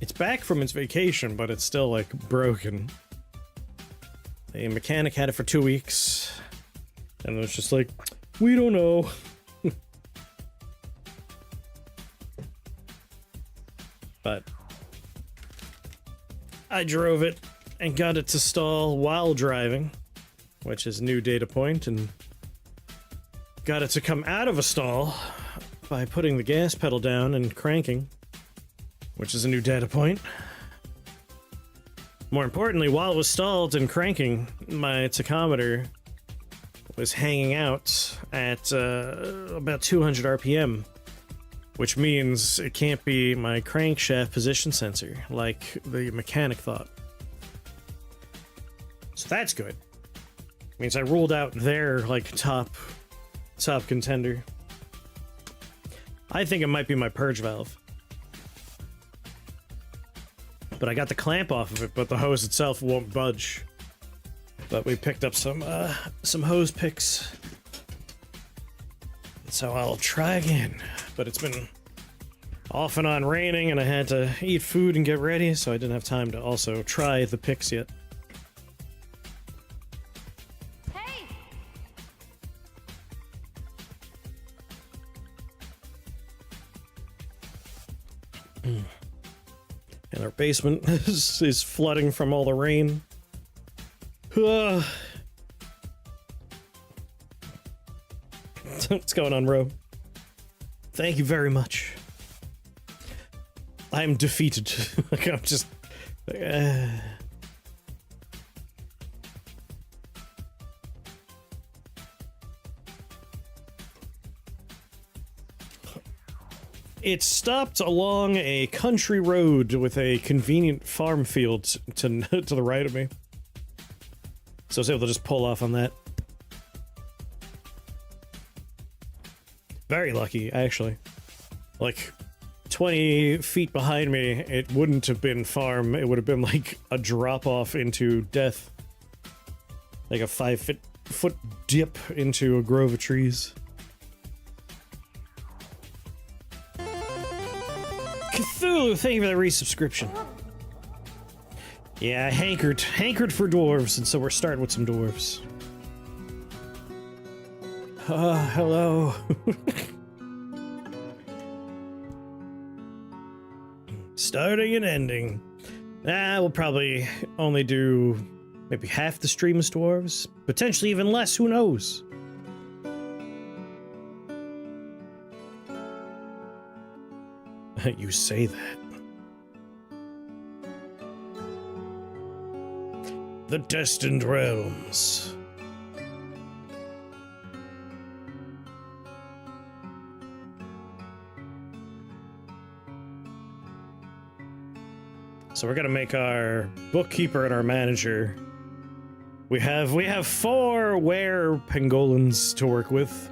It's back from its vacation, but it's still, like, broken. A mechanic had it for 2 weeks, and it was just like, we don't know. But I drove it and got it to stall while driving, which is a new data point, and got it to come out of a stall by putting the gas pedal down and cranking, which is a new data point. More importantly, while it was stalled and cranking, my tachometer was hanging out at about 200 RPM, which means it can't be my crankshaft position sensor, like the mechanic thought. So that's good. Means I ruled out their, like, top contender. I think it might be my purge valve. But I got the clamp off of it, but the hose itself won't budge. But we picked up some hose picks. So I'll try again. But it's been off and on raining, and I had to eat food and get ready, so I didn't have time to also try the picks yet. Hey! And our basement is flooding from all the rain. What's going on, Ro? Thank you very much. I'm defeated. Like, I'm just... It stopped along a country road with a convenient farm field to the right of me. So I was able to just pull off on that. Very lucky, actually. Like, 20 feet behind me, it wouldn't have been farm. It would have been like a drop-off into death. Like a 5-foot dip into a grove of trees. Cthulhu, thank you for that resubscription. Yeah, I hankered for dwarves, and so we're starting with some dwarves. Hello. Starting and ending. We'll probably only do maybe half the stream as dwarves. Potentially even less, who knows? You say that. The Destined Realms. So we're gonna make our bookkeeper and our manager. We have 4 were-pangolins to work with.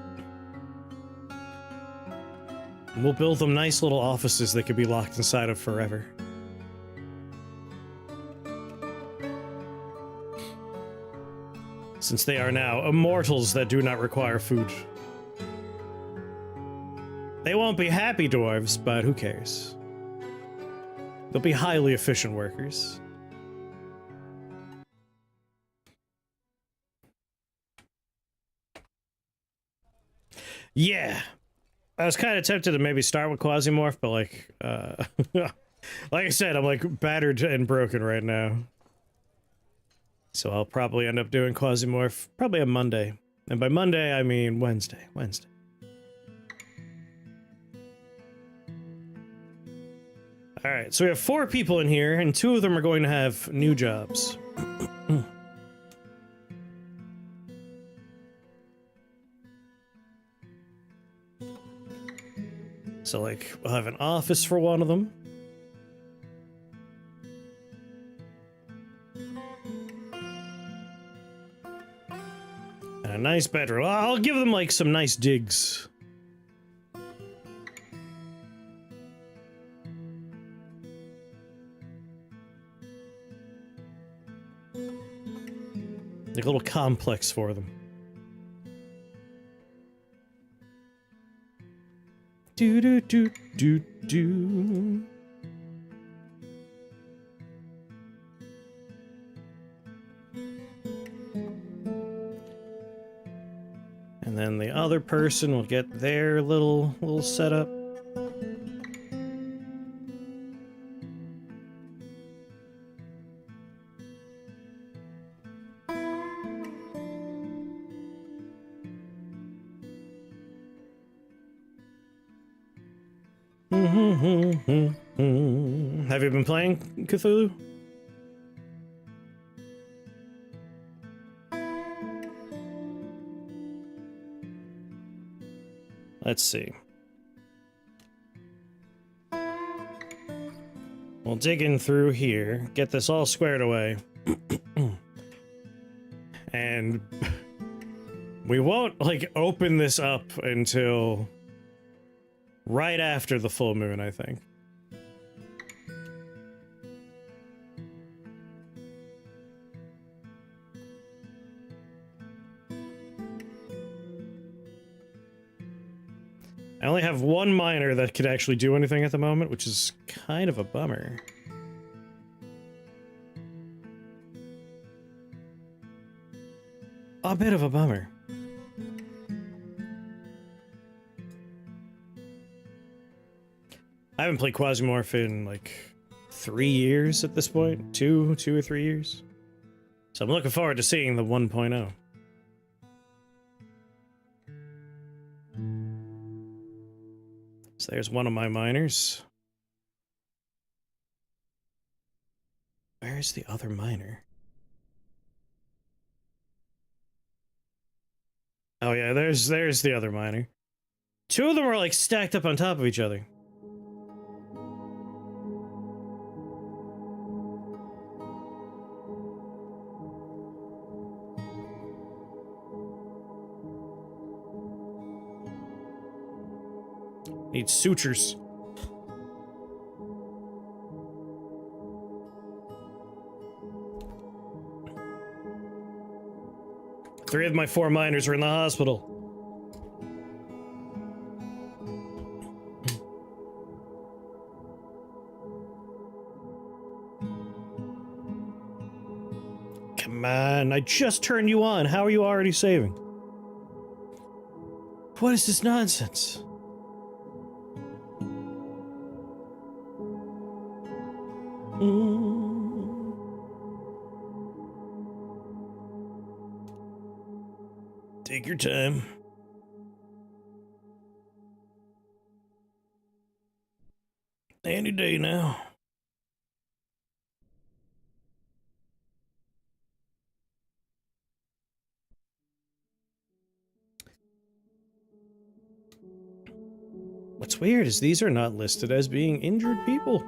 We'll build them nice little offices they could be locked inside of forever. Since they are now immortals that do not require food. They won't be happy dwarves, but who cares? They'll be highly efficient workers. Yeah. I was kind of tempted to maybe start with Quasimorph, but like, like I said, I'm like battered and broken right now. So I'll probably end up doing Quasimorph probably on Monday. And by Monday, I mean Wednesday. Alright, so we have 4 people in here, and 2 of them are going to have new jobs. So, like, we'll have an office for one of them. And a nice bedroom. I'll give them, like, some nice digs. Like a little complex for them. Do do do do do. then the other person will get their little setup. Have you been playing Cthulhu? Let's see. We'll dig in through here, get this all squared away. And we won't, like, open this up until right after the full moon, I think. I only have one miner that could actually do anything at the moment, which is kind of a bummer. A bit of a bummer. I haven't played Quasimorph in like 3 years at this point. Two or 3 years. So I'm looking forward to seeing the 1.0. So there's one of my miners. Where's the other miner? Oh yeah, there's the other miner. Two of them are like stacked up on top of each other. Need sutures. Three of my 4 miners are in the hospital. Come on, I just turned you on. How are you already saving? What is this nonsense? Take your time. Any day now. What's weird is these are not listed as being injured people.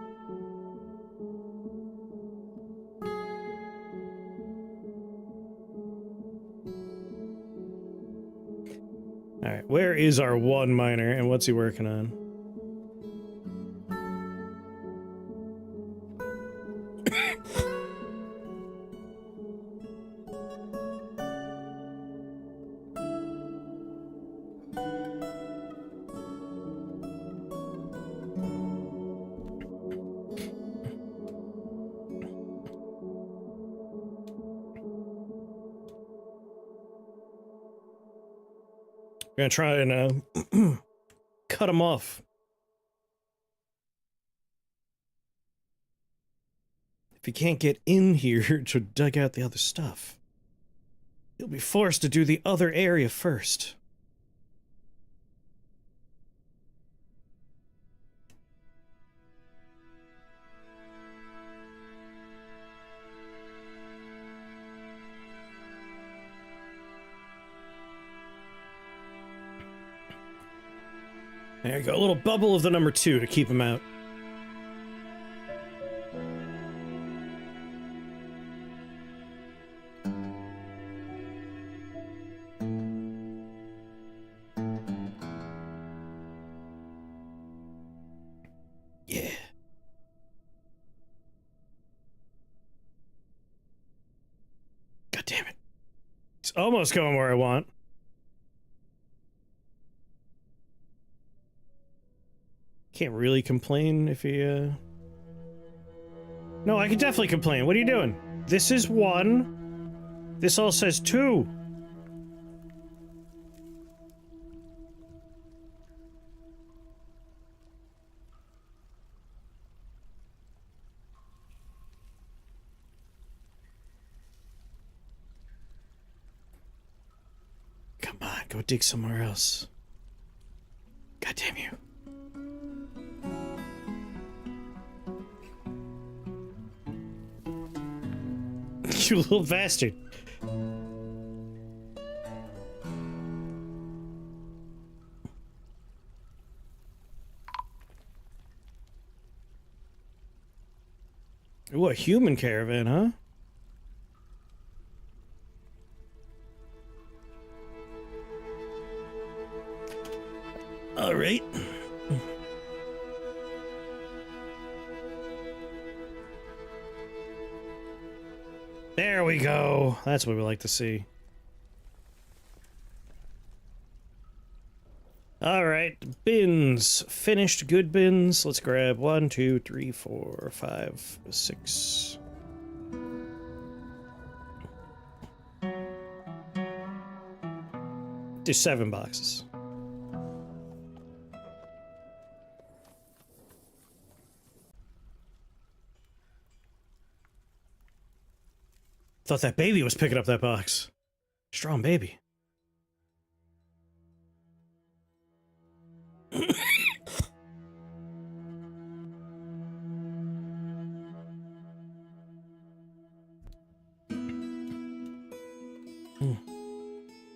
Alright, where is our one miner and what's he working on? We're gonna try and cut him off. If he can't get in here to dig out the other stuff, he'll be forced to do the other area first. There you go, a little bubble of the number 2 to keep him out. Yeah. God damn it. It's almost going where I want. Can't really complain if he, No, I can definitely complain. What are you doing? This is 1. This all says 2. Go dig somewhere else. God damn you. You little bastard. Ooh, a human caravan, huh? All right. There we go. That's what we like to see. All right, bins. Finished good bins. Let's grab 1, 2, 3, 4, 5, 6. Do 7 boxes. Thought that baby was picking up that box. Strong baby.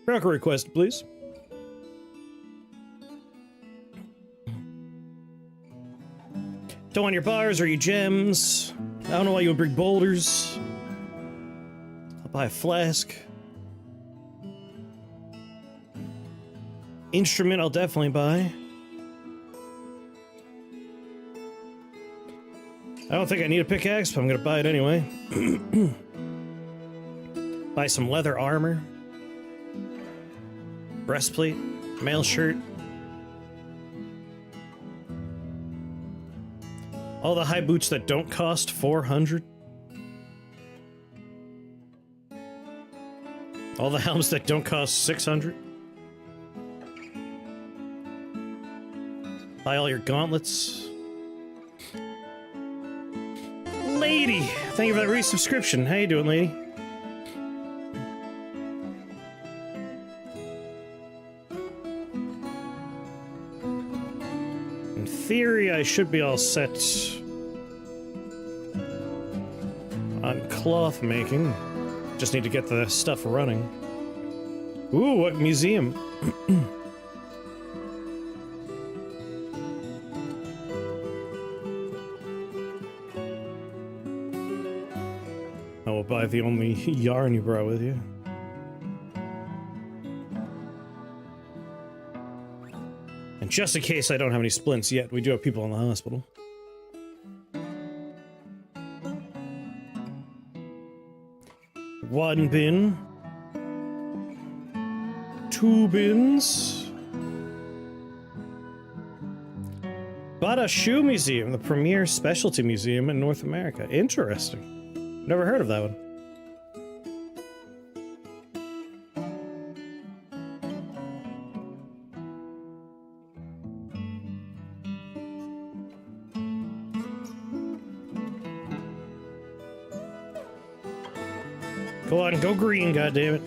Broker request, please. Don't want your bars or your gems. I don't know why you would bring boulders. I'll buy a flask. Instrument I'll definitely buy. I don't think I need a pickaxe, but I'm gonna buy it anyway. Buy some leather armor. Breastplate. Mail shirt. All the high boots that don't cost 400. All the helms that don't cost 600. Buy all your gauntlets. Lady! Thank you for that resubscription. How you doing, lady? In theory, I should be all set on cloth making. Just need to get the stuff running. Ooh, what museum? I will buy the only yarn you brought with you. And just in case I don't have any splints yet, we do have people in the hospital. One bin. 2 bins. Bought a shoe museum, the premier specialty museum in North America. Interesting. Never heard of that one. Go on, go green, goddammit.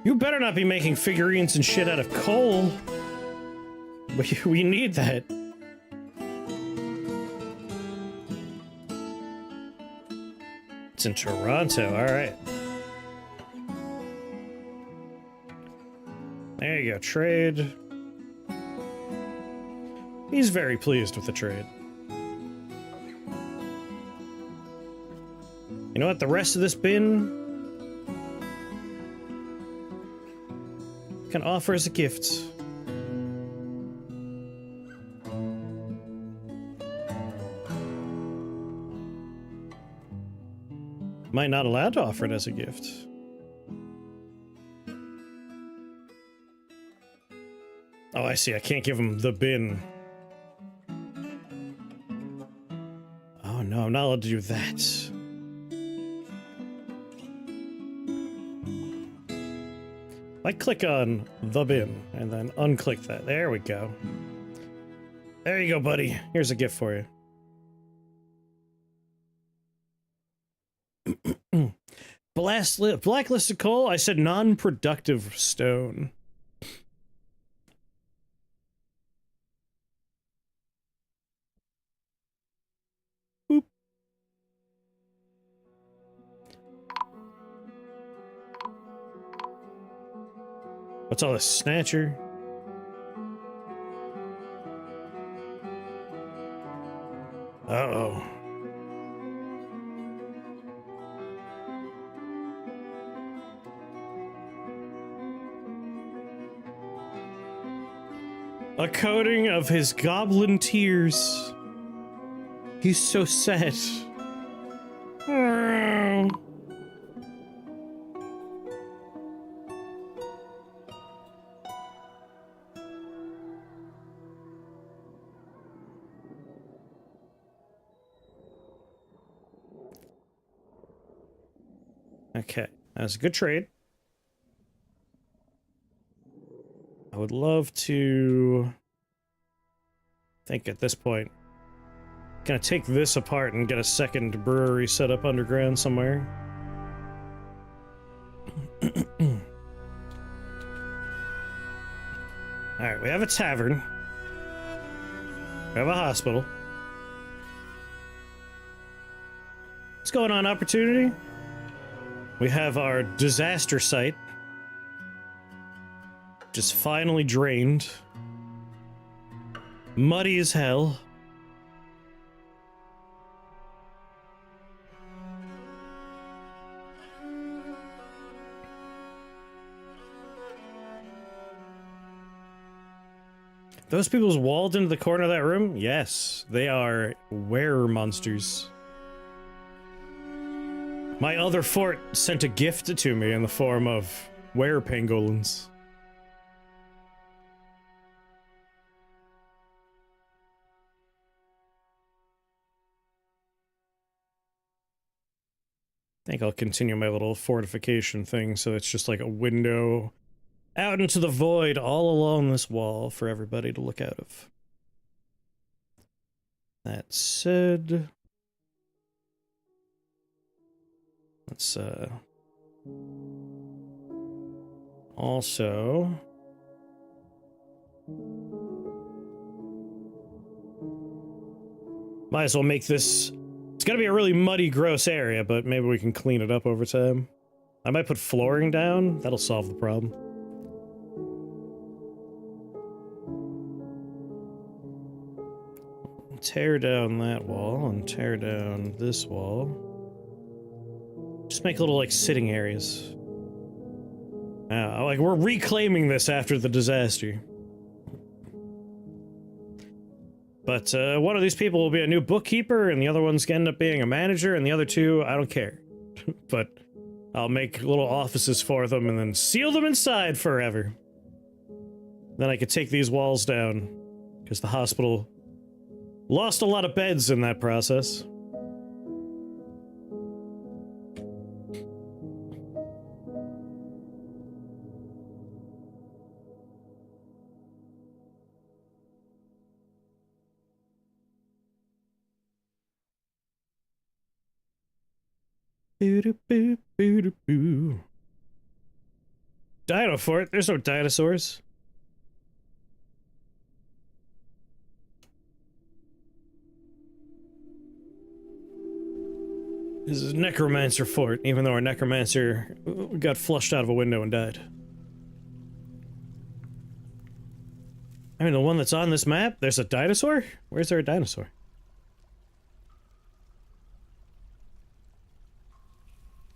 You better not be making figurines and shit out of coal. We need that. It's in Toronto, alright. There you go, trade. He's very pleased with the trade. You know what, the rest of this bin can offer as a gift. Might not allowed to offer it as a gift. Oh, I see. I can't give him the bin. Oh no, I'm not allowed to do that. I click on the bin and then unclick that. There we go. There you go, buddy. Here's a gift for you. Blacklisted coal? I said non-productive stone. Boop. What's all this snatcher? Uh-oh. A coating of his goblin tears. He's so sad. Okay, that's a good trade. I would love to think at this point, gonna take this apart and get a second brewery set up underground somewhere. Alright, we have a tavern. We have a hospital. What's going on, Opportunity? We have our disaster site. Just finally drained. Muddy as hell. Those people's walled into the corner of that room? Yes, they are were monsters. My other fort sent a gift to me in the form of were pangolins. I think I'll continue my little fortification thing, so it's just like a window out into the void all along this wall for everybody to look out of. That said, let's also might as well make this. It's gonna be a really muddy, gross area, but maybe we can clean it up over time. I might put flooring down. That'll solve the problem. Tear down that wall and tear down this wall. Just make little, like, sitting areas. Like, we're reclaiming this after the disaster. But, one of these people will be a new bookkeeper, and the other one's gonna end up being a manager, and the other two, I don't care. But I'll make little offices for them and then seal them inside forever. Then I could take these walls down, because the hospital lost a lot of beds in that process. Boo-doo-boo-boo-doo-boo. Dino Fort? There's no dinosaurs. This is Necromancer Fort, even though our Necromancer got flushed out of a window and died. I mean, the one that's on this map, there's a dinosaur? Where's there a dinosaur?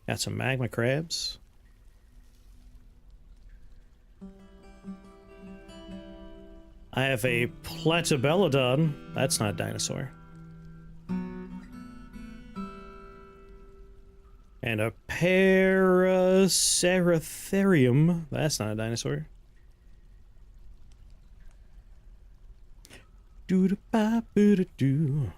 Got some magma crabs. I have a Platybelodon. That's not a dinosaur. And a Paraceratherium. That's not a dinosaur. Doo-da-ba-boo-da-doo.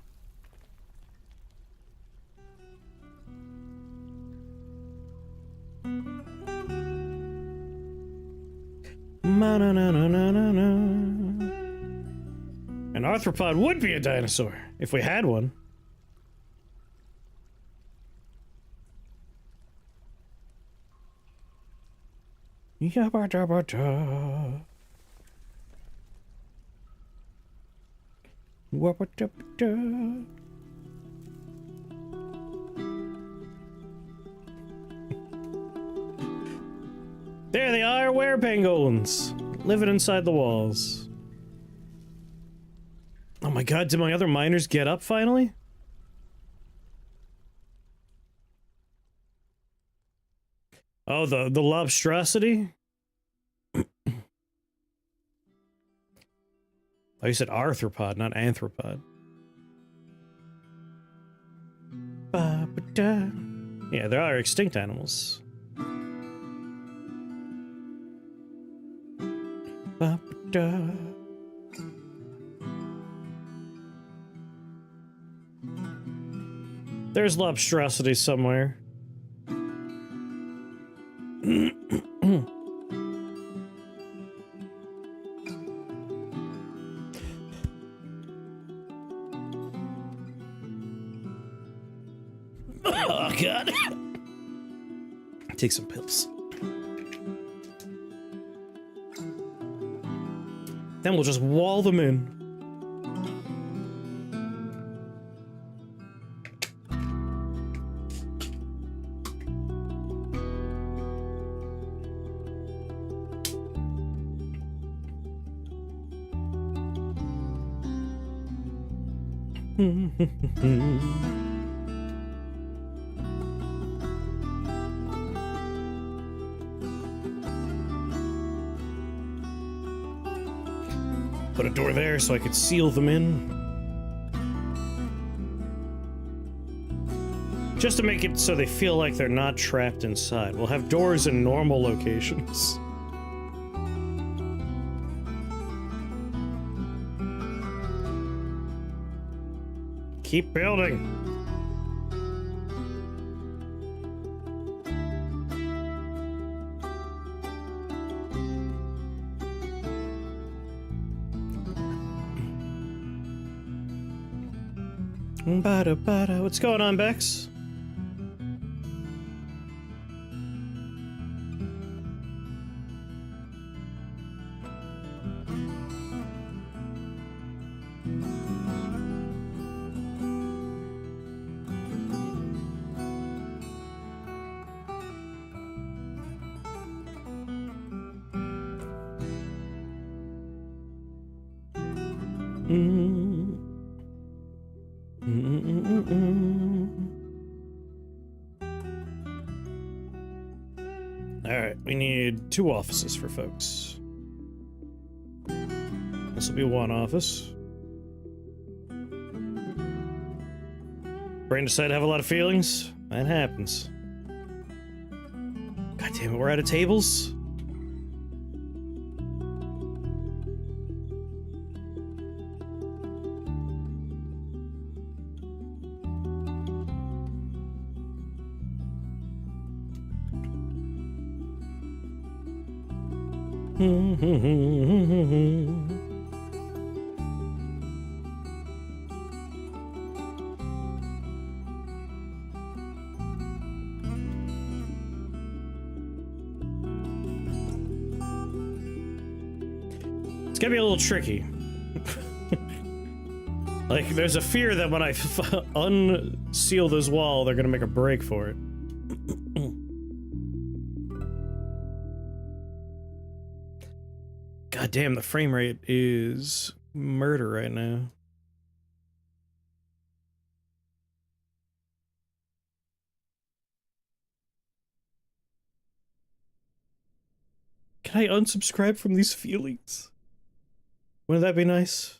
Ma-na-na-na-na-na-na. An arthropod would be a dinosaur, if we had one. Yabba dabba da. Wabba dabba da. There they are, were-penguins! Living inside the walls. Oh my god, did my other miners get up finally? Oh, the lobstrosity? Oh, you said arthropod, not anthropod. Ba-ba-da. Yeah, there are extinct animals. Ba-ba-da. There's lobstrosity somewhere. Oh god. Take some pills. Then we'll just wall them in. Put a door there so I could seal them in. Just to make it so they feel like they're not trapped inside. We'll have doors in normal locations. Keep building. Bada bada. What's going on, Bex? Alright, we need 2 offices for folks. This will be 1 office. Brain decided to have a lot of feelings. That happens. God damn it, we're out of tables? It's gonna be a little tricky. Like, there's a fear that when I unseal this wall, they're gonna make a break for it. God damn, the frame rate is murder right now. Can I unsubscribe from these feelings? Wouldn't that be nice?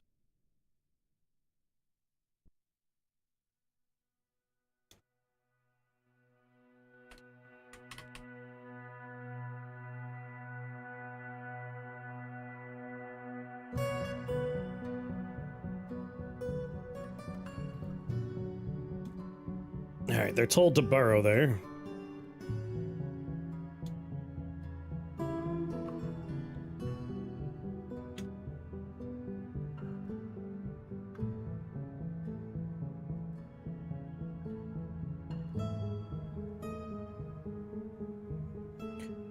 Alright, they're told to burrow there.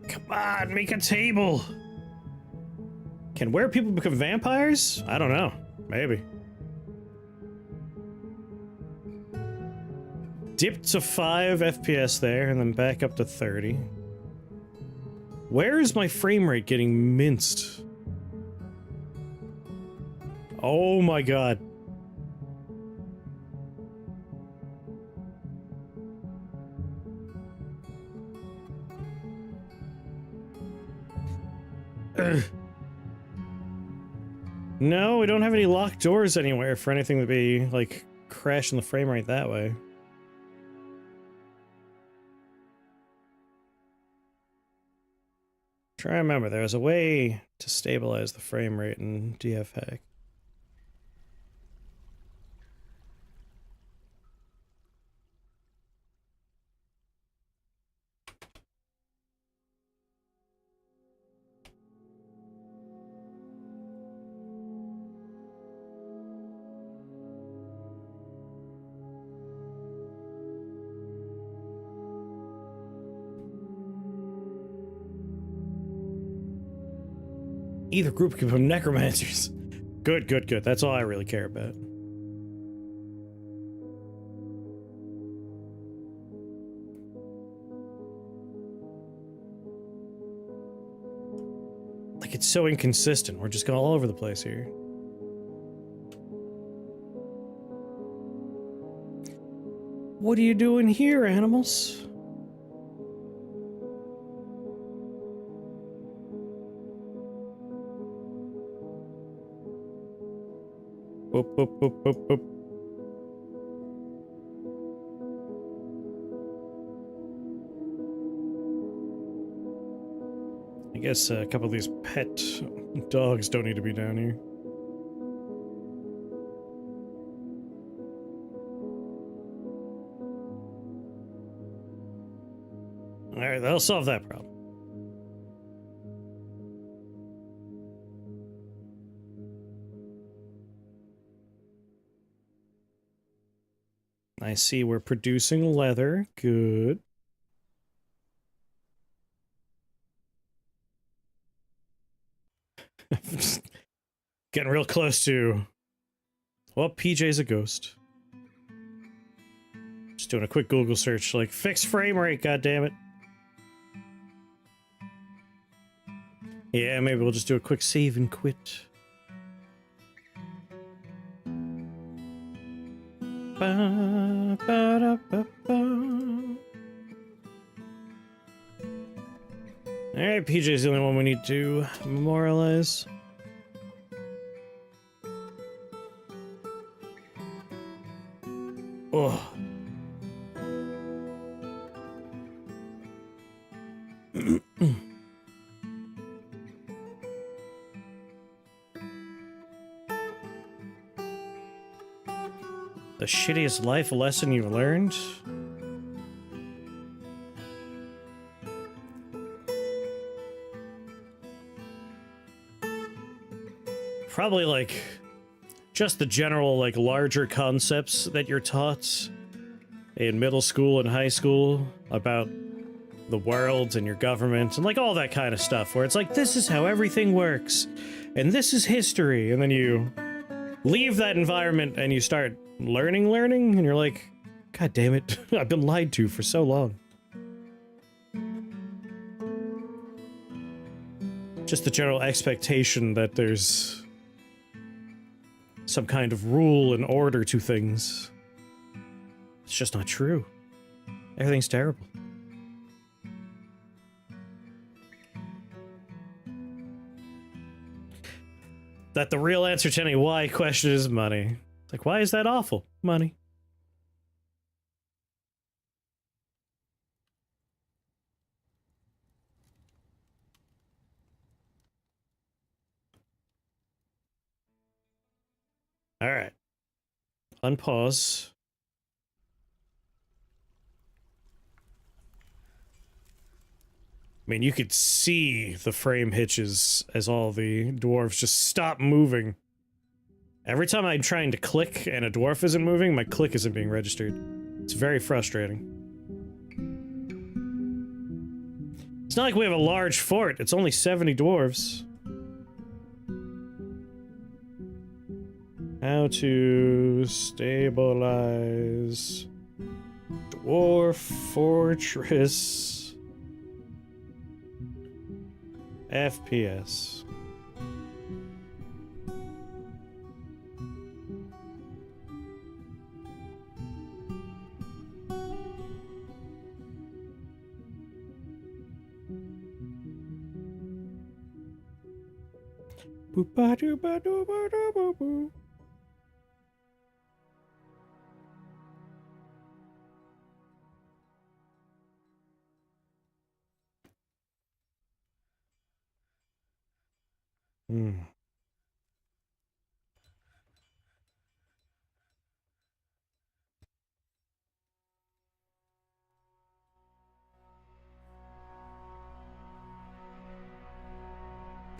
Come on, make a table. Can were people become vampires? I don't know. Maybe. Dip to 5 FPS there, and then back up to 30. Where is my frame rate getting minced? Oh my god. Ugh. No, we don't have any locked doors anywhere for anything to be, like, crashing the frame rate that way. Try to remember, there was a way to stabilize the frame rate in DF Hack. Either group can become necromancers. Good, good, good. That's all I really care about. Like, it's so inconsistent. We're just going all over the place here. What are you doing here, animals? Boop, boop, boop, boop, boop. I guess a couple of these pet dogs don't need to be down here. Alright, that'll solve that problem. I see we're producing leather. Good. Getting real close to... Well, PJ's a ghost. Just doing a quick Google search, like, fix frame rate, goddammit. Yeah, maybe we'll just do a quick save and quit. Ba, ba, da, ba, ba. Alright, PJ's the only one we need to memorialize. Oh. The shittiest life lesson you've learned? Probably, like, just the general, like, larger concepts that you're taught in middle school and high school about the world and your government and, like, all that kind of stuff, where it's like, this is how everything works, and this is history, and then you leave that environment and you start learning, and you're like, God damn it, I've been lied to for so long. Just the general expectation that there's some kind of rule and order to things. It's just not true. Everything's terrible. That the real answer to any why question is money. Like, why is that awful? Money. Alright. Unpause. I mean, you could see the frame hitches as all the dwarves just stop moving. Every time I'm trying to click and a dwarf isn't moving, my click isn't being registered. It's very frustrating. It's not like we have a large fort. It's only 70 dwarves. How to stabilize dwarf fortress FPS. Boop ba doo ba doo ba doo boo boo.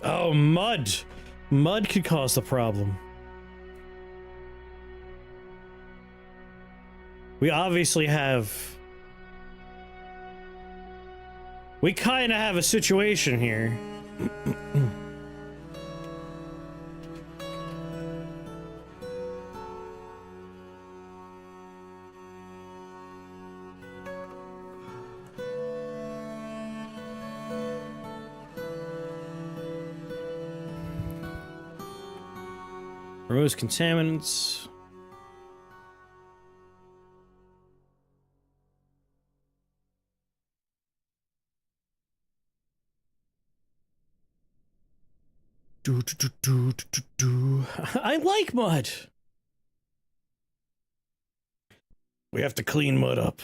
Oh, mud! Mud could cause the problem. We obviously have... We kinda have a situation here. Removes contaminants. I like mud. We have to clean mud up.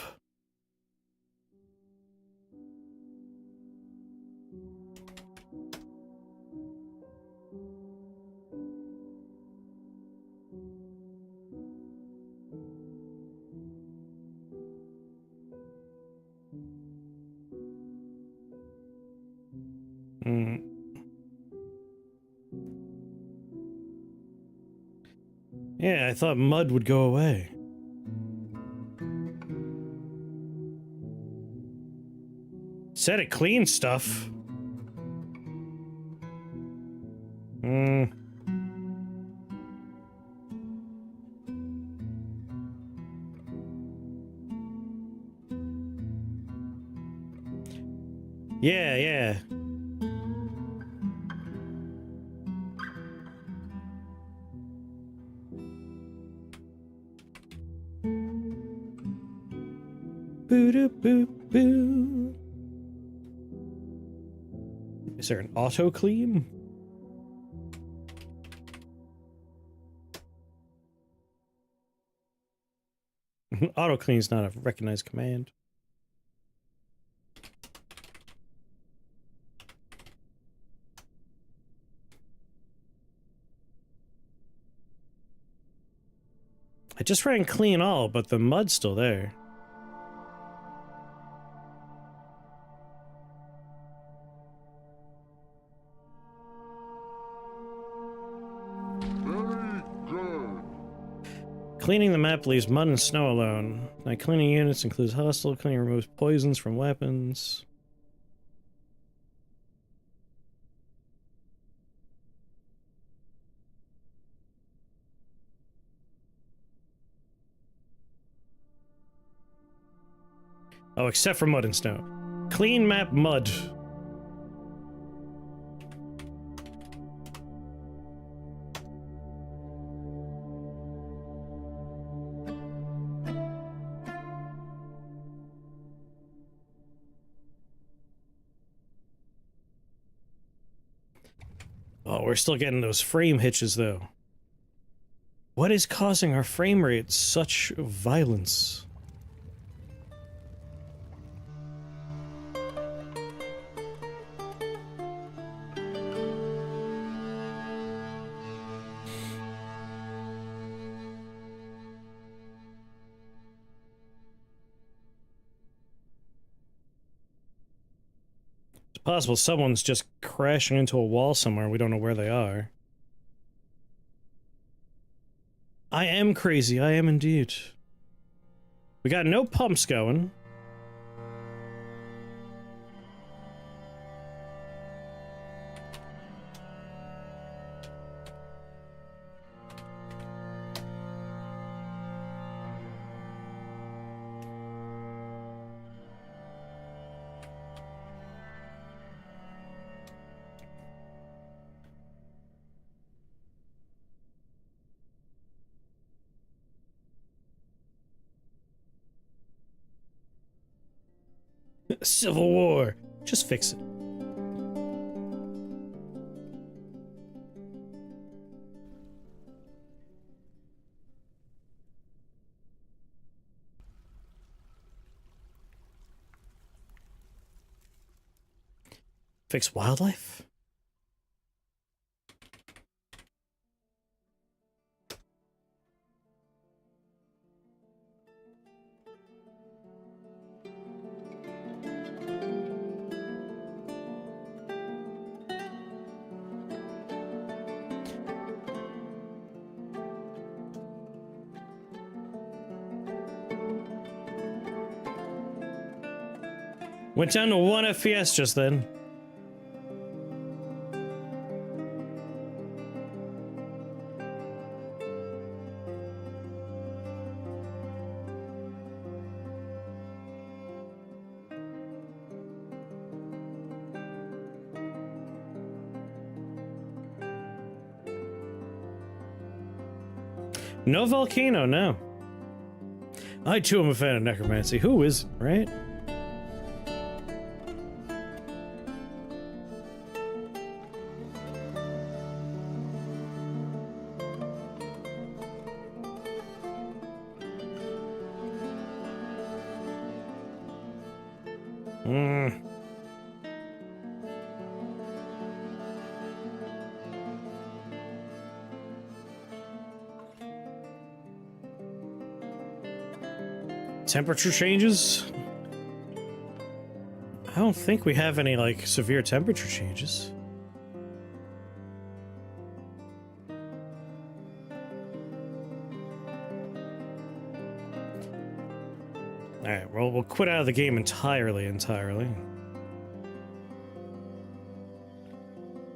Yeah, I thought mud would go away. Said it cleans stuff. Yeah, yeah. Boo-doo-boo-boo. Is there an auto clean? Auto clean is not a recognized command. I just ran clean all, but the mud's still there. Cleaning the map leaves mud and snow alone. Now, cleaning units includes hostile. Cleaning removes poisons from weapons. Oh, except for mud and snow. Clean map mud. Oh, we're still getting those frame hitches, though. What is causing our frame rate such violence? It's possible someone's just crashing into a wall somewhere. We don't know where they are. I am crazy. I am indeed. We got no pumps going. Civil War. Just fix it. Fix wildlife? Went down to 1 FPS just then. No volcano, no. I too am a fan of necromancy. Who isn't, right? Temperature changes? I don't think we have any, like, severe temperature changes. Alright, well, we'll quit out of the game entirely.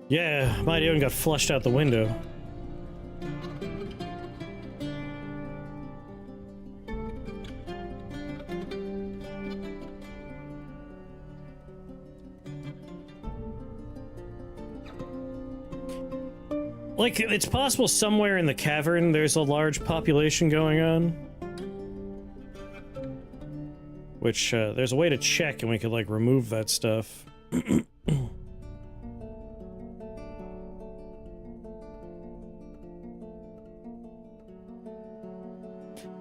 Yeah, my even got flushed out the window. Like, it's possible somewhere in the cavern there's a large population going on. Which, there's a way to check and we could, like, remove that stuff.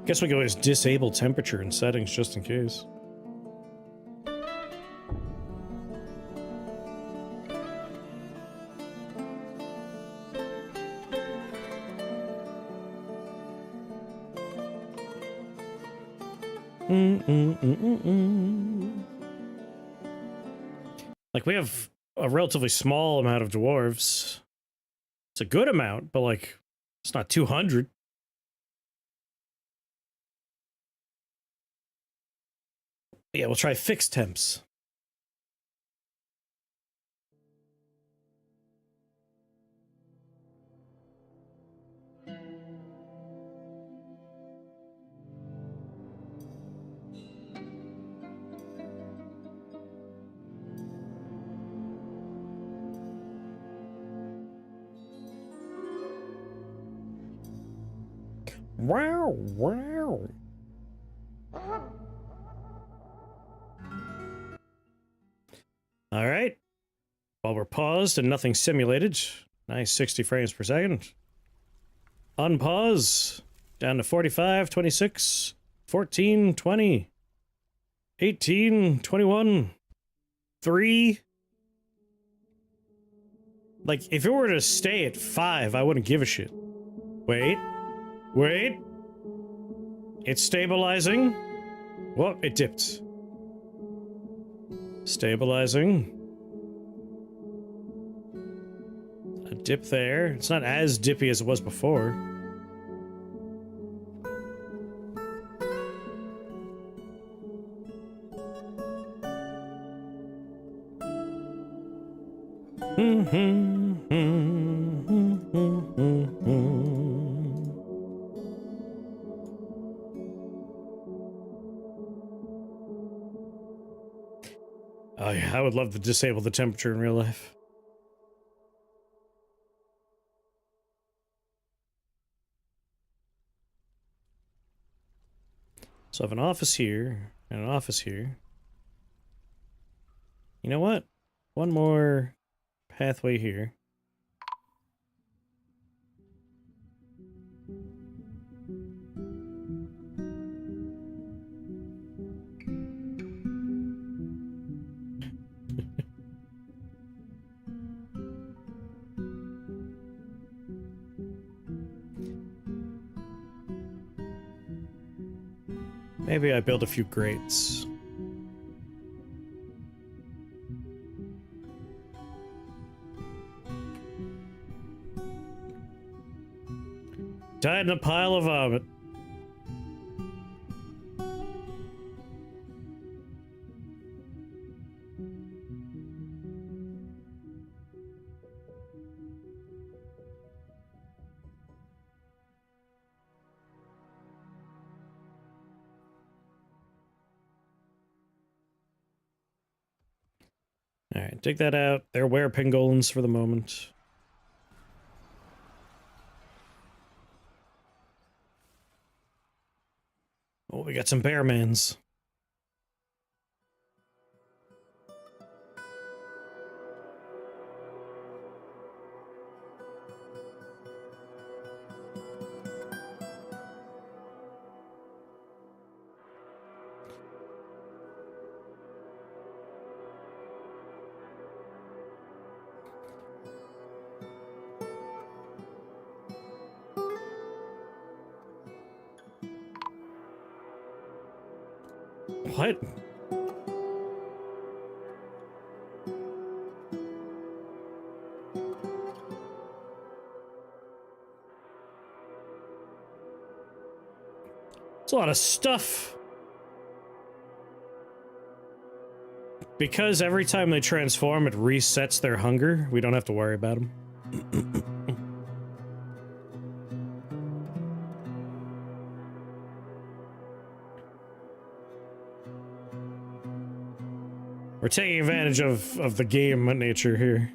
Guess we could always disable temperature and settings just in case. Like, we have a relatively small amount of dwarves. It's a good amount, but, like, it's not 200. Yeah, we'll try fixed temps. Wow, wow. All right. While we're paused and nothing simulated, nice 60 frames per second. Unpause. Down to 45, 26, 14, 20, 18, 21, 3. Like, if it were to stay at 5, I wouldn't give a shit. Wait. Wait. It's stabilizing. Whoa, it dipped. Stabilizing. A dip there. It's not as dippy as it was before. Oh yeah, I would love to disable the temperature in real life. So I have an office here, and an office here. You know what? One more pathway here. Maybe I build a few grates. Died in a pile of vomit. Alright, dig that out. They're werepingolins for the moment. Oh, we got some bearmans. What? It's a lot of stuff. Because every time they transform, it resets their hunger, we don't have to worry about them. We're taking advantage of the game nature here.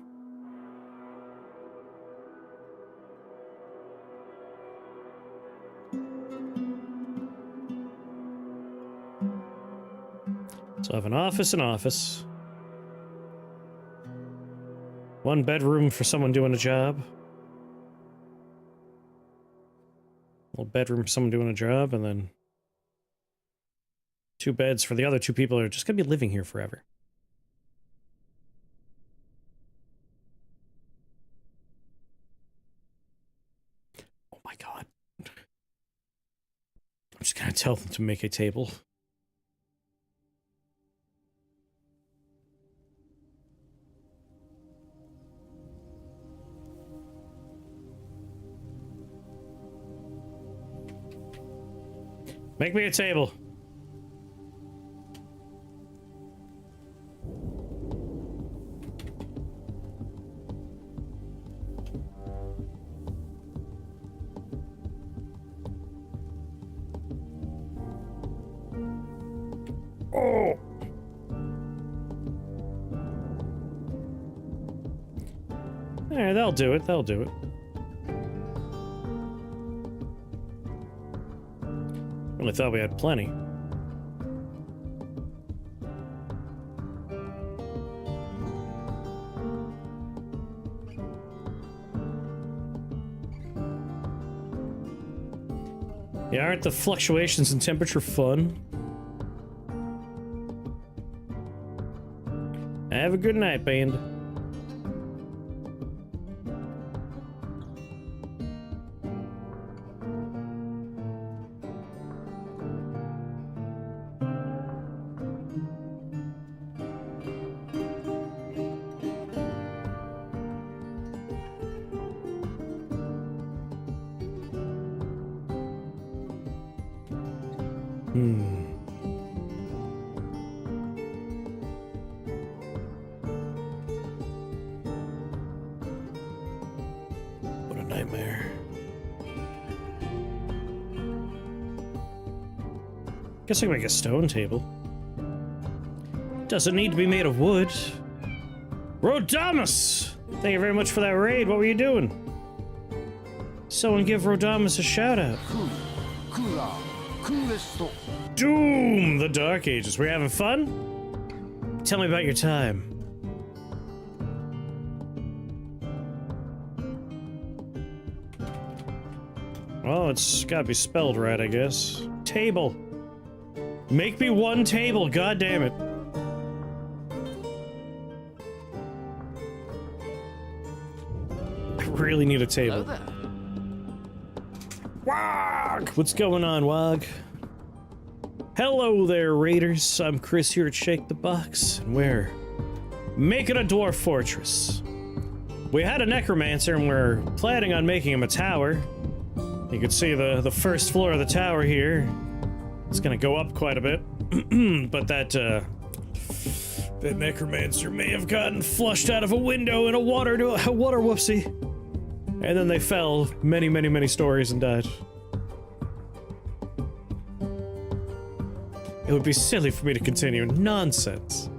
So I have an office. One bedroom for someone doing a job. A little bedroom for someone doing a job, and then 2 beds for the other 2 people who are just gonna be living here forever. Oh my god. I'm just gonna tell them to make a table. Make me a table. Oh. Alright, that'll do it. That'll do it. I thought we had plenty. Yeah, aren't the fluctuations in temperature fun? Have a good night, band. What a nightmare. Guess I can make a stone table. Doesn't need to be made of wood. Rhodamus! Thank you very much for that raid. What were you doing? Someone give Rhodamus a shout out. Doom! The Dark Ages. Were you having fun? Tell me about your time. Oh, it's gotta be spelled right, I guess. Table. Make me one table, god damn it. I really need a table. Hello there. Wog! What's going on, Wog? Hello there, Raiders. I'm Chris here at Shake the Box, and we're making a dwarf fortress. We had a necromancer, and we're planning on making him a tower. You can see the first floor of the tower here. It's gonna go up quite a bit, but that necromancer may have gotten flushed out of a window in a water whoopsie. And then they fell many, many, many stories and died. It would be silly for me to continue. Nonsense.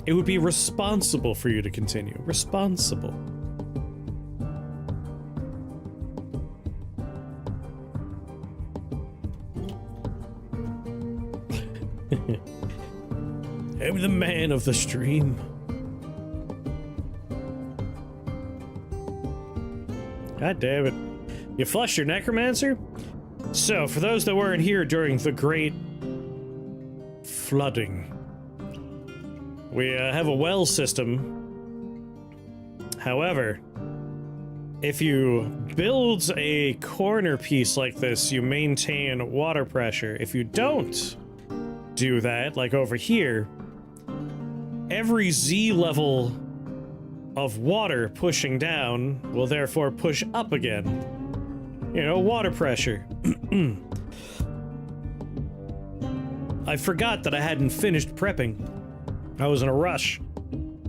It would be responsible for you to continue. Responsible. I'm the man of the stream. God damn it. You flushed your necromancer? So, for those that weren't here during the great flooding, we have a well system. However, if you build a corner piece like this, you maintain water pressure. If you don't do that, like over here, every Z level of water pushing down will therefore push up again. You know, water pressure. I forgot that I hadn't finished prepping. I was in a rush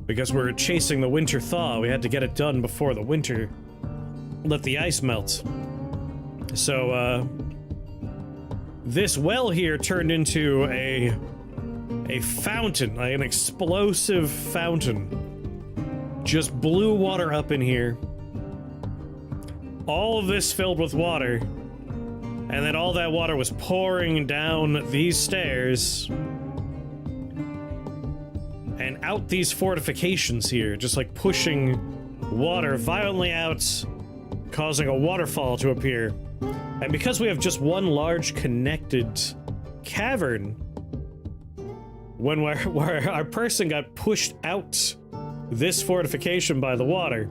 because we were chasing the winter thaw. We had to get it done before the winter let the ice melt. So, this well here turned into a fountain, like an explosive fountain. Just blew water up in here. All of this filled with water. And then all that water was pouring down these stairs. And out these fortifications here, just like pushing water violently out, causing a waterfall to appear. And because we have just one large connected cavern, when where our person got pushed out this fortification by the water,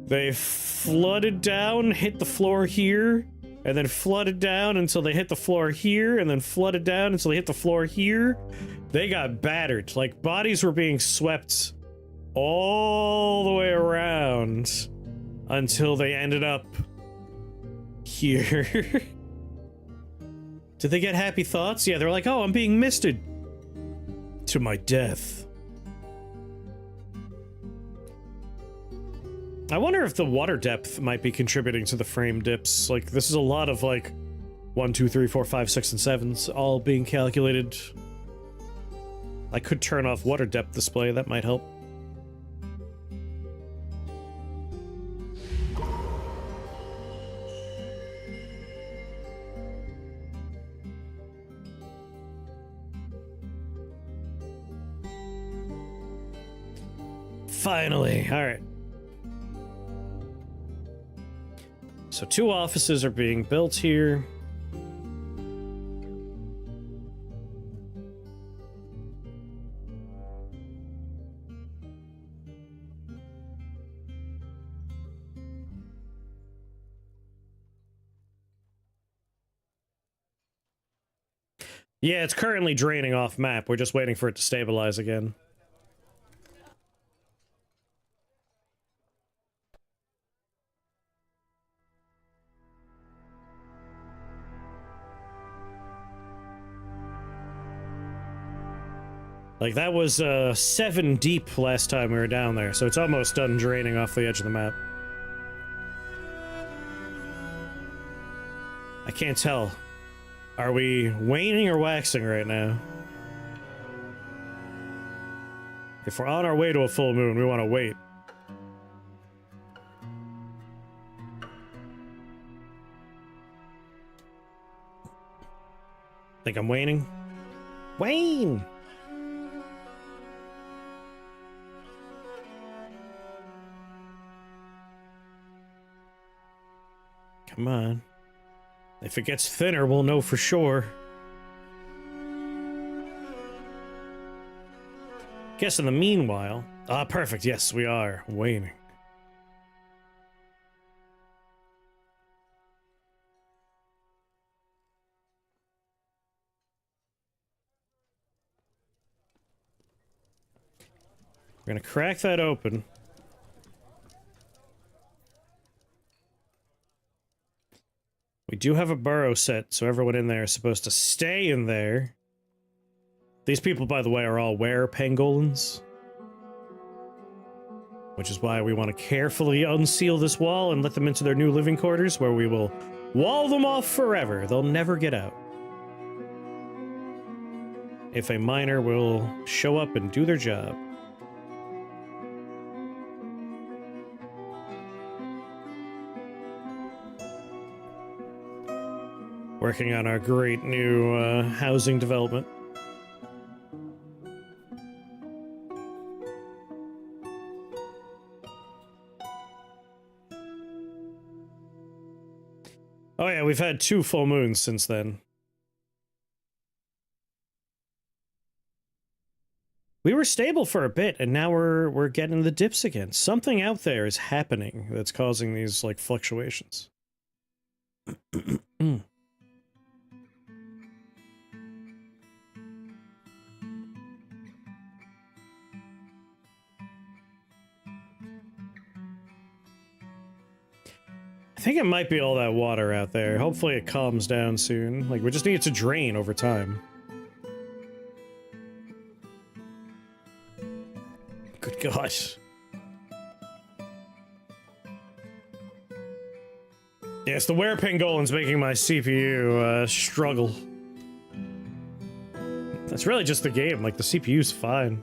they flooded down, hit the floor here, and then flooded down until they hit the floor here, and then flooded down until they hit the floor here. They got battered. Like, bodies were being swept all the way around until they ended up here. Did they get happy thoughts? Yeah, they're like, oh, I'm being misted to my death. I wonder if the water depth might be contributing to the frame dips. Like, this is a lot of, like, 1, 2, 3, 4, 5, 6, and 7s all being calculated. I could turn off water depth display, that might help. Finally, alright. So 2 offices are being built here. Yeah, it's currently draining off map. We're just waiting for it to stabilize again. Like, that was 7 deep last time we were down there, so it's almost done draining off the edge of the map. I can't tell. Are we waning or waxing right now? If we're on our way to a full moon, we want to wait. Think I'm waning? Wane! Come on. If it gets thinner, we'll know for sure. Guess in the meanwhile... Ah, perfect. Yes, we are waning. We're gonna crack that open. We do have a burrow set, so everyone in there is supposed to stay in there. These people, by the way, are all were-pangolins. Which is why we want to carefully unseal this wall and let them into their new living quarters, where we will wall them off forever. They'll never get out. If a miner will show up and do their job. Working on our great new housing development. Oh yeah, we've had 2 full moons since then. We were stable for a bit, and now we're getting the dips again. Something out there is happening that's causing these, like, fluctuations. I think it might be all that water out there. Hopefully it calms down soon. Like, we just need it to drain over time. Good God. Yeah, it's the were-pangolins making my CPU struggle. That's really just the game. Like, the CPU's fine.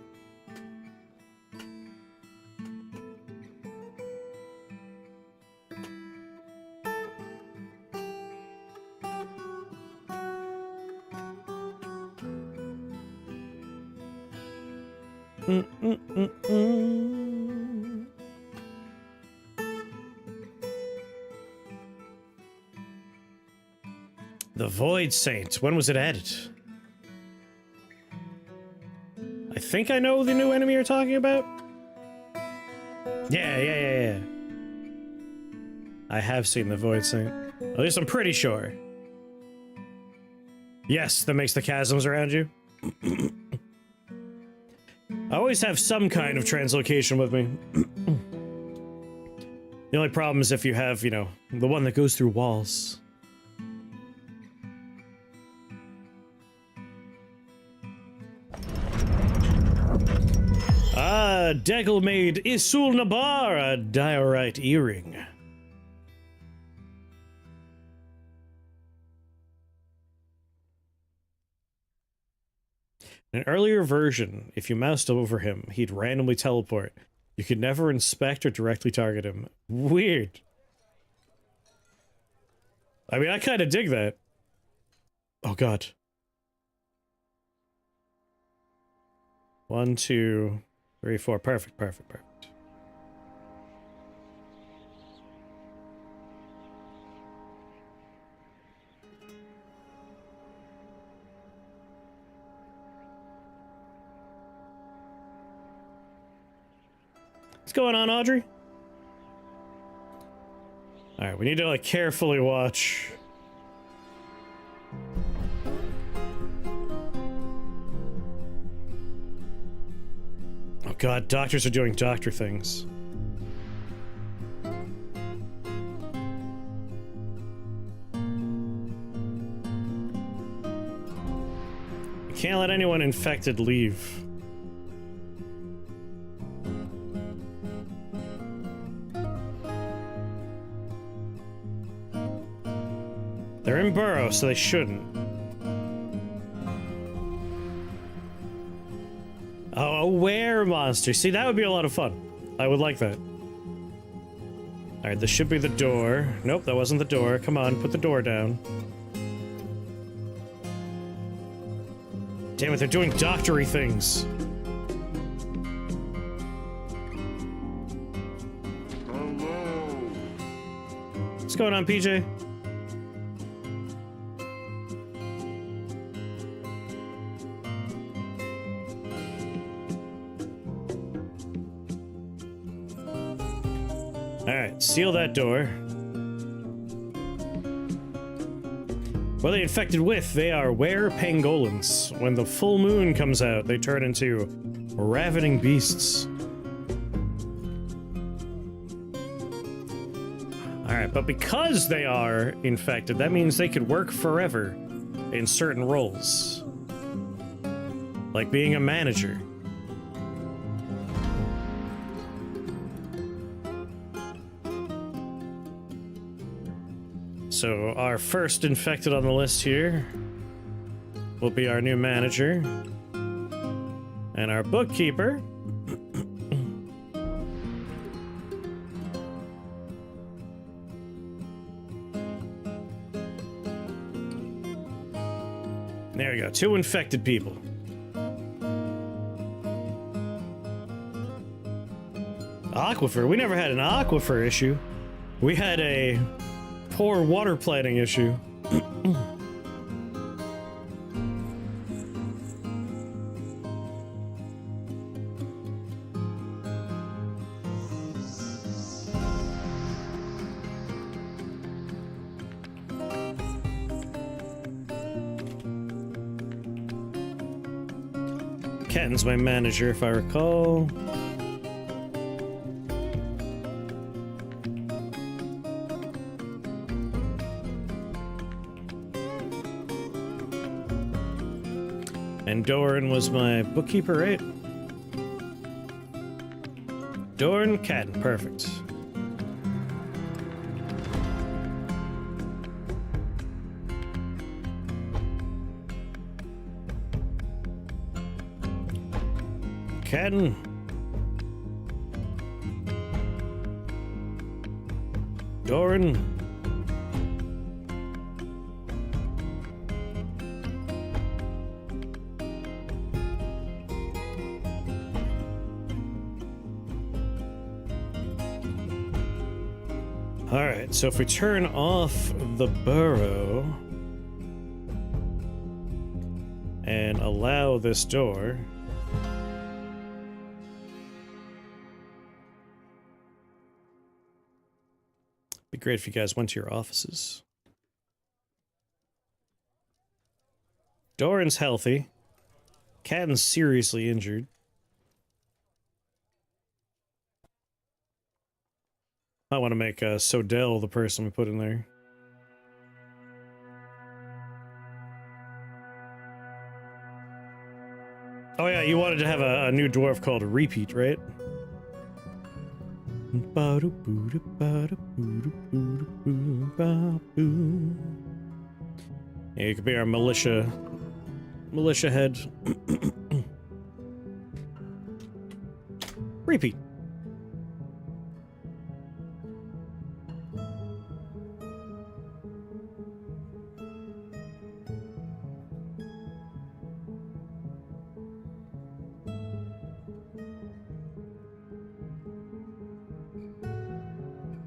The Void Saint. When was it added? I think I know the new enemy you're talking about. Yeah. I have seen the Void Saint. At least I'm pretty sure. Yes, that makes the chasms around you. I always have some kind of translocation with me. The only problem is if you have, you know, the one that goes through walls. Ah, Degel made Isul Nabar a diorite earring. In an earlier version, if you moused over him, he'd randomly teleport. You could never inspect or directly target him. Weird. I mean, I kind of dig that. Oh, God. 1, 2, 3, 4. Perfect. What's going on, Audrey? Alright, we need to, like, carefully watch. Oh God, doctors are doing doctor things. We can't let anyone infected leave. They're in burrow, so they shouldn't. Oh, a were monster. See, that would be a lot of fun. I would like that. Alright, this should be the door. Nope, that wasn't the door. Come on, put the door down. Damn it, they're doing doctory things. What's going on, PJ? Alright, seal that door. What are they infected with? They are were-pangolins. When the full moon comes out, they turn into ravening beasts. Alright, but because they are infected, that means they could work forever in certain roles. Like being a manager. So our first infected on the list here will be our new manager. And our bookkeeper. There we go, 2 infected people. Aquifer, we never had an aquifer issue. We had a poor water planning issue. Ken's my manager, if I recall. And Doran was my bookkeeper, right? Doran, Cadden, perfect. Cadden. Doran. Alright, so if we turn off the burrow and allow this door, be great if you guys went to your offices. Doran's healthy. Cadden's seriously injured. I want to make Sodell the person we put in there. Oh yeah, you wanted to have a new dwarf called Repeat, right? Yeah, you could be our militia head. Repeat.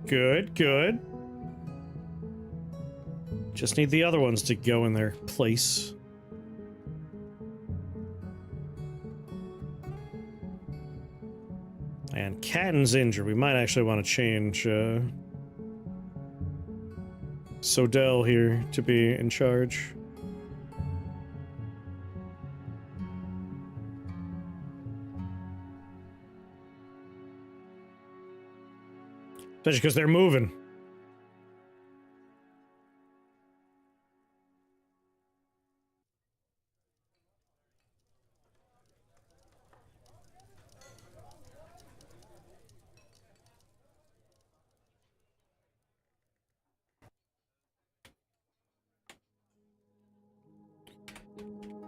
Good, good. Just need the other ones to go in their place. And Catton's injured. We might actually want to change Sodell here to be in charge. Especially because they're moving.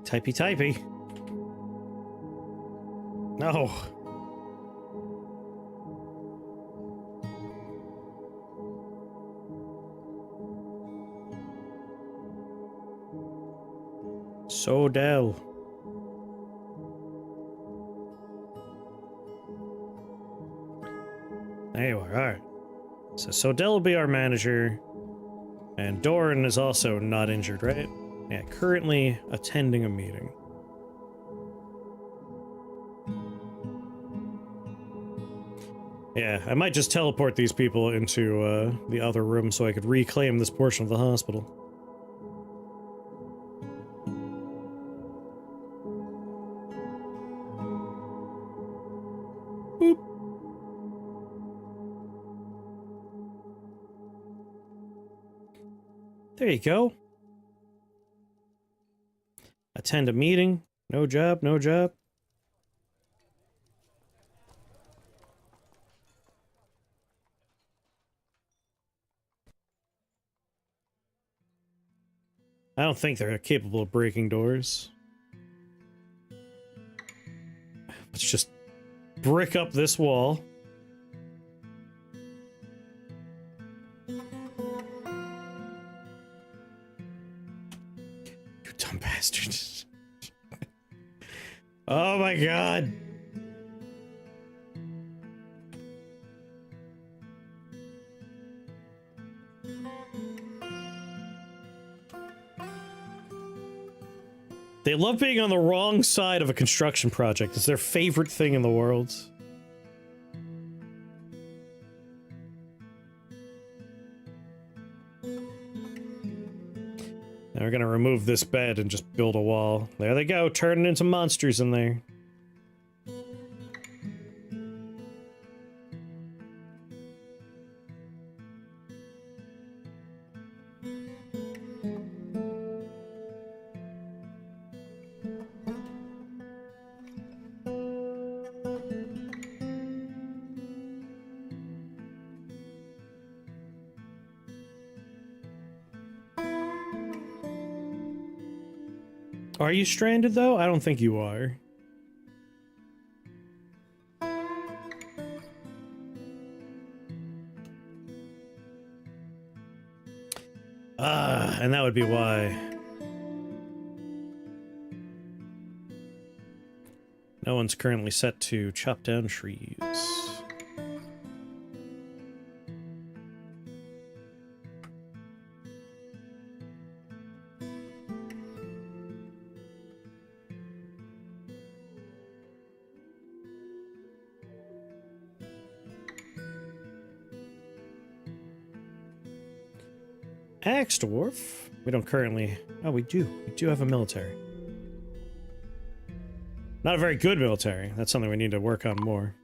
Typey typey. No. Sodell. There you are, alright. So Sodell will be our manager. And Doran is also not injured, right? Yeah, currently attending a meeting. Yeah, I might just teleport these people into the other room so I could reclaim this portion of the hospital. Boop. There you go. Attend a meeting. No job, no job. I don't think they're capable of breaking doors. Let's just brick up this wall. You dumb bastards. Oh my god. They love being on the wrong side of a construction project. It's their favorite thing in the world. Now we're gonna remove this bed and just build a wall. There they go, turning into monsters in there. Are you stranded, though? I don't think you are. And that would be why. No one's currently set to chop down trees. Axe dwarf? We don't currently... Oh, we do. We do have a military. Not a very good military. That's something we need to work on more.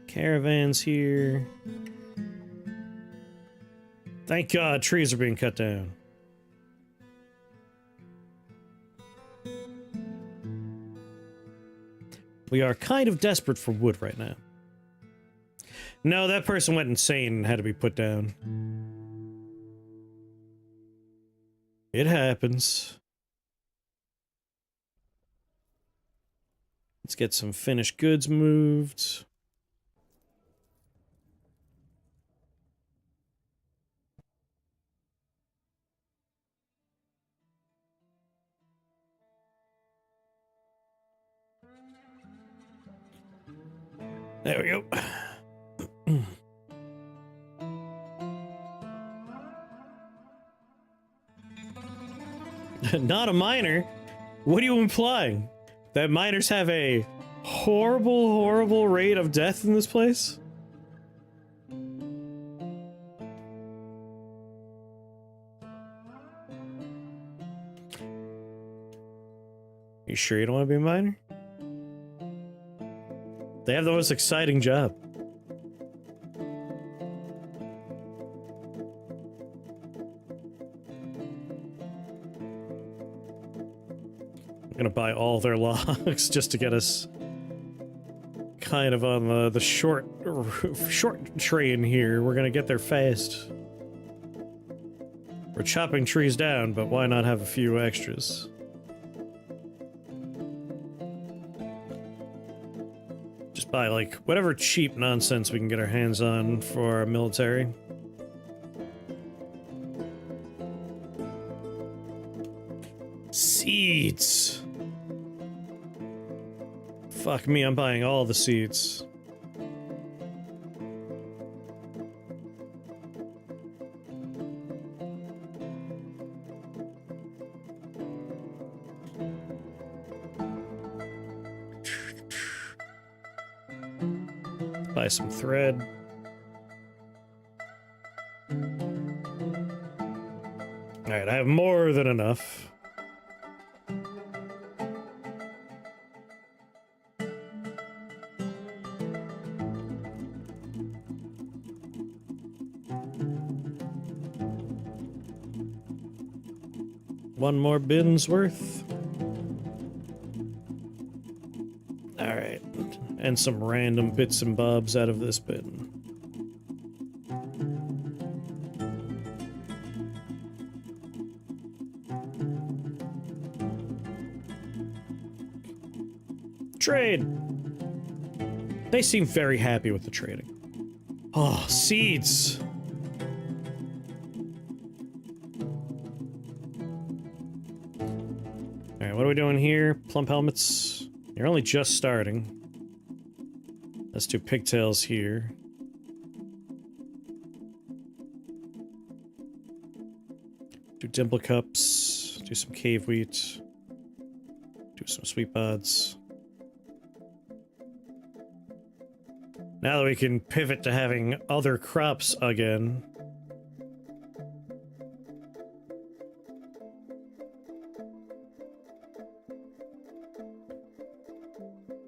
Caravans here. Thank God trees are being cut down. We are kind of desperate for wood right now. No, that person went insane and had to be put down. It happens. Let's get some finished goods moved. There we go. Not a miner? What are you implying? That miners have a horrible, horrible rate of death in this place? You sure you don't want to be a miner? They have the most exciting job. I'm gonna buy all their logs just to get us kind of on the short train here. We're gonna get there fast. We're chopping trees down, but why not have a few extras? Just buy, like, whatever cheap nonsense we can get our hands on for our military. Seeds! Fuck me, I'm buying all the seeds. Buy some thread. Alright, I have more than enough. One more bin's worth. Alright. And some random bits and bobs out of this bin. Trade! They seem very happy with the trading. Oh, seeds! Alright, what are we doing here? Plump helmets. You're only just starting. Let's do pigtails here. Do dimple cups. Do some cave wheat. Do some sweet pods. Now that we can pivot to having other crops again.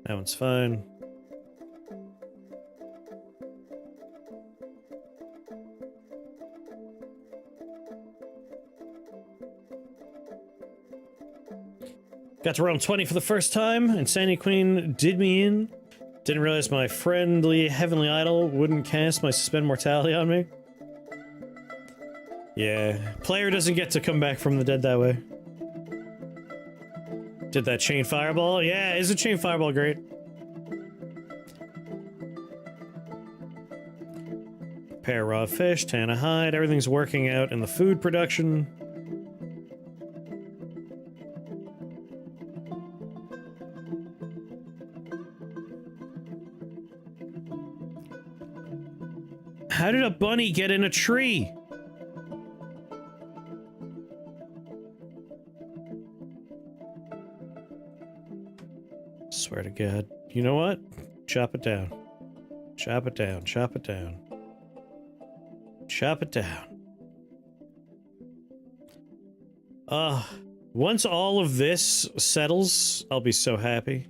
That one's fine. Got to roll 20 for the first time, and Sandy Queen did me in. Didn't realize my friendly heavenly idol wouldn't cast my suspend mortality on me. Yeah, player doesn't get to come back from the dead that way. Did that chain fireball? Yeah, isn't chain fireball great? Prepare raw fish, tan a hide, everything's working out in the food production. How did a bunny get in a tree? Swear to God. You know what? Chop it down. Chop it down. Chop it down. Chop it down. Once all of this settles, I'll be so happy.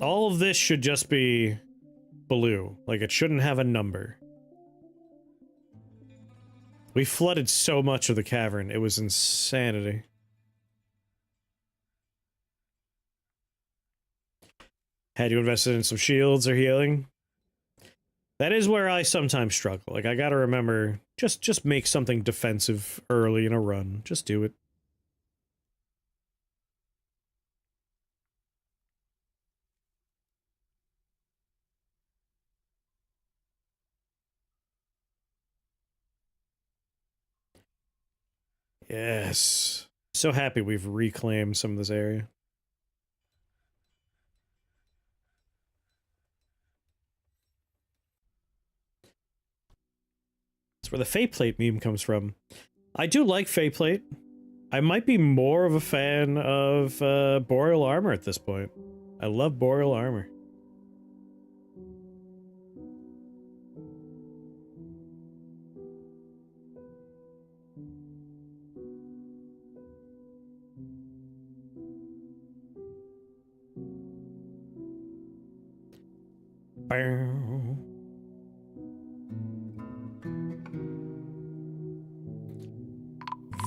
All of this should just be blue. Like, it shouldn't have a number. We flooded so much of the cavern, it was insanity. Had you invested in some shields or healing? That is where I sometimes struggle. Like, I gotta remember, just make something defensive early in a run. Just do it. Yes. So happy we've reclaimed some of this area. That's where the faceplate meme comes from. I do like faceplate. I might be more of a fan of boreal armor at this point. I love boreal armor.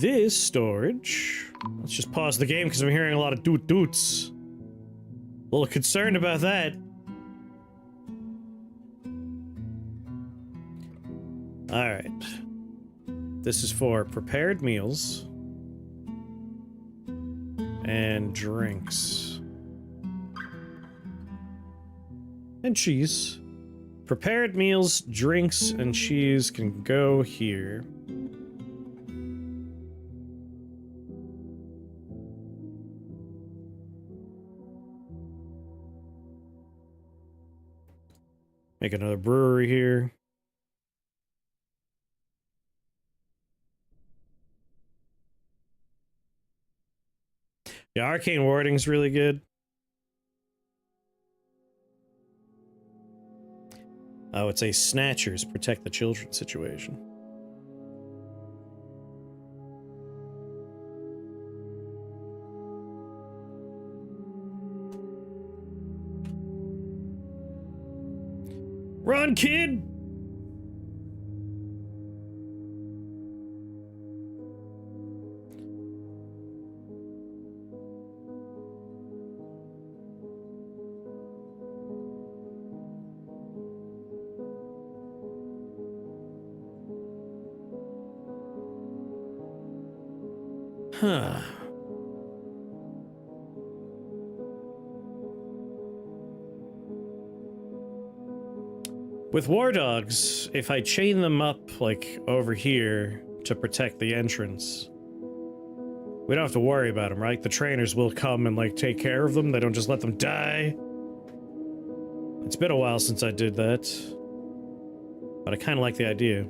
This storage. Let's just pause the game because I'm hearing a lot of doot doots. A little concerned about that. Alright. This is for prepared meals and drinks. And cheese. Prepared meals, drinks, and cheese can go here. Make another brewery here. Yeah, arcane warding's really good. Oh, it's a Snatchers Protect the Children situation. Run, kid! Huh. With war dogs, if I chain them up, like, over here to protect the entrance, we don't have to worry about them, right? The trainers will come and, like, take care of them. They don't just let them die. It's been a while since I did that, but I kind of like the idea.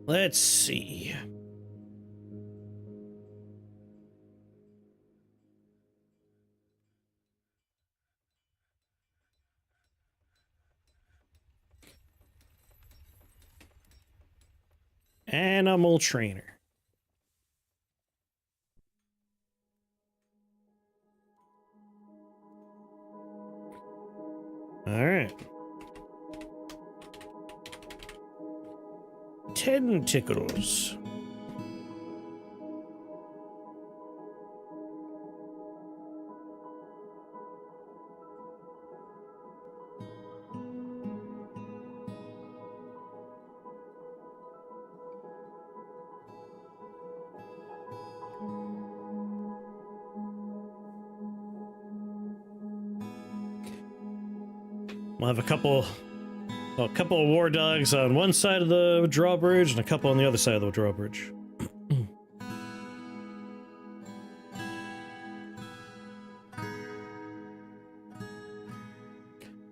Let's see. Animal trainer. All right. Tentacles. We'll have a couple of war dogs on one side of the drawbridge and a couple on the other side of the drawbridge.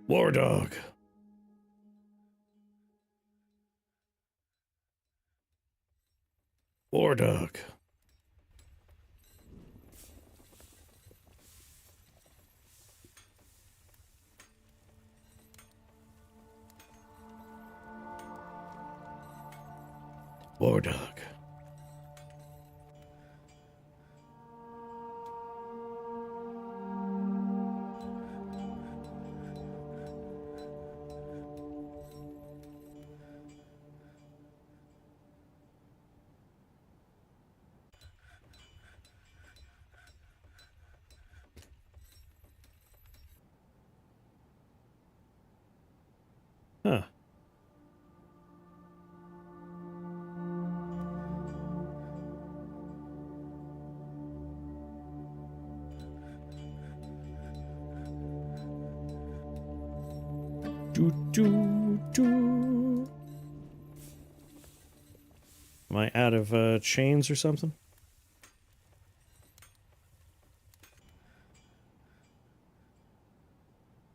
War dog. War dog. War dog. Huh. Do. Am I out of chains or something?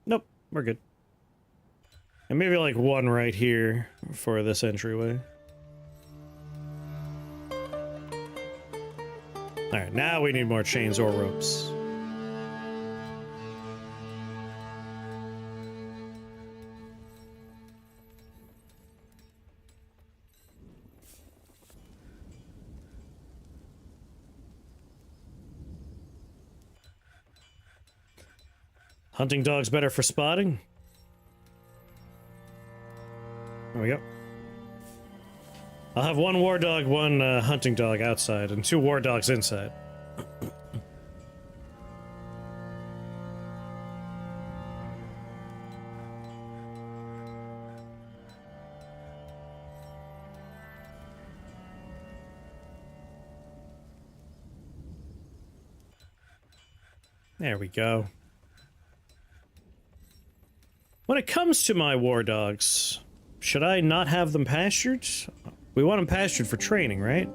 Nope, we're good. And maybe like one right here for this entryway. Alright, now we need more chains or ropes. Hunting dog's better for spotting. There we go. I'll have one war dog, one hunting dog outside, and 2 war dogs inside. There we go. When it comes to my war dogs, should I not have them pastured? We want them pastured for training, right?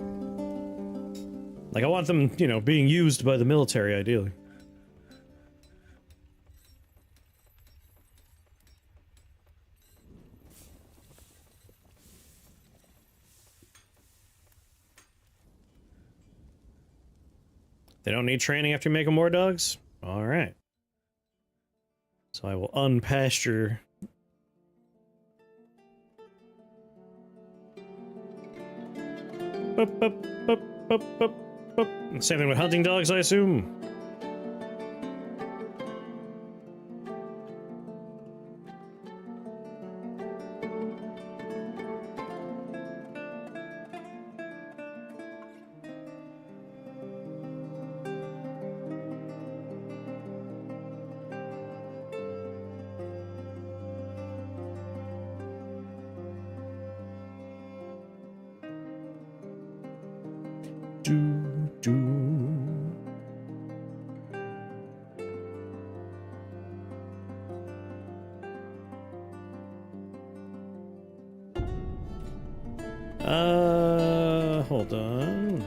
Like, I want them, you know, being used by the military, ideally. They don't need training after making more dogs? Alright. So I will unpasture. Boop, boop, boop, boop, boop, boop. Same thing with hunting dogs, I assume. Hold on.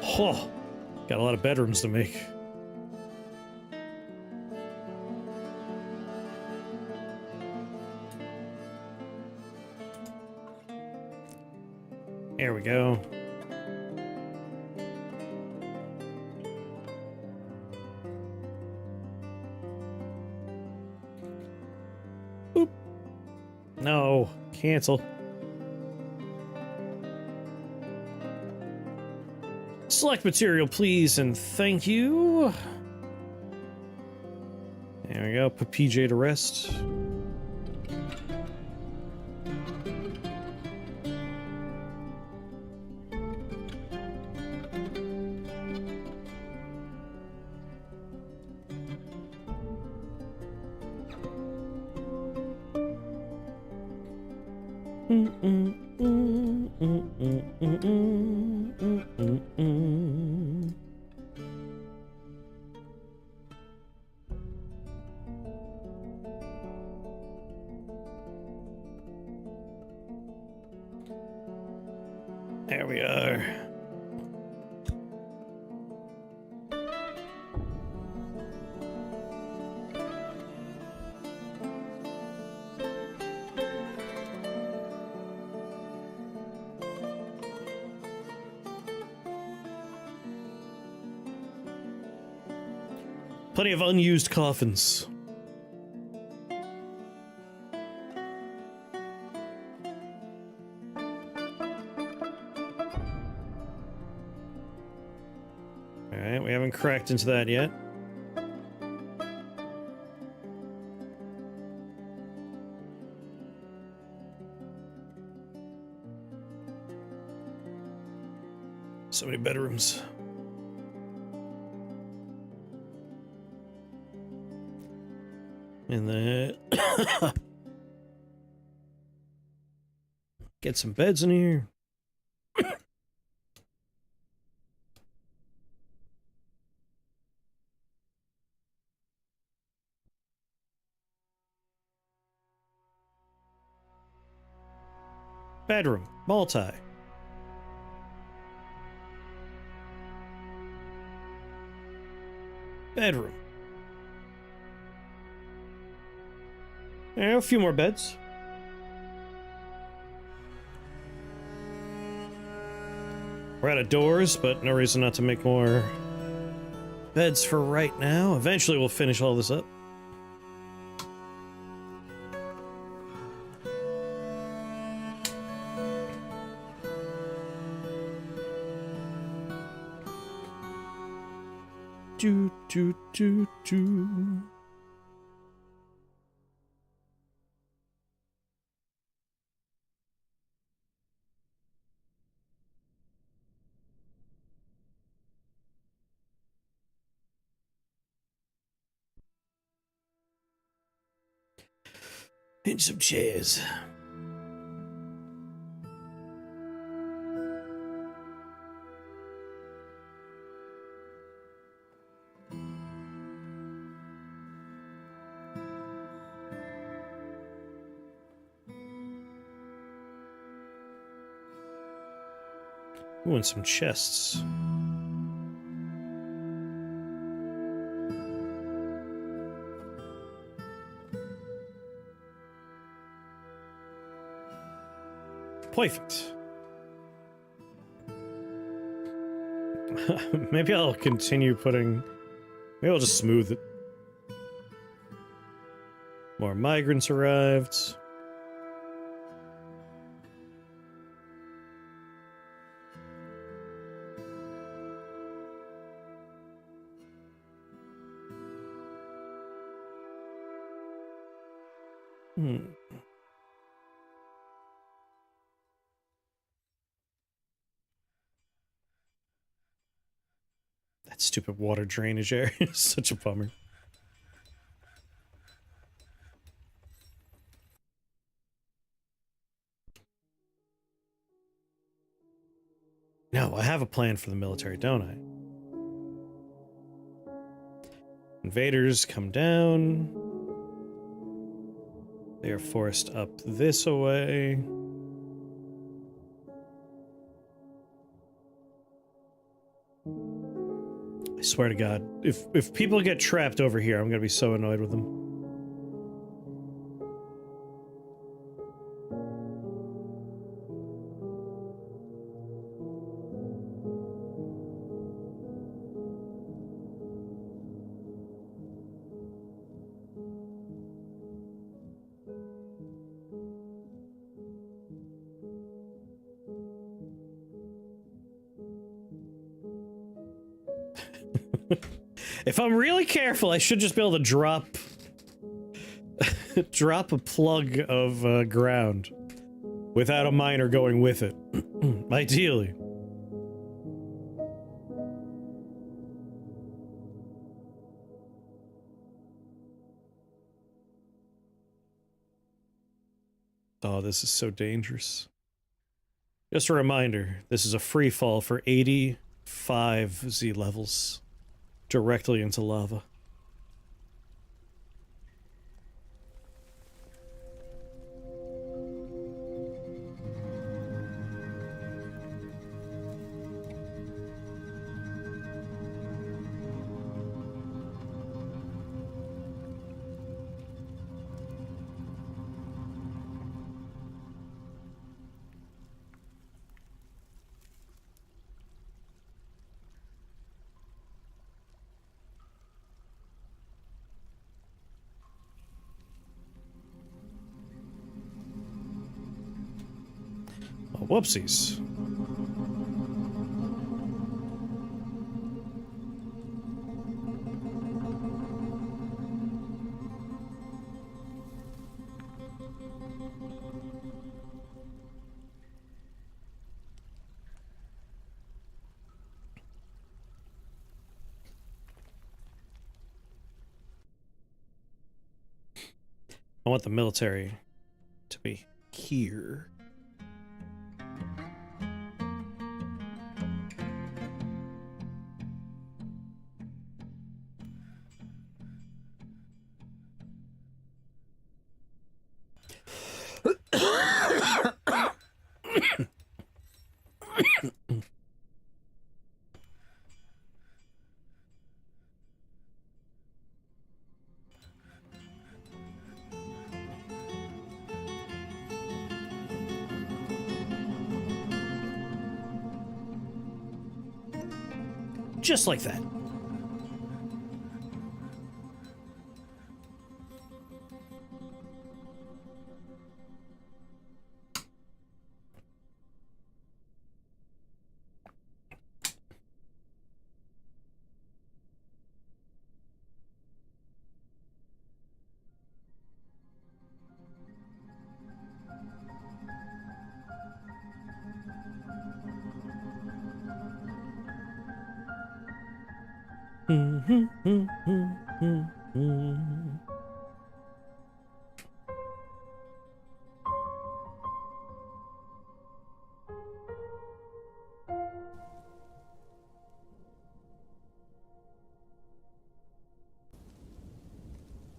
Oh, got a lot of bedrooms to make. There we go. Boop. No, cancel. Select material, please, and thank you. There we go. Put PJ to rest. There we are. Plenty of unused coffins. Alright, we haven't cracked into that yet. So many bedrooms. And then get some beds in here. Bedroom, multi. Bedroom. A few more beds. We're out of doors, but no reason not to make more beds for right now. Eventually we'll finish all this up. Do, do, do, do. And some chairs. Ooh, and some chests. Perfect. Maybe I'll continue putting... Maybe I'll just smooth it. More migrants arrived. That stupid water drainage area is such a bummer. No, I have a plan for the military, don't I? Invaders come down. They are forced up this away. I swear to God, if people get trapped over here, I'm gonna be so annoyed with them. If I'm really careful, I should just be able to drop drop a plug of ground without a miner going with it. Ideally. Oh, this is so dangerous. Just a reminder, this is a free fall for 85 Z levels. Directly into lava. Oh, whoopsies. I want the military to be here. Just like that.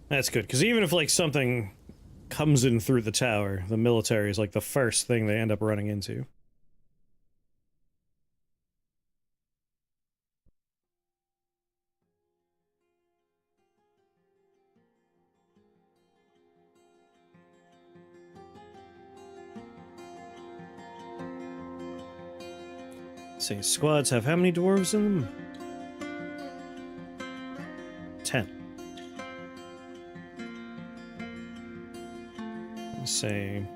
That's good, because even if, like, something comes in through the tower, the military is, like, the first thing they end up running into. Let's see, squads have how many dwarves in them? 10. Let's see.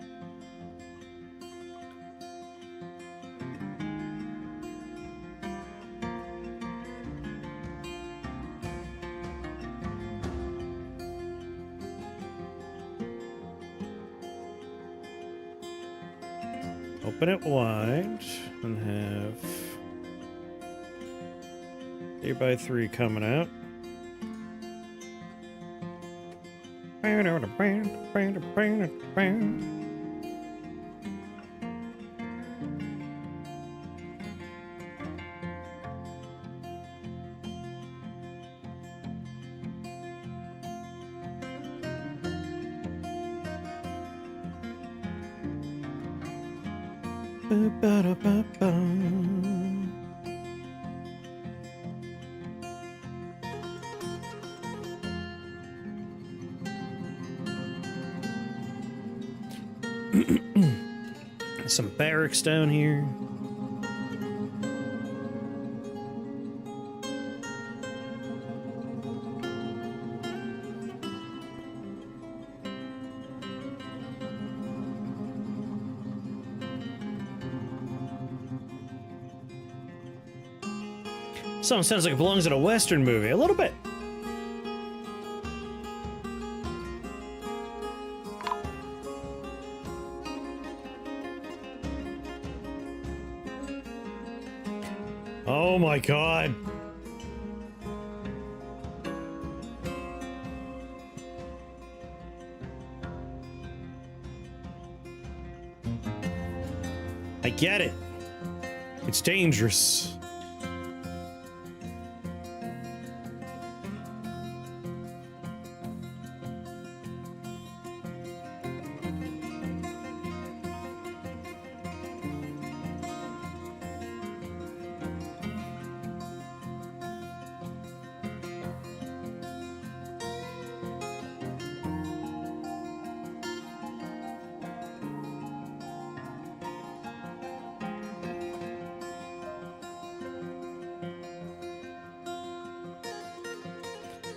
Open it wide and have 3x3 coming out. Some barracks down here. Something sounds like it belongs in a Western movie. A little bit. Oh my god. I get it. It's dangerous.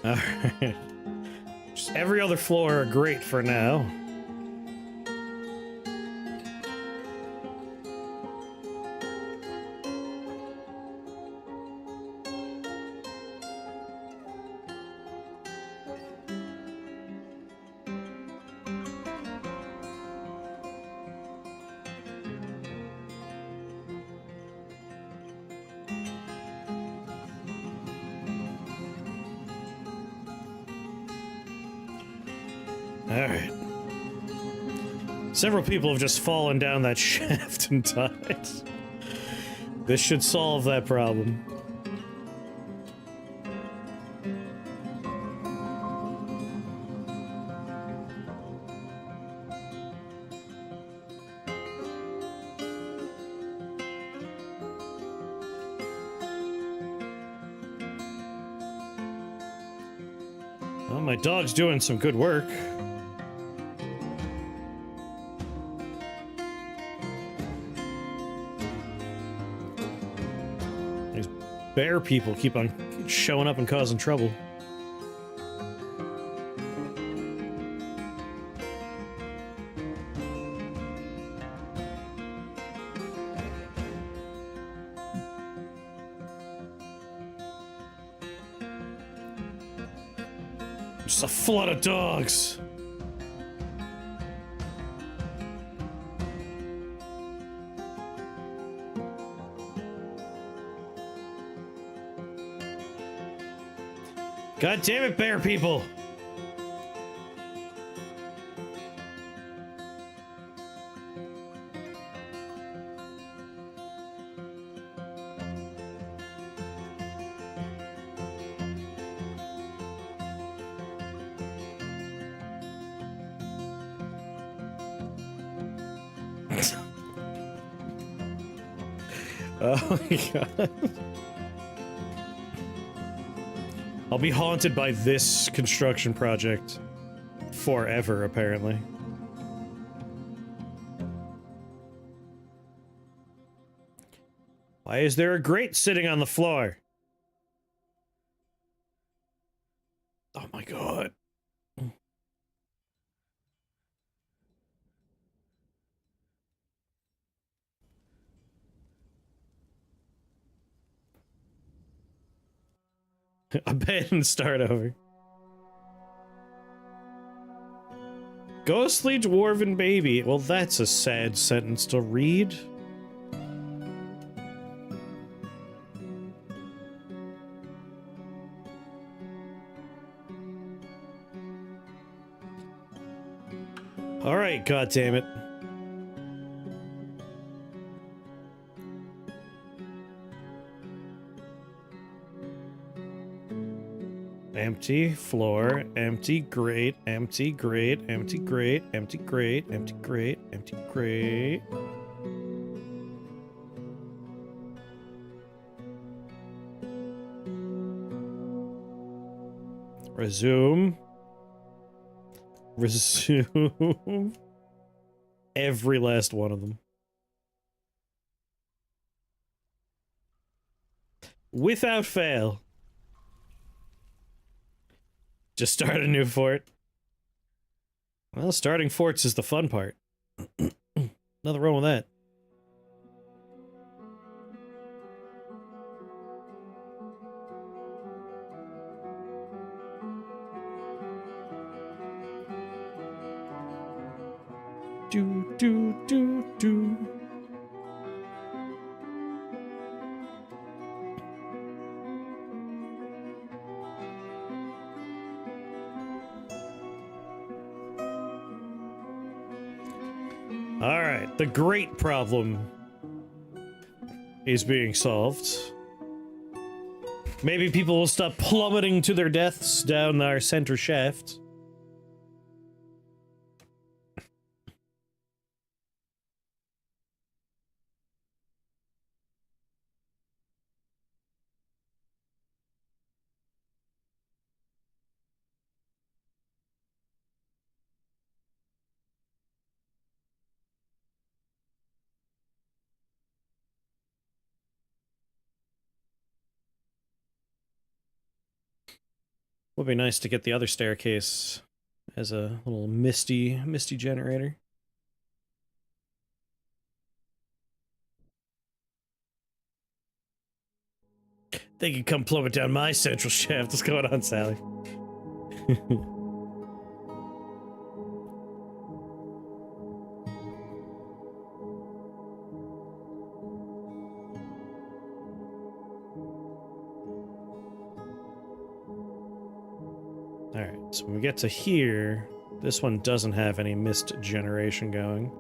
Alright. Just every other floor are great for now. Alright. Several people have just fallen down that shaft and died. This should solve that problem. Well, my dog's doing some good work. Bear people keep on showing up and causing trouble. Just a flood of dogs. God damn it, bear people! Oh my god. I'll be haunted by this construction project forever, apparently. Why is there a grate sitting on the floor? Oh my god. Abandon start over. Ghostly dwarven baby. Well, that's a sad sentence to read. All right, goddammit. Empty floor, empty grate, empty grate, empty grate, empty grate, empty grate, empty grate. Resume. Resume. Every last one of them. Without fail. Just start a new fort. Well, starting forts is the fun part. Nothing wrong with that. Do, do, do, do. Alright, the great problem is being solved. Maybe people will stop plummeting to their deaths down our center shaft. Would be nice to get the other staircase as a little misty generator. They can come plummet down my central shaft. What's going on, Sally? Alright, so when we get to here, this one doesn't have any mist generation going.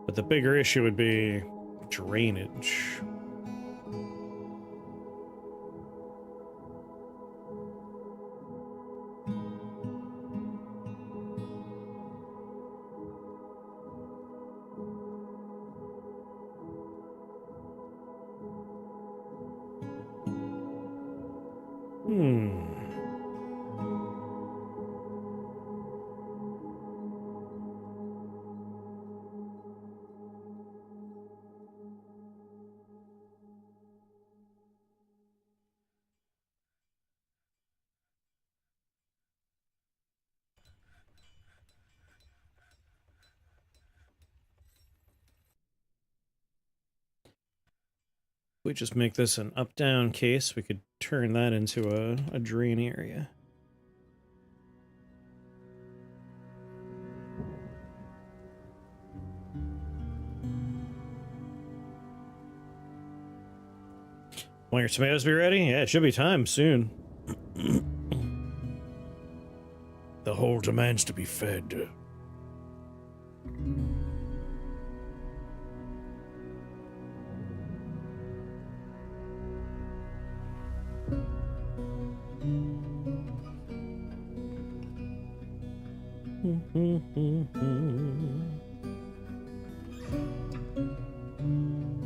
But the bigger issue would be drainage. We just make this an up-down case, we could turn that into a drain area. Want your tomatoes to be ready? Yeah, it should be time soon. The whole demands to be fed.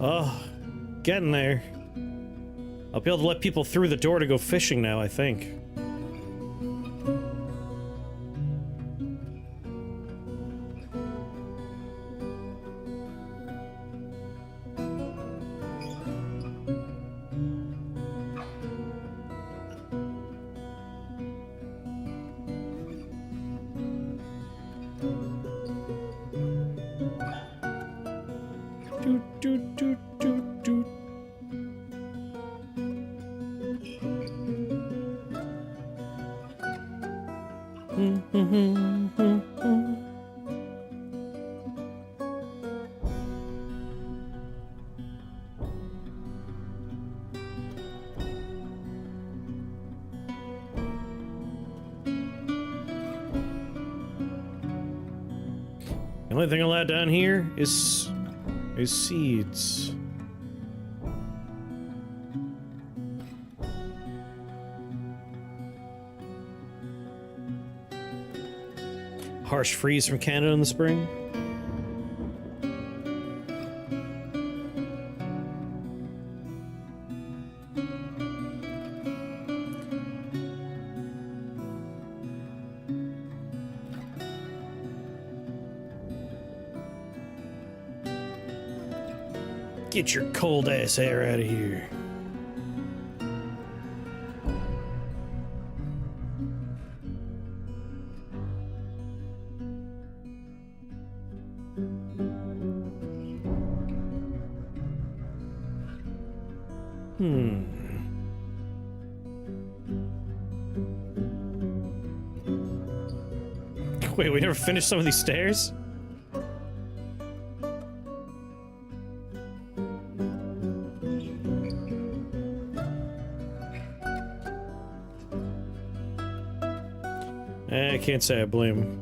Oh, getting there. I'll be able to let people through the door to go fishing now, I think. The only thing allowed down here is seeds. Harsh freeze from Canada in the spring. Get your cold ass hair out of here. Wait, we never finished some of these stairs? I can't say I blame him.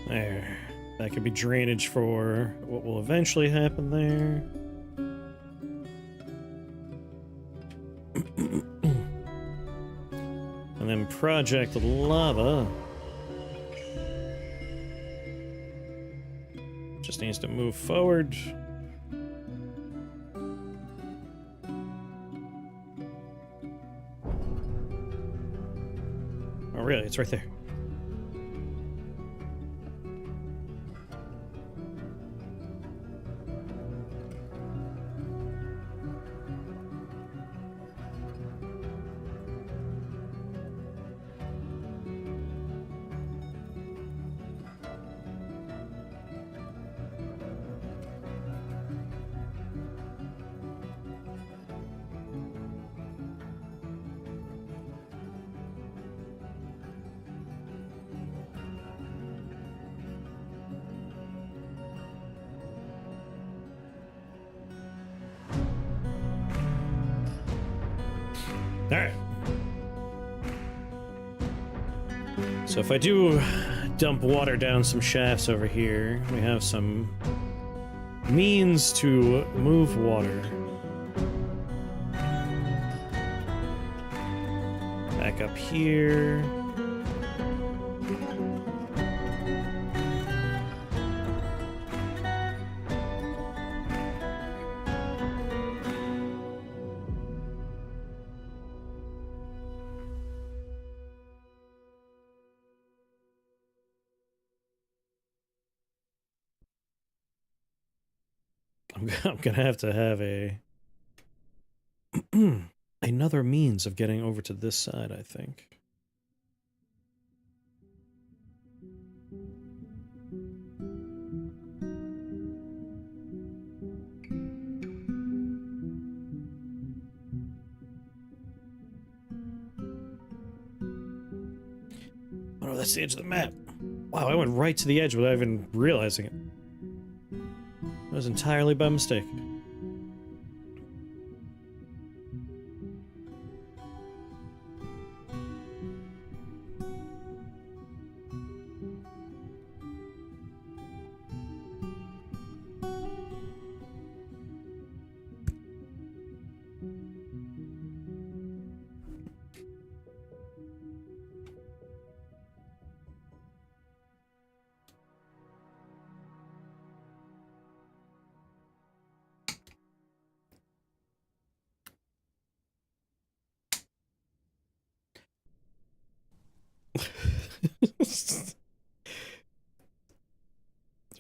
There. That could be drainage for what will eventually happen there. And then project lava. Just needs to move forward. Oh, really? It's right there. All right. So if I do dump water down some shafts over here, we have some means to move water. Back up here. I'm gonna have to have a another means of getting over to this side, I think. Oh no, that's the edge of the map. Wow, I went right to the edge without even realizing it. That was entirely by mistake.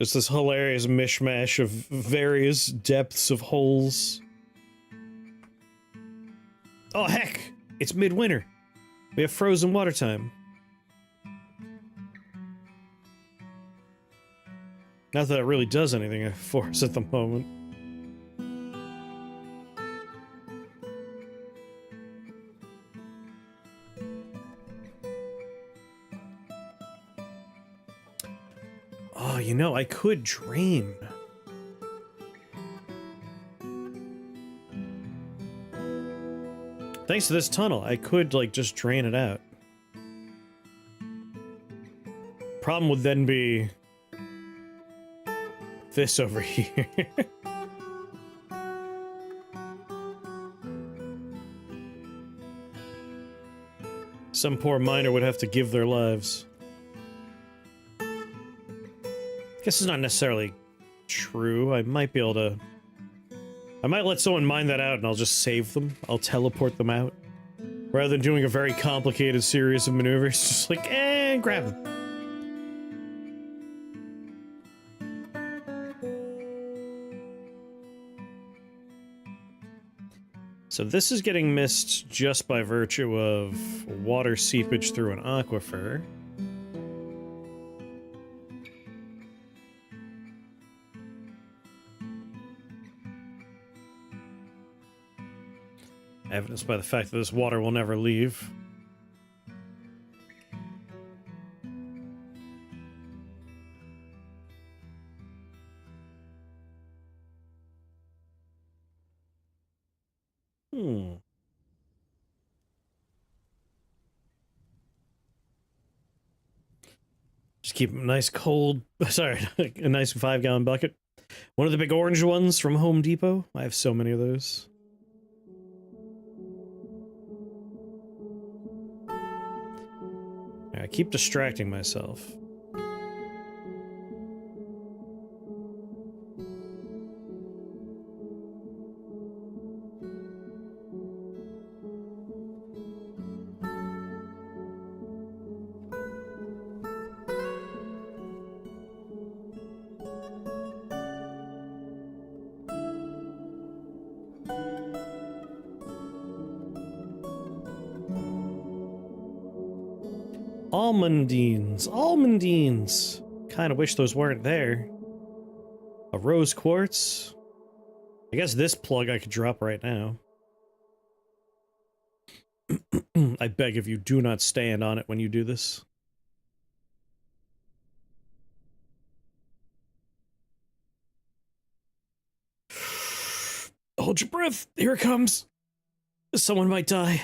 Just this hilarious mishmash of various depths of holes. Oh, heck! It's midwinter. We have frozen water time. Not that it really does anything for us at the moment. Oh, you know, I could drain. Thanks to this tunnel, I could, like, just drain it out. Problem would then be this over here. Some poor miner would have to give their lives. Guess it's not necessarily true. I might be able to... I might let someone mine that out and I'll just save them. I'll teleport them out. Rather than doing a very complicated series of maneuvers, just like, grab them. So this is getting missed just by virtue of water seepage through an aquifer. Evidenced by the fact that this water will never leave. Just keep a nice cold, sorry, a nice 5-gallon bucket. One of the big orange ones from Home Depot. I have so many of those. I keep distracting myself. Almondines. Almondines. Kind of wish those weren't there. A rose quartz. I guess this plug I could drop right now. I beg of you, do not stand on it when you do this. Hold your breath. Here it comes. Someone might die.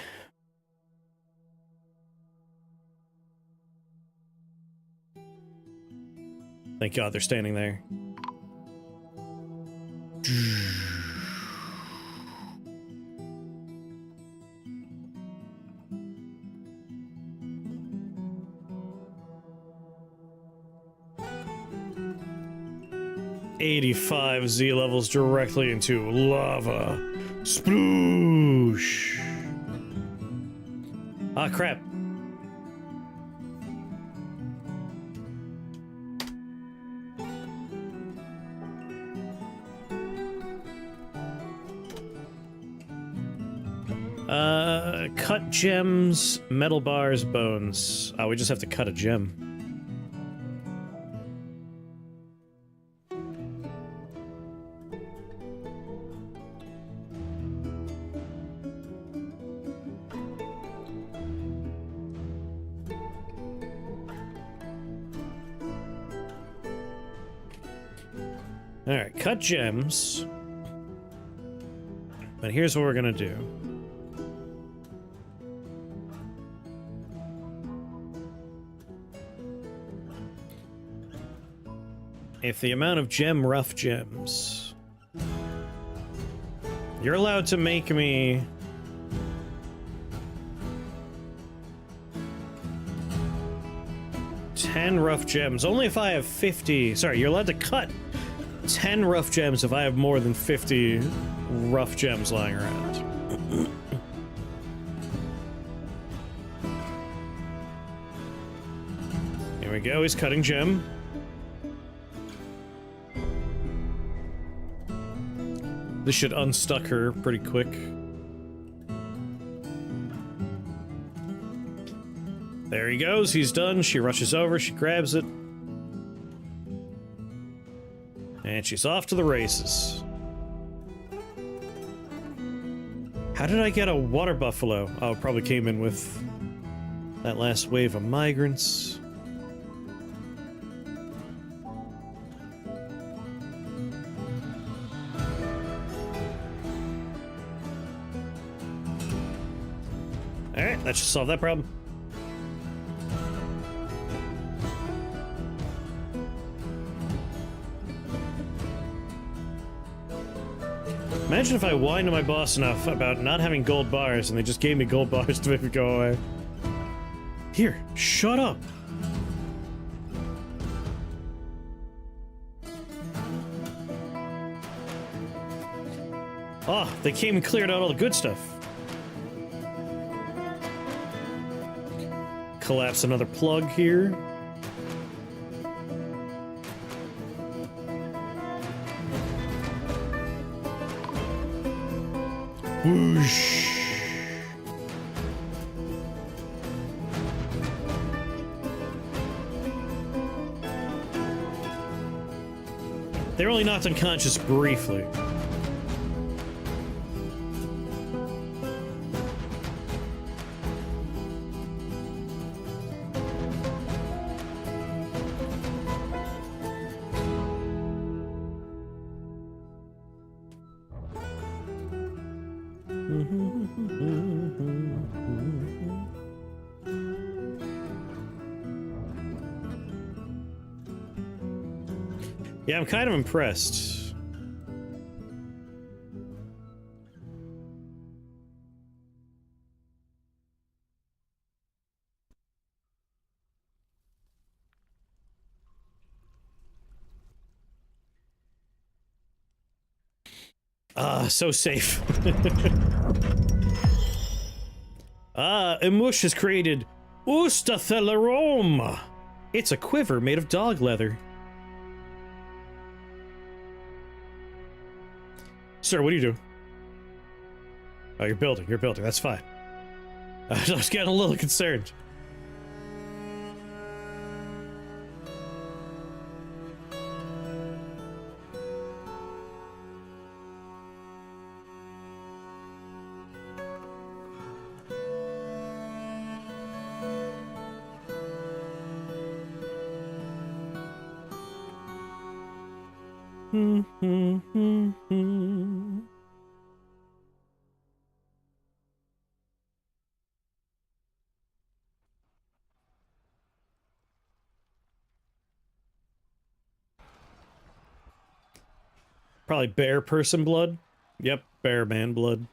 Thank God they're standing there. $85 Z levels directly into lava. Sploosh! Ah, crap. Cut gems, metal bars, bones. Oh, we just have to cut a gem. Alright, cut gems. But here's what we're gonna do. If the amount of rough gems... You're allowed to make me... $10 rough gems. Only if I have 50... Sorry, you're allowed to cut 10 rough gems if I have more than 50 rough gems lying around. Here we go, he's cutting gem. This should unstuck her pretty quick. There he goes, he's done. She rushes over, she grabs it. And she's off to the races. How did I get a water buffalo? Oh, it probably came in with that last wave of migrants. Alright, that should solve that problem. Imagine if I whined to my boss enough about not having gold bars and they just gave me gold bars to make me go away. Here, shut up! Oh, they came and cleared out all the good stuff. Collapse another plug here. Whoosh. They were only knocked unconscious briefly. Yeah, I'm kind of impressed. Ah, so safe. Imush has created Ustathelarom. It's a quiver made of dog leather. Sir, what do you do? Oh, you're building, that's fine. I was getting a little concerned. Probably bear person blood. Yep, bear man blood.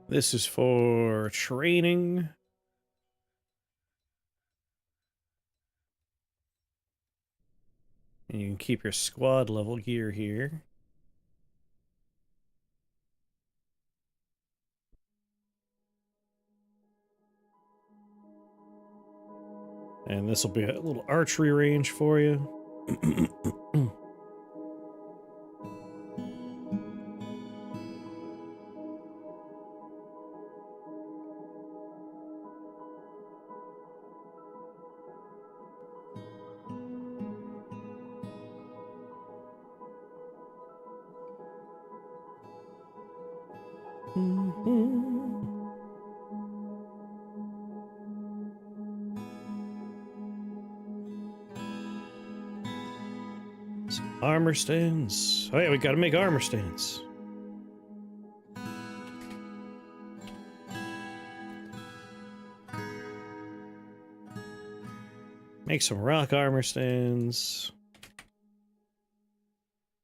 This is for training. And you can keep your squad level gear here. And this will be a little archery range for you. Some armor stands. Oh yeah, we gotta make armor stands. Make some rock armor stands.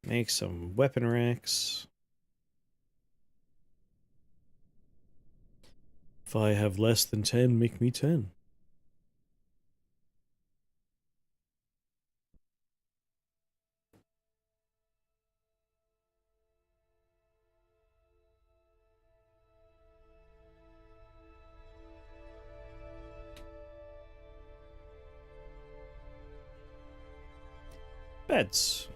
Make some weapon racks. If I have less than 10, make me 10. Beds.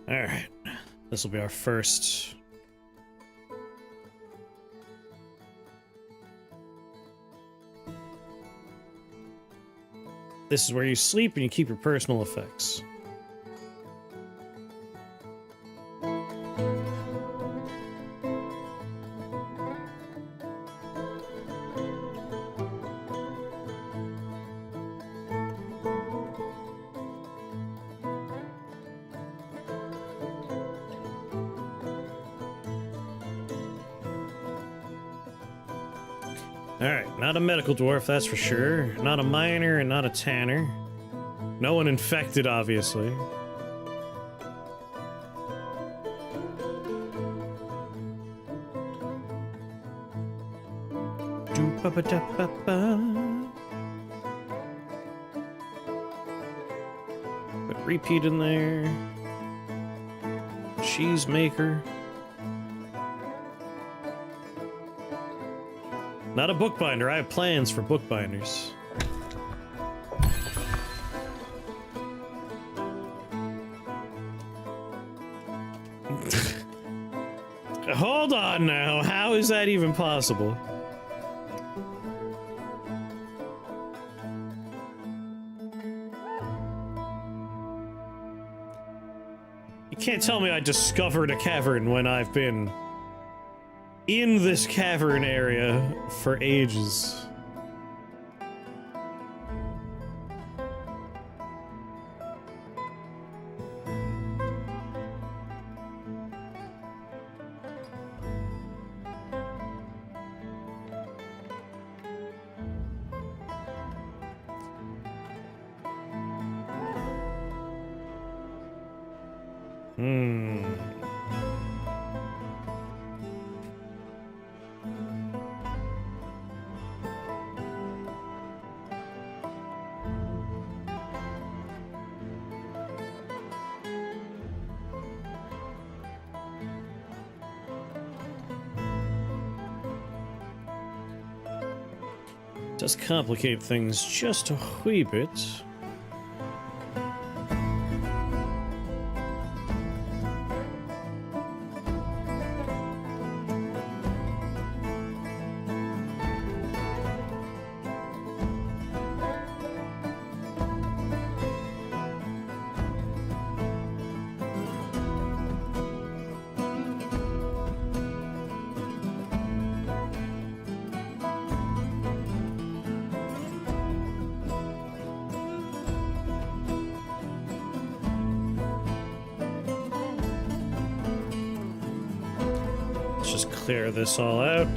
Alright. This will be our first. This is where you sleep and you keep your personal effects. Alright, not a medical dwarf, that's for sure. Not a miner and not a tanner. No one infected, obviously. Put repeat in there. Cheese maker. Not a bookbinder. I have plans for bookbinders. Hold on now. How is that even possible? You can't tell me I discovered a cavern when I've been in this cavern area for ages. Does complicate things just a wee bit. Just clear this all out.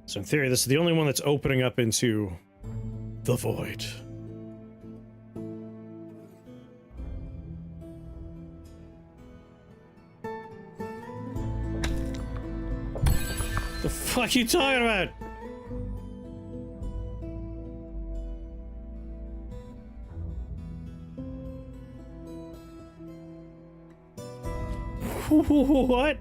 So in theory, this is the only one that's opening up into the void. The fuck you talking about? What?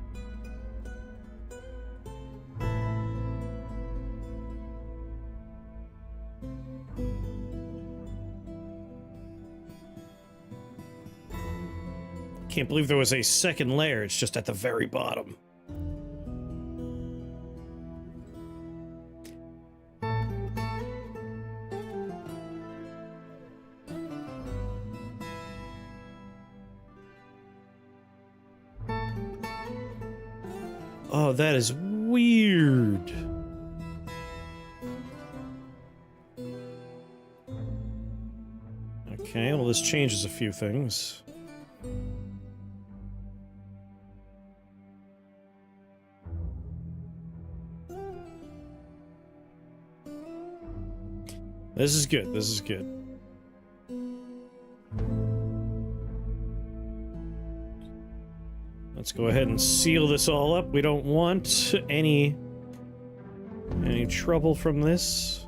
Can't believe there was a second layer. It's just at the very bottom. Oh, that is weird. Okay, well, this changes a few things. This is good, this is good. Let's go ahead and seal this all up. We don't want any trouble from this.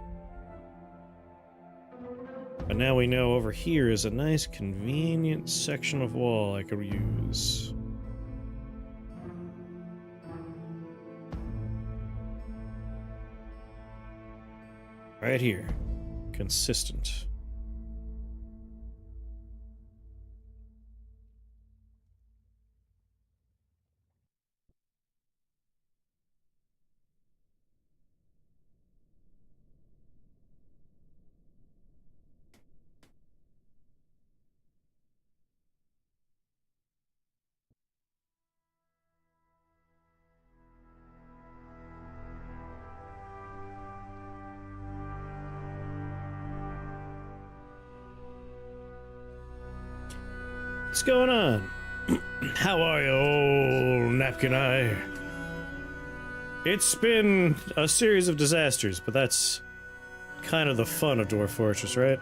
But now we know over here is a nice convenient section of wall I could use. Right here. Consistent. What's going on? How are you, old napkin eye? It's been a series of disasters, but that's kind of the fun of Dwarf Fortress, right?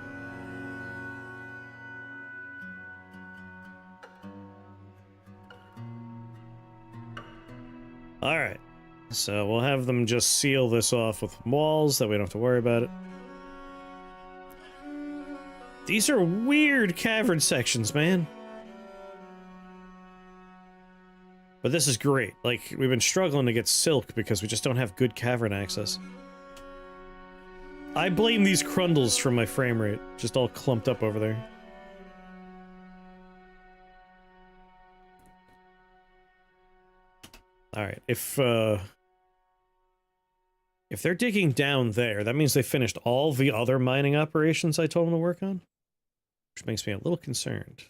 Alright, so we'll have them just seal this off with walls, that we don't have to worry about it. These are weird cavern sections, man. But this is great. Like, we've been struggling to get silk because we just don't have good cavern access. I blame these crundles from my frame rate, just all clumped up over there. Alright, if they're digging down there, that means they finished all the other mining operations I told them to work on? Which makes me a little concerned.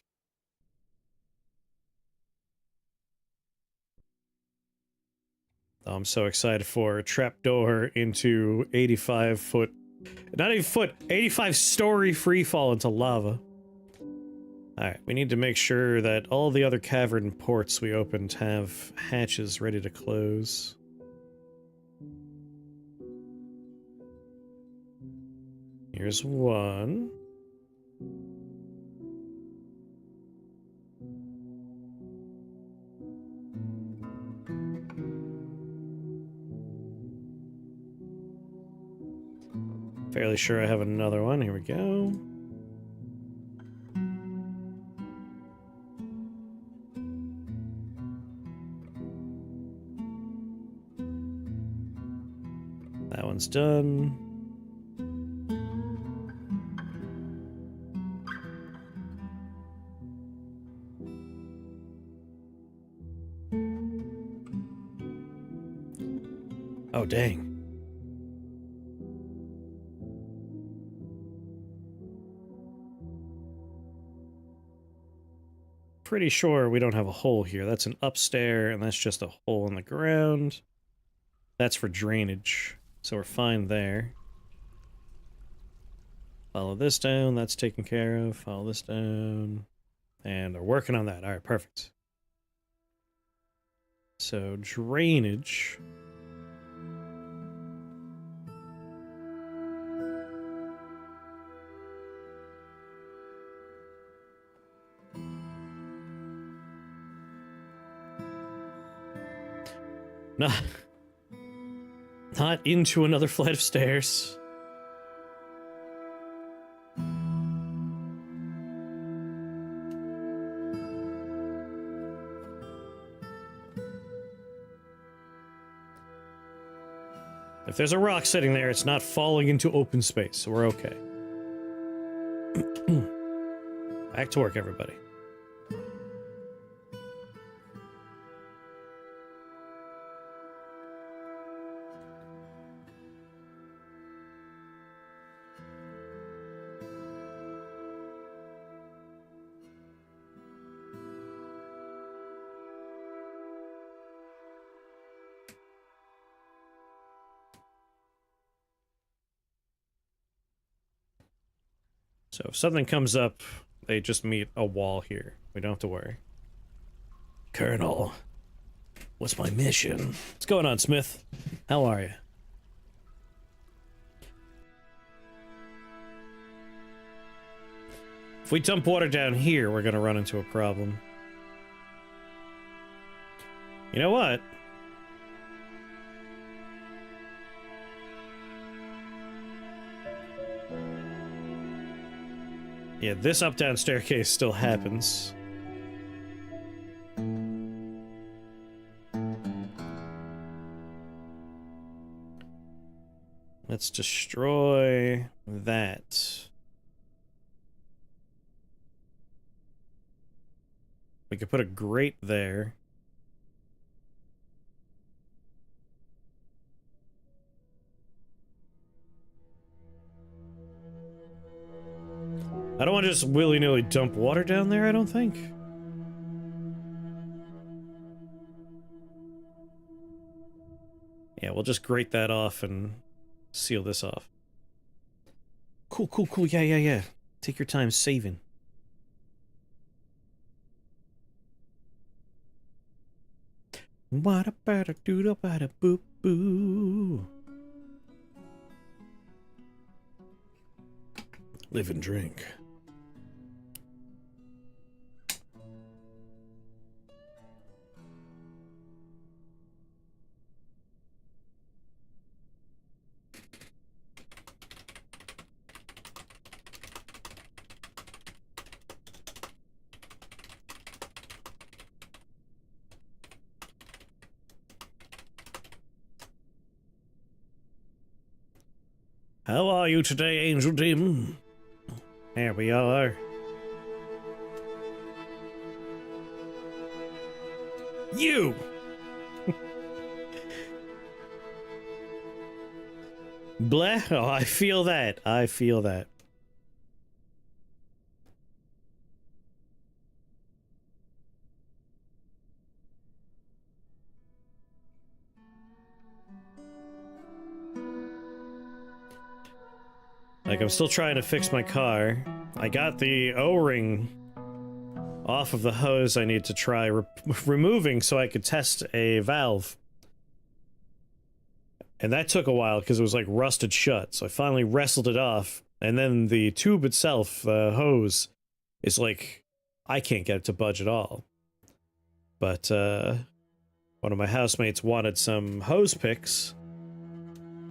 I'm so excited for a trapdoor into 85 foot... Not even foot! 85 story freefall into lava. Alright, we need to make sure that all the other cavern ports we opened have hatches ready to close. Here's one. Fairly sure I have another one. Here we go. That one's done. Oh, dang. Pretty sure we don't have a hole here. That's an upstairs, and that's just a hole in the ground. That's for drainage, so we're fine there. Follow this down, that's taken care of. Follow this down. And we're working on that. Alright, perfect. So, drainage. Not into another flight of stairs. If there's a rock sitting there, it's not falling into open space, so we're okay. Back to work, everybody. So if something comes up, they just meet a wall here. We don't have to worry. Colonel, what's my mission? What's going on, Smith? How are you? If we dump water down here, we're gonna run into a problem. You know what? Yeah, this up-down staircase still happens. Let's destroy that. We could put a grate there. I don't want to just willy-nilly dump water down there, I don't think. Yeah, we'll just grate that off and seal this off. Cool, cool, cool. Yeah, yeah, yeah. Take your time saving. What about a doodle about a boop boo? Live and drink. How are you today, Angel Demon? There we are. You! Blah. Oh, I feel that. I feel that. Like, I'm still trying to fix my car. I got the O-ring off of the hose I need to try removing so I could test a valve. And that took a while because it was like rusted shut. So I finally wrestled it off. And then the tube itself, the hose, is like, I can't get it to budge at all. But one of my housemates wanted some hose picks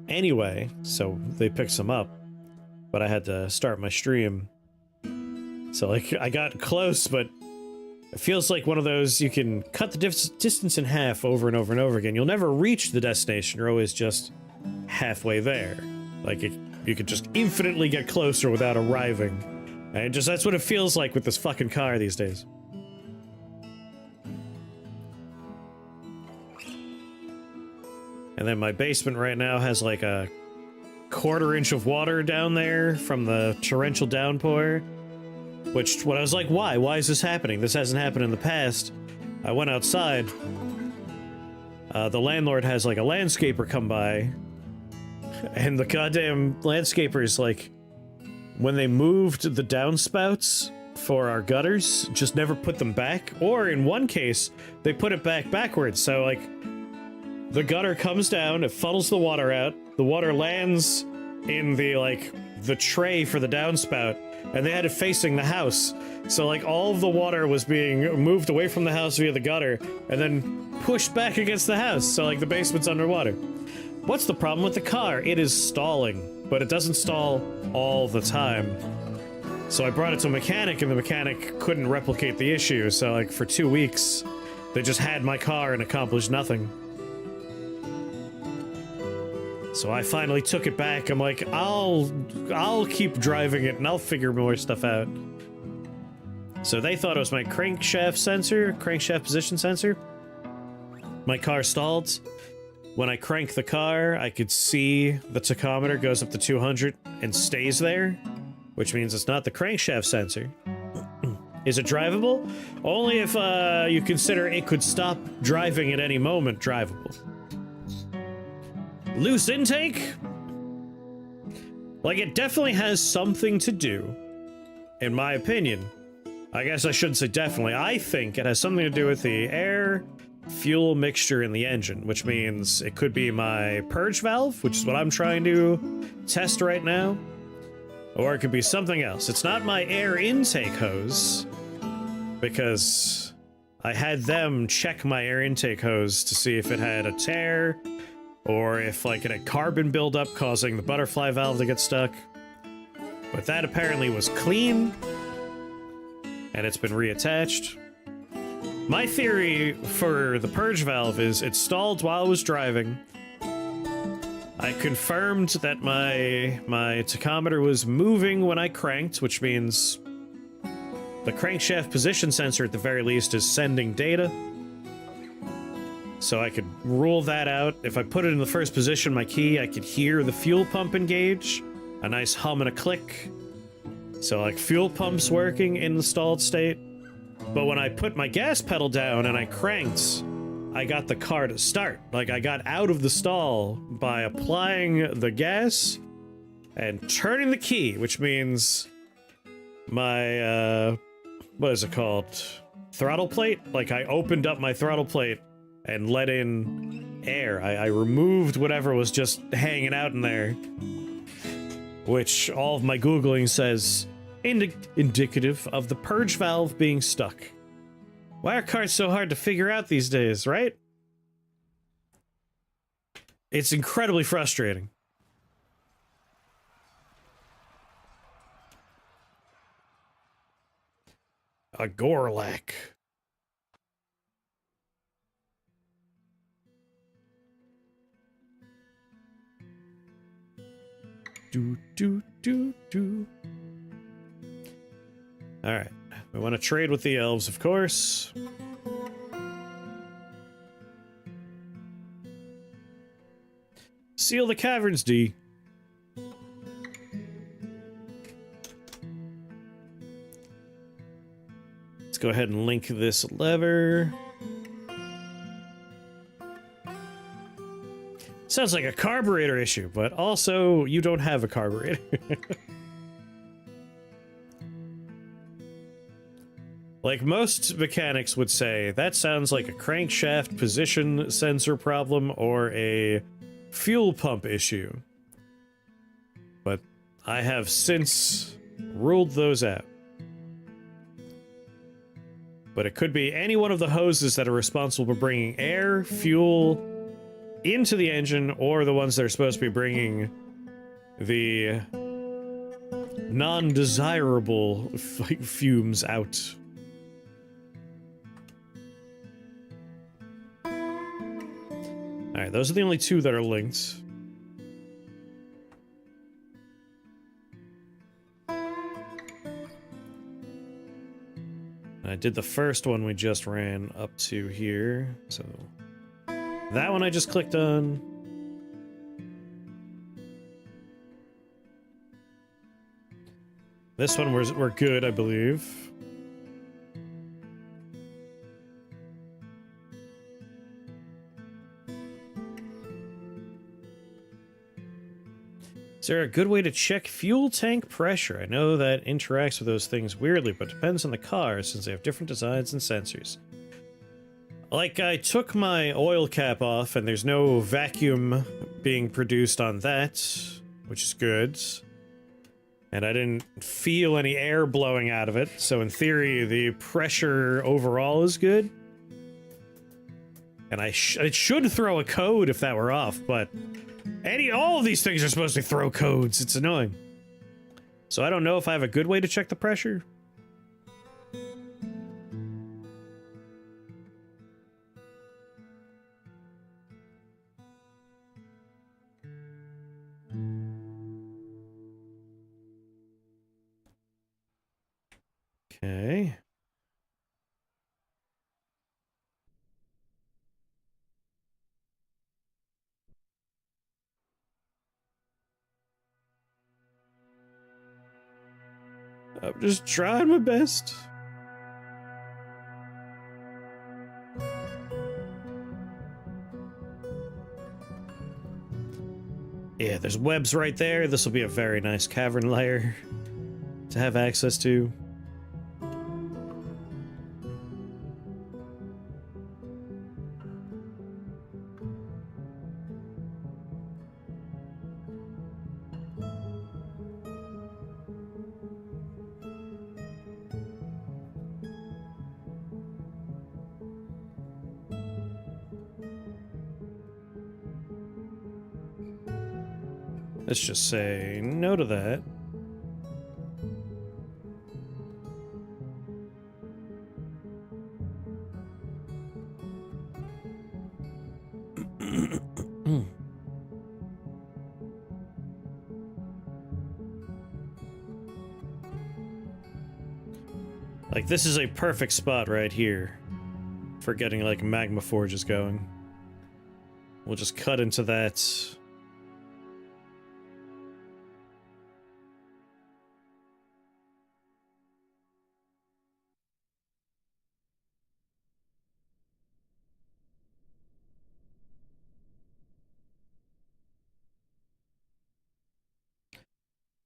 anyway, so they picked some up. But I had to start my stream. So, like, I got close, but it feels like one of those you can cut the distance in half over and over and over again. You'll never reach the destination. You're always just halfway there. Like, you could just infinitely get closer without arriving. And that's what it feels like with this fucking car these days. And then my basement right now has, like, a quarter-inch of water down there from the torrential downpour. Which, when I was like, why? Why is this happening? This hasn't happened in the past. I went outside. The landlord has, like, a landscaper come by. And the goddamn landscapers, like, when they moved the downspouts for our gutters, just never put them back. Or, in one case, they put it back backwards. So, like, the gutter comes down, it funnels the water out, the water lands in the, like, the tray for the downspout, and they had it facing the house. So, like, all of the water was being moved away from the house via the gutter, and then pushed back against the house, so, like, the basement's underwater. What's the problem with the car? It is stalling, but it doesn't stall all the time. So I brought it to a mechanic, and the mechanic couldn't replicate the issue, so, like, for 2 weeks, they just had my car and accomplished nothing. So I finally took it back. I'm like, I'll keep driving it and I'll figure more stuff out. So they thought it was my crankshaft sensor, crankshaft position sensor. My car stalled. When I crank the car, I could see the tachometer goes up to 200 and stays there, which means it's not the crankshaft sensor. Is it drivable? Only if you consider it could stop driving at any moment drivable. Loose intake? Like, it definitely has something to do, in my opinion, I guess I shouldn't say definitely, I think it has something to do with the air fuel mixture in the engine, which means it could be my purge valve, which is what I'm trying to test right now, or it could be something else. It's not my air intake hose, because I had them check my air intake hose to see if it had a tear, or if like it had carbon buildup causing the butterfly valve to get stuck. But that apparently was clean, and it's been reattached. My theory for the purge valve is it stalled while I was driving. I confirmed that my tachometer was moving when I cranked, which means the crankshaft position sensor at the very least is sending data. So I could rule that out. If I put it in the first position, my key, I could hear the fuel pump engage. A nice hum and a click. So like fuel pump's working in the stalled state. But when I put my gas pedal down and I cranked, I got the car to start. Like, I got out of the stall by applying the gas and turning the key, which means my, what is it called? Throttle plate? Like, I opened up my throttle plate and let in air. I removed whatever was just hanging out in there, which all of my Googling says indicative of the purge valve being stuck. Why are cars so hard to figure out these days, right? It's incredibly frustrating. A Gorlak. Do, do, do, do. Alright. We want to trade with the elves, of course. Seal the caverns, D. Let's go ahead and link this lever. Sounds like a carburetor issue, but also you don't have a carburetor. Like most mechanics would say, that sounds like a crankshaft position sensor problem or a fuel pump issue. But I have since ruled those out. But it could be any one of the hoses that are responsible for bringing air, fuel into the engine, or the ones that are supposed to be bringing the non-desirable fumes out. Alright, those are the only two that are linked. I did the first one we just ran up to here, so that one I just clicked on. This one we're good, I believe. Is there a good way to check fuel tank pressure? I know that interacts with those things weirdly, but depends on the car since they have different designs and sensors. Like, I took my oil cap off and there's no vacuum being produced on that, which is good. And I didn't feel any air blowing out of it, so in theory the pressure overall is good. And it should throw a code if that were off, but all of these things are supposed to throw codes. It's annoying. So I don't know if I have a good way to check the pressure. Okay. I'm just trying my best. Yeah, there's webs right there. This will be a very nice cavern layer to have access to. Let's just say no to that. Like, this is a perfect spot right here for getting, like, magma forges going. We'll just cut into that.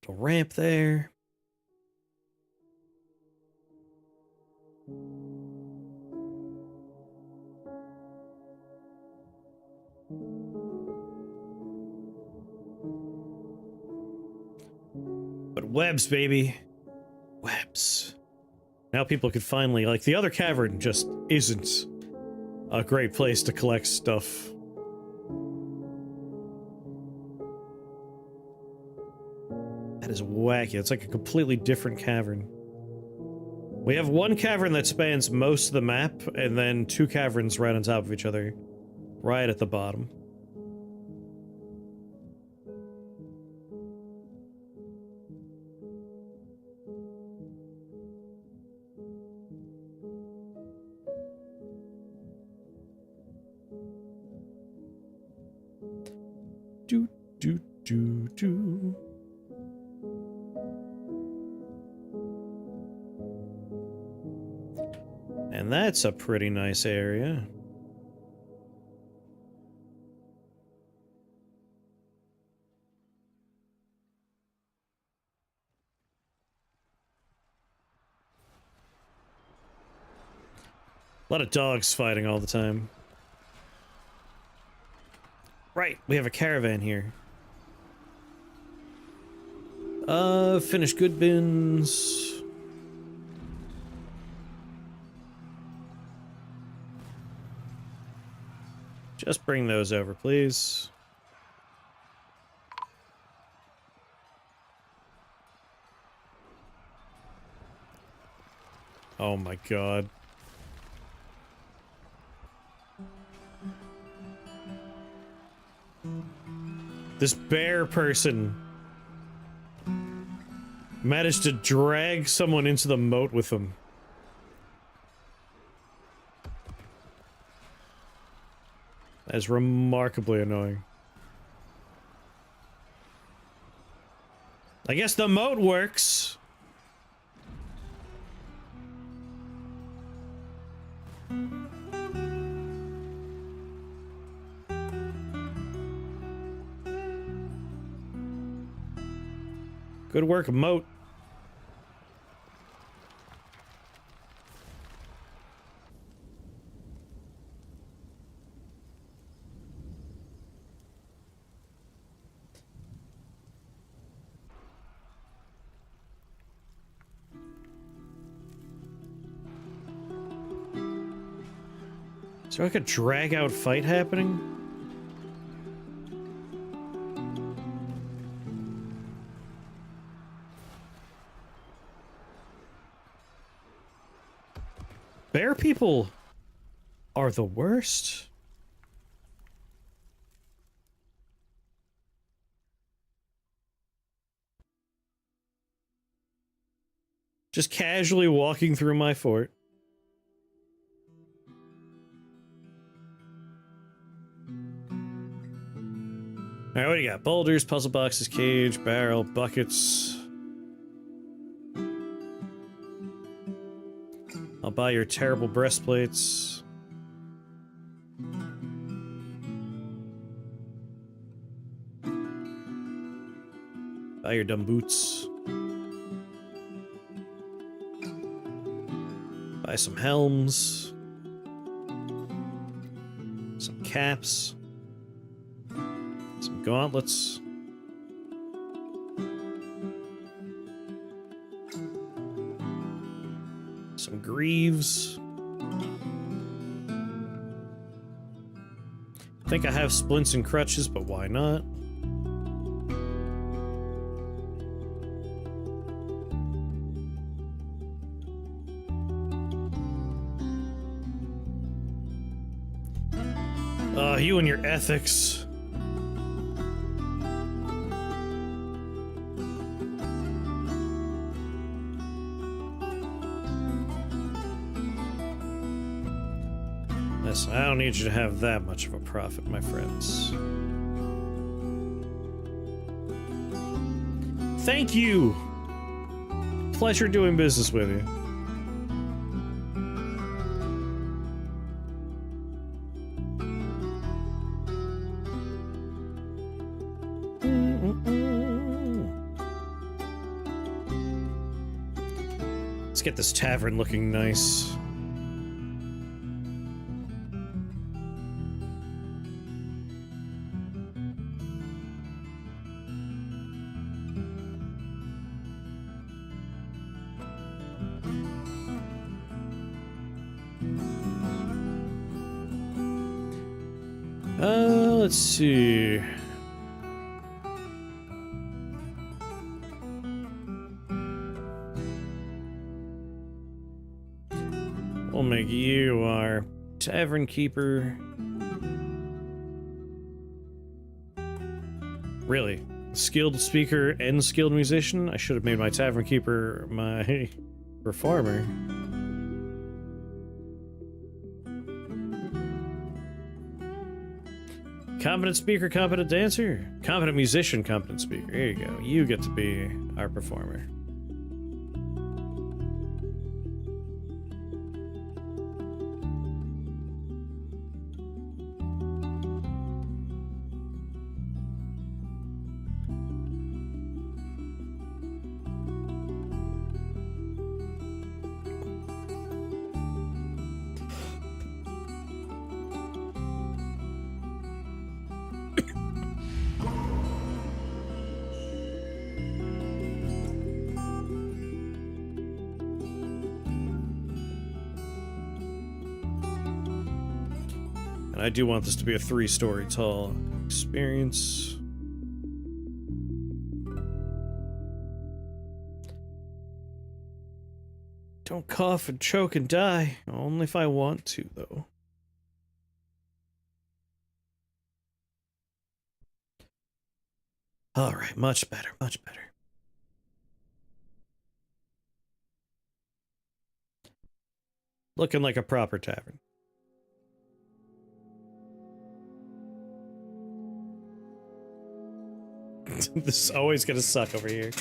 A ramp there. But webs, baby. Webs. Now people could finally, like, the other cavern just isn't a great place to collect stuff. That is wacky. It's like a completely different cavern. We have one cavern that spans most of the map, and then two caverns right on top of each other, right at the bottom. Do, do, do, do. And that's a pretty nice area. A lot of dogs fighting all the time. Right, we have a caravan here. Finished good bins. Just bring those over, please. Oh my god. This bear person managed to drag someone into the moat with them. That is remarkably annoying. I guess the moat works. Good work, moat. Is there like a drag-out fight happening? Bear people are the worst. Just casually walking through my fort. Alright, what do you got? Boulders, puzzle boxes, cage, barrel, buckets. I'll buy your terrible breastplates. Buy your dumb boots. Buy some helms. Some caps. Some gauntlets. Some greaves. I think I have splints and crutches, but why not? You and your ethics. Listen, I don't need you to have that much of a profit, my friends. Thank you! Pleasure doing business with you. Let's get this tavern looking nice. Let's see. We'll make you our tavern keeper. Really? Skilled speaker and skilled musician? I should have made my tavern keeper my performer. Competent speaker, competent dancer. Competent musician, competent speaker. Here you go. You get to be our performer. And I do want this to be a 3-story tall experience. Don't cough and choke and die. Only if I want to, though. Alright, much better, much better. Looking like a proper tavern. This is always gonna suck over here.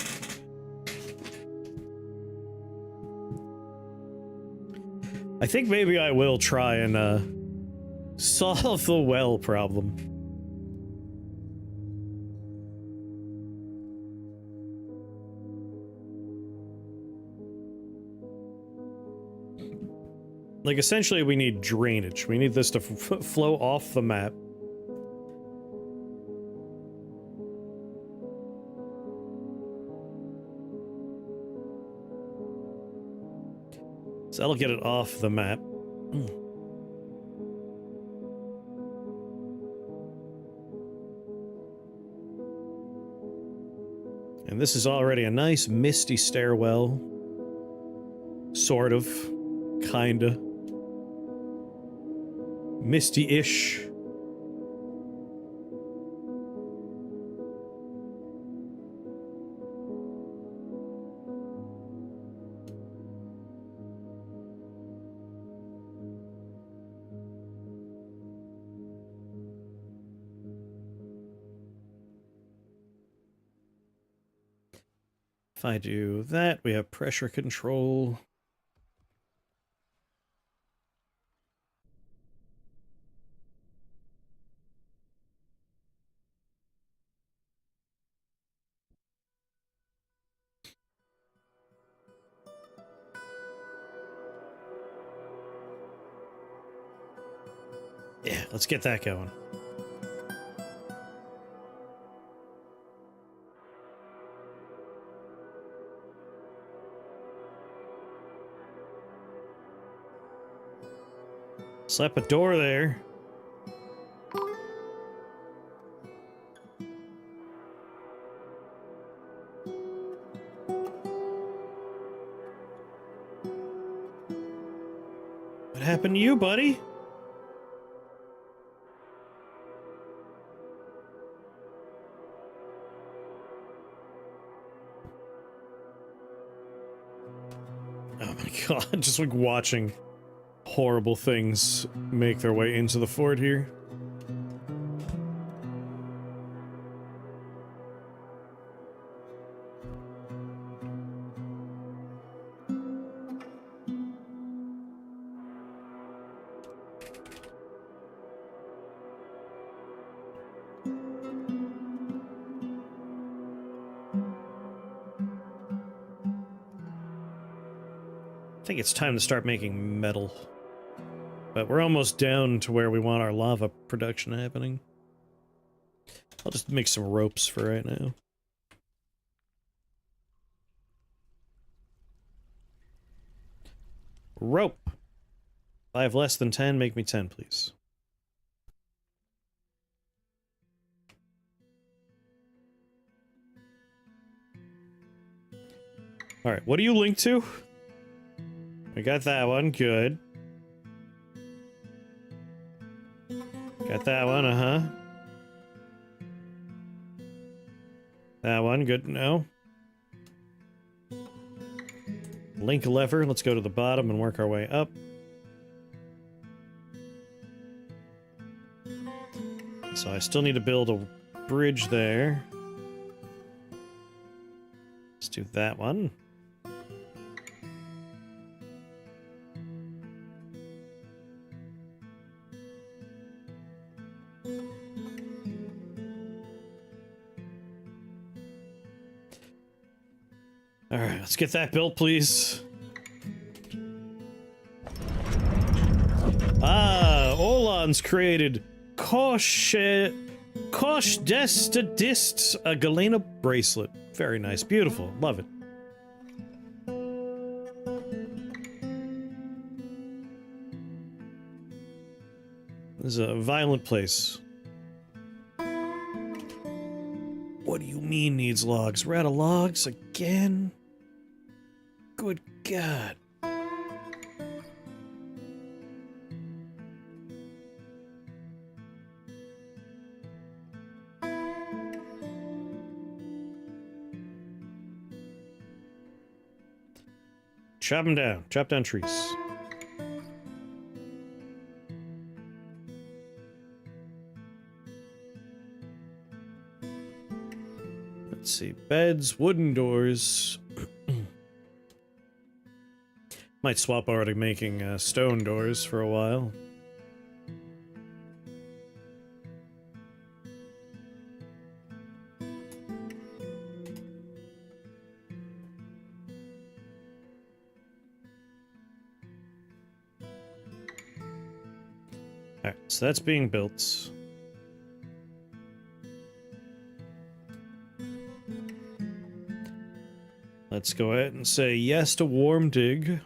I think maybe I will try and solve the well problem. Like, essentially we need drainage. We need this to flow off the map. So that'll get it off the map. And this is already a nice misty stairwell. Sort of. Kinda. Misty-ish. If I do that, we have pressure control. Yeah, let's get that going. Slap a door there. What happened to you, buddy? Oh my god, just like watching horrible things make their way into the fort here. I think it's time to start making metal. But we're almost down to where we want our lava production happening. I'll just make some ropes for right now. Rope. If I have less than 10, make me 10, please. Alright, what do you link to? We got that one, good. Got that one, uh-huh. That one, good to know. Link lever, let's go to the bottom and work our way up. So I still need to build a bridge there. Let's do that one. Alright, let's get that built, please. Ah, Olan's created Kosh Destadist, a Galena bracelet. Very nice, beautiful, love it. This is a violent place. What do you mean needs logs? We're out of logs again? Good God. Chop them down. Chop down trees. Let's see. Beds, wooden doors. Might swap over to making stone doors for a while. Alright, so that's being built. Let's go ahead and say yes to warm dig.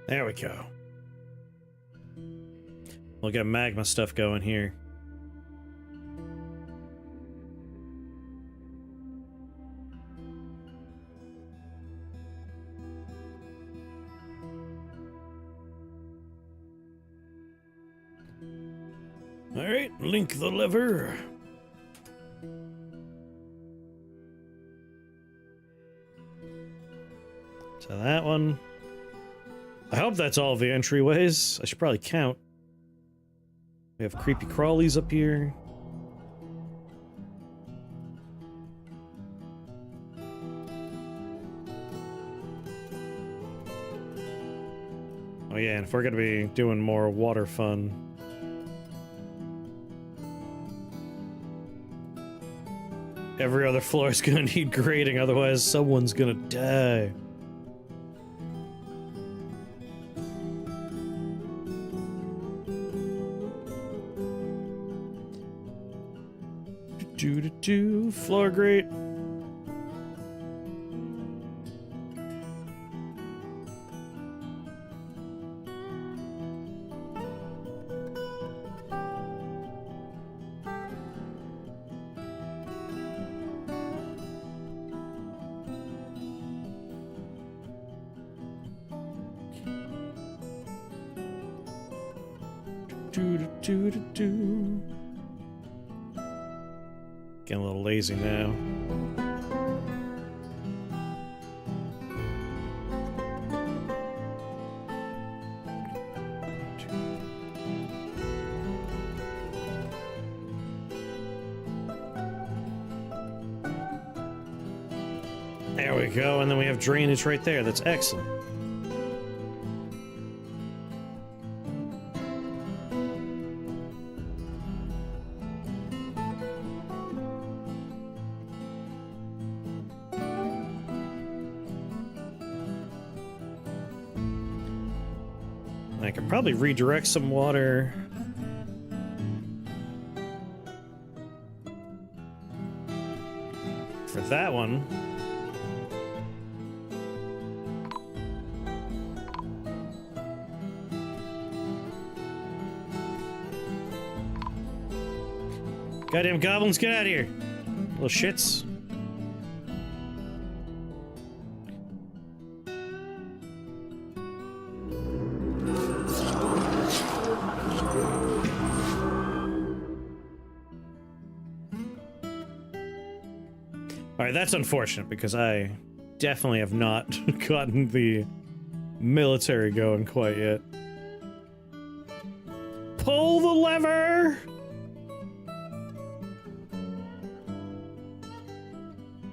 There we go. We'll get magma stuff going here. Alright, link the lever. So that one. I hope that's all the entryways. I should probably count. We have creepy crawlies up here. Oh yeah, and if we're gonna be doing more water fun. Every other floor is gonna need grading, otherwise someone's gonna die. Do floor grate. Do. Getting a little lazy now. There we go, and then we have drainage right there. That's excellent. I could probably redirect some water. For that one. Goddamn goblins, get out of here! Little shits. Alright, that's unfortunate because I definitely have not gotten the military going quite yet. Pull the lever!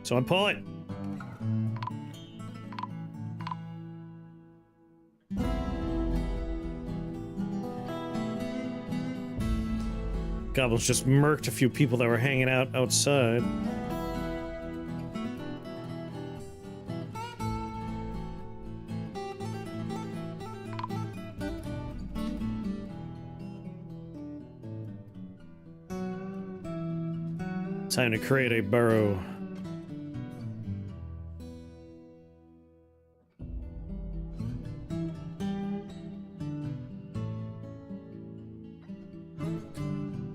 Someone pull it! Goblins just murked a few people that were hanging out outside. Time to create a burrow.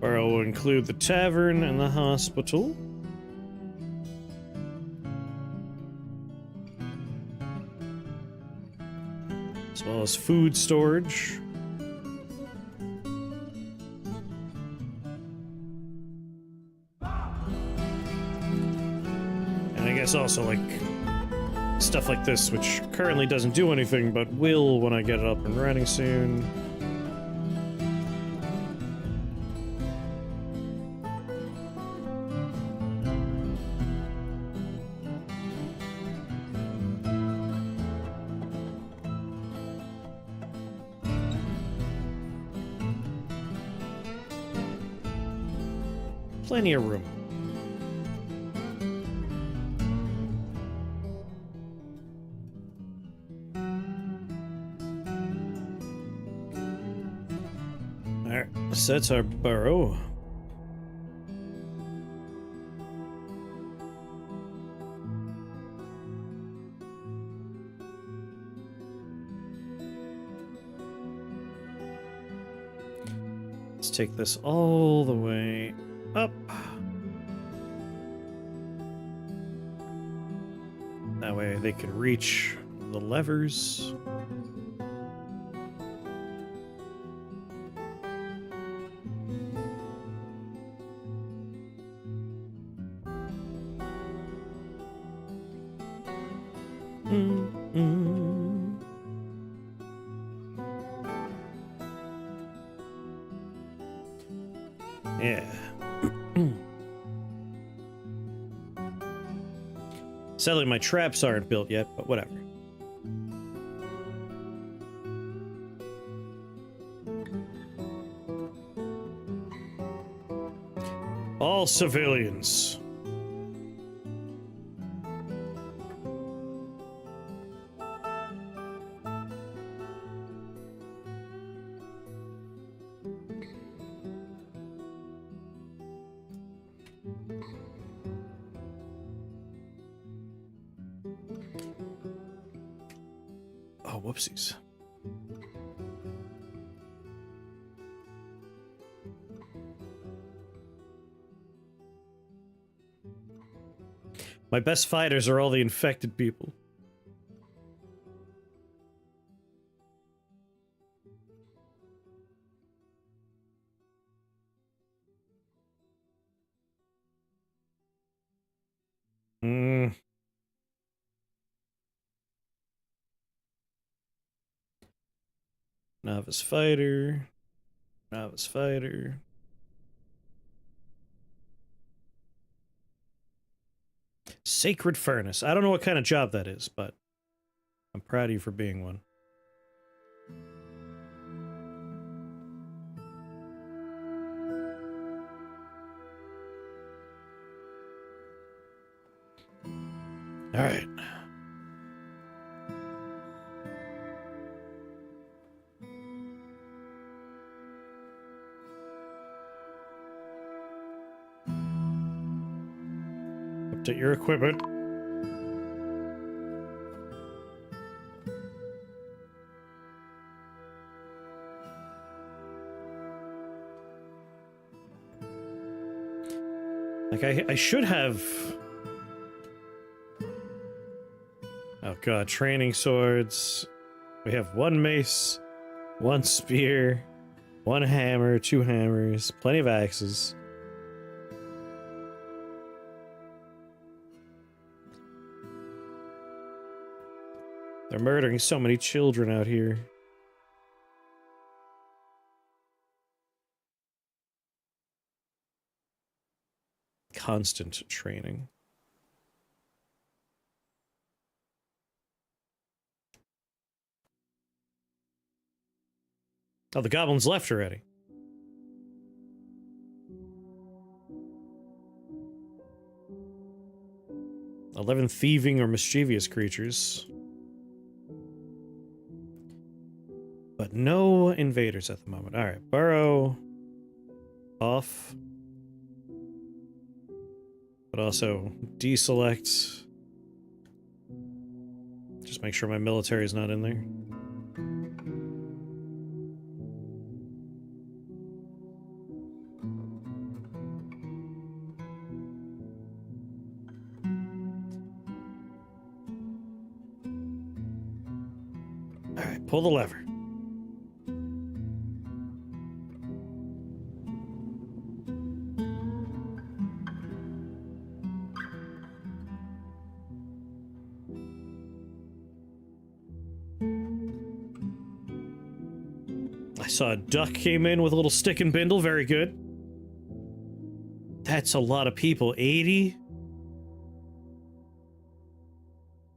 Burrow will include the tavern and the hospital. As well as food storage. And I guess also like stuff like this, which currently doesn't do anything, but will when I get it up and running soon. Plenty of room. Alright, so that's our burrow. Let's take this all the way up. That way they can reach the levers. Yeah. Sadly, my traps aren't built yet, but whatever. All civilians. Oh, whoopsies. My best fighters are all the infected people. Novice fighter. Novice fighter. Sacred Furnace. I don't know what kind of job that is, but I'm proud of you for being one. All right. Update your equipment. Like, I should have... Oh god, training swords. We have one mace, one spear, one hammer, two hammers, plenty of axes. They're murdering so many children out here. Constant training. Oh, the goblins left already. "11 thieving or mischievous creatures. But no invaders at the moment. Alright, burrow. Off. But also deselect. Just make sure my military is not in there. Alright, pull the lever. I saw a duck came in with a little stick and bindle. Very good. That's a lot of people. 80?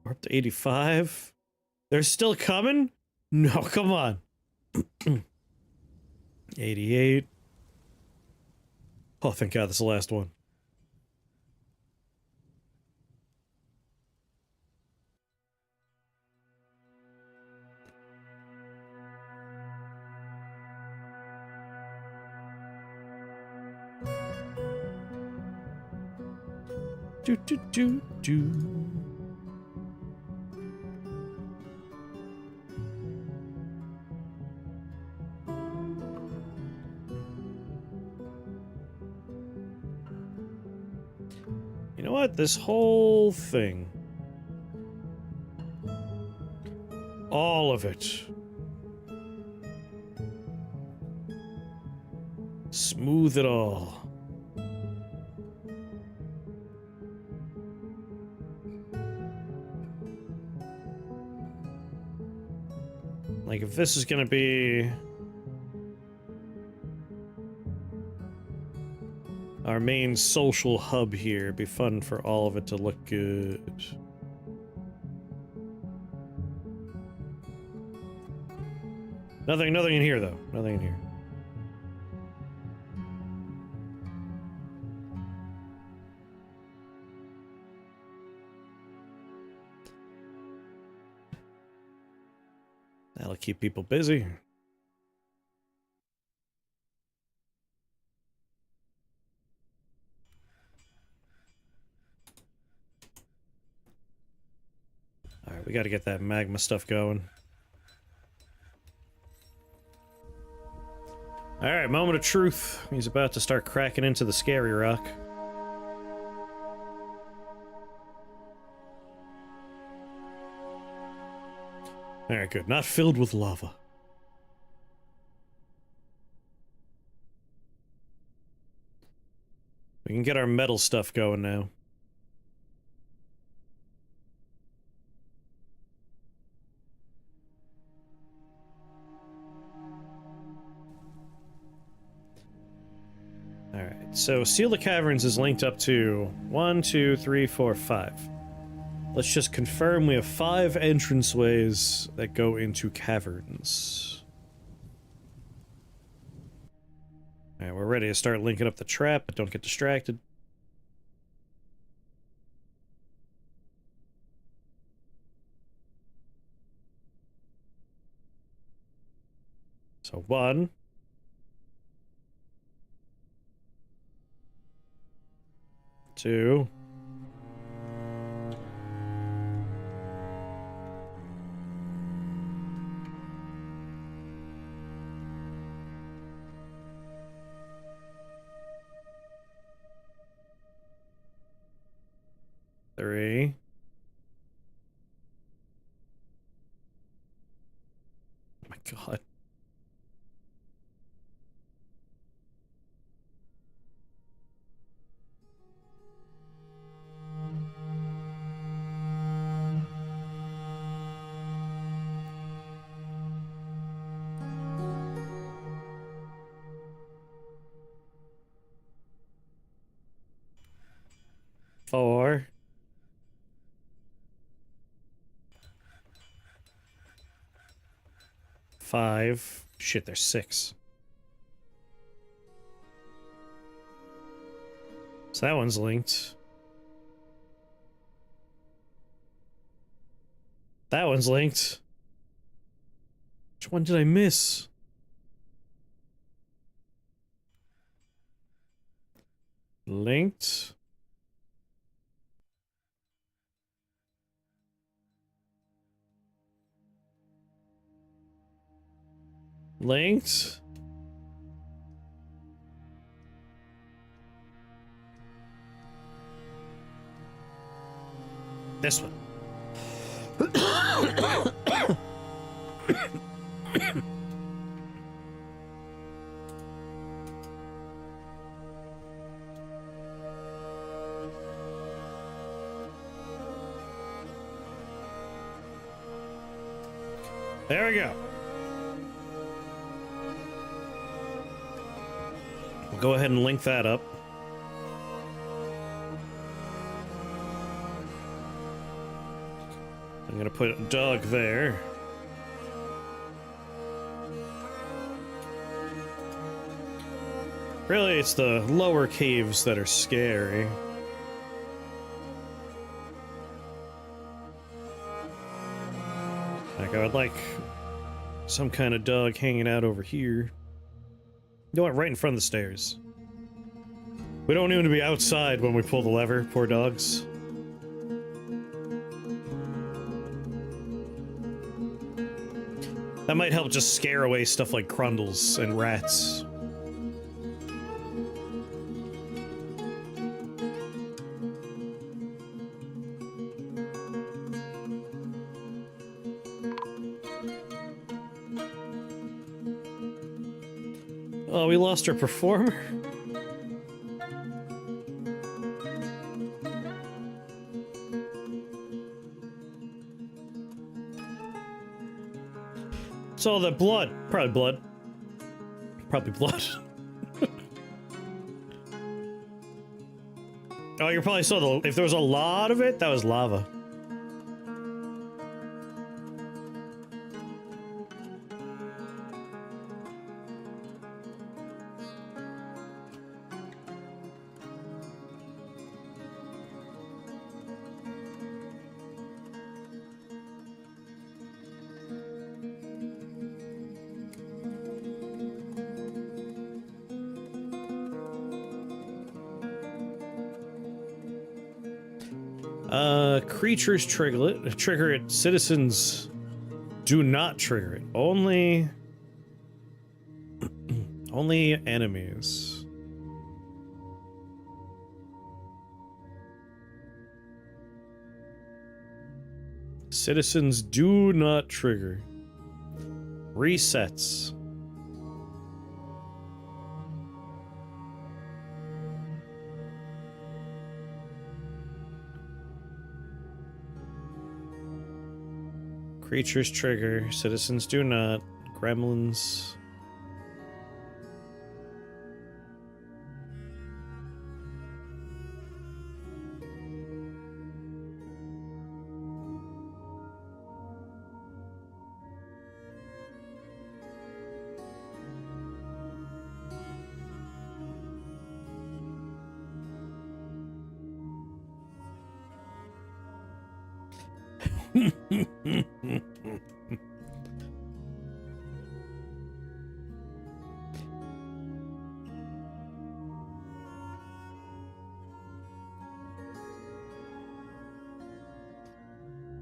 We're up to 85. They're still coming? No, come on. 88. Oh, thank God, that's the last one. Do do do do. You know what? This whole thing. All of it. Smooth it all. Like, if this is gonna be... our main social hub here. It'd be fun for all of it to look good. Nothing in here, though. Nothing in here. That'll keep people busy. Alright, we gotta get that magma stuff going. Alright, moment of truth. He's about to start cracking into the scary rock. Alright, good. Not filled with lava. We can get our metal stuff going now. Alright, so Seal the Caverns is linked up to 1, 2, 3, 4, 5. Let's just confirm we have 5 entranceways that go into caverns. Alright, we're ready to start linking up the trap, but don't get distracted. So 1. 2. 3. Oh my god. 4. 5. Shit, there's 6. So that one's linked. That one's linked. Which one did I miss? Linked. Linked. This one. There we go. We'll go ahead and link that up. I'm gonna put Doug there. Really, it's the lower caves that are scary. Like, I would like some kind of dog hanging out over here. You know what? Right in front of the stairs. We don't need to be outside when we pull the lever, poor dogs. That might help just scare away stuff like Crundles and rats. Oh, we lost our performer? It's all the blood. Probably blood. Probably blood. Oh, you probably saw the... If there was a lot of it, that was lava. Creatures trigger it. Citizens do not trigger it. Only enemies. Citizens do not trigger. Resets. Creatures trigger, citizens do not. Gremlins.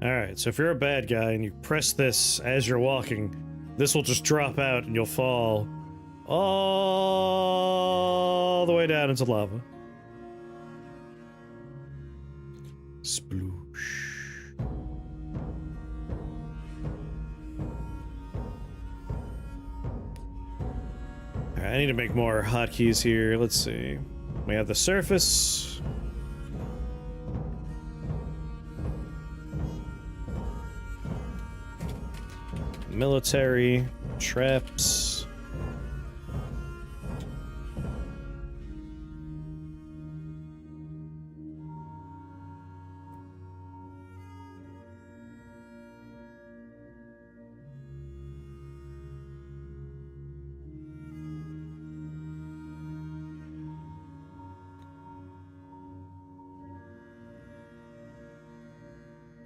Alright, so if you're a bad guy and you press this as you're walking, this will just drop out and you'll fall all the way down into lava. Sploosh. Alright, I need to make more hotkeys here. Let's see. We have the surface. Military, traps.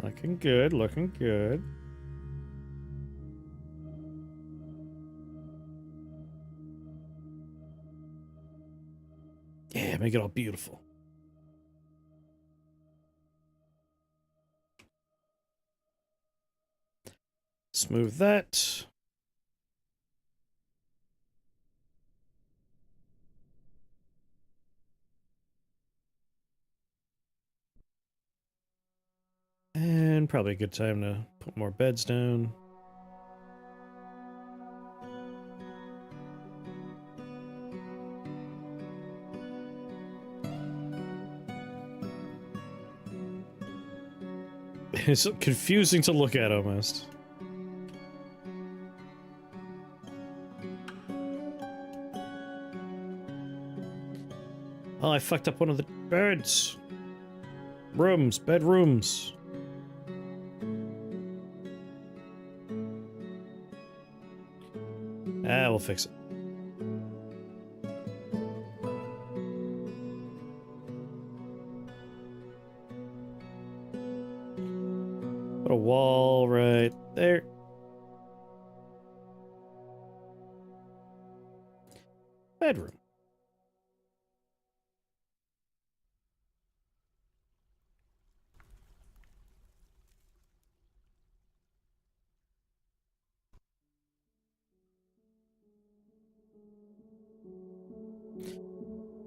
Looking good, looking good. Yeah, make it all beautiful. Smooth that. And probably a good time to put more beds down. It's confusing to look at almost. Oh, I fucked up one of the beds. Bedrooms. Ah, we'll fix it. Put a wall right there. Bedroom.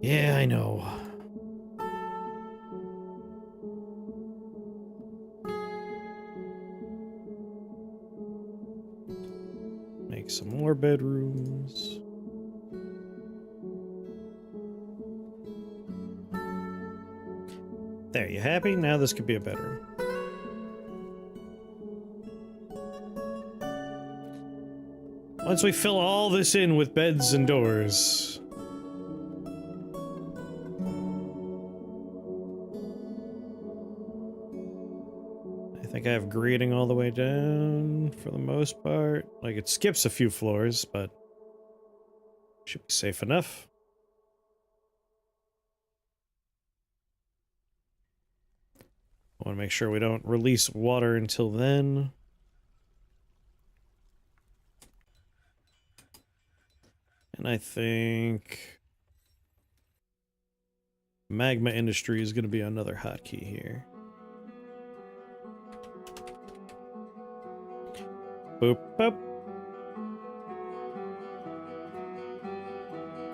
Yeah, I know. Make some more bedrooms. There, you happy? Now this could be a bedroom. Once we fill all this in with beds and doors... think I have grading all the way down for the most part. Like, it skips a few floors, but should be safe enough. I want to make sure we don't release water until then. And I think magma industry is going to be another hotkey here. Boop, boop.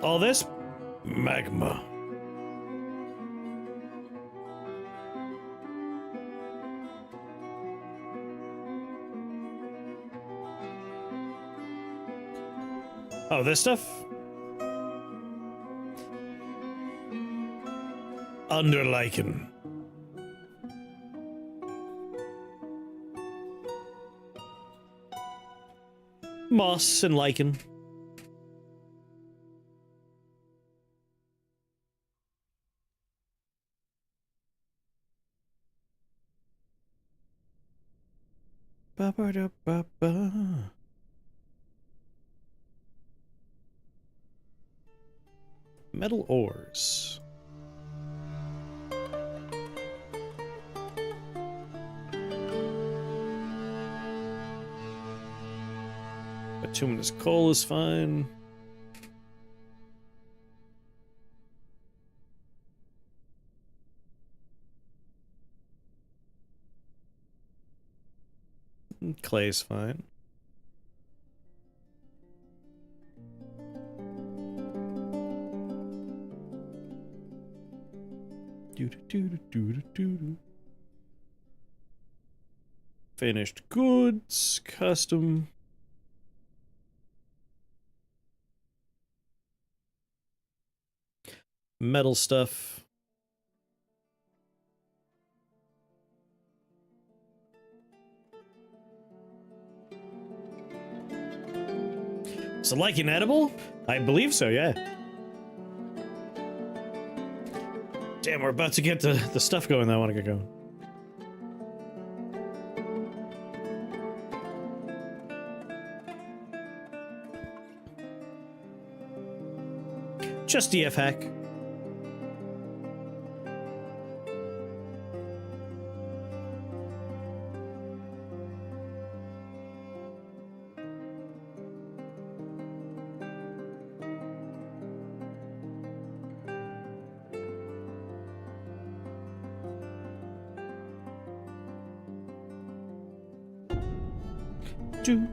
All this magma. Oh, this stuff? Under lichen. Moss and lichen. Ba ba da ba ba. Metal ores. Bituminous coal is fine. Clay is fine. Finished goods, custom. Metal stuff. Is the lichen edible? I believe so, yeah. Damn, we're about to get the stuff going that I want to get going. Just DF hack. Do.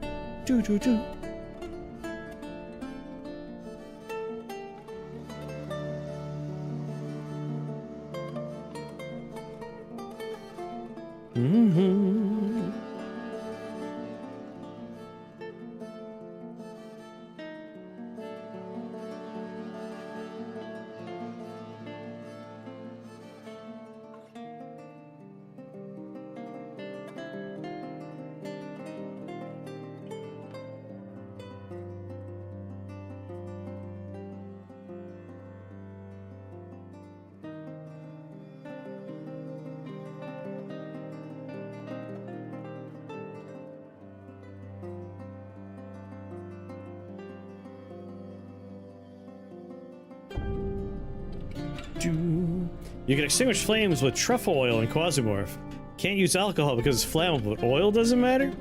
You can extinguish flames with truffle oil and quasimorph. Can't use alcohol because it's flammable, but oil doesn't matter?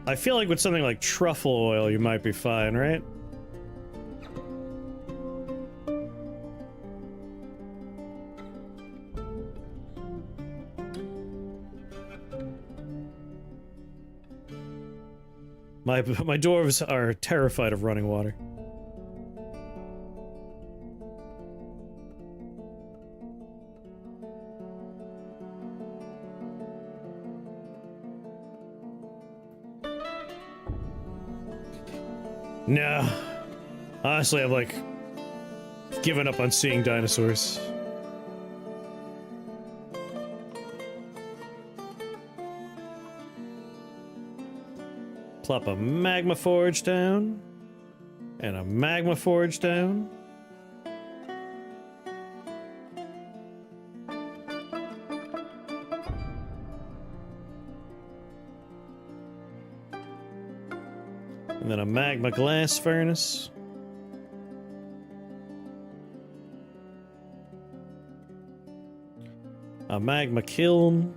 I feel like with something like truffle oil, you might be fine, right? My dwarves are terrified of running water. No. Honestly, I've like given up on seeing dinosaurs. Plop a magma forge down. And a magma forge down. And then a magma glass furnace. A magma kiln.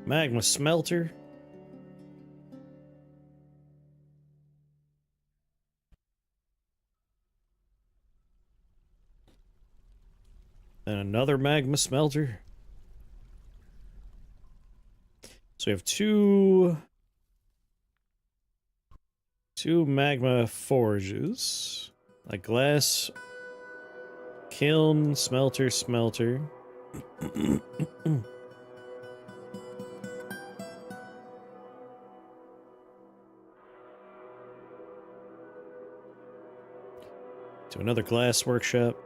Magma smelter. And another magma smelter. So we have two magma forges. A glass kiln, smelter. To another glass workshop.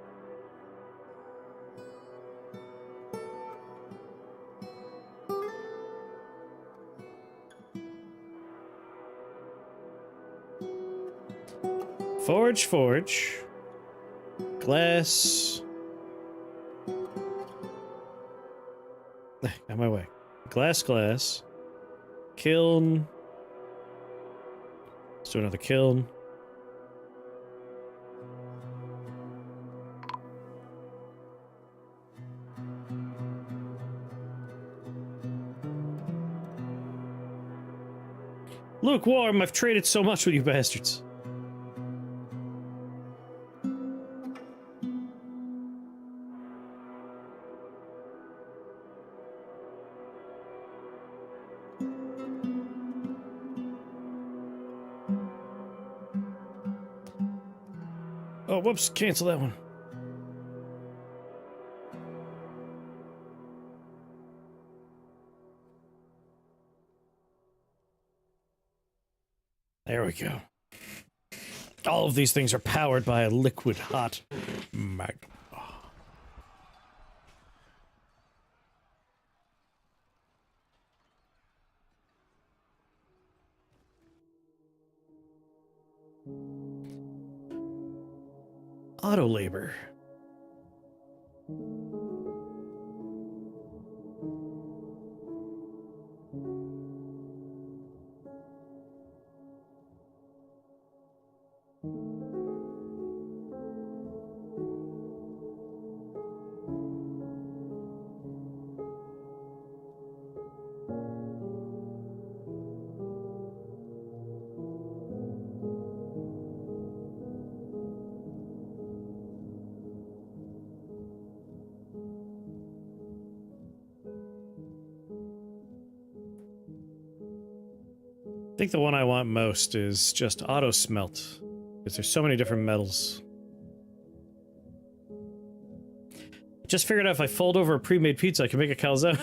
Forge. Glass. Out my way. Glass. Kiln. Let's do another kiln. Lukewarm, I've traded so much with you bastards. Oh, whoops, cancel that one. There we go. All of these things are powered by a liquid hot magma. Auto labor. I think the one I want most is just auto smelt, because there's so many different metals. Just figured out if I fold over a pre-made pizza, I can make a calzone.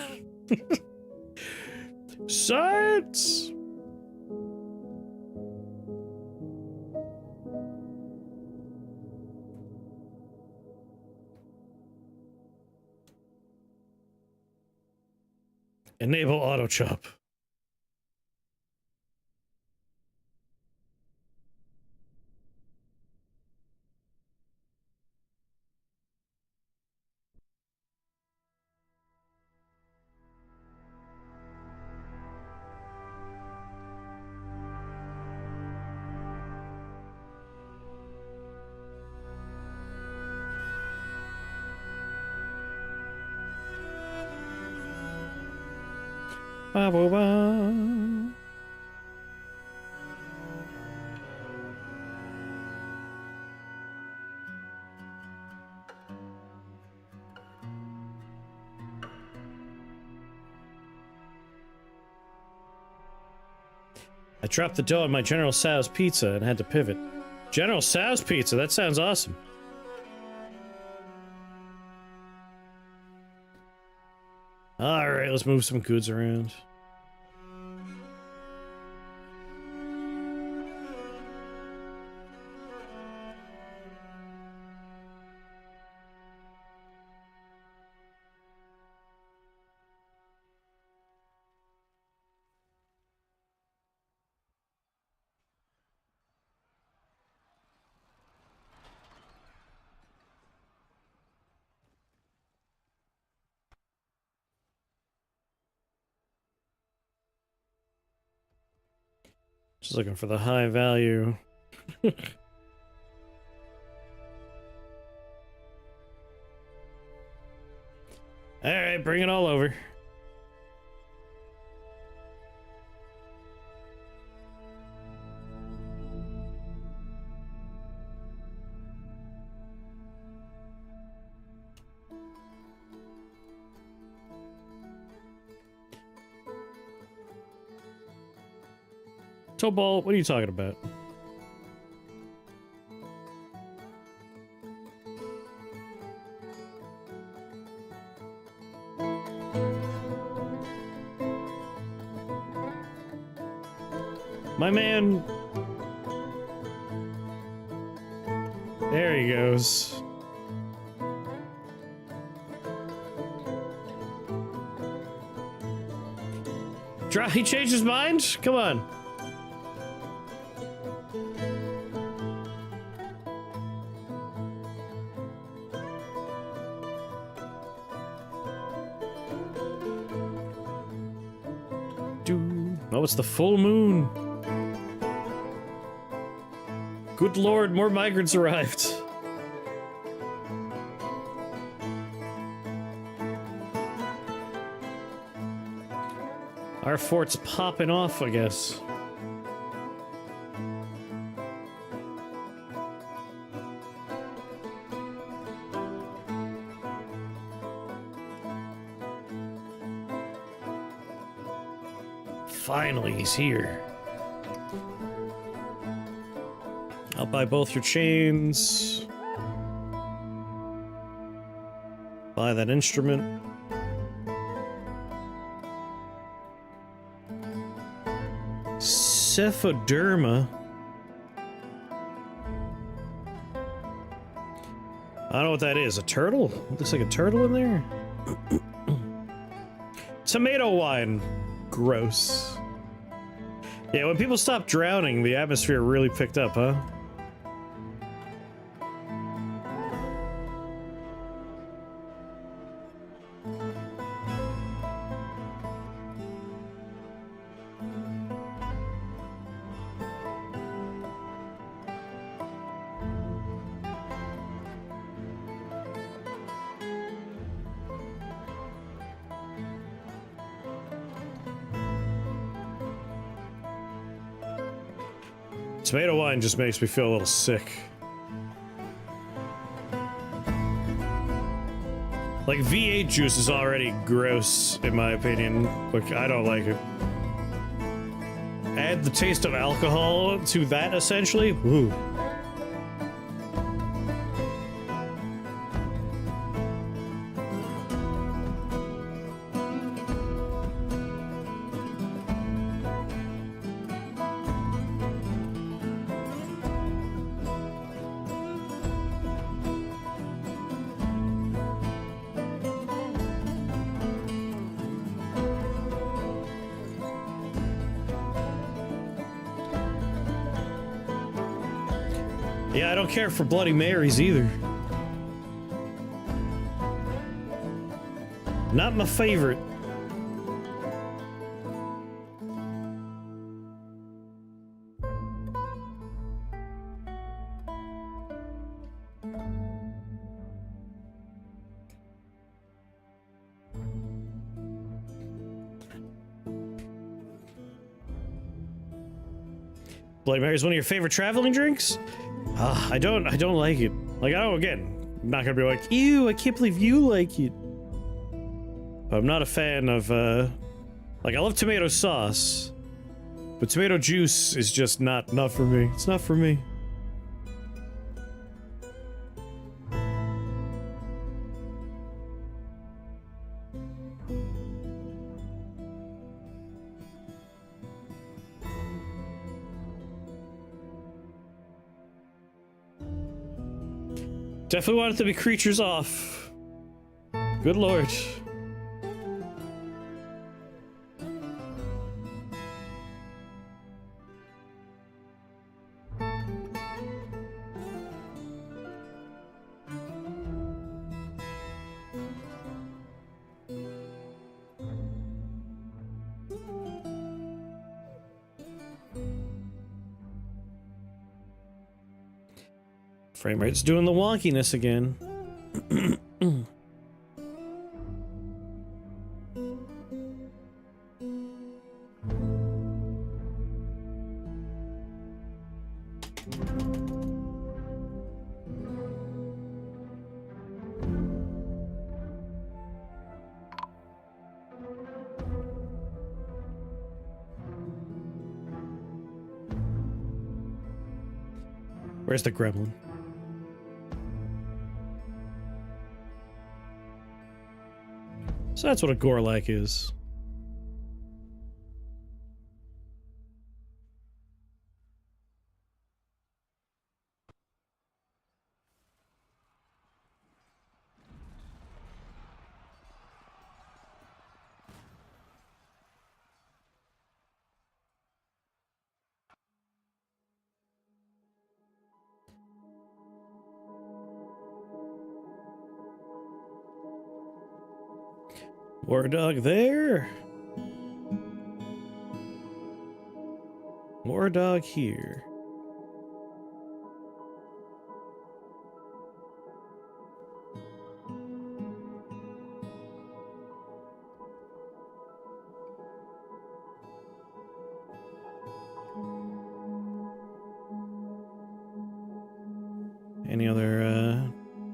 Science! Enable auto chop. Ba ba ba. I dropped the dough on my General Tso's pizza and had to pivot. General Tso's pizza? That sounds awesome. Alright, let's move some goods around. Just looking for the high value. Alright, bring it all over. Tobal, what are you talking about? My man. There he goes. He changed his mind? Come on. Oh, it's the full moon. Good lord, more migrants arrived. Our fort's popping off, I guess. Finally, he's here. I'll buy both your chains. Buy that instrument. Cephoderma. I don't know what that is. A turtle? Looks like a turtle in there. Tomato wine. Gross. Yeah, when people stopped drowning, the atmosphere really picked up, huh? Tomato wine just makes me feel a little sick. Like, V8 juice is already gross, in my opinion. Like, I don't like it. Add the taste of alcohol to that, essentially? Ooh. Yeah, I don't care for Bloody Marys either. Not my favorite. Bloody Mary is one of your favorite traveling drinks? I don't like it. Like, again, I'm not gonna be like, ew, I can't believe you like it. But I'm not a fan of, like, I love tomato sauce, but tomato juice is just not for me. It's not for me. Definitely want it to be creatures off. Good lord. Frame rate's doing the wonkiness again. Where's the gremlin? So that's what a Gorlak is. War dog there. War dog here. Any other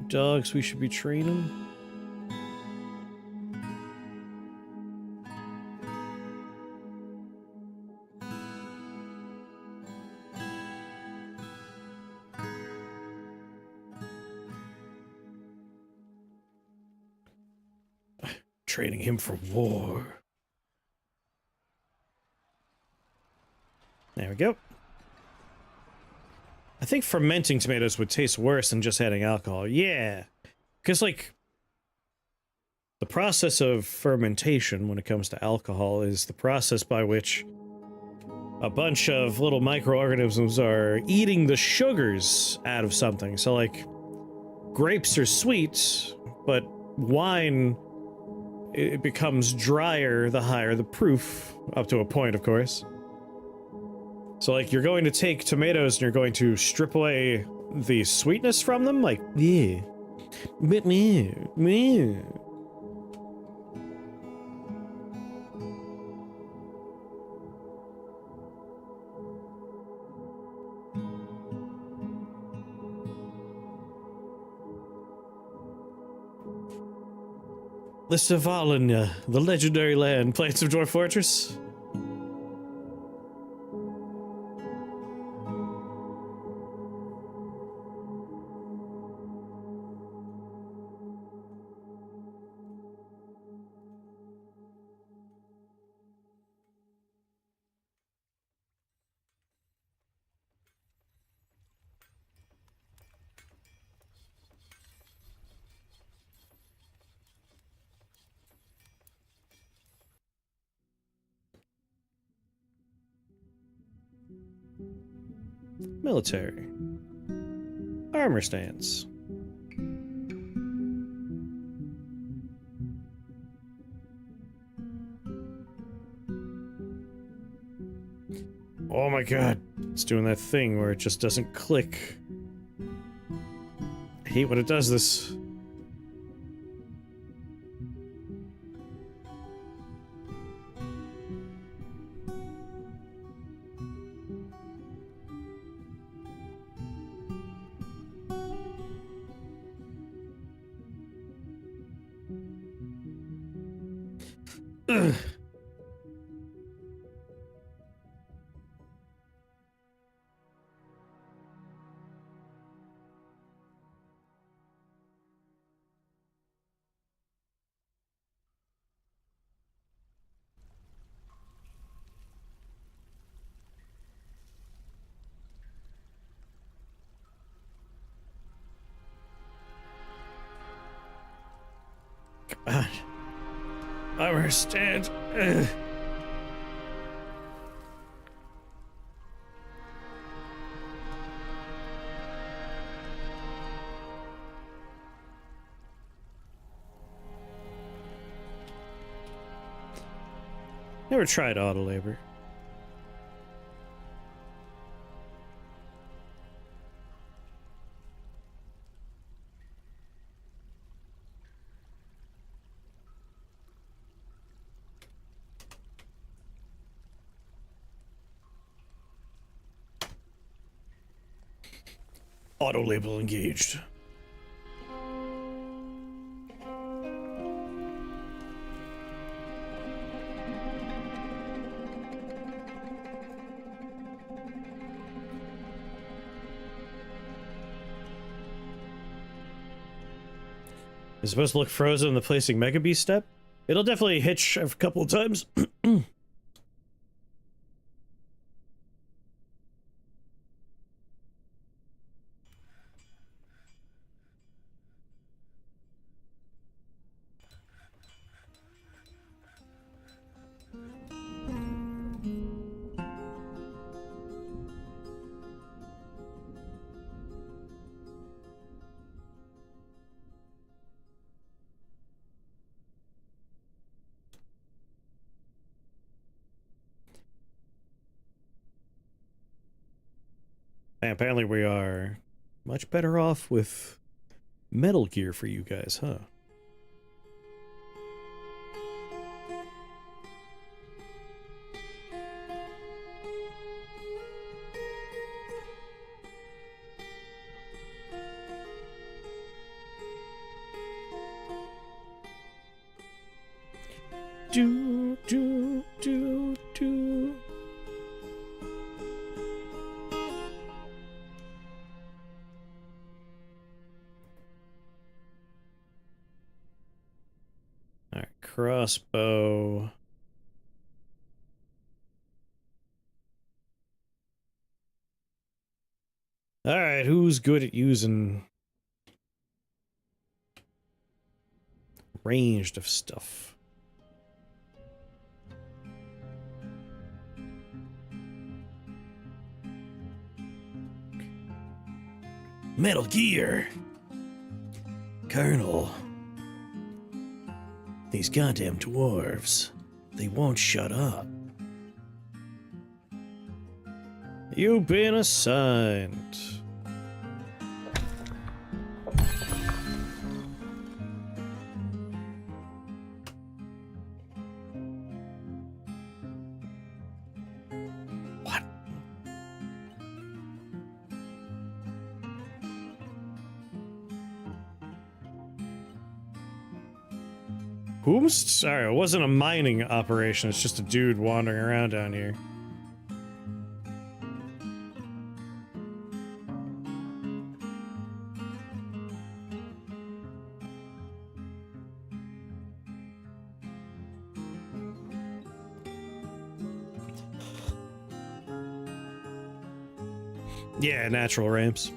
dogs we should be training? Training him for war. There we go. I think fermenting tomatoes would taste worse than just adding alcohol. Yeah. Because, like, the process of fermentation when it comes to alcohol is the process by which a bunch of little microorganisms are eating the sugars out of something. So, like, grapes are sweet, but wine, it becomes drier the higher the proof, up to a point, of course. So, like, you're going to take tomatoes and you're going to strip away the sweetness from them? Like, yeah. But meh. List of Valanya, the legendary land, Plains of Dwarf Fortress. Military. Armor stance. Oh my god. It's doing that thing where it just doesn't click. I hate when it does this. Ugh. God. Armor stand. Ugh. Never tried auto labor. Auto label engaged. It's supposed to look frozen in the placing Mega Beast step. It'll definitely hitch a couple of times. And apparently we are much better off with Metal Gear for you guys, huh? Do, do, do, do. Alright, crossbow. Alright, who's good at using ranged of stuff? Metal Gear! Colonel. These goddamn dwarves. They won't shut up. You've been assigned. What? Whomst? Sorry, it wasn't a mining operation. It's just a dude wandering around down here. Yeah, natural ramps.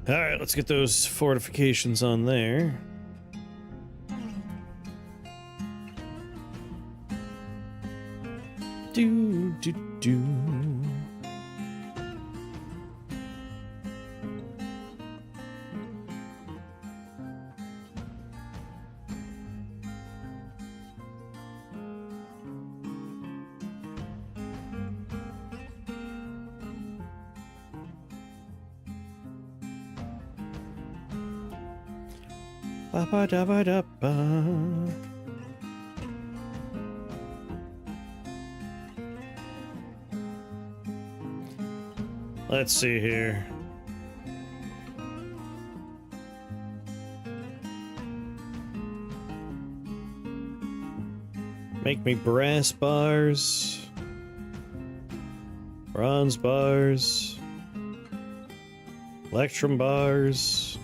Alright, let's get those fortifications on there. Do, do, do. Ba ba da ba da ba. Let's see here. Make me brass bars, bronze bars, electrum bars,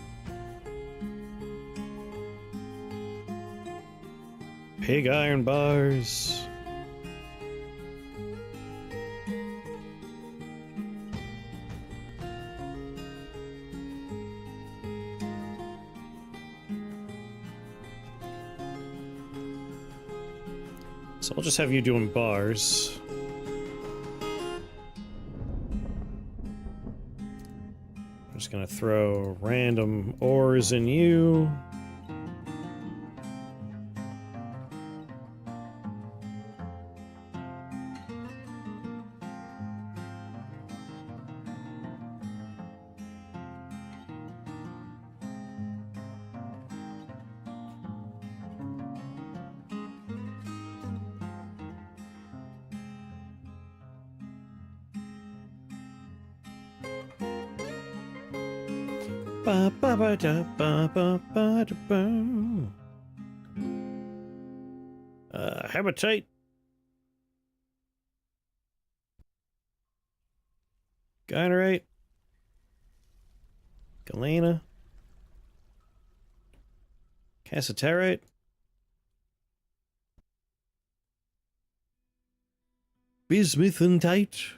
pig iron bars. So I'll just have you doing bars. I'm just gonna throw random ores in you. Ba ba ba da ba ba ba da ba. Habitate. Gynerite. Galena. Cassiterite. Bismuthentite.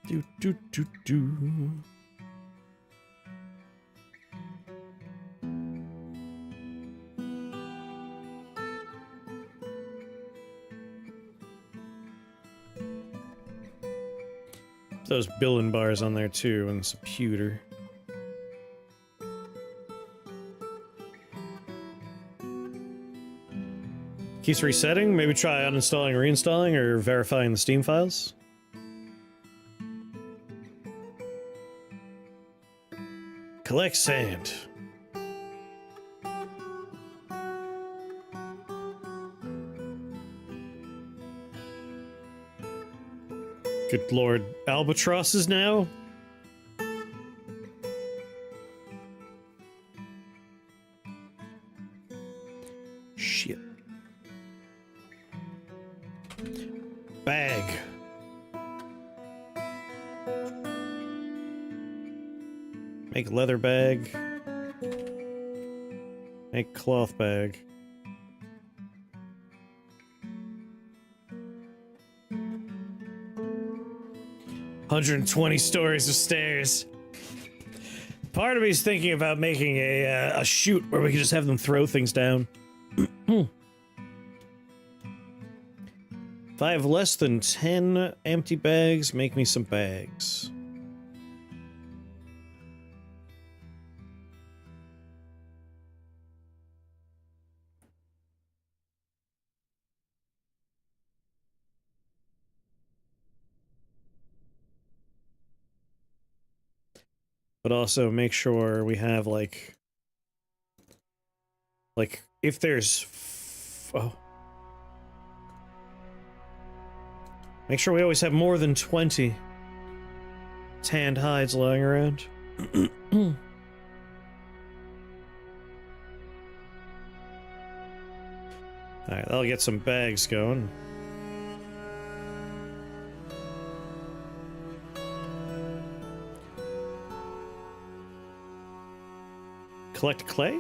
Do do do do. Those billion bars on there too, and some pewter. Keeps resetting. Maybe try uninstalling, reinstalling, or verifying the Steam files. Collect sand. Good lord, albatrosses now? Shit. Bag. Make leather bag. Make cloth bag. $120 stories of stairs. Part of me is thinking about making a chute where we can just have them throw things down. If I have less than 10 empty bags, make me some bags. But also make sure we have like if there's make sure we always have more than 20 tanned hides lying around. Alright, that'll get some bags going. Collect clay?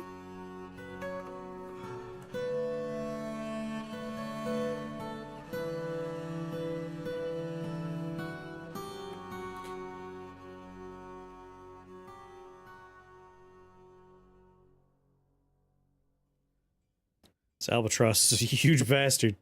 This albatross is a huge bastard.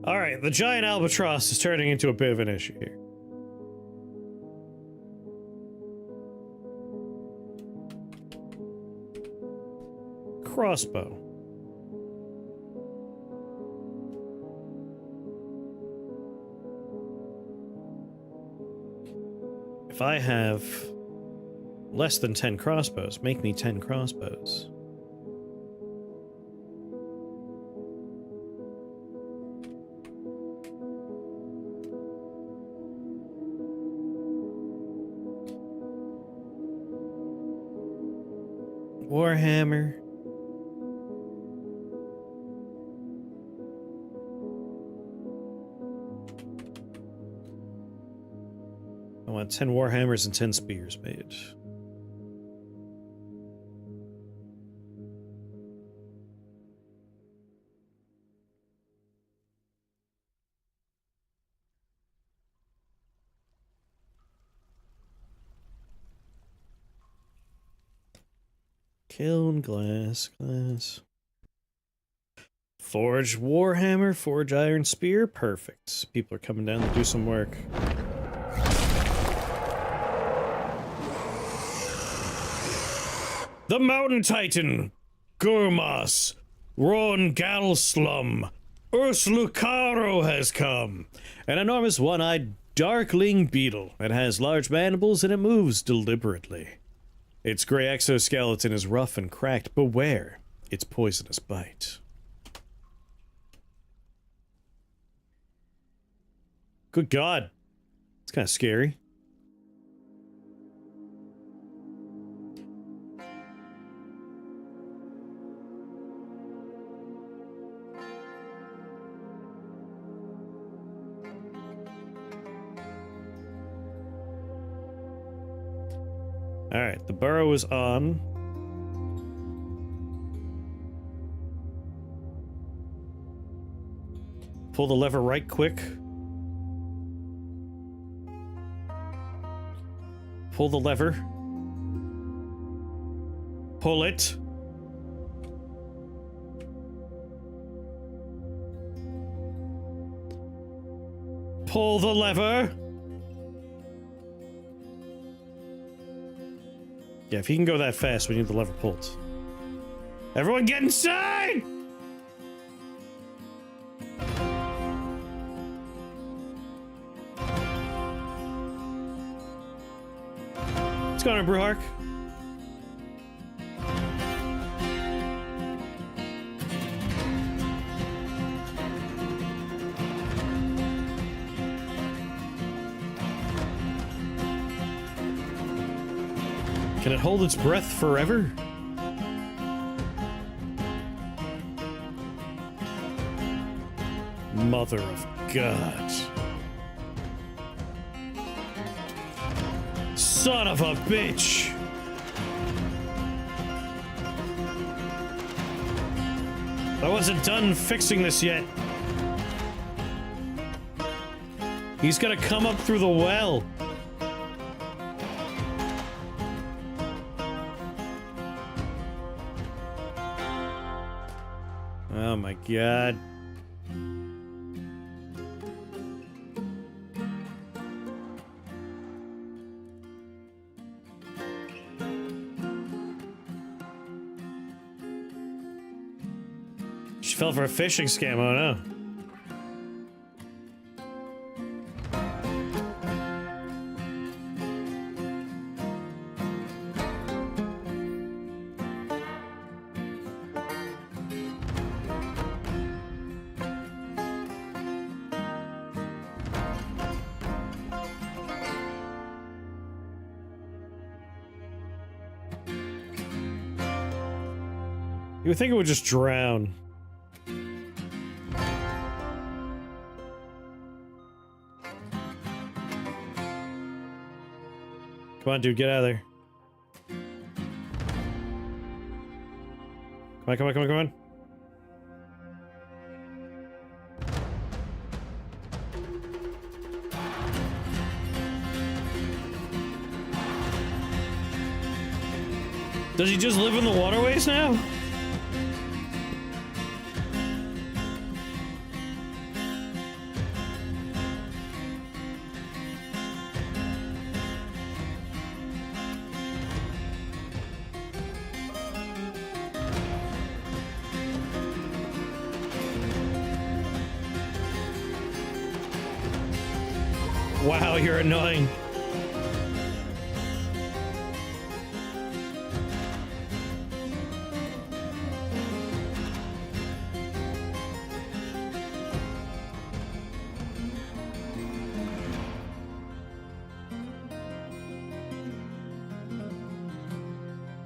Alright, the giant albatross is turning into a bit of an issue here. Crossbow. If I have less than 10 crossbows, make me 10 crossbows. Warhammer. I want 10 Warhammers and 10 spears made. Kiln, glass. Forge Warhammer, forge Iron Spear, perfect. People are coming down to do some work. The Mountain Titan, Gurmas, Ron Galslum, Urslucaro has come. An enormous one-eyed darkling beetle. It has large mandibles and it moves deliberately. Its gray exoskeleton is rough and cracked. Beware its poisonous bite. Good God. It's kind of scary. Alright, the burrow is on. Pull the lever right quick. Pull the lever. Pull it. Pull the lever. Yeah, if he can go that fast, we need the lever pulled. Everyone get inside! What's going on, Brewhark? Can it hold its breath forever? Mother of God. Son of a bitch! I wasn't done fixing this yet. He's gonna come up through the well. Oh my God. She fell for a phishing scam, oh no. You would think it would just drown. Come on, dude, get out of there. Come on, come on, come on, come on. Does he just live in the waterways now? Wow, you're annoying.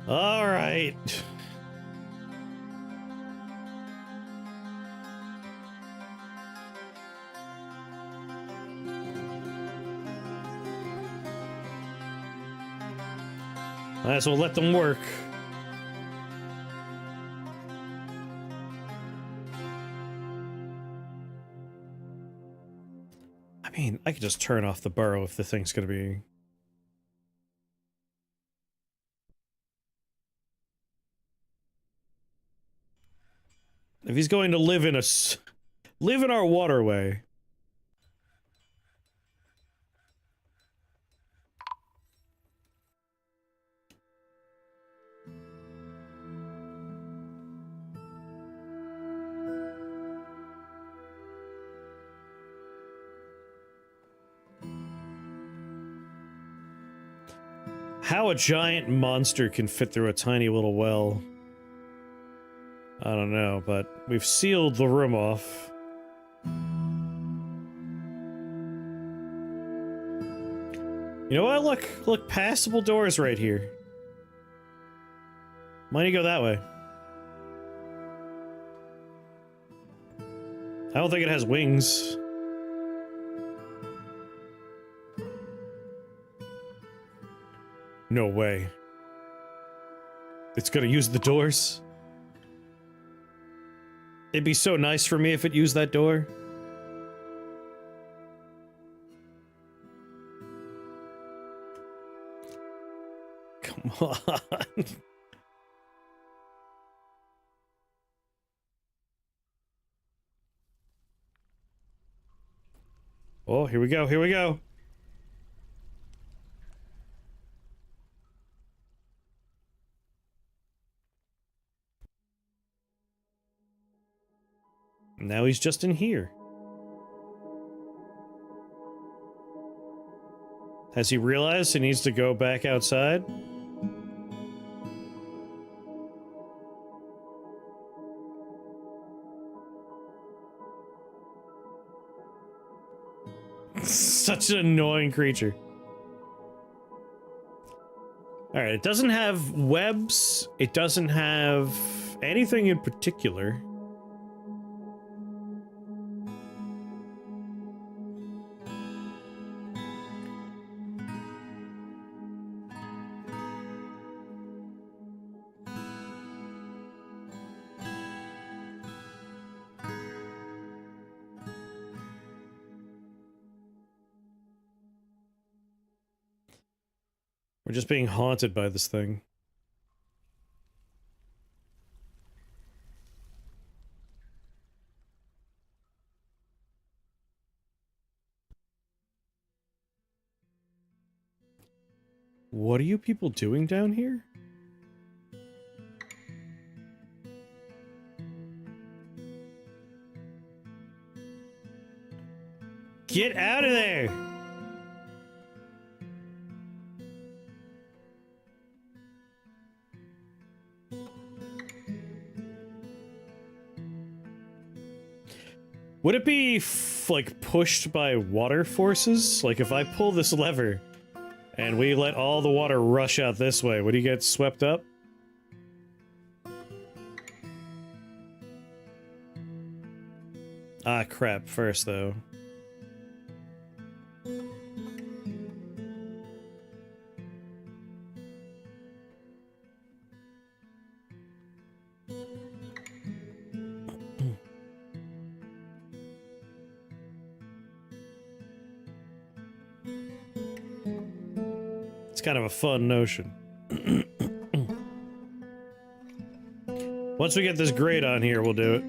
All right. Might as well let them work. I mean, I could just turn off the burrow if the thing's gonna be... If he's going to live in live in our waterway. How a giant monster can fit through a tiny little well, I don't know, but we've sealed the room off. You know what? Look, passable doors right here. Why don't you go that way? I don't think it has wings. No way. It's gonna use the doors? It'd be so nice for me if it used that door. Come on. Oh, here we go, here we go. Now he's just in here. Has he realized he needs to go back outside? Such an annoying creature. Alright, it doesn't have webs. It doesn't have anything in particular. We're just being haunted by this thing. What are you people doing down here? Get out of there! Would it be, like, pushed by water forces? Like, if I pull this lever, and we let all the water rush out this way, would he get swept up? Ah, crap, first, though. Kind of a fun notion. Once we get this grate on here, we'll do it.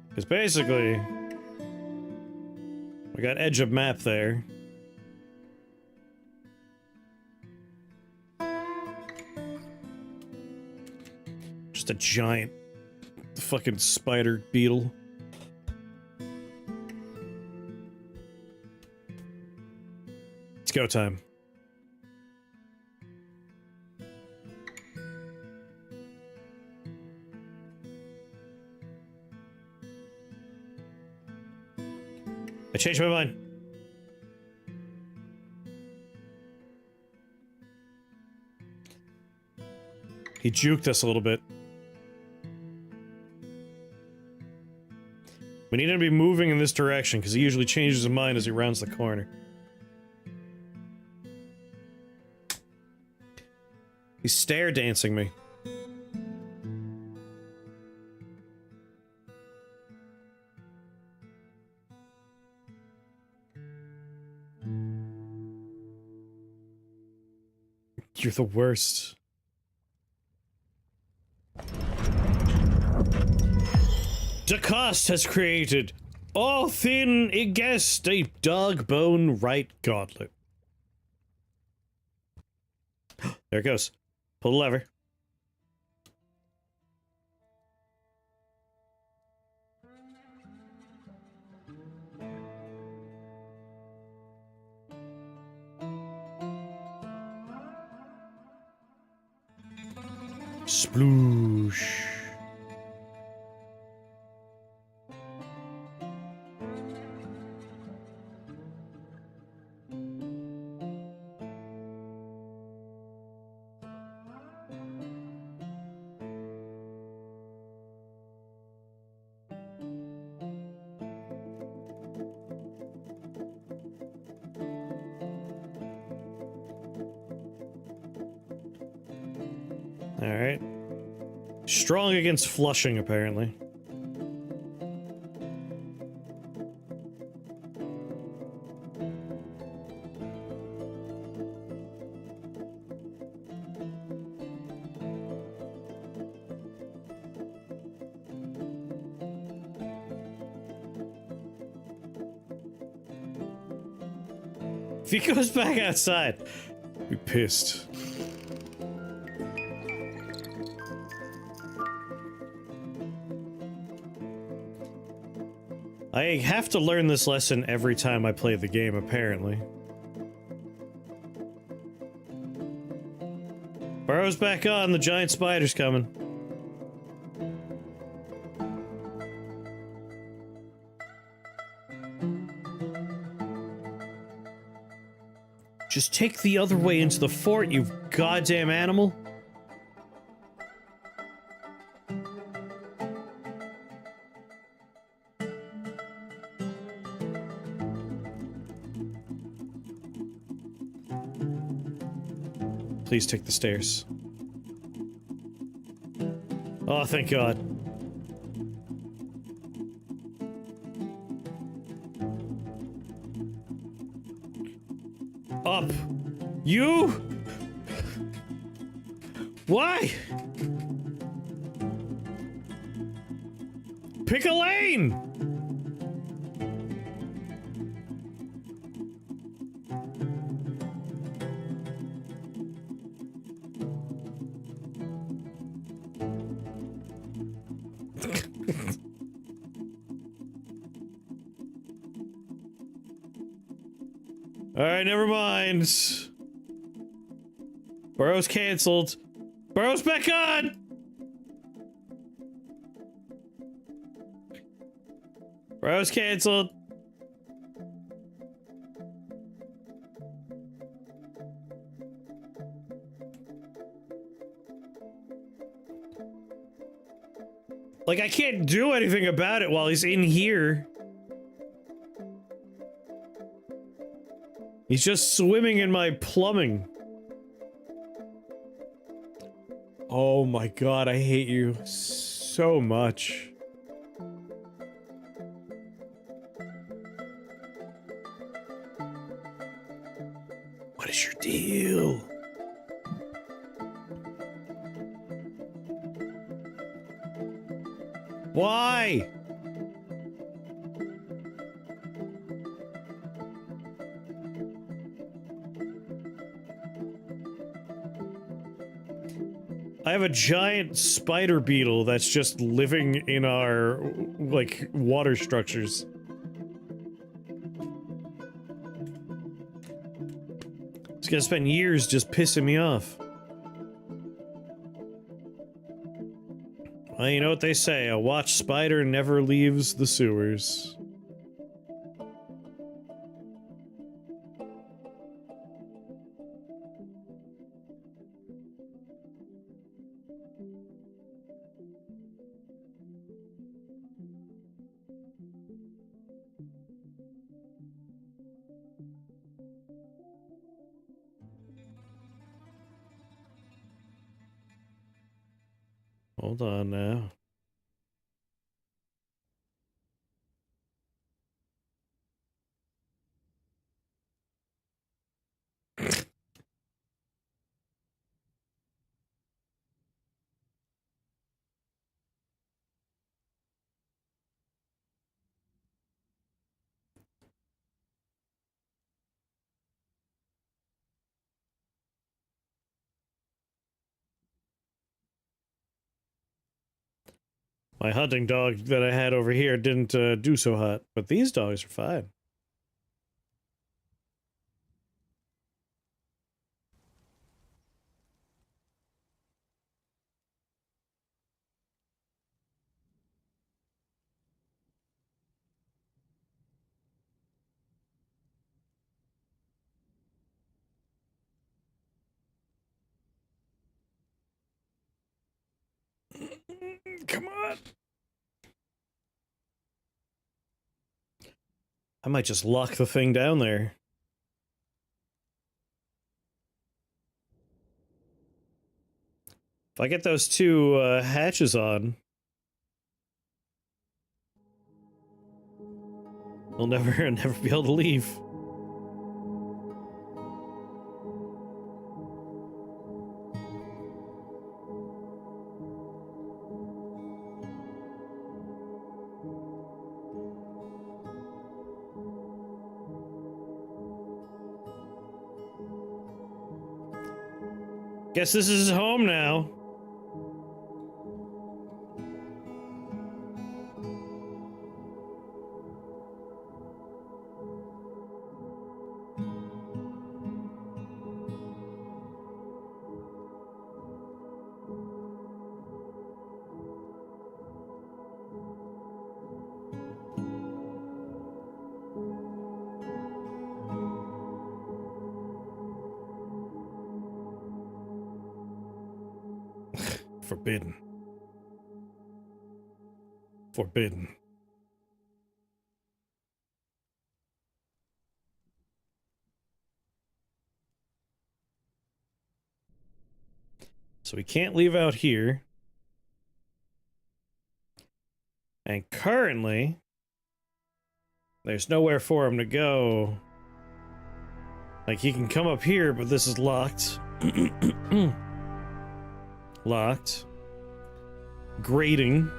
Because basically, we got edge of map there. Just a giant fucking spider beetle. It's go time. I changed my mind. He juked us a little bit. We need him to be moving in this direction, because he usually changes his mind as he rounds the corner. He's stare dancing me. You're the worst. DeCoste has created all thin guest a dog bone right gauntlet. There it goes. Pull the lever. Sploosh. Alright. Strong against flushing, apparently. If he goes back outside, I'll be pissed. I have to learn this lesson every time I play the game, apparently. Burrow's back on, the giant spider's coming. Just take the other way into the fort, you goddamn animal. Please take the stairs. Oh, thank God. Up. You? Why? Pick a lane! Alright, never mind. Burrow's cancelled. Burrow's back on! Burrow's cancelled. Like, I can't do anything about it while he's in here. He's just swimming in my plumbing. Oh my God, I hate you so much. What is your deal? Why? I have a giant spider beetle that's just living in our, like, water structures. It's gonna spend years just pissing me off. Well, you know what they say, a watch spider never leaves the sewers. Hold on now. My hunting dog that I had over here didn't do so hot, but these dogs are fine. Come on. I might just lock the thing down there. If I get those two hatches on, I'll never be able to leave. Guess this is home now. Forbidden. Forbidden. So we can't leave out here. And currently, there's nowhere for him to go. Like, he can come up here, but this is locked. Locked. Grating.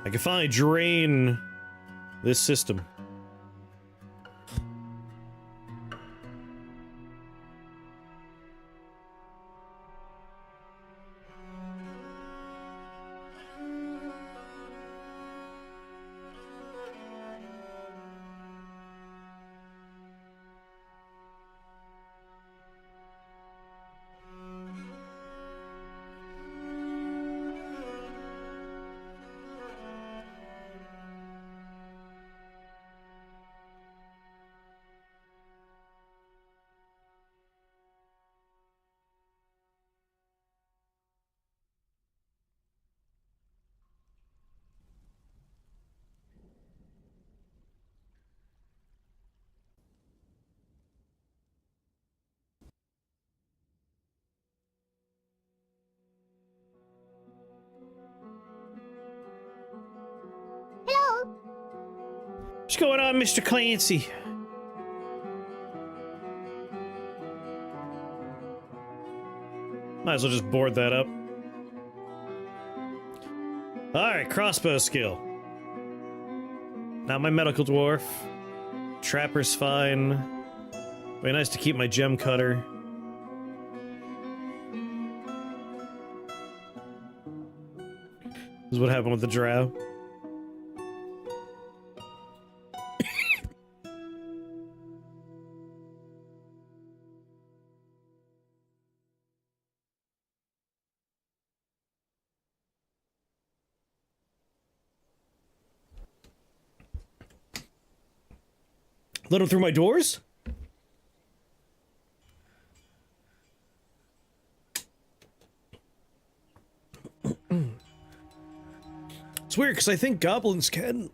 I can finally drain this system. What's going on, Mr. Clancy? Might as well just board that up. Alright, crossbow skill. Not my medical dwarf. Trapper's fine. Very nice to keep my gem cutter. This is what happened with the drow. Let him through my doors? That's weird because I think goblins can.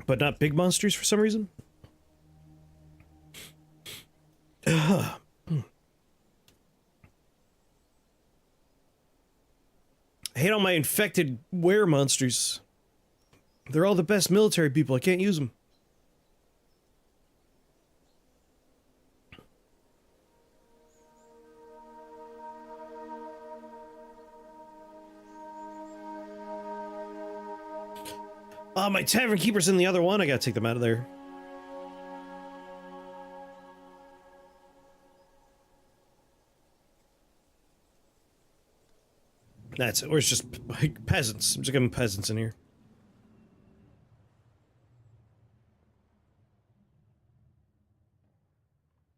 But not big monsters for some reason. I hate all my infected were monsters. They're all the best military people. I can't use them. Oh, my tavern keeper's in the other one. I gotta take them out of there. That's it. Or it's just like, peasants. I'm just giving peasants in here.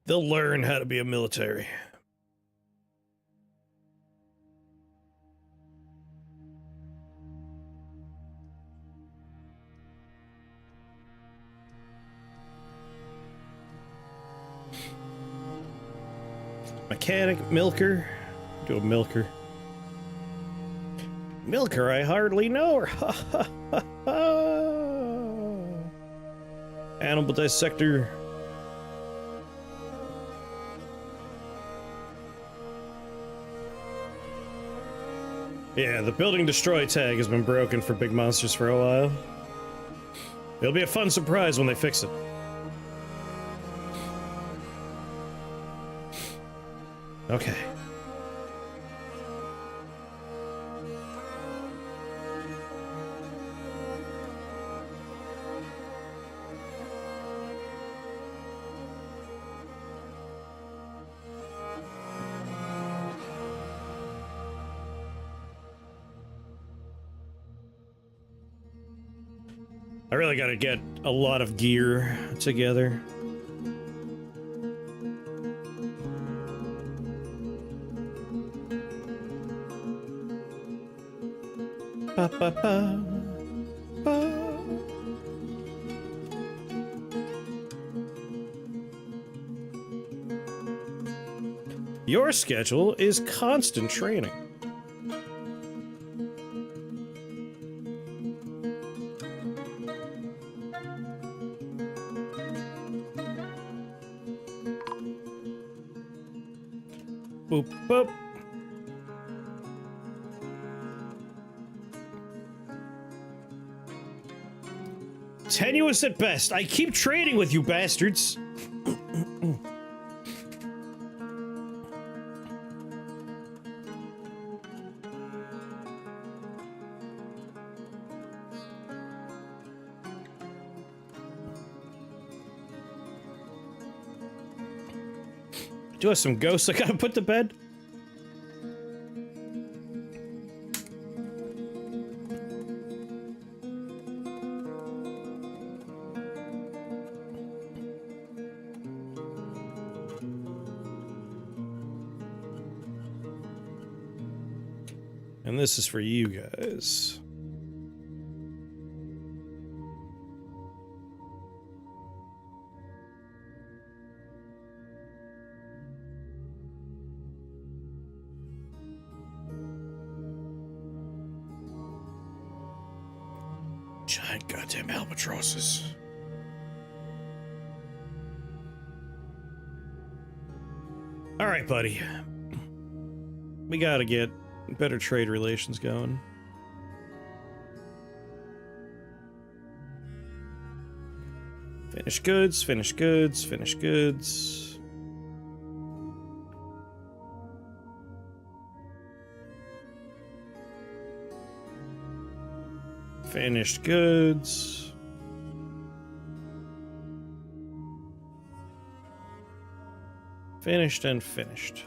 They'll learn how to be a military. Mechanic, milker. Do a milker. Milker, I hardly know her. Ha ha ha ha. Animal dissector. Yeah, the building destroy tag has been broken for big monsters for a while. It'll be a fun surprise when they fix it. Okay. I really gotta get a lot of gear together. Ba, ba, ba, ba. Your schedule is constant training. Boop, boop. Tenuous at best. I keep trading with you bastards. Do have some ghosts I gotta put to bed. And this is for you guys. Giant goddamn albatrosses. All right, buddy. We gotta get better trade relations going. Finished goods, finished goods, finished goods. Finished goods. Finished and finished.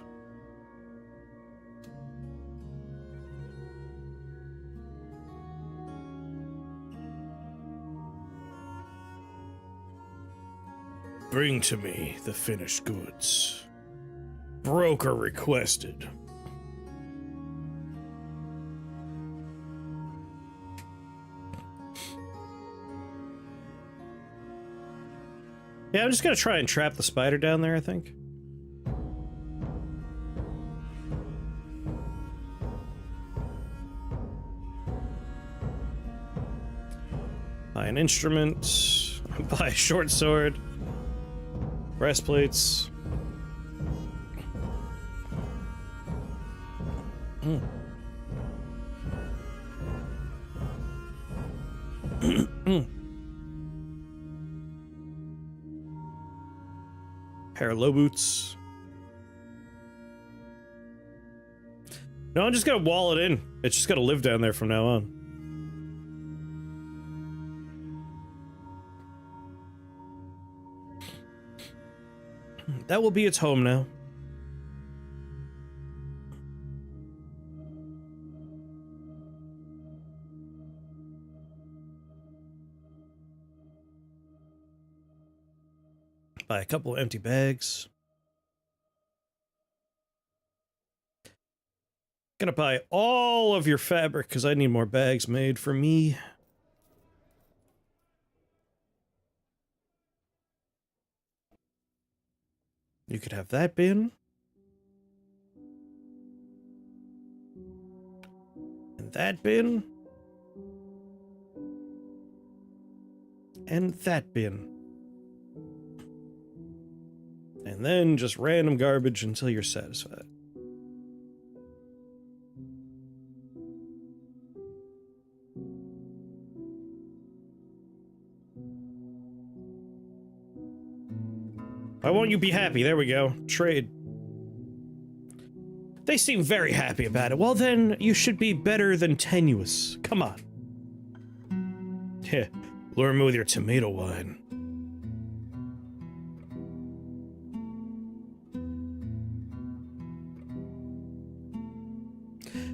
Bring to me the finished goods. Broker requested. Yeah, I'm just gonna try and trap the spider down there, I think. Buy an instrument. Buy a short sword. Breastplates. Pair of low boots. No, I'm just gonna wall it in. It's just gonna live down there from now on. That will be its home now. Buy a couple of empty bags. Gonna buy all of your fabric because I need more bags made for me. You could have that bin. And that bin. And that bin. And then just random garbage until you're satisfied. Why won't you be happy? There we go. Trade. They seem very happy about it. Well then, you should be better than tenuous. Come on. Heh. Lure me with your tomato wine.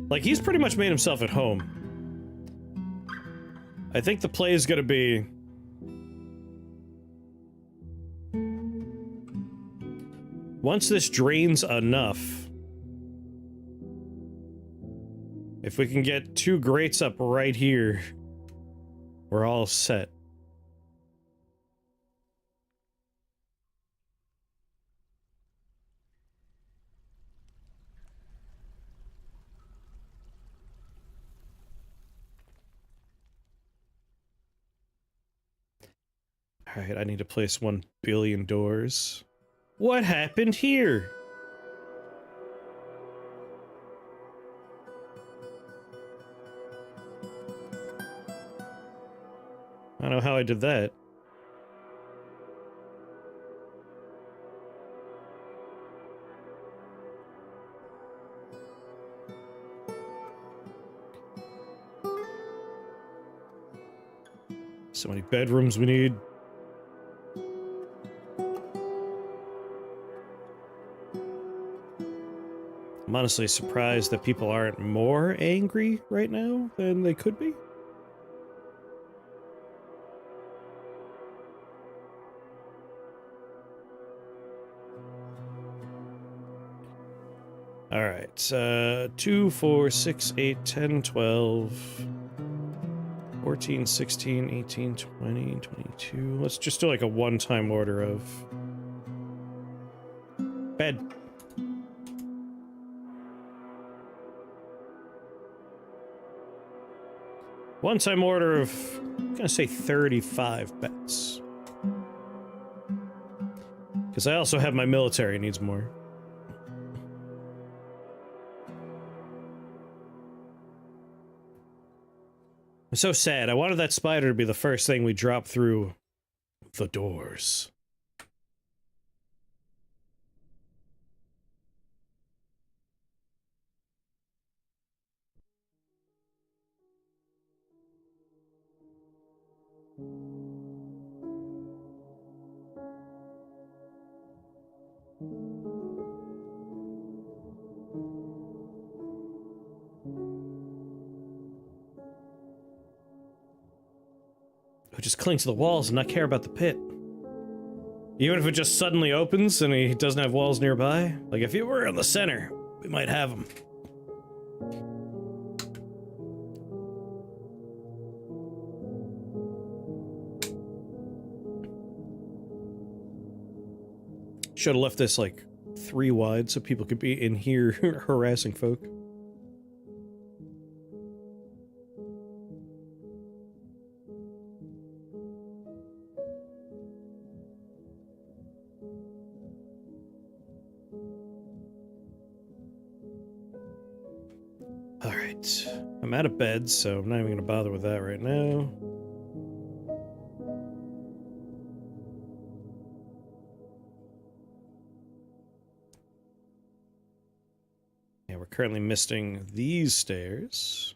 Like, he's pretty much made himself at home. I think the play is gonna be... once this drains enough... if we can get 2 grates up right here, we're all set. Alright, I need to place 1 billion doors. What happened here? I don't know how I did that. So many bedrooms we need. I'm honestly surprised that people aren't more angry right now than they could be. Alright, 2, 4, 6, 8, 10, 12, 14, 16, 18, 20, 22. Let's just do like a one-time order of... bed. One-time order of, I'm gonna say 35 beds. Because I also have my military needs more. I'm so sad. I wanted that spider to be the first thing we drop through the doors. Who just cling to the walls and not care about the pit. Even if it just suddenly opens and he doesn't have walls nearby. Like, if he were in the center, we might have him. Should have left this like 3 wide so people could be in here harassing folk. Alright. I'm out of bed, so I'm not even going to bother with that right now. Yeah, we're currently missing these stairs.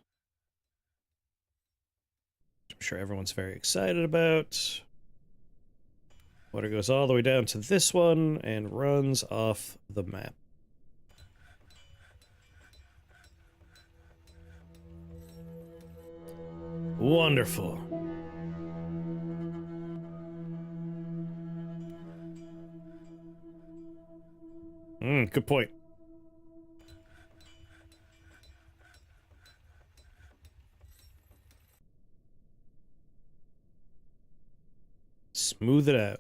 I'm sure everyone's very excited about. Water goes all the way down to this one and runs off the map. Wonderful. Good point. Smooth it out.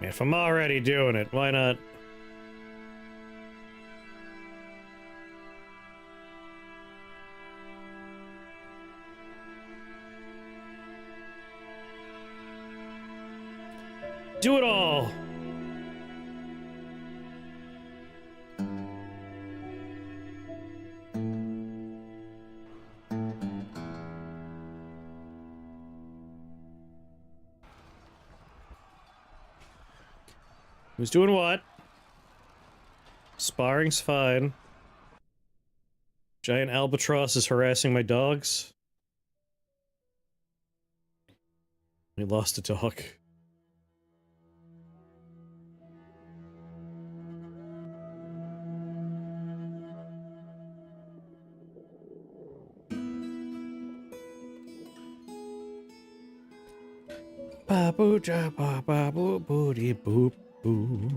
If I'm already doing it, why not? Do it all! Who's doing what? Sparring's fine. Giant albatross is harassing my dogs. We lost a dog. Ba-boo ja ba ba boo booty boop boo.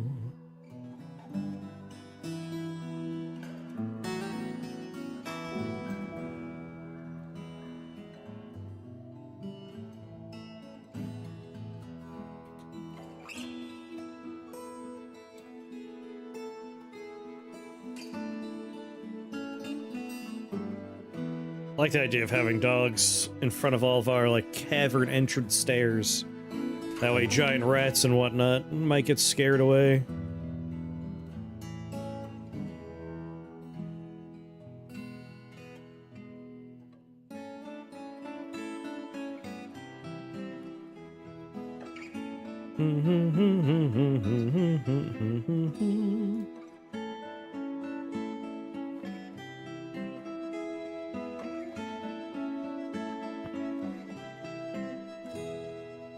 I like the idea of having dogs in front of all of our, like, cavern entrance stairs. That way giant rats and whatnot might get scared away.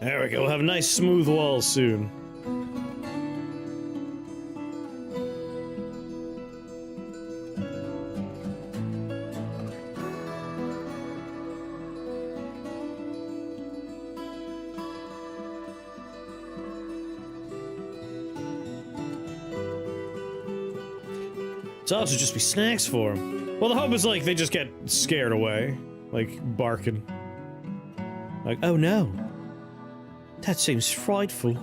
There we go, we'll have nice smooth walls soon. Dogs would just be snacks for them. Well, the hope is, like, they just get scared away. Like, barking. Like, oh no. That seems frightful.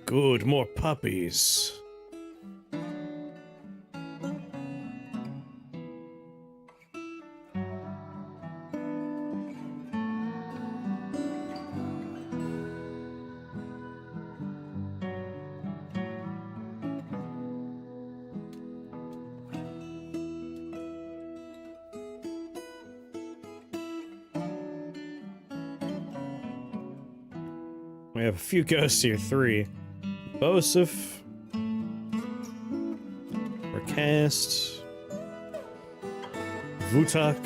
Good, more puppies. We have a few ghosts here, 3. Bosif. Recast. Vutak.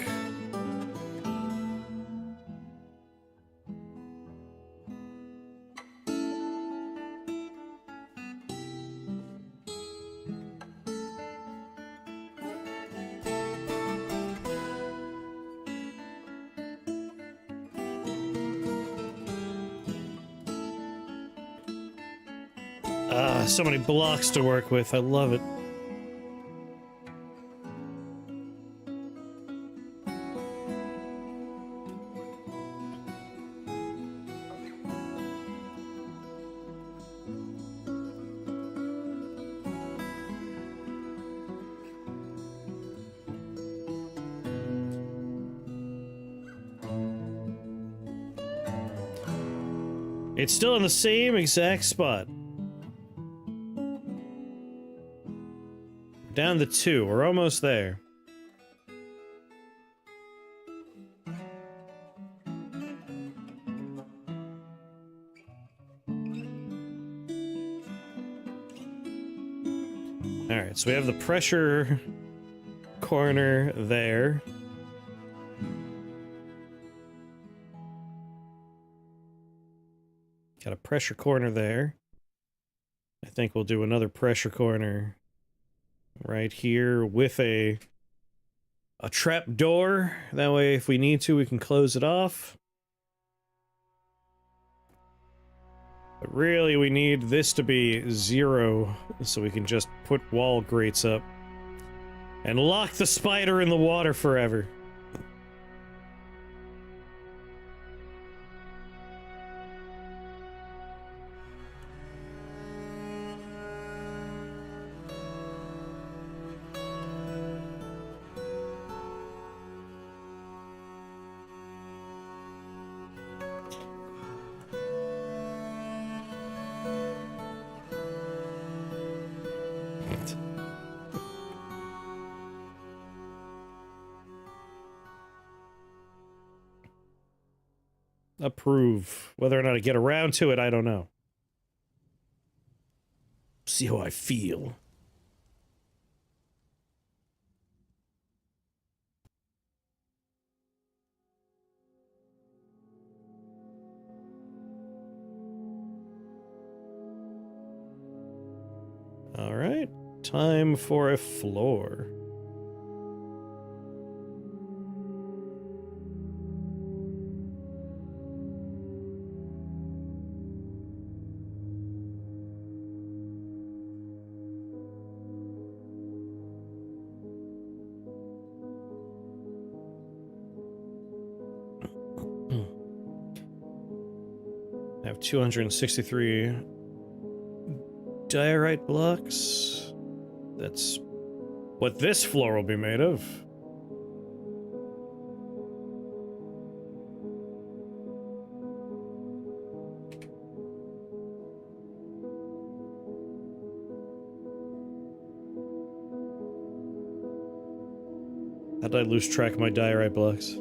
So many blocks to work with. I love it. It's still in the same exact spot. Down to 2. We're almost there. Alright, so we have the pressure corner there. Got a pressure corner there. I think we'll do another pressure corner right here with a trap door. That way, if we need to, we can close it off. But really, we need this to be 0 so we can just put wall grates up and lock the spider in the water forever. Approve. Whether or not I get around to it, I don't know. See how I feel. All right, time for a floor. I have 263 diorite blocks. That's what this floor will be made of. How did I lose track of my diorite blocks?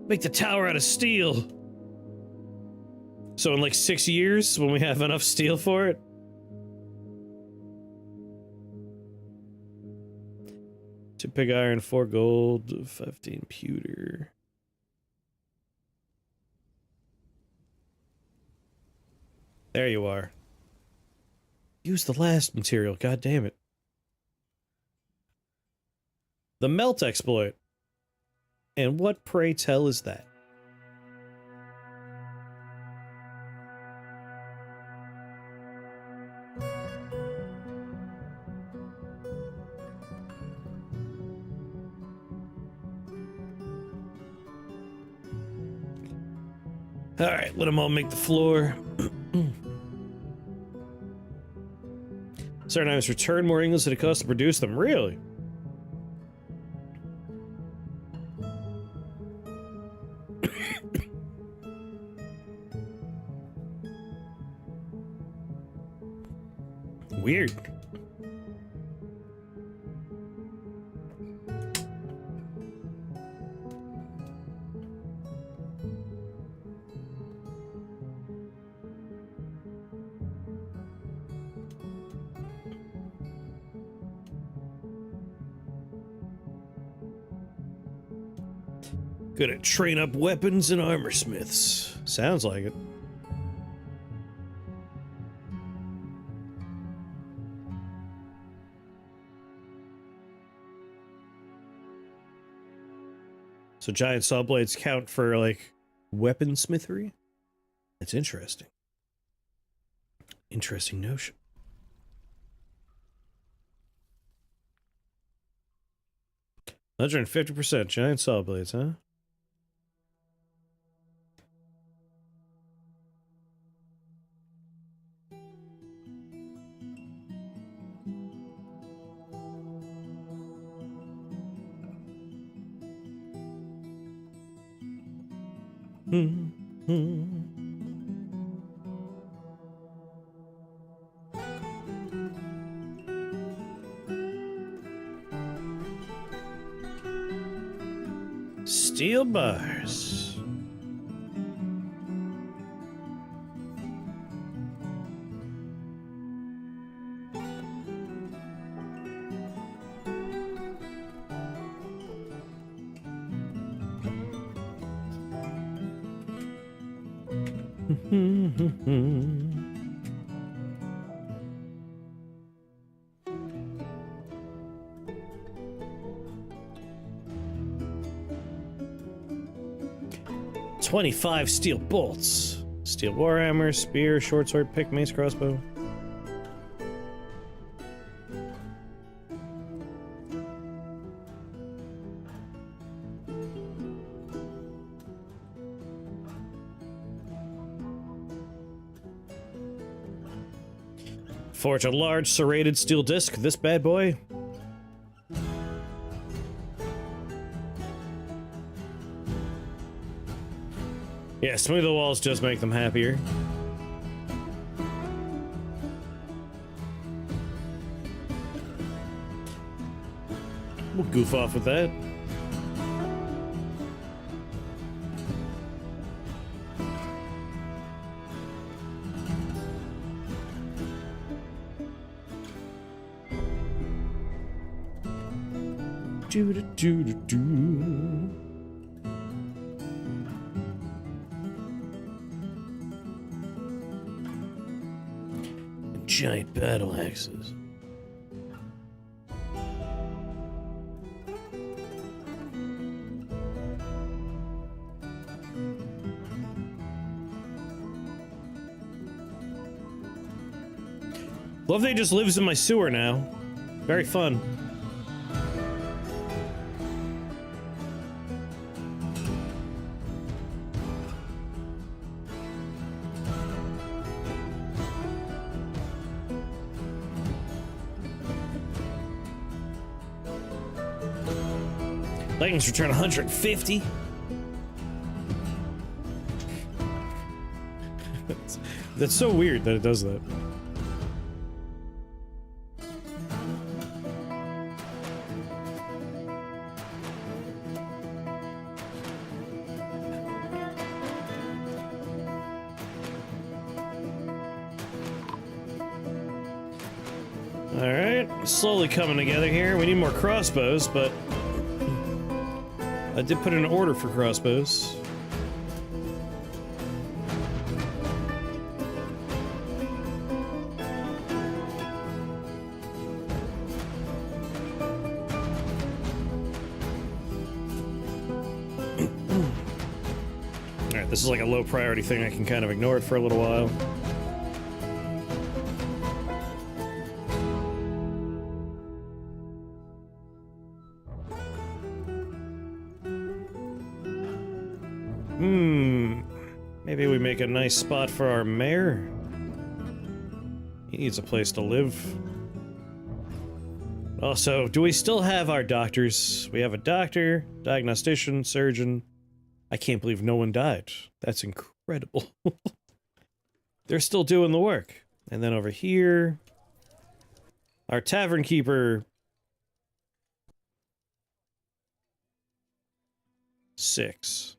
Make the tower out of steel. So in like 6 years, when we have enough steel for it? Two pig iron, 4 gold, 15 pewter. There you are. Use the last material, god damn it. The melt exploit. And what, pray tell, is that? Alright, let them all make the floor. Certain items return more ingots than it costs to produce them. Really? Weird. Gonna train up weapons and armor smiths. Sounds like it. So giant saw blades count for, like, weaponsmithery? That's interesting. Interesting notion. $150% giant saw blades, huh? Steel bars. $25 steel bolts. Steel warhammer, spear, short sword, pick, mace, crossbow. Forge a large serrated steel disc, this bad boy. Yeah, smooth the walls just make them happier. We'll goof off with that. Do-do-do-do-do. Giant battle axes. Love that he just lives in my sewer now. Very fun. Lightning's return 150. That's so weird that it does that. Alright, slowly coming together here. We need more crossbows, but I did put in an order for crossbows. Alright, this is like a low priority thing. I can kind of ignore it for a little while. Maybe we make a nice spot for our mayor. He needs a place to live. Also, do we still have our doctors? We have a doctor, diagnostician, surgeon. I can't believe no one died. That's incredible. They're still doing the work. And then over here, our tavern keeper. 6.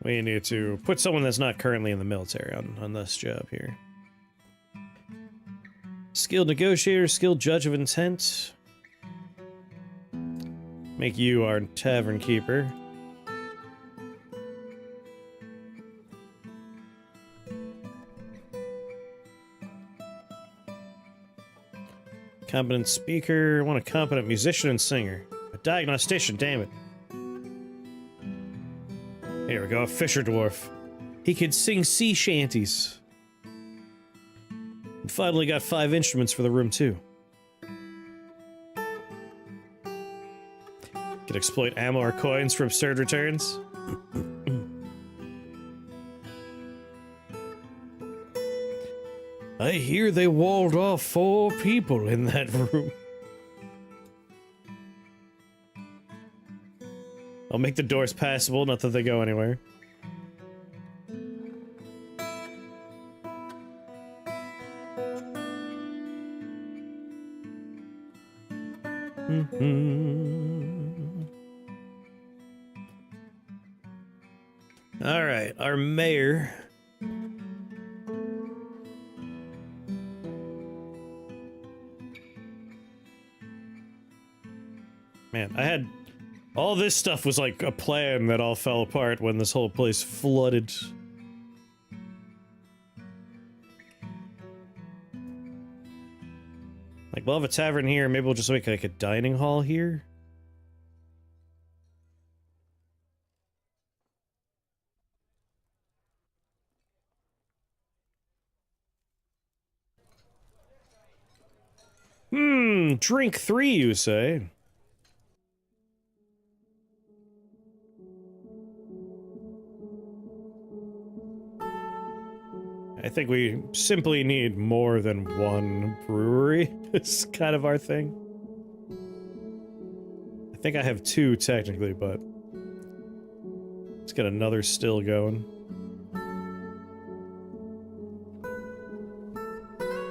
We need to put someone that's not currently in the military on this job here. Skilled negotiator, skilled judge of intent. Make you our tavern keeper. Competent speaker. I want a competent musician and singer. A diagnostician, damn it. Here we go, a fisher dwarf. He could sing sea shanties. And finally got 5 instruments for the room, too. Could exploit ammo or coins for absurd returns. I hear they walled off 4 people in that room. I'll make the doors passable, not that they go anywhere. All right, our mayor. Man, I had... all this stuff was like a plan that all fell apart when this whole place flooded. Like, we'll have a tavern here, maybe we'll just make like a dining hall here. Drink 3, you say? I think we simply need more than one brewery. It's kind of our thing. I think I have 2 technically, but let's get another still going.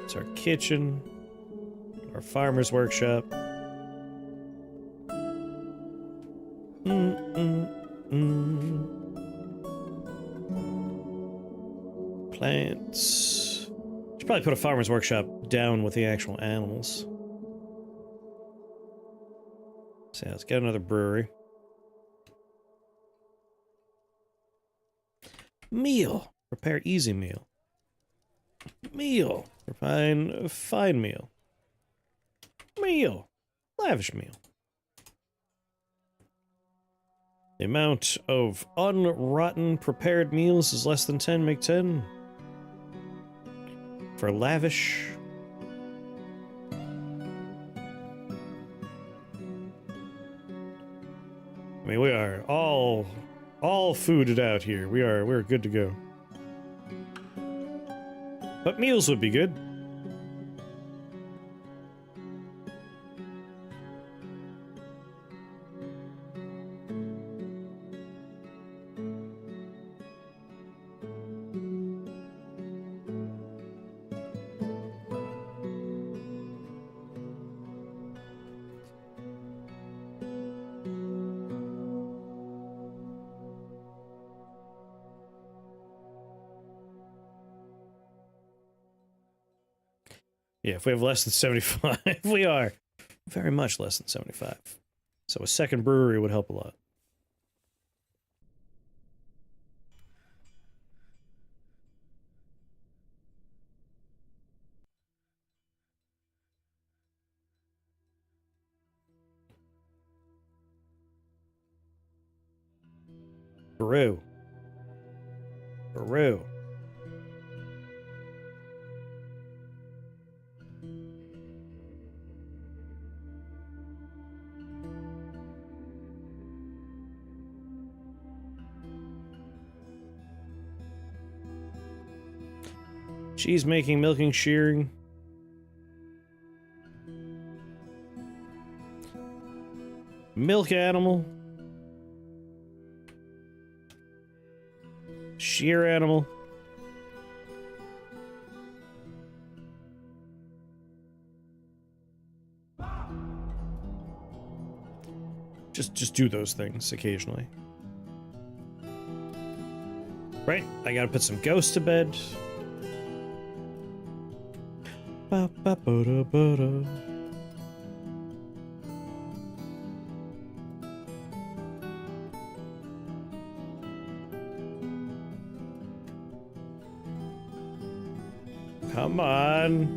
It's our kitchen, our farmer's workshop. Plants. Should probably put a farmer's workshop down with the actual animals. So yeah, let's get another brewery. Meal. Prepare easy meal. Meal. Prepare fine meal. Meal. Lavish meal. The amount of unrotten prepared meals is less than 10. Make 10. For lavish. I mean, we are all fooded out here. We're good to go. But meals would be good. Yeah, if we have less than 75, we are very much less than 75. So a second brewery would help a lot. Brew. Brew. Cheese making, milking, shearing. Milk animal. Shear animal. Just do those things occasionally. Right, I gotta put some ghosts to bed. Ba ba ba da ba da. Come on.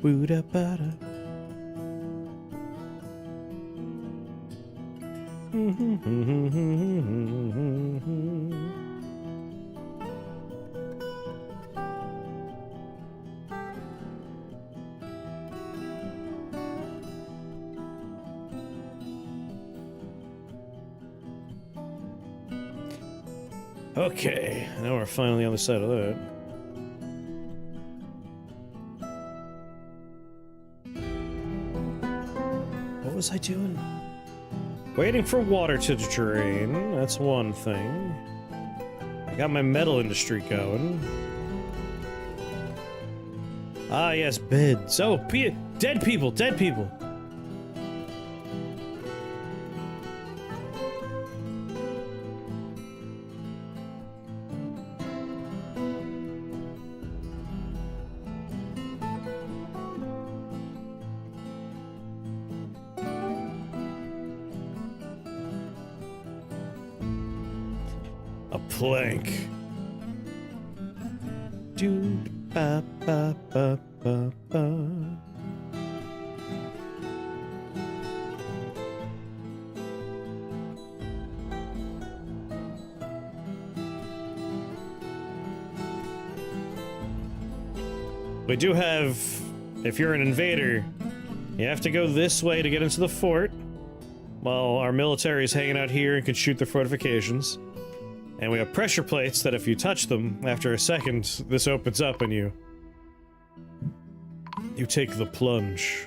Boo da ba da. Okay, now we're finally on the side of that. was I doing? Waiting for water to drain. That's one thing. I got my metal industry going. Ah, yes, beds. Oh, dead people, dead people. A plank. Dude, ba ba ba ba ba. We do have, if you're an invader, you have to go this way to get into the fort, while our military is hanging out here and can shoot their fortifications. And we have pressure plates that if you touch them, after a second, this opens up and you take the plunge.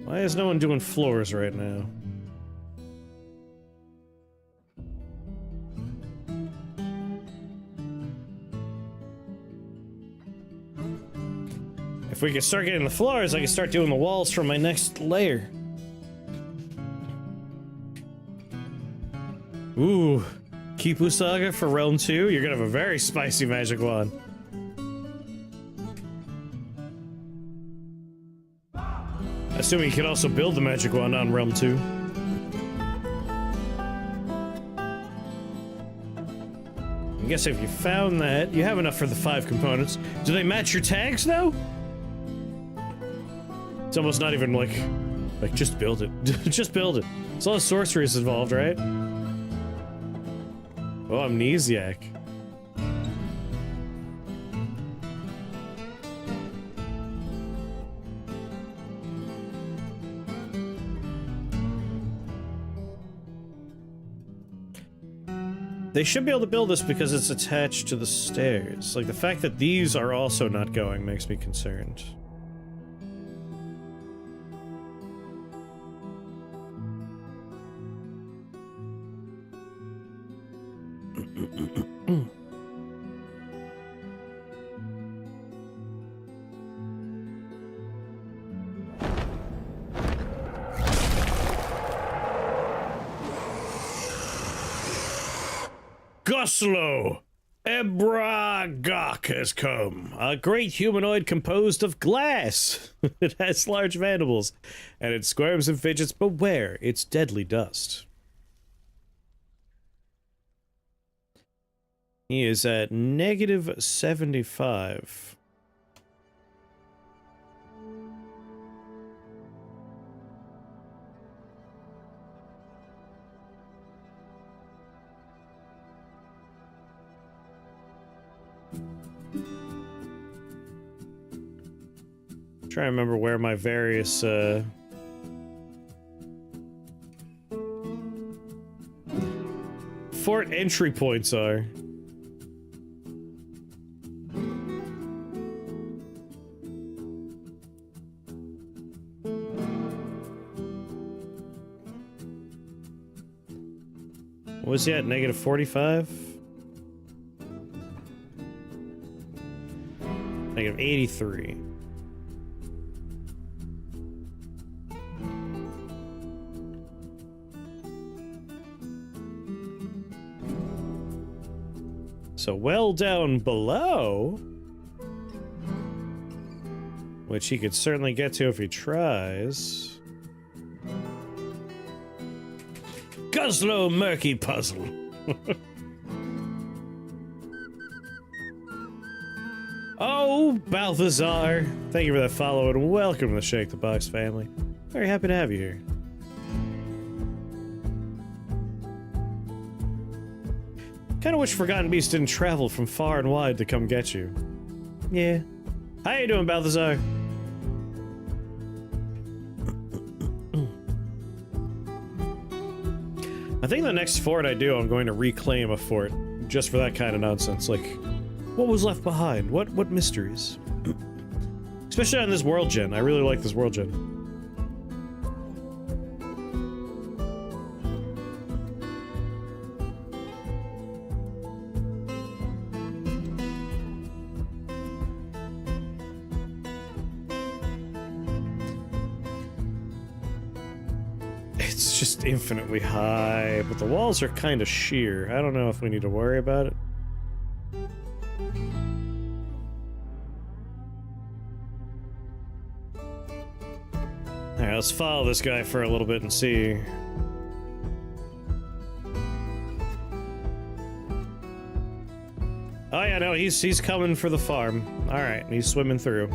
Why is no one doing floors right now? If we could start getting the floors, I could start doing the walls for my next layer. Ooh, Kipu Saga for Realm 2? You're gonna have a very spicy magic wand. Assuming you can also build the magic wand on Realm 2. I guess if you found that, you have enough for the 5 components. Do they match your tags, though? It's almost not even like just build it. Just build it. It's all the sorceries involved, right? Oh, amnesiac. They should be able to build this because it's attached to the stairs. Like, the fact that these are also not going makes me concerned. Goslo! Ebragok has come. A great humanoid composed of glass. It has large mandibles, and it squirms and fidgets. Beware, it's deadly dust. He is at -75. Trying to remember where my various fort entry points are. What was he at? -45? -83. So well down below, which he could certainly get to if he tries. Guzlo Murky Puzzle. Oh, Balthazar. Thank you for that follow and welcome to the Shake the Box family. Very happy to have you here. Kinda wish Forgotten Beast didn't travel from far and wide to come get you. Yeah. How you doing, Balthazar? I think the next fort I do, I'm going to reclaim a fort. Just for that kind of nonsense. Like, what was left behind? What mysteries? Especially on this world gen. I really like this world gen. It's just infinitely high, but the walls are kind of sheer. I don't know if we need to worry about it. Alright, let's follow this guy for a little bit and see. Oh yeah, no, he's coming for the farm. Alright, he's swimming through.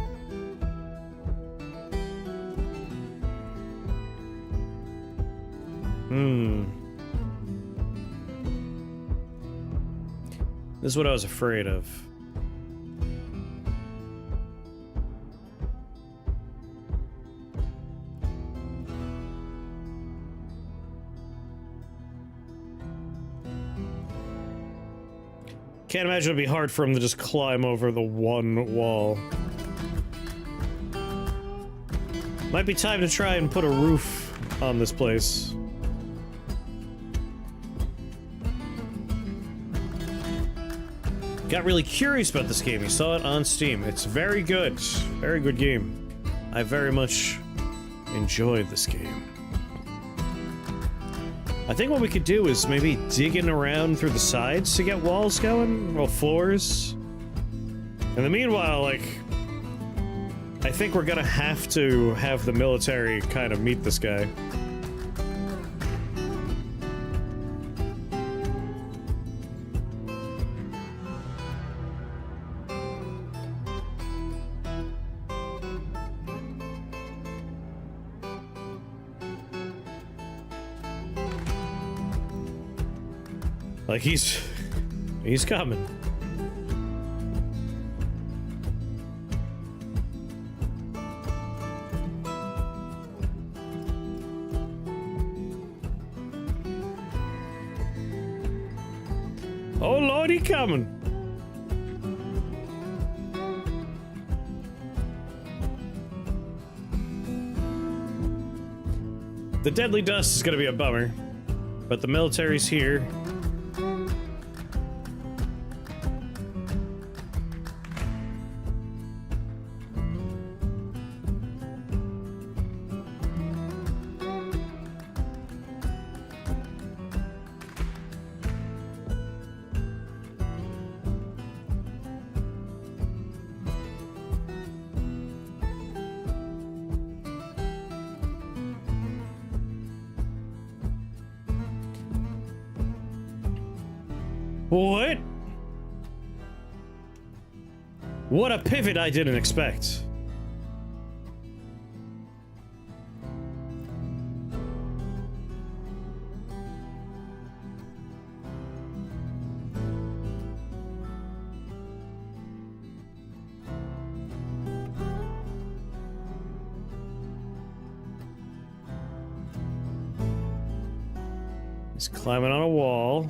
This is what I was afraid of. Can't imagine it'd be hard for him to just climb over the one wall. Might be time to try and put a roof on this place. Got really curious about this game. You saw it on Steam. It's very good. Very good game. I very much enjoyed this game. I think what we could do is maybe digging around through the sides to get walls going, or floors. In the meanwhile, like, I think we're gonna have to have the military kind of meet this guy. Like, he's coming. Oh Lord, he coming. The deadly dust is gonna be a bummer, but the military's here. What? What a pivot I didn't expect. He's climbing on a wall.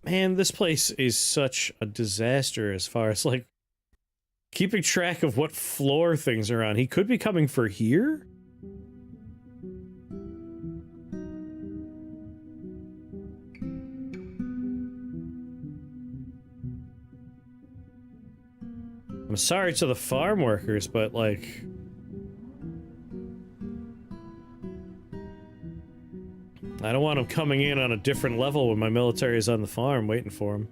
Man, this place is such a disaster as far as, like, keeping track of what floor things are on. He could be coming for here? I'm sorry to the farm workers, but, like... I don't want him coming in on a different level when my military is on the farm waiting for him.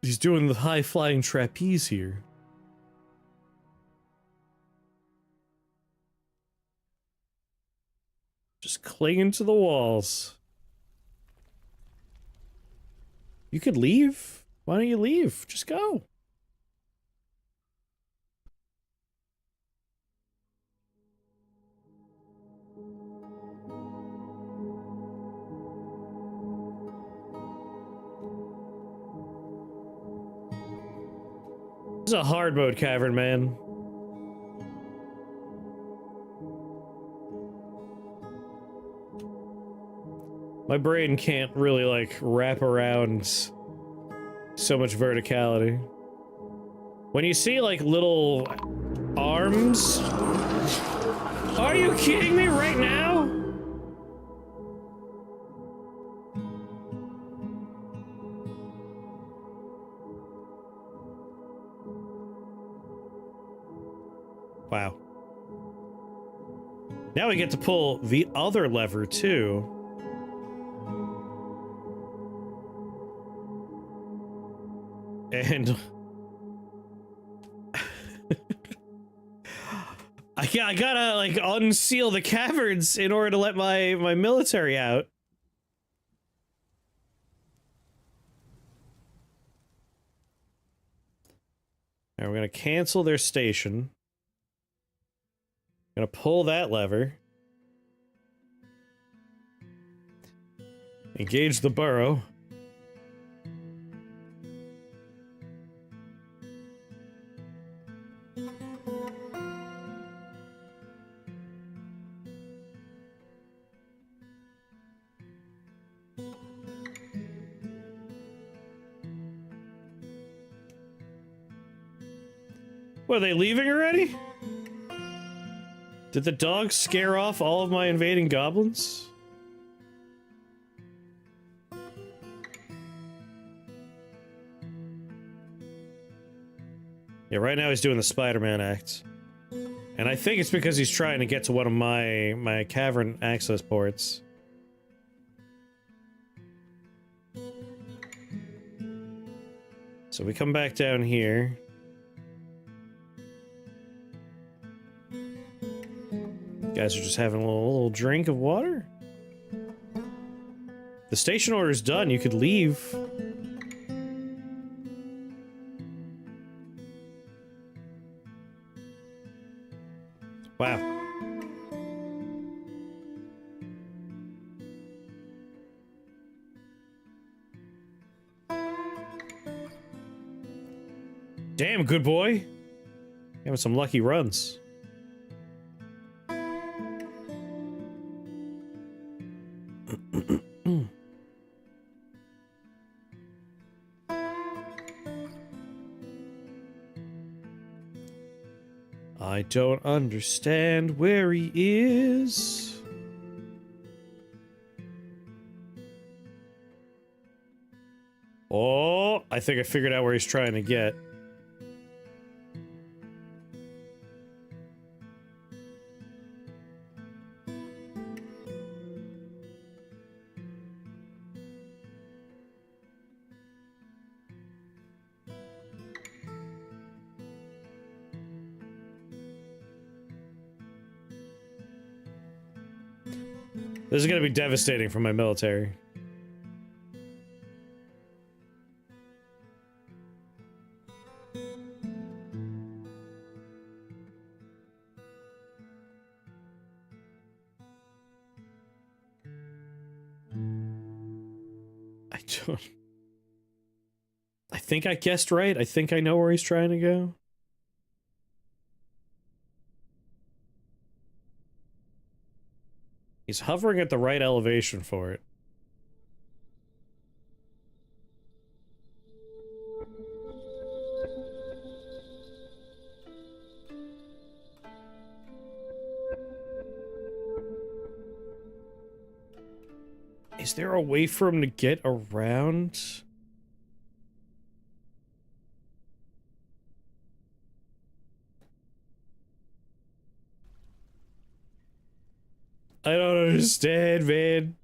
He's doing the high-flying trapeze here. Just clinging to the walls. You could leave. Why don't you leave? Just go. This is a hard mode cavern, man. My brain can't really, like, wrap around so much verticality. When you see, like, little arms... Are you kidding me right now? Wow. Now we get to pull the other lever, too. And... I gotta, like, unseal the caverns in order to let my military out. Now we're gonna cancel their station. Gonna pull that lever. Engage the burrow. What, are they leaving already? Did the dog scare off all of my invading goblins? Yeah, right now he's doing the Spider-Man act. And I think it's because he's trying to get to one of my cavern access ports. So we come back down here. You guys are just having a little drink of water? The station order's done, you could leave. Wow. Damn, good boy. Having some lucky runs. I don't understand where he is. Oh, I think I figured out where he's trying to get. This is gonna be devastating for my military. I think I guessed right. I think I know where he's trying to go. He's hovering at the right elevation for it. Is there a way for him to get around? I don't understand, man.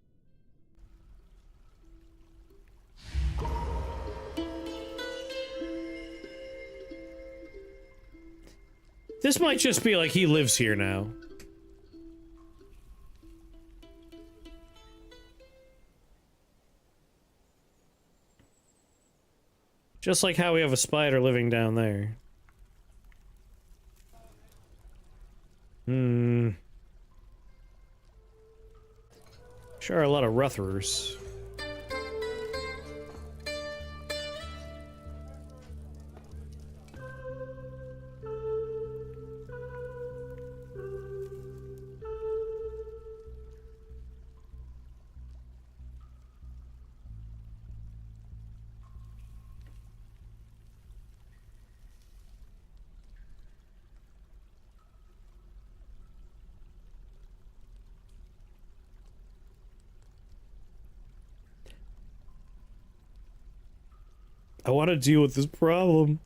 This might just be like he lives here now. Just like how we have a spider living down there. Sure, a lot of Rutherers. I want to deal with this problem.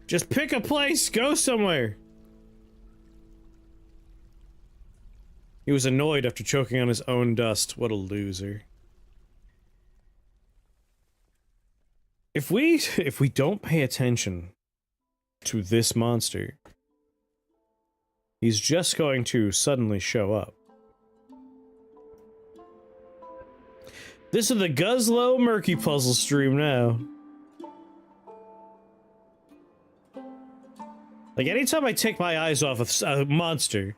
Just pick a place, go somewhere. He was annoyed after choking on his own dust. What a loser. If we don't pay attention to this monster, he's just going to suddenly show up. This is the Guzlo Murky Puzzle stream now. Like, anytime I take my eyes off of a monster,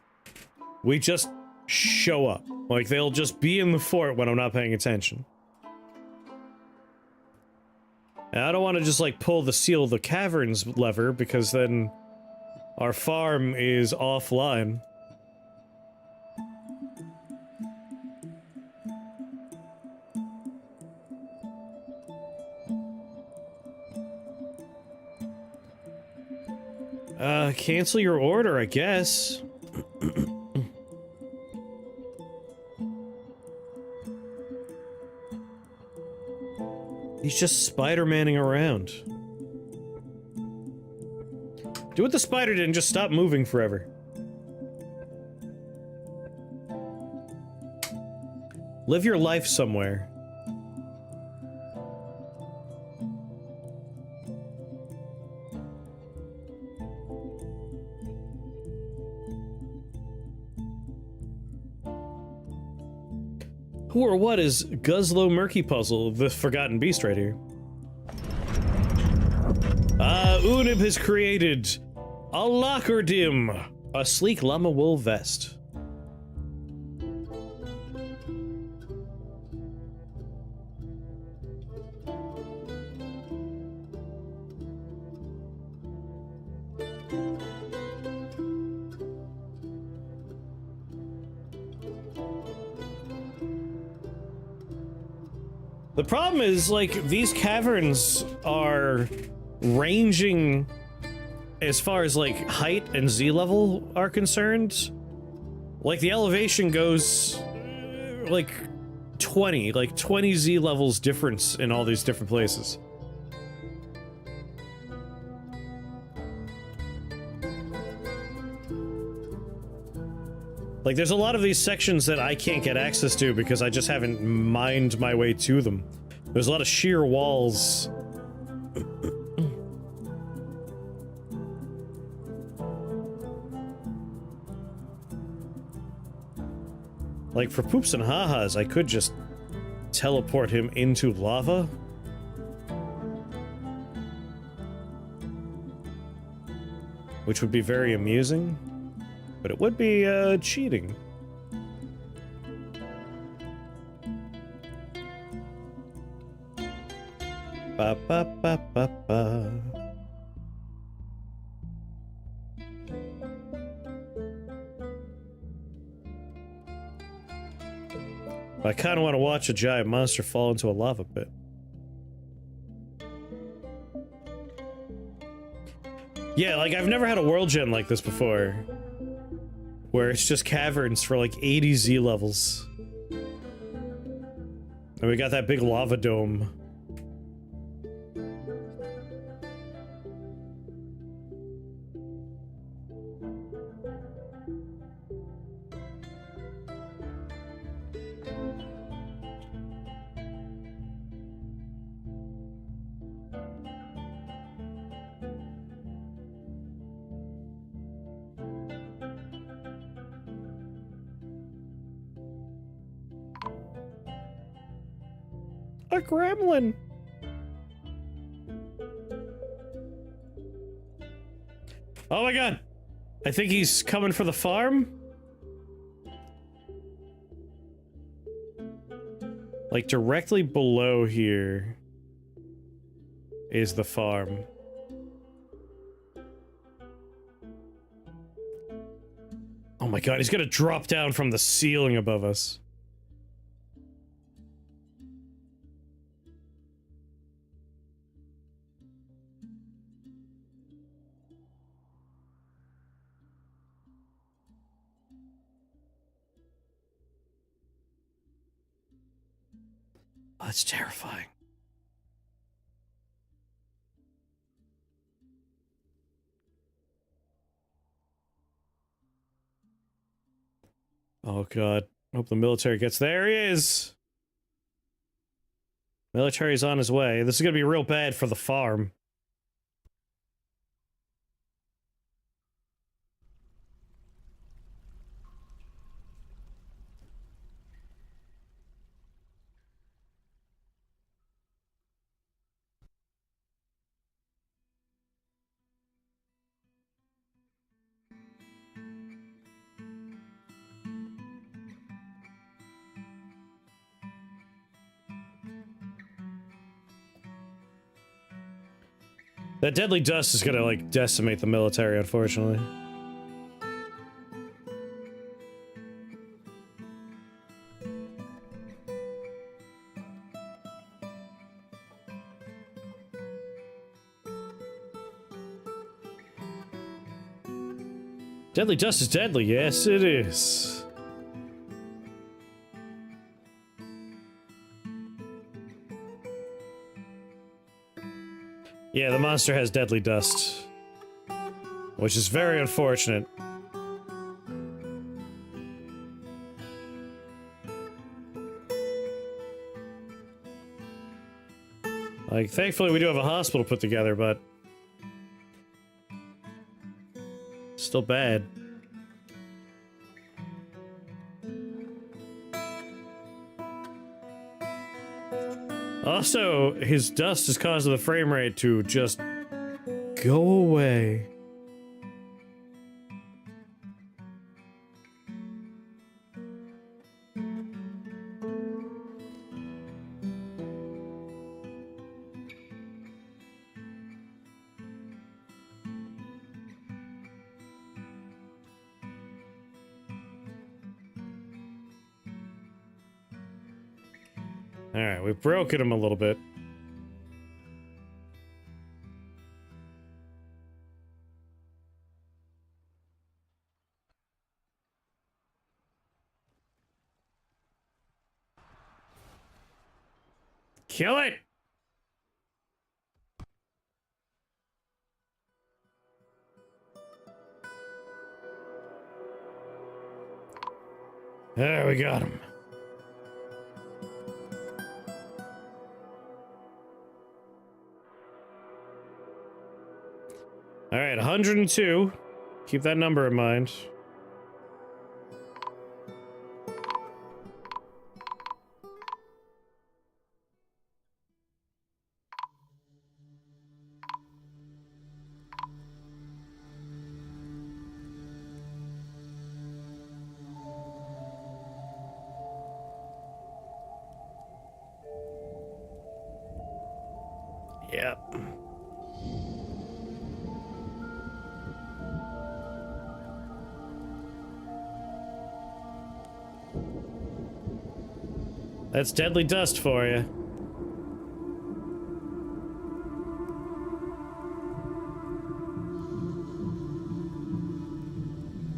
we just show up. Like, they'll just be in the fort when I'm not paying attention. And I don't want to just, like, pull the Seal the Caverns lever, because then our farm is offline. Cancel your order, I guess. He's just Spider-Manning around. Do what the spider did and just stop moving forever. Live your life somewhere. Who or what is Guzlo Murky Puzzle, the Forgotten Beast right here? Unib has created a Lockerdim, a sleek llama wool vest. The problem is, like, these caverns are ranging as far as, like, height and Z level are concerned. Like, the elevation goes, like, 20 Z levels difference in all these different places. Like, there's a lot of these sections that I can't get access to because I just haven't mined my way to them. There's a lot of sheer walls. Like, for poops and ha-has, I could just teleport him into lava. Which would be very amusing. But it would be, cheating. Ba ba ba ba ba. I kind of want to watch a giant monster fall into a lava pit. Yeah, like, I've never had a world gen like this before. Where it's just caverns for like 80 Z levels. And we got that big lava dome. A gremlin! Oh my god! I think he's coming for the farm? Like, directly below here is the farm. Oh my god, he's gonna drop down from the ceiling above us. Oh, that's terrifying. Oh god. Hope the military gets there. He is! Military's on his way. This is gonna be real bad for the farm. That deadly dust is gonna, like, decimate the military, unfortunately. Deadly dust is deadly, yes it is. Yeah, the monster has deadly dust. Which is very unfortunate. Like, thankfully we do have a hospital put together, but... still bad. Also, his dust is causing the frame rate to just go away. Alright, we've broken him a little bit. Kill it! There, we got him. Alright, 102. Keep that number in mind. Yep. That's deadly dust for you.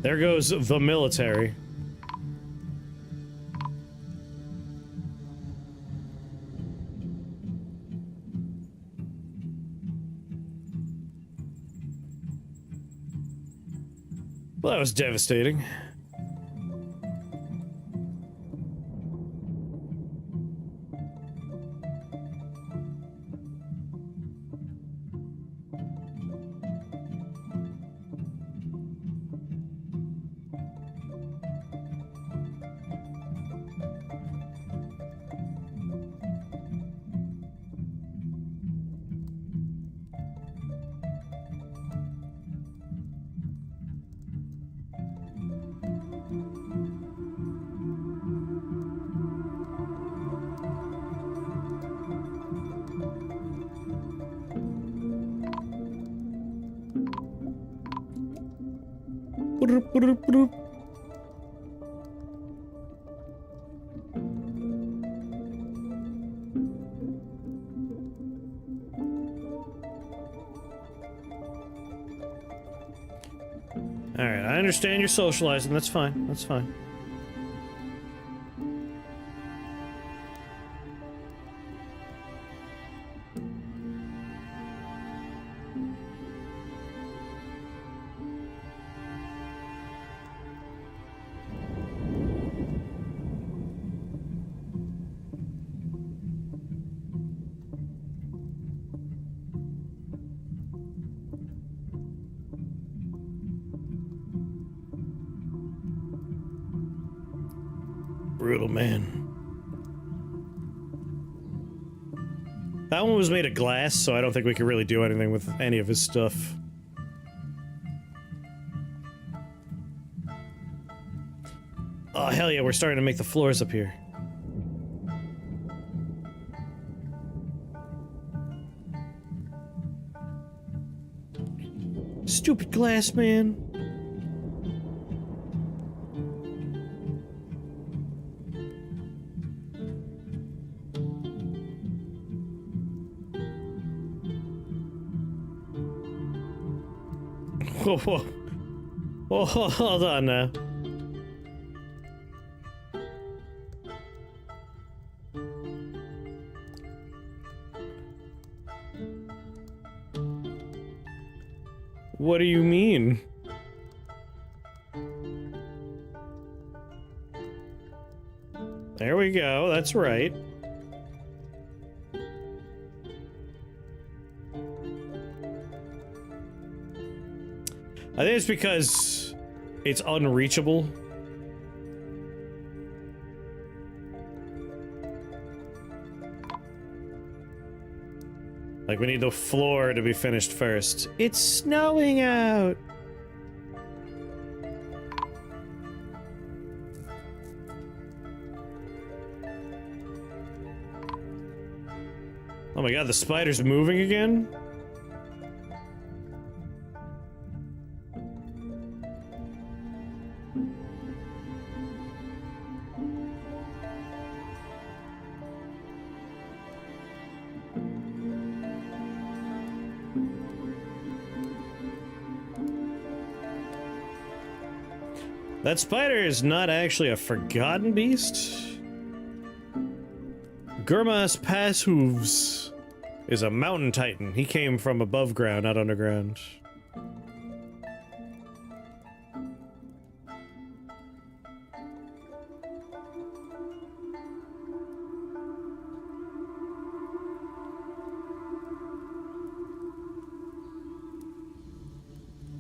There goes the military. Well, that was devastating. Alright, I understand you're socializing. That's fine. That's fine. Brutal man. That one was made of glass, so I don't think we could really do anything with any of his stuff. Oh, hell yeah, we're starting to make the floors up here. Stupid glass man. Whoa, whoa. Whoa, hold on now. What do you mean? There we go, that's right. I think it's because it's unreachable. Like, we need the floor to be finished first. It's snowing out! Oh my god, the spider's moving again? That spider is not actually a forgotten beast. Gurmas Passhooves is a mountain titan. He came from above ground, not underground.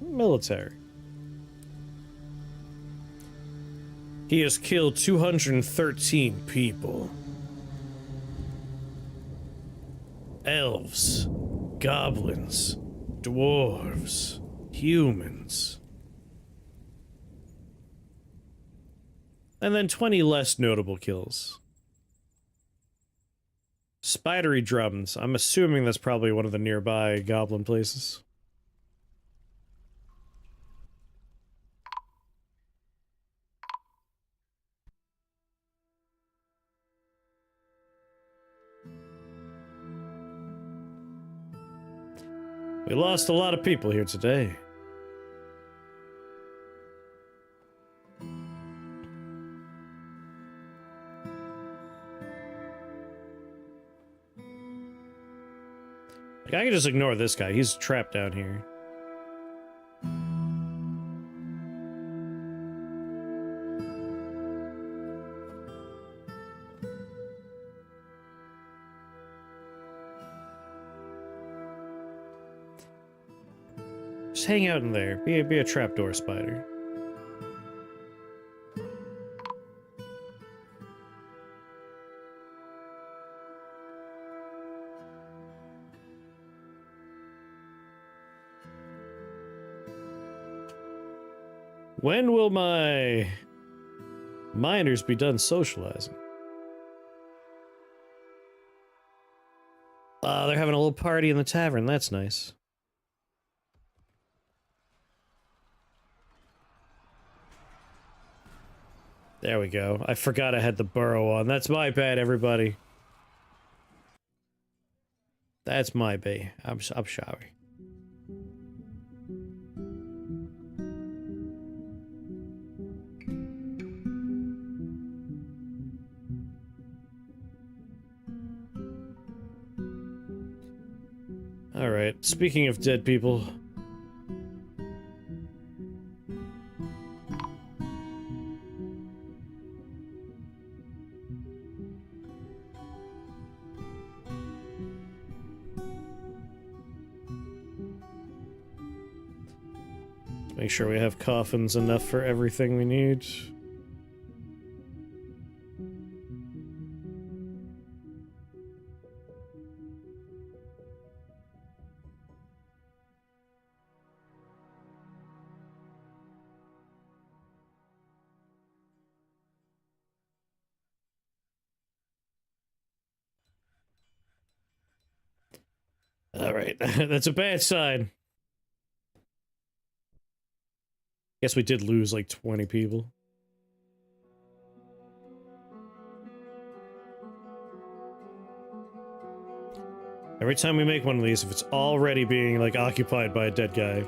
Military. He has killed 213 people. Elves, goblins, dwarves, humans. And then 20 less notable kills. Spidery drums. I'm assuming that's probably one of the nearby goblin places. We lost a lot of people here today. Like, I can just ignore this guy. He's trapped down here. Just hang out in there. Be a trapdoor spider. When will my miners be done socializing? They're having a little party in the tavern. That's nice. There we go. I forgot I had the burrow on. That's my bad, everybody. That's my bad. I'm sorry. Alright, speaking of dead people... Make sure we have coffins enough for everything we need. Alright, that's a bad sign. Guess we did lose like 20 people. Every time we make one of these, if it's already being like occupied by a dead guy.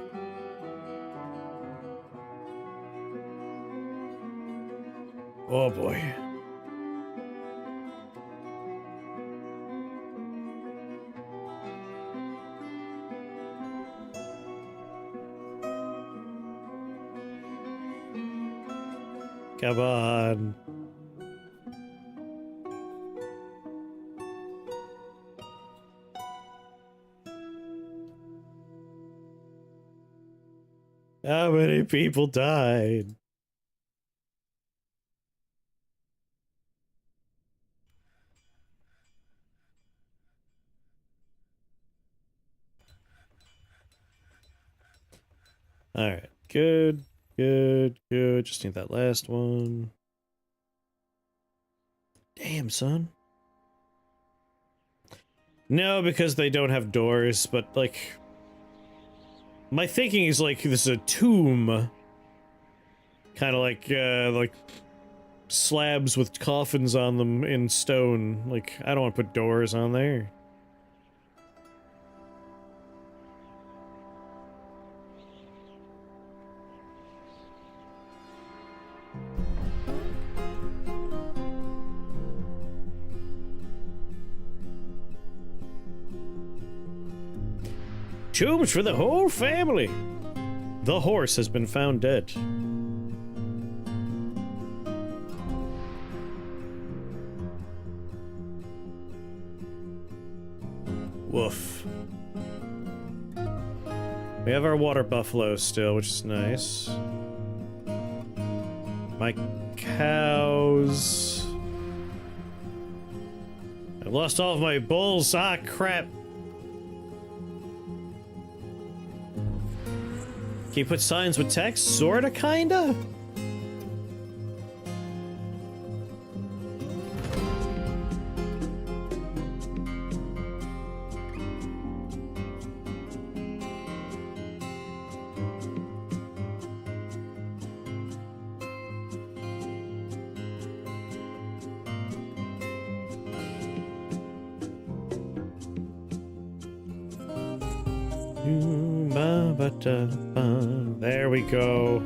Oh boy. Come on. How many people died? Alright, good. Good. Just need that last one. Damn, son. No, because they don't have doors, but, like... My thinking is, like, this is a tomb. Kind of like slabs with coffins on them in stone. Like, I don't want to put doors on there. Tombs for the whole family! The horse has been found dead. Woof. We have our water buffalo still, which is nice. My cows... I lost all of my bulls. Ah, crap. Can you put signs with text? Sorta, kinda? There we go.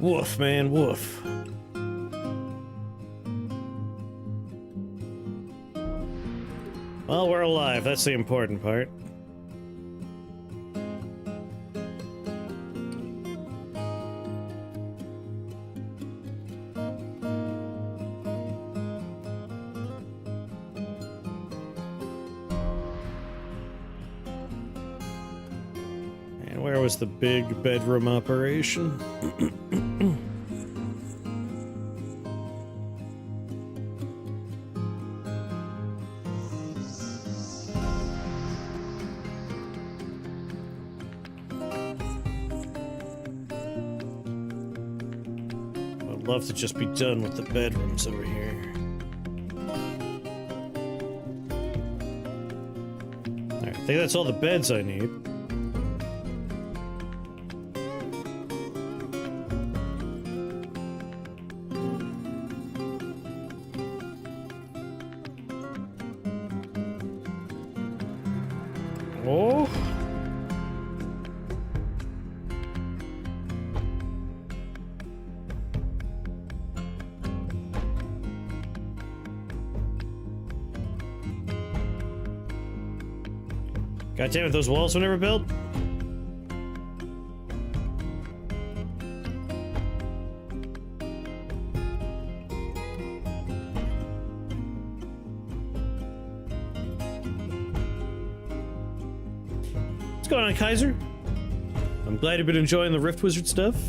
Woof, man, woof. Well, we're alive. That's the important part. And where was the big bedroom operation? Love to just be done with the bedrooms over here. Alright, I think that's all the beds I need. Oh! God damn it, those walls were never built? What's going on, Kaiser? I'm glad you've been enjoying the Rift Wizard stuff.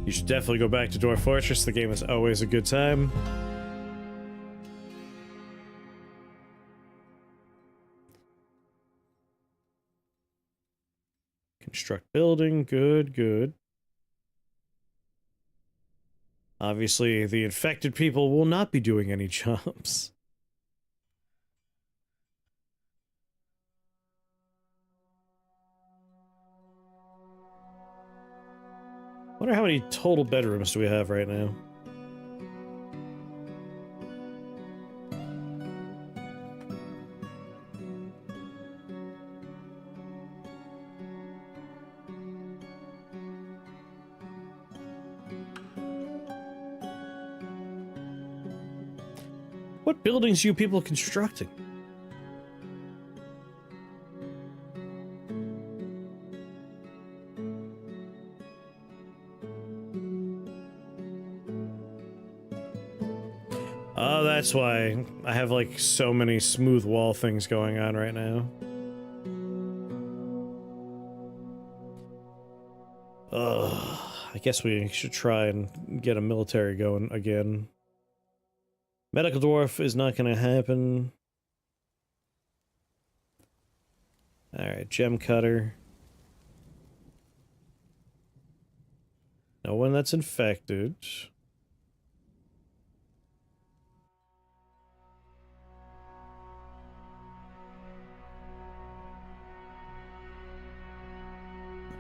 You should definitely go back to Dwarf Fortress. The game is always a good time. Construct building, good, good. Obviously, the infected people will not be doing any jobs. Wonder how many total bedrooms do we have right now? What buildings are you people constructing? Oh, that's why I have like so many smooth wall things going on right now. Ugh, I guess we should try and get a military going again. Medical Dwarf is not gonna happen. Alright, Gem Cutter. No one that's infected.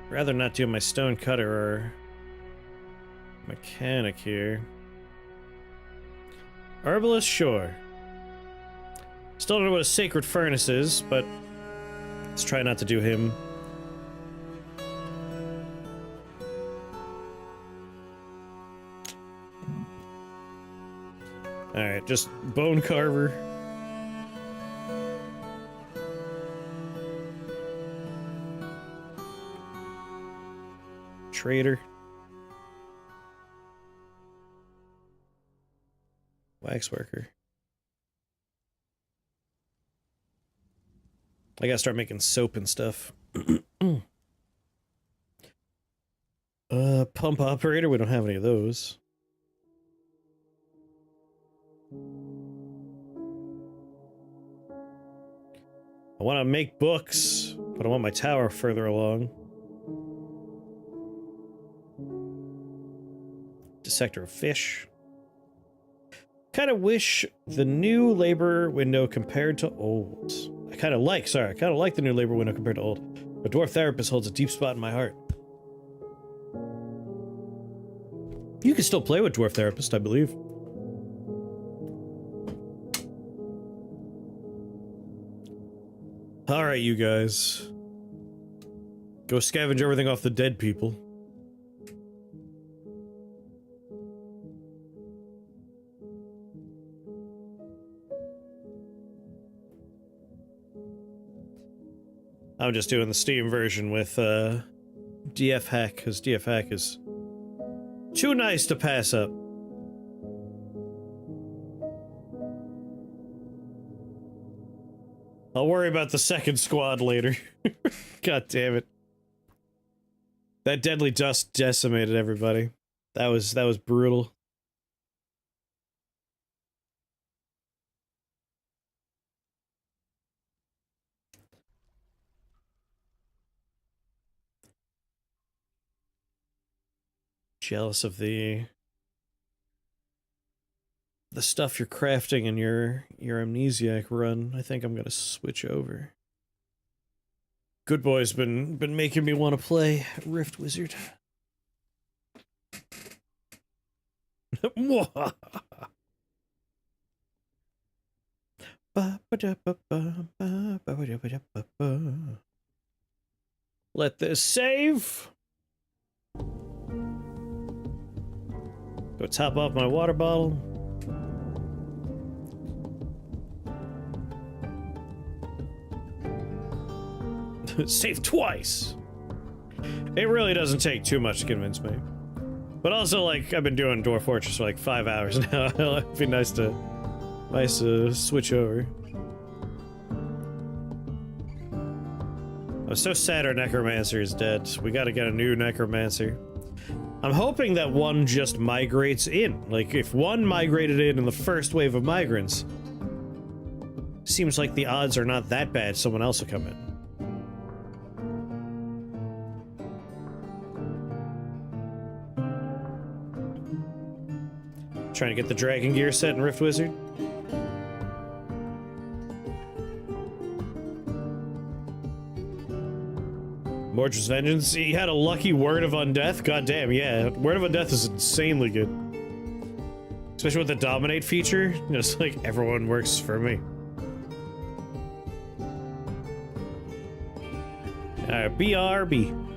Rather not do my Stone Cutter or Mechanic here. Herbalist, sure. Still don't know what a Sacred Furnace is, but let's try not to do him. Alright, just Bone Carver. Trader. Waxworker. I gotta start making soap and stuff. Pump operator, we don't have any of those. I want to make books, but I want my tower further along. Dissector of fish. Kind of wish the new labor window compared to old. I kind of like the new labor window compared to old. But Dwarf Therapist holds a deep spot in my heart. You can still play with Dwarf Therapist, I believe. Alright, you guys. Go scavenge everything off the dead people. I'm just doing the Steam version with DF Hack, because DF Hack is too nice to pass up. I'll worry about the second squad later. God damn it. That deadly dust decimated everybody. That was brutal. Jealous of the stuff you're crafting in your amnesiac run. I think I'm gonna switch over. Good boy's been making me want to play Rift Wizard. Let this save. Go top off my water bottle. Save twice. It really doesn't take too much to convince me. But also, like, I've been doing Dwarf Fortress for like 5 hours now. It'd be nice to switch over. I'm so sad our Necromancer is dead. We gotta get a new Necromancer. I'm hoping that one just migrates in. Like, if one migrated in the first wave of migrants, seems like the odds are not that bad someone else will come in. Trying to get the Dragon Gear set in Rift Wizard. Mordred's Vengeance. He had a lucky Word of Undeath. God damn, yeah. Word of Undeath is insanely good. Especially with the Dominate feature. Just like, everyone works for me. Alright, BRB.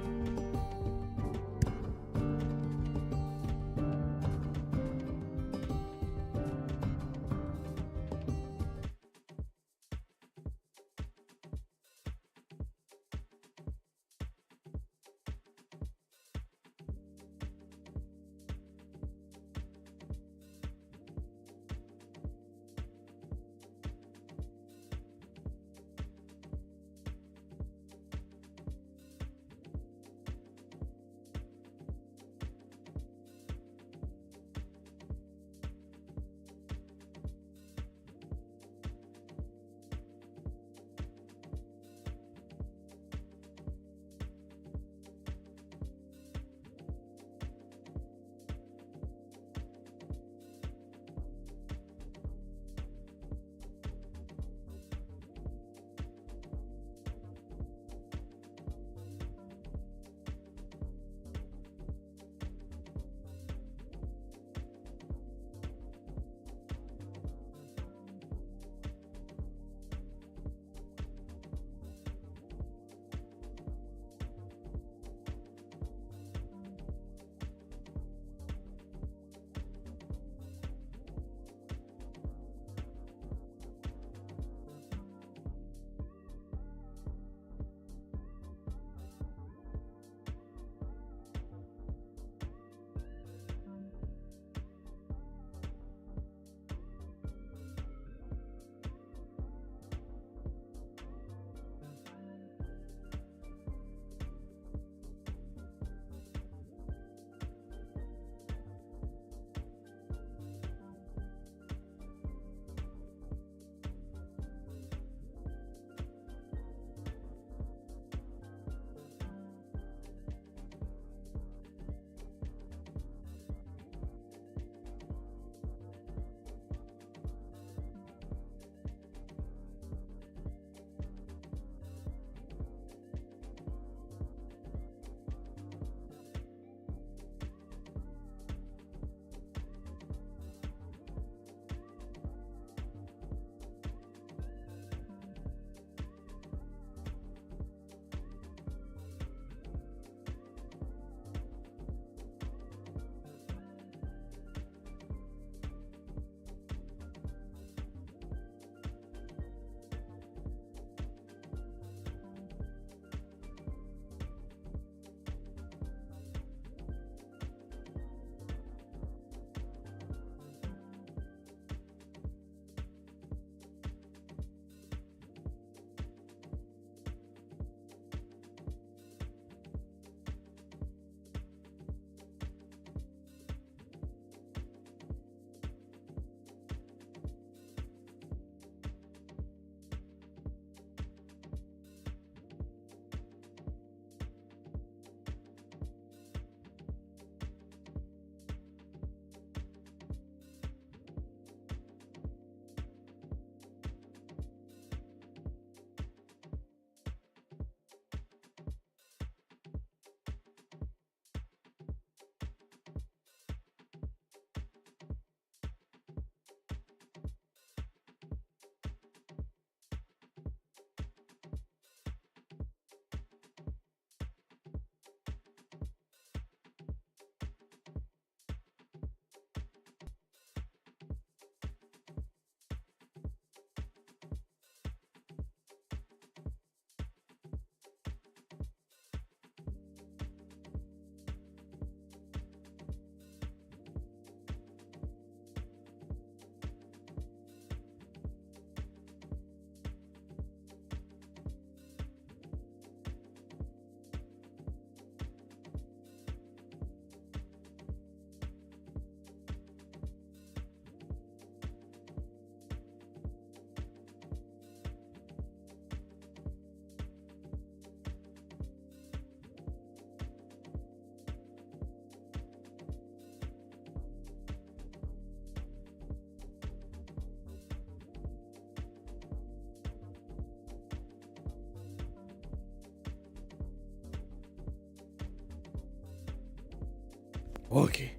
Okay.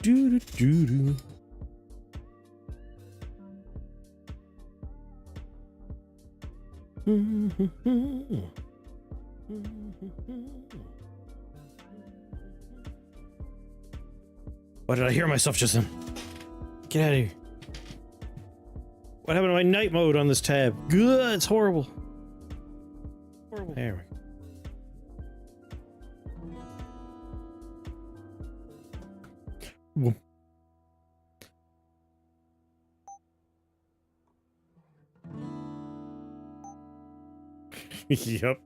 Do do do do. Why did I hear myself just then? Get out of here. What happened to my night mode on this tab? Good, it's horrible. Horrible. There we go. Whoop. Yep.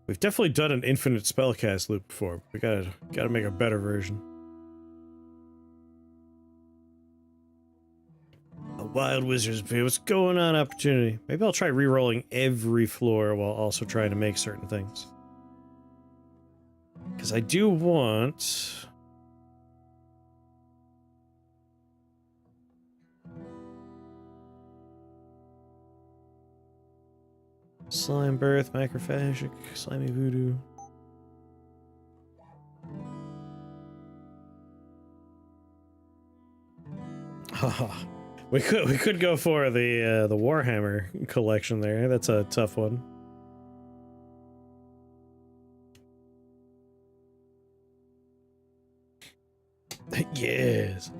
We've definitely done an infinite spellcast loop before. We gotta make a better version. A wild wizard's view. What's going on, opportunity? Maybe I'll try re-rolling every floor while also trying to make certain things. Because I do want... Slime birth, macrophagic, slimy voodoo. Haha. We could go for the Warhammer collection there. That's a tough one. Yes.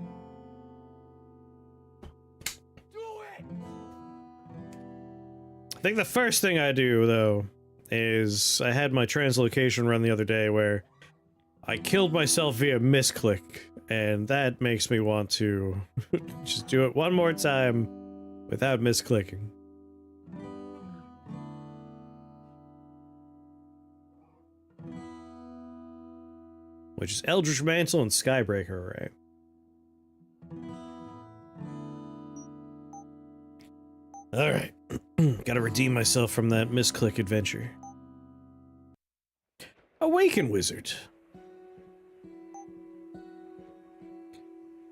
I think the first thing I do, though, is I had my translocation run the other day where I killed myself via misclick, and that makes me want to just do it one more time without misclicking. Which is Eldritch Mantle and Skybreaker Array. Alright. Gotta redeem myself from that misclick adventure. Awaken Wizard.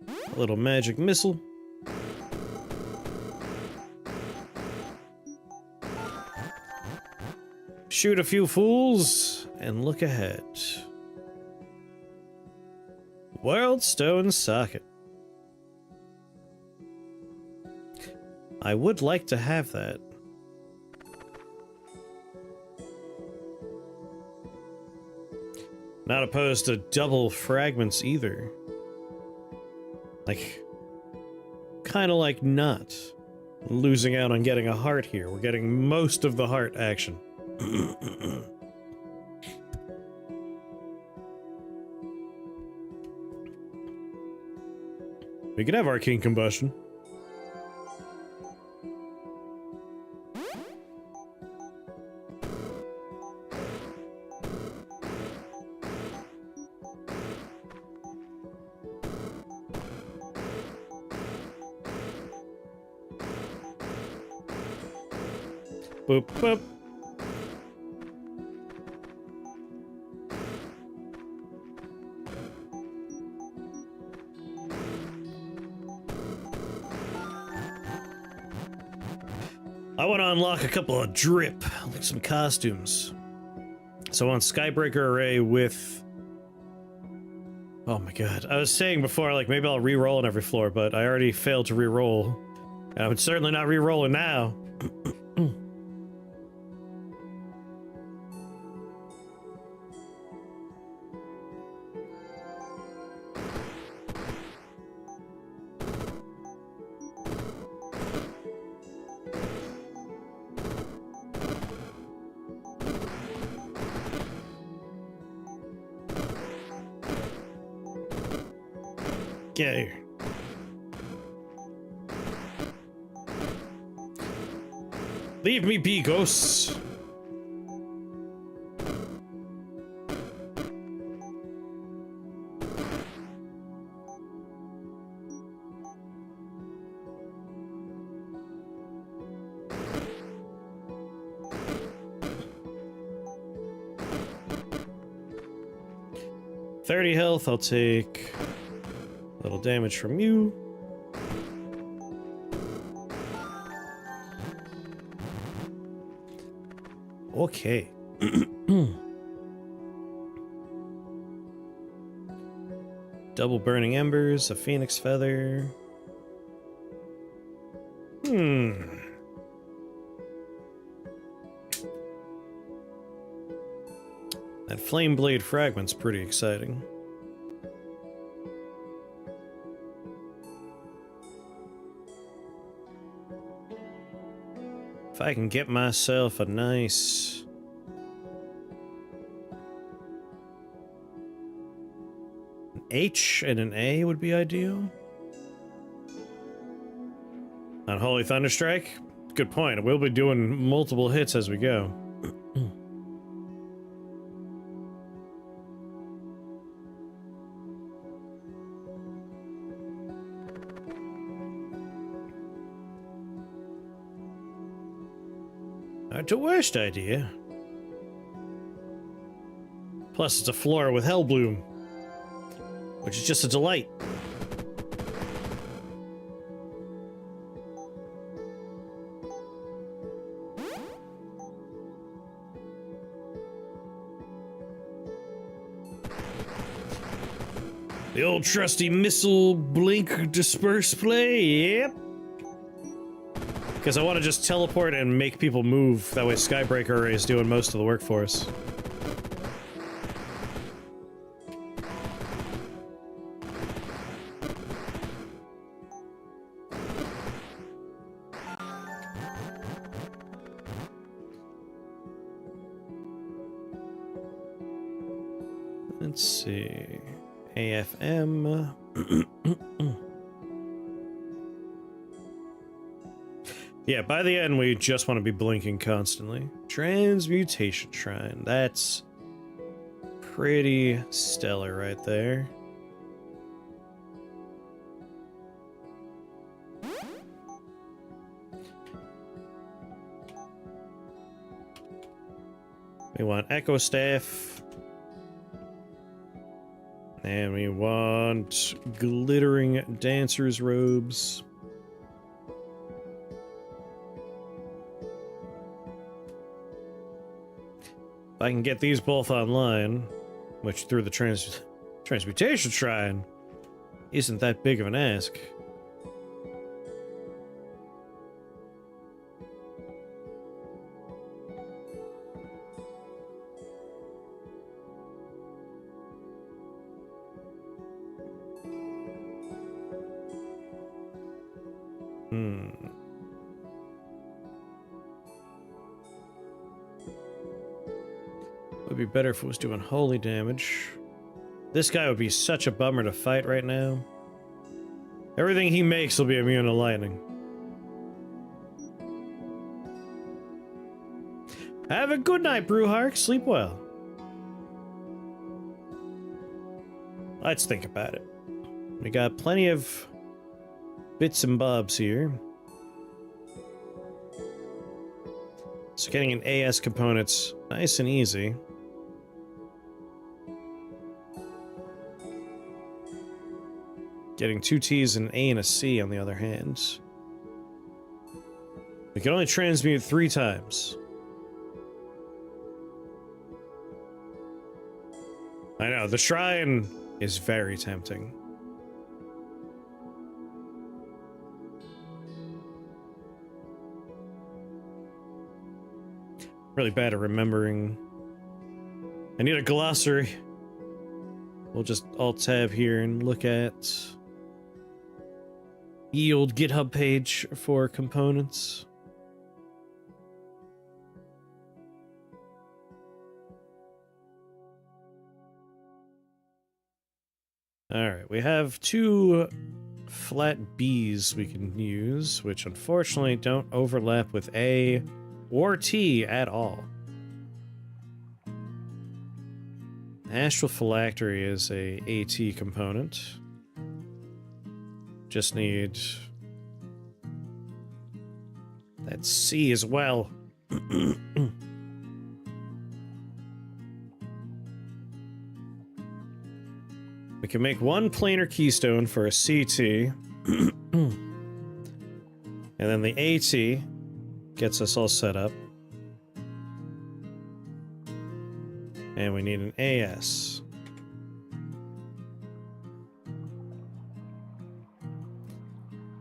A little magic missile. Shoot a few fools and look ahead. World Stone Socket. I would like to have that. Not opposed to double fragments either. Like, kind of like not losing out on getting a heart here. We're getting most of the heart action. We could have Arcane Combustion. Boop, boop. I want to unlock a couple of drip, like some costumes. So I want Skybreaker Array with... Oh my god. I was saying before, like, maybe I'll re-roll on every floor, but I already failed to re-roll. And I would certainly not re-rolling now. Get here. Leave me be, ghosts. 30 health. I'll take a little damage from you. Okay. Double burning embers, a phoenix feather. That flame blade fragment's pretty exciting. If I can get myself a nice... an H and an A would be ideal. Unholy Thunderstrike? Good point. We'll be doing multiple hits as we go. Not the worst idea. Plus, it's a floor with Hellbloom, which is just a delight. The old trusty missile blink disperse play, yep. Because I want to just teleport and make people move. That way Skybreaker Array is doing most of the work for us. Let's see. AFM. Yeah, by the end, we just want to be blinking constantly. Transmutation Shrine. That's pretty stellar right there. We want Echo Staff. And we want glittering dancer's robes. If I can get these both online, which through the transmutation shrine isn't that big of an ask. Would be better if it was doing holy damage. This guy would be such a bummer to fight right now. Everything he makes will be immune to lightning. Have a good night, Brewhark. Sleep well. Let's think about it. We got plenty of bits and bobs here. So getting an AS component's nice and easy. Getting 2 T's, an A, and a C, on the other hand. We can only transmute 3 times. I know, the shrine is very tempting. Really bad at remembering. I need a glossary. We'll just alt-tab here and look at the old GitHub page for components. Alright, we have 2 flat Bs we can use, which unfortunately don't overlap with A or T at all. Astral Phylactery is a AT component. Just need that C as well. We can make one planar keystone for a CT. And then the AT gets us all set up. And we need an AS.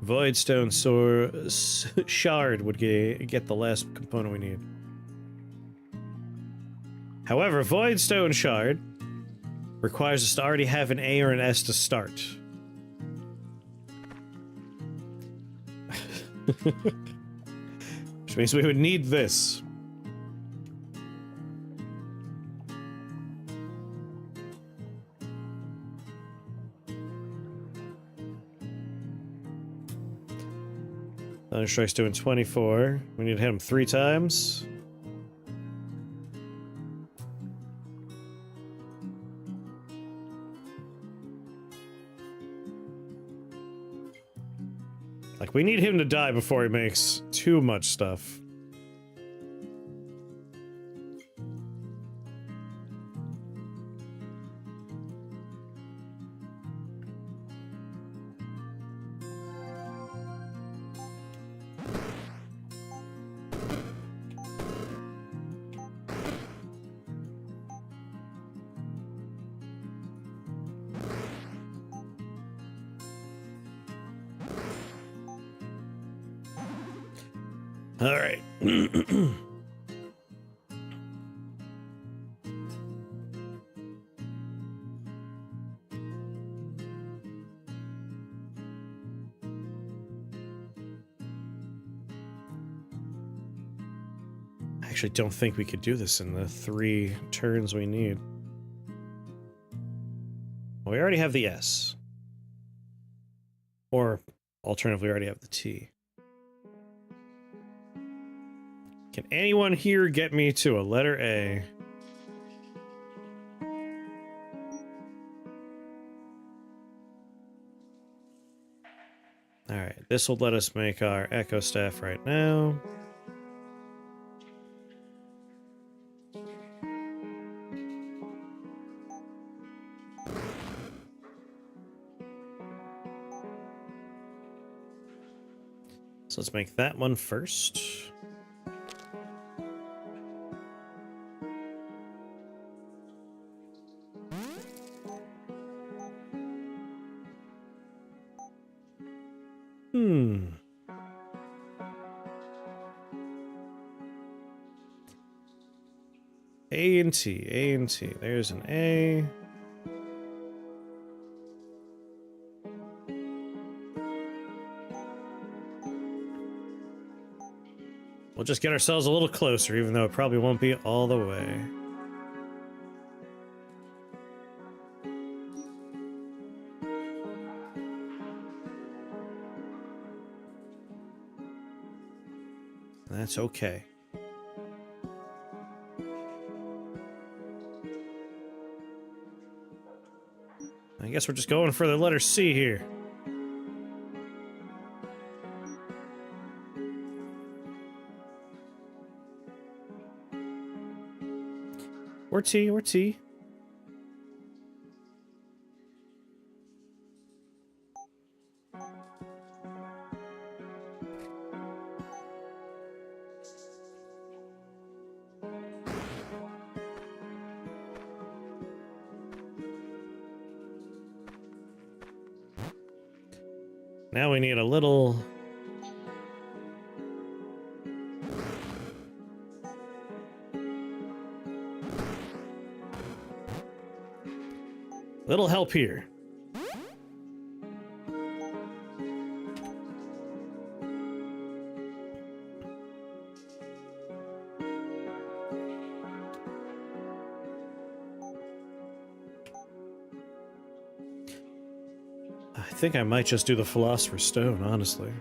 Voidstone shard would get the last component we need. However, Voidstone shard requires us to already have an A or an S to start. Which means we would need this. Thunderstrike's doing 24. We need to hit him 3 times. Like, we need him to die before he makes too much stuff. All right. I actually don't think we could do this in the 3 turns we need. Well, we already have the S. Or, alternatively, we already have the T. Can anyone here get me to a letter A? Alright, this will let us make our Echo Staff right now. So let's make that one first. A and T, A and T. There's an A. We'll just get ourselves a little closer, even though it probably won't be all the way. That's okay. I guess we're just going for the letter C here. Or T, or T. Now we need a little... little help here. I think I might just do the Philosopher's Stone, honestly.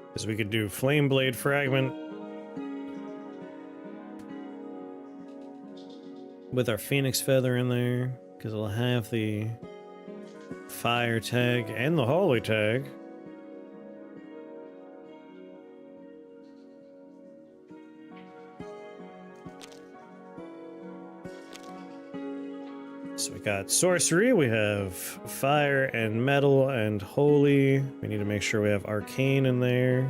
Because we could do Flame Blade Fragment with our Phoenix Feather in there, because it'll have the Fire tag and the Holy tag. We've got sorcery, we have fire and metal and holy. We need to make sure we have arcane in there.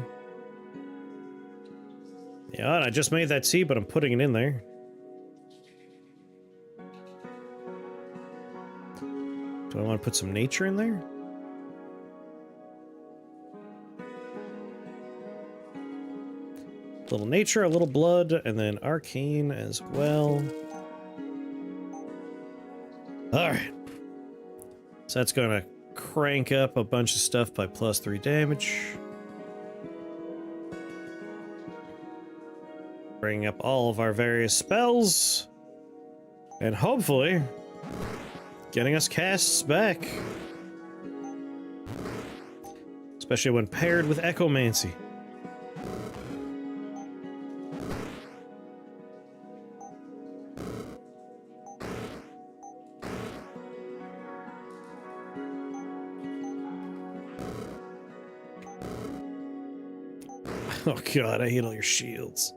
Yeah, and I just made that tea, but I'm putting it in there. Do I want to put some nature in there? A little nature, a little blood, and then arcane as well. Alright. So that's gonna crank up a bunch of stuff by +3 damage. Bringing up all of our various spells. And hopefully, getting us casts back. Especially when paired with Echomancy. Oh god, I hate all your shields.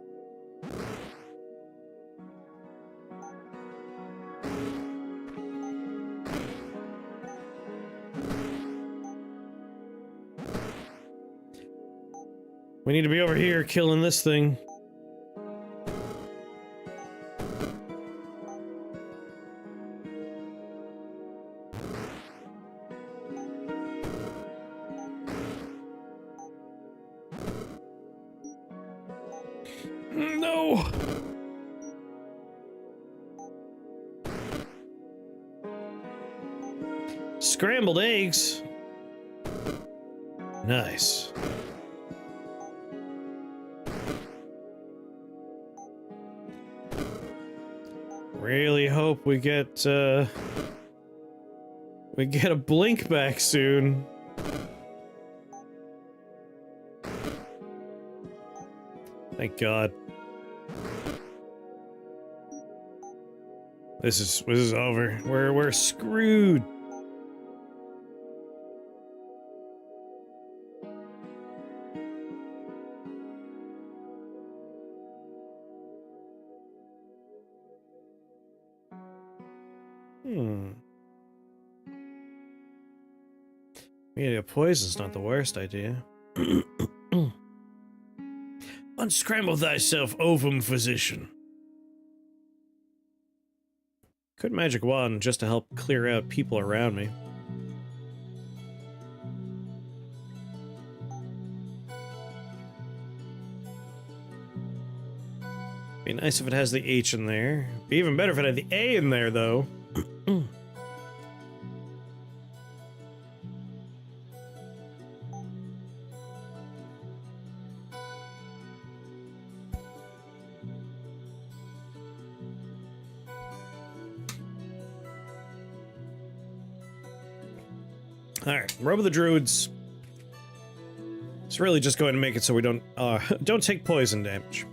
We need to be over here killing this thing. No! Scrambled eggs. Nice. Really hope we get a blink back soon. Thank God. This is over. We're screwed. Yeah, poison's not the worst idea. Unscramble thyself, ovum physician. Could magic wand just to help clear out people around me. Be nice if it has the H in there. Be even better if it had the A in there, though. Alright, Robe of the Druids. It's really just going to make it so we don't take poison damage.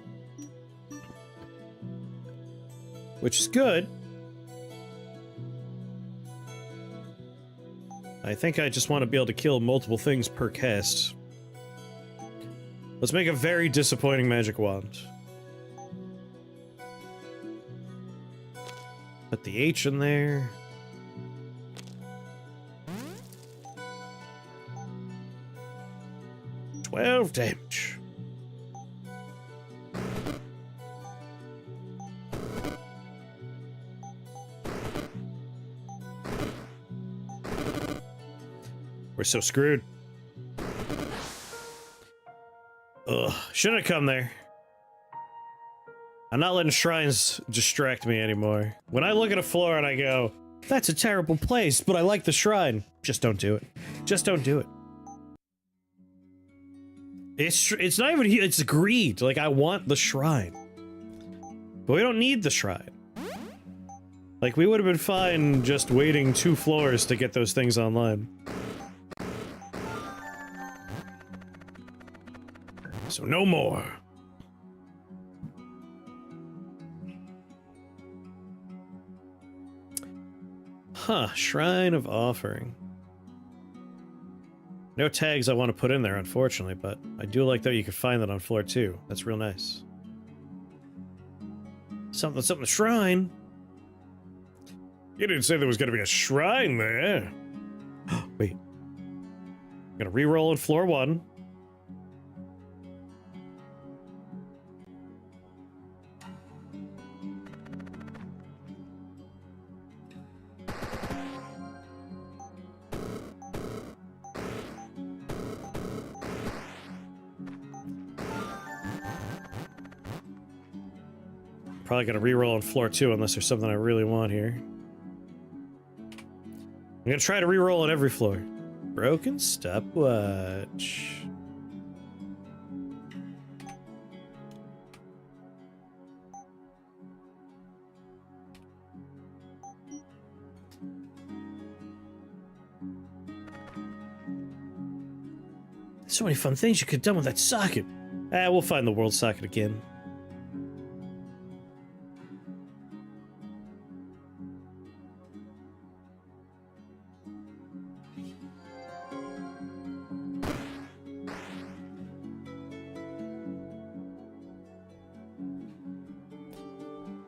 Which is good. I think I just want to be able to kill multiple things per cast. Let's make a very disappointing magic wand. Put the H in there. $12 damage. We're so screwed. Ugh, shouldn't have come there. I'm not letting shrines distract me anymore. When I look at a floor and I go, that's a terrible place, but I like the shrine. Just don't do it. Just don't do it. It's not even, it's greed. Like, I want the shrine. But we don't need the shrine. Like, we would have been fine just waiting 2 floors to get those things online. So no more. Huh, Shrine of Offering. No tags I want to put in there, unfortunately, but I do like that you can find that on floor 2. That's real nice. Something, shrine. You didn't say there was gonna be a shrine there. Wait. I'm gonna re-roll on floor 1. Probably gonna re-roll on floor 2 unless there's something I really want here. I'm gonna try to re-roll on every floor. Broken stopwatch. So many fun things you could have done with that socket. We'll find the world socket again.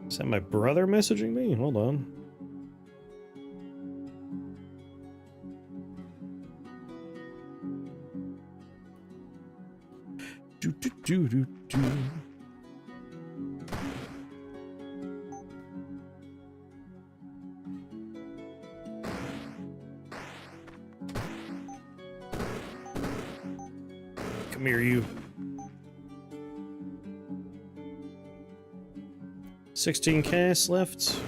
Is that my brother messaging me? Hold on. Do do do do do. Come here, you. 16 casts left.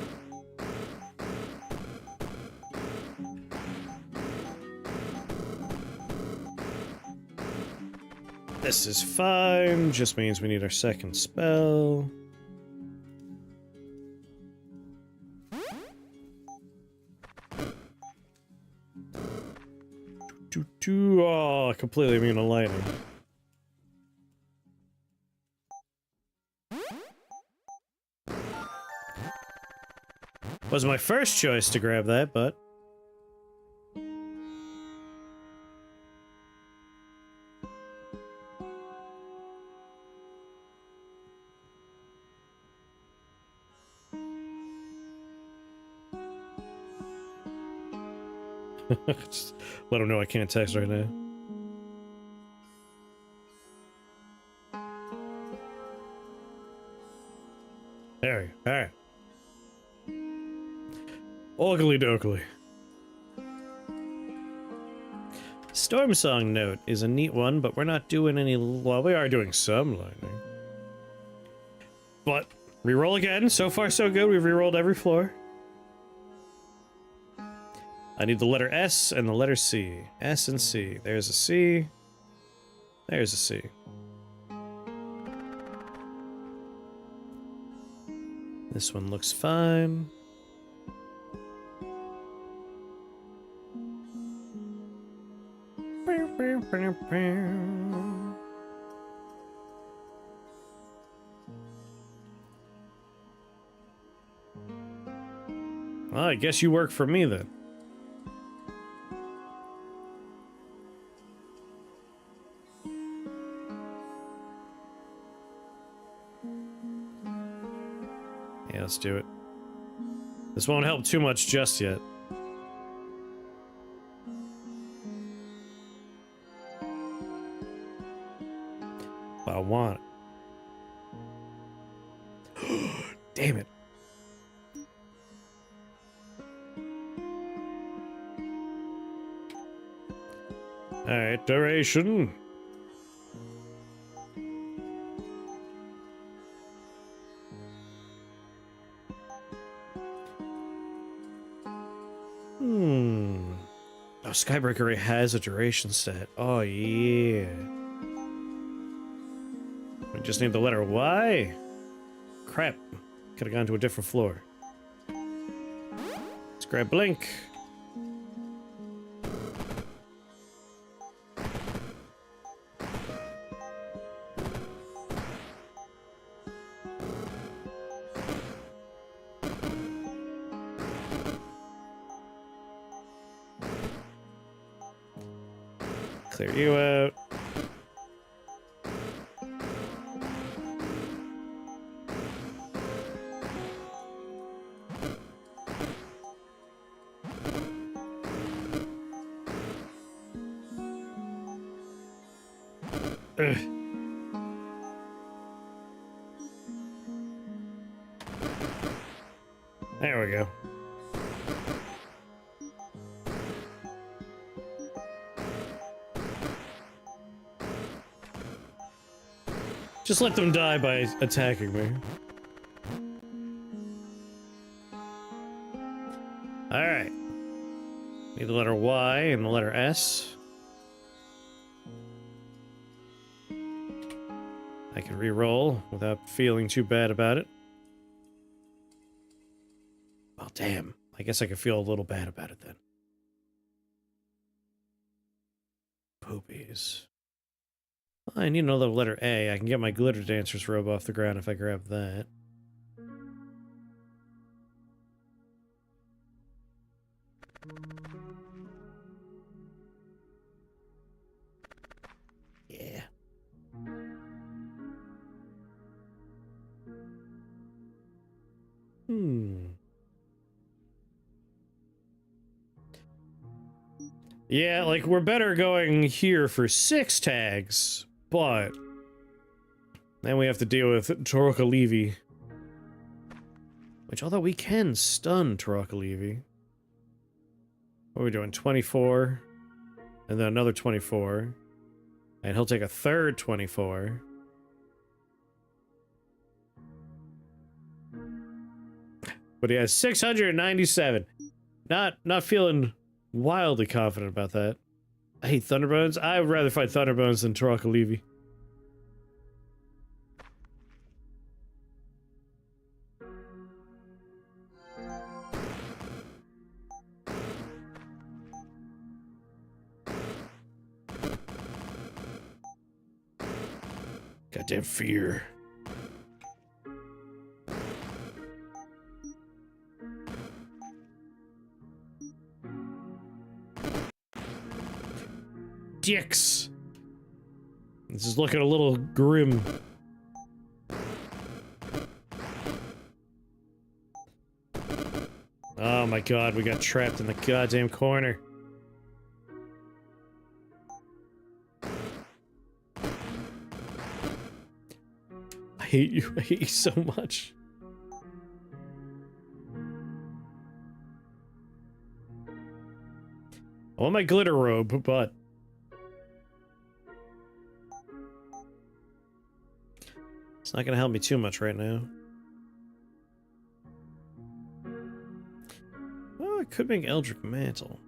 This is fine, just means we need our second spell. Oh, completely immune to lightning. Was my first choice to grab that, but... Just let him know I can't text right now. There we go. Alright. Ogly dokley. Storm Song note is a neat one, but we're not doing any... Well, we are doing some lightning. But, reroll again. So far, so good. We've rerolled every floor. I need the letter S and the letter C. S and C. There's a C. There's a C. This one looks fine. Well, I guess you work for me then. Yeah, let's do it. This won't help too much just yet. But I want it. Damn it. Alright, duration. Oh, Skybreaker already has a duration stat. Oh, yeah. We just need the letter Y. Crap. Could have gone to a different floor. Let's grab Blink. Clear you out. Ugh. There we go. Just let them die by attacking me. Alright. Need the letter Y and the letter S. I can re-roll without feeling too bad about it. Well, damn. I guess I could feel a little bad about it then. Poopies. Well, I need another letter A. I can get my glitter dancer's robe off the ground if I grab that. Yeah. Yeah, like, we're better going here for 6 tags, but then we have to deal with Torokalivi. Which, although we can stun Torokalivi. What are we doing? 24. And then another 24. And he'll take a third 24. But he has 697. Not feeling wildly confident about that. I hate Thunderbones. I would rather fight Thunderbones than Torokalivi. Goddamn fear. Dicks. This is looking a little grim. Oh my god, we got trapped in the goddamn corner. I hate you. I hate you so much. I want my glitter robe, but it's not gonna help me too much right now. Oh, I could make Eldritch Mantle.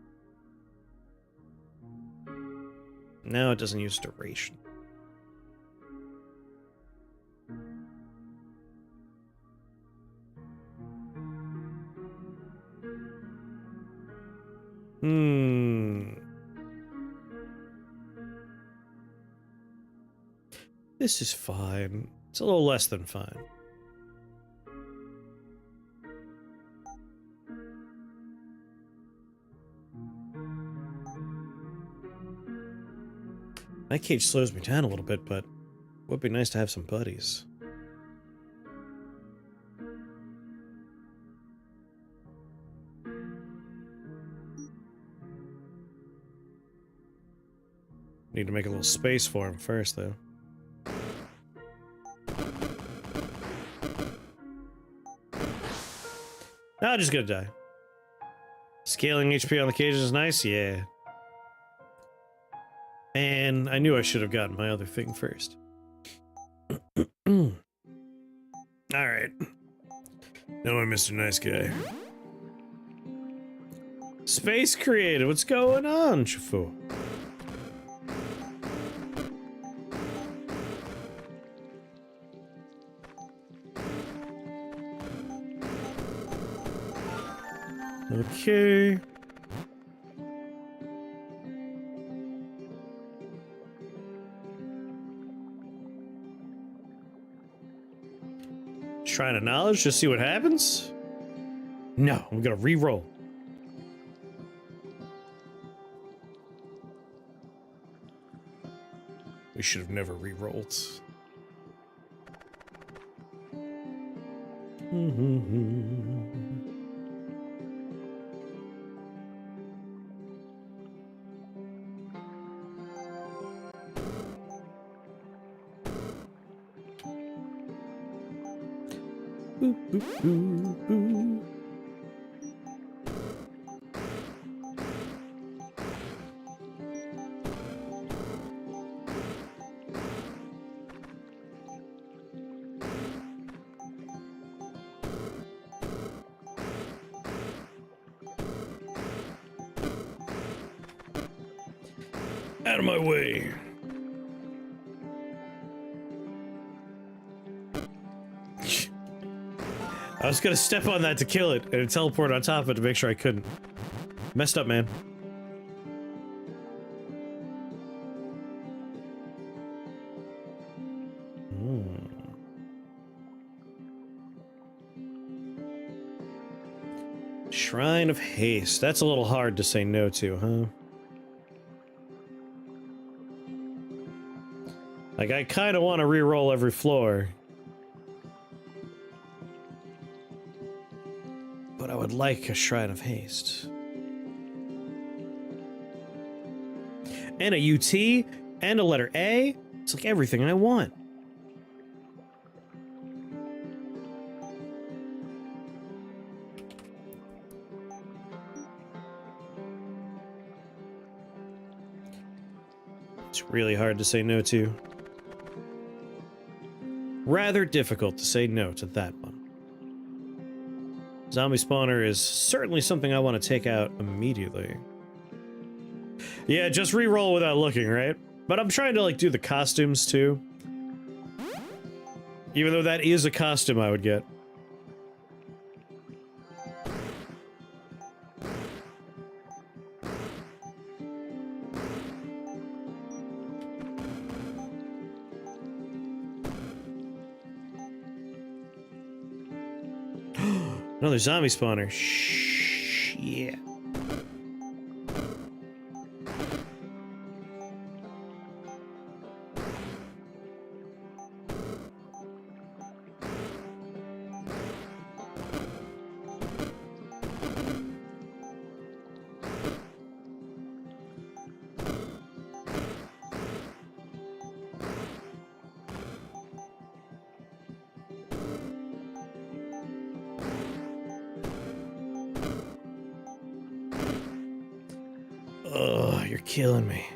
No, it doesn't use duration. This is fine. It's a little less than fine. My cage slows me down a little bit, but it would be nice to have some buddies. Need to make a little space for him first, though. No, I'm just gonna die. Scaling HP on the cages is nice, yeah. And I knew I should have gotten my other thing first. Alright. Now I'm Mr. Nice Guy. Space Creator, what's going on, Shafu? Okay. Shrine of Knowledge, just see what happens? No, I'm gonna re-roll. We should have never re-rolled. Ooh, ooh, ooh, ooh. Out of my way. I was gonna step on that to kill it and teleport on top of it to make sure I couldn't. Messed up, man. Shrine of Haste. That's a little hard to say no to, huh? Like, I kind of want to re-roll every floor. But I would like a Shrine of Haste. And a UT, and a letter A. It's like everything I want. It's really hard to say no to. Rather difficult to say no to that one. Zombie spawner is certainly something I want to take out immediately. Yeah, just re-roll without looking, right? But I'm trying to, like, do the costumes, too. Even though that is a costume I would get. Another zombie spawner. Shh. Yeah. Ugh, you're killing me.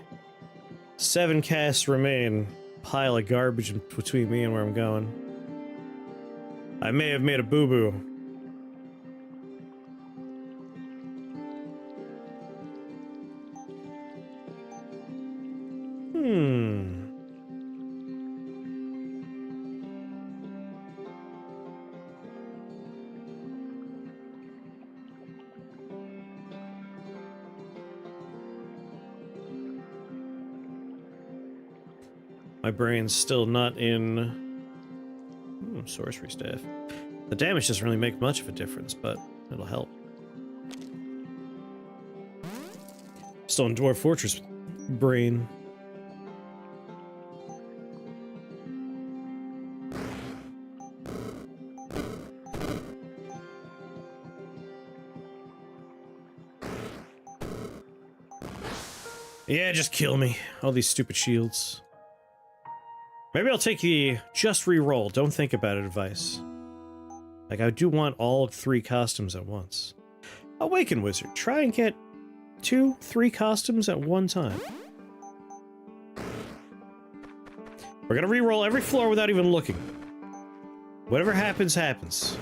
7 casts remain. Pile of garbage in between me and where I'm going. I may have made a boo-boo. My brain's still not in... sorcery staff. The damage doesn't really make much of a difference, but it'll help. Still in Dwarf Fortress brain. Yeah, just kill me. All these stupid shields. Maybe I'll take the just re-roll, don't think about it advice. Like, I do want all 3 costumes at once. Awaken Wizard, try and get 2, 3 costumes at one time. We're gonna re-roll every floor without even looking. Whatever happens, happens.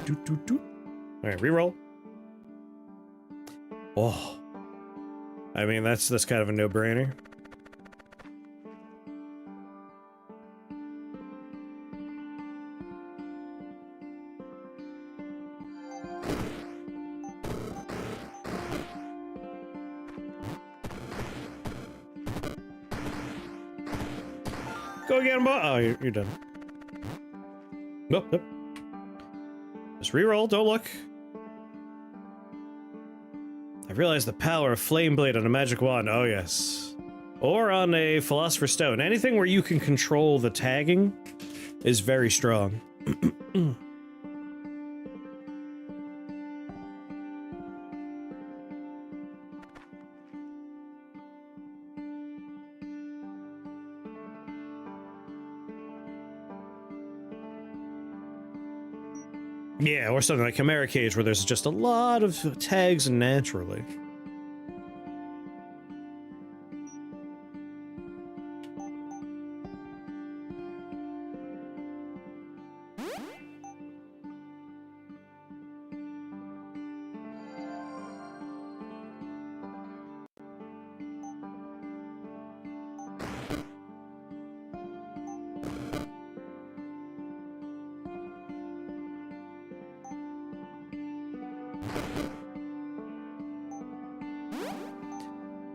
Doot, doot, doot. Alright, reroll. Oh. I mean, that's kind of a no-brainer. Go get him, boy. Oh, you're done. Nope, nope. Just reroll, don't look. I realized the power of Flame Blade on a magic wand. Oh, yes. Or on a Philosopher's Stone. Anything where you can control the tagging is very strong. Yeah, or something like Chimera Cage, where there's just a lot of tags naturally.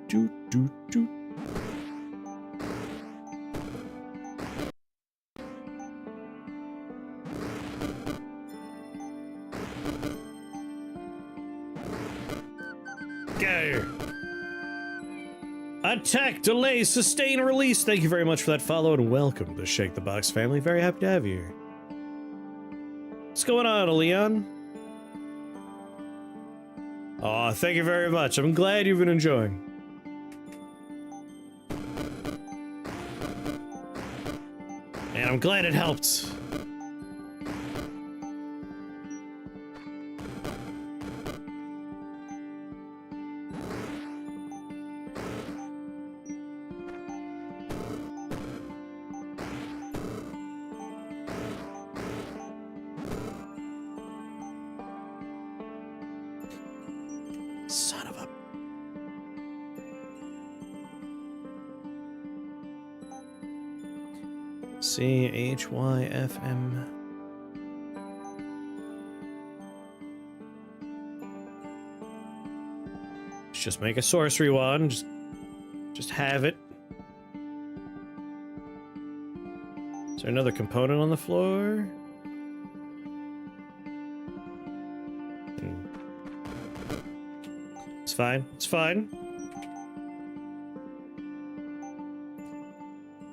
Do, do, do. Go. Attack, delay, sustain, release. Thank you very much for that follow and welcome to Shake the Box family. Very happy to have you here. What's going on, Leon? Aw, thank you very much. I'm glad you've been enjoying. And I'm glad it helped. Son of a... CHYFM. Let's just make a sorcery wand. Just have it. Is there another component on the floor? It's fine. It's fine.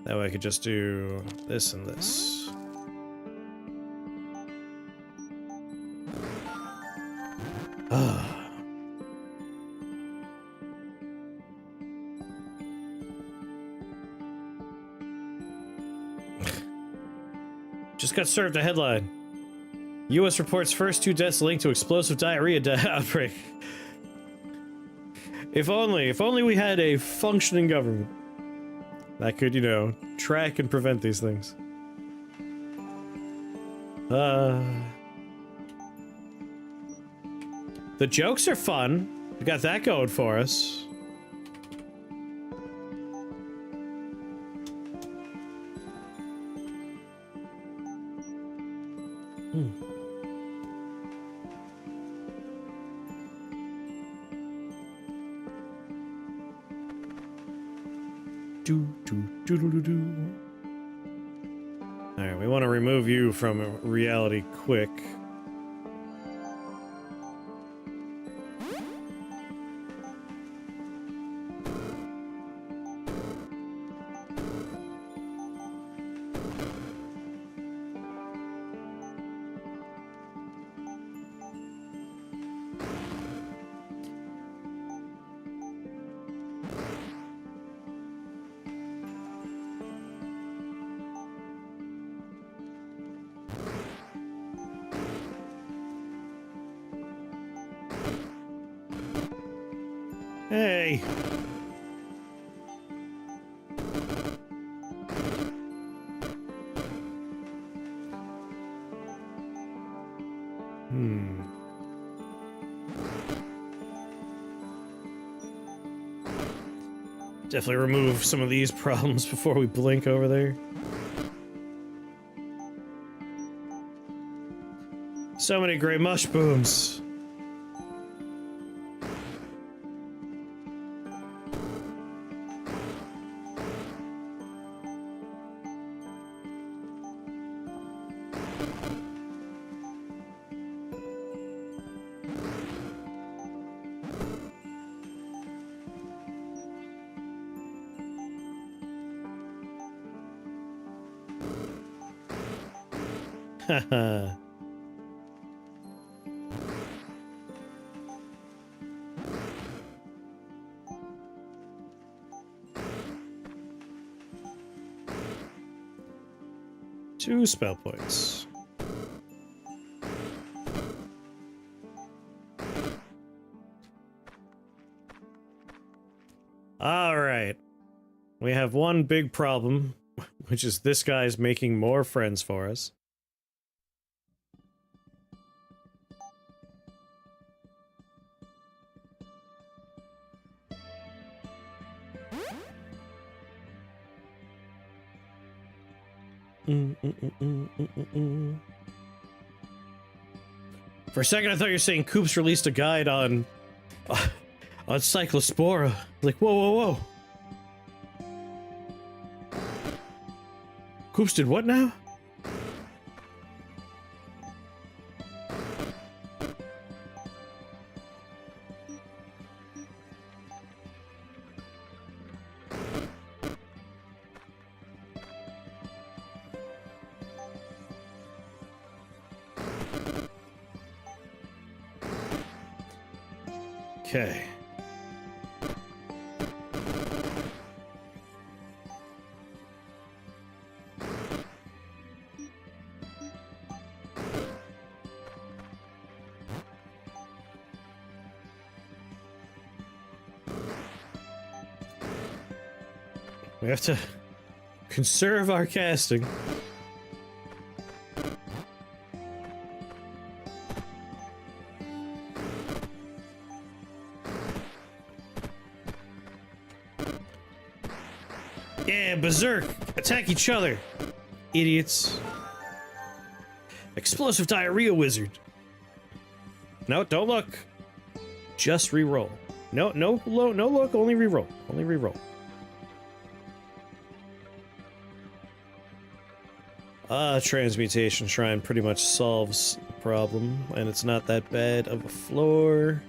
That way I could just do this and this. Ah. Just got served a headline. U.S. reports first 2 deaths linked to explosive diarrhea outbreak. If only we had a functioning government that could, you know, track and prevent these things. The jokes are fun. We got that going for us. Alright, we want to remove you from reality quick. Hey! Definitely remove some of these problems before we blink over there. So many great mushrooms. Haha. Two spell points. Alright. We have one big problem, which is this guy's making more friends for us. For a second, I thought you were saying Coops released a guide on Cyclospora. Like, whoa, whoa, whoa. Coops did what now? Okay. We have to conserve our casting. Yeah, berserk! Attack each other! Idiots. Explosive diarrhea wizard. No, don't look. Just re-roll. No look, only re-roll. Only re-roll. Transmutation Shrine pretty much solves the problem, and it's not that bad of a floor.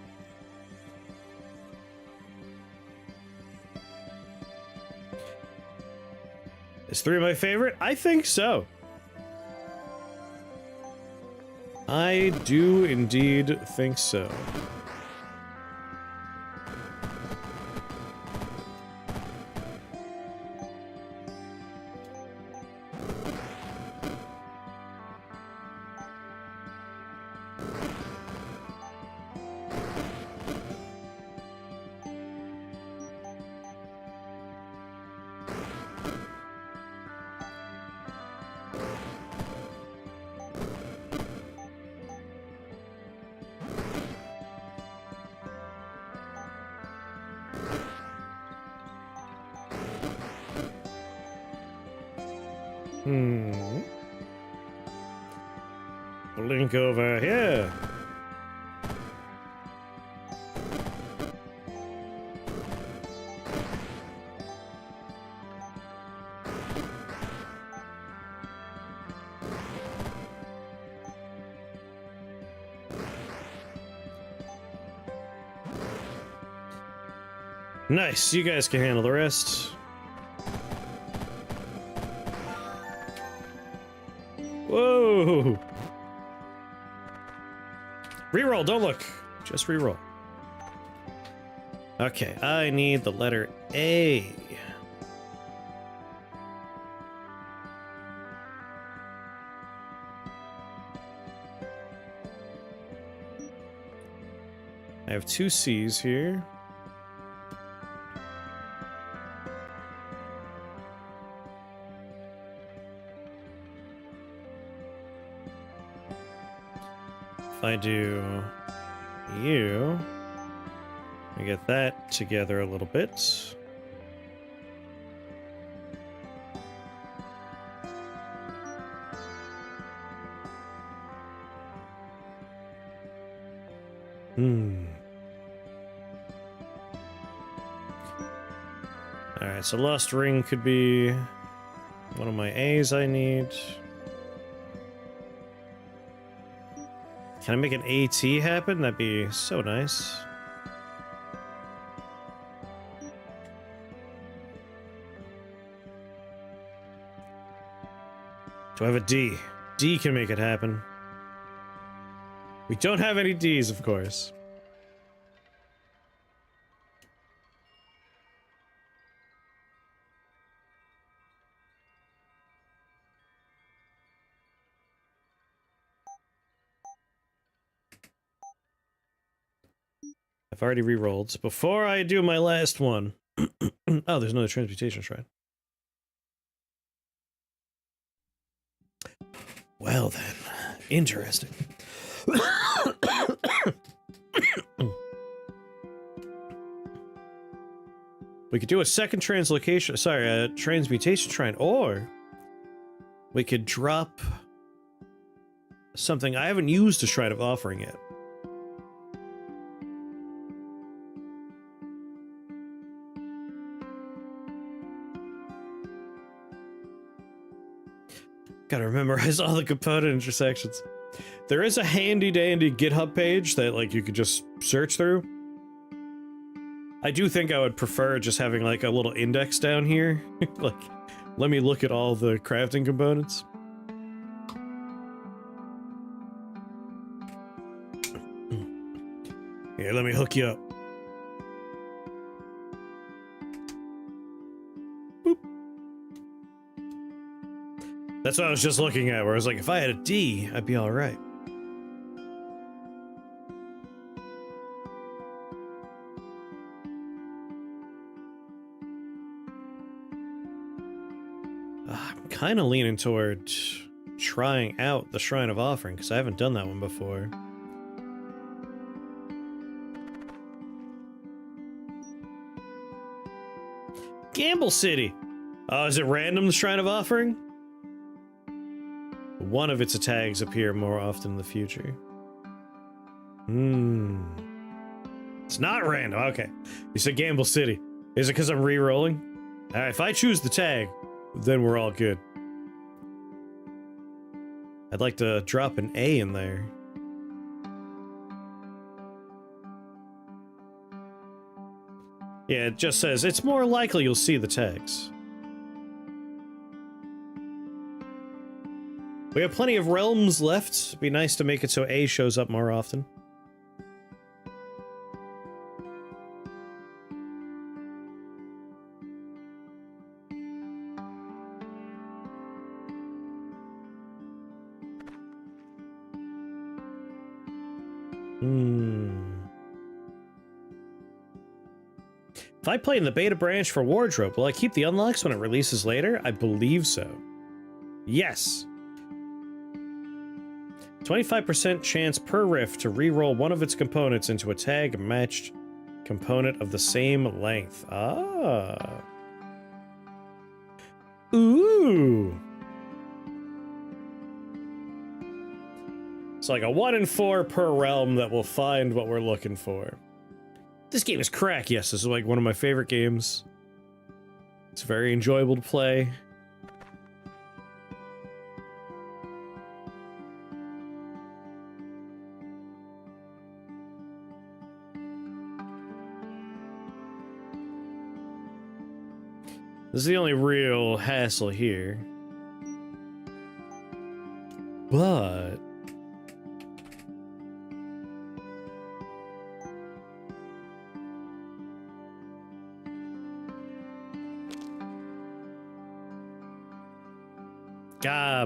Is 3 my favorite? I think so. I do indeed think so. Blink over here. Nice, you guys can handle the rest. Whoa! Reroll, don't look. Just reroll. Okay, I need the letter A. I have 2 C's here. If I do you, I get that together a little bit. Alright, so Lost Ring could be one of my A's I need. Can I make an AT happen? That'd be so nice. Do I have a D? D can make it happen. We don't have any D's, of course. I've already re-rolled. Before I do my last one, Oh, there's another transmutation shrine. Well then, interesting. We could do a second transmutation shrine, or we could drop something. I haven't used a Shrine of Offering yet. Gotta memorize all the component intersections. There is a handy dandy GitHub page that like you could just search through. I do think I would prefer just having like a little index down here. Like, let me look at all the crafting components. Here, let me hook you up. Boop. That's what I was just looking at, where I was like, if I had a D, I'd be alright. I'm kind of leaning toward trying out the Shrine of Offering, because I haven't done that one before. Gamble City! Oh, is it random, the Shrine of Offering? One of its tags appear more often in the future. It's not random, okay. You said Gamble City. Is it because I'm re-rolling? Alright, if I choose the tag, then we're all good. I'd like to drop an A in there. Yeah, it just says, it's more likely you'll see the tags. We have plenty of realms left. It'd be nice to make it so A shows up more often. If I play in the beta branch for Wardrobe, will I keep the unlocks when it releases later? I believe so. Yes. 25% chance per rift to re-roll one of its components into a tag-matched component of the same length. Ah. Ooh. It's like a 1 in 4 per realm that will find what we're looking for. This game is crack. Yes, this is like one of my favorite games. It's very enjoyable to play. This is the only real hassle here. But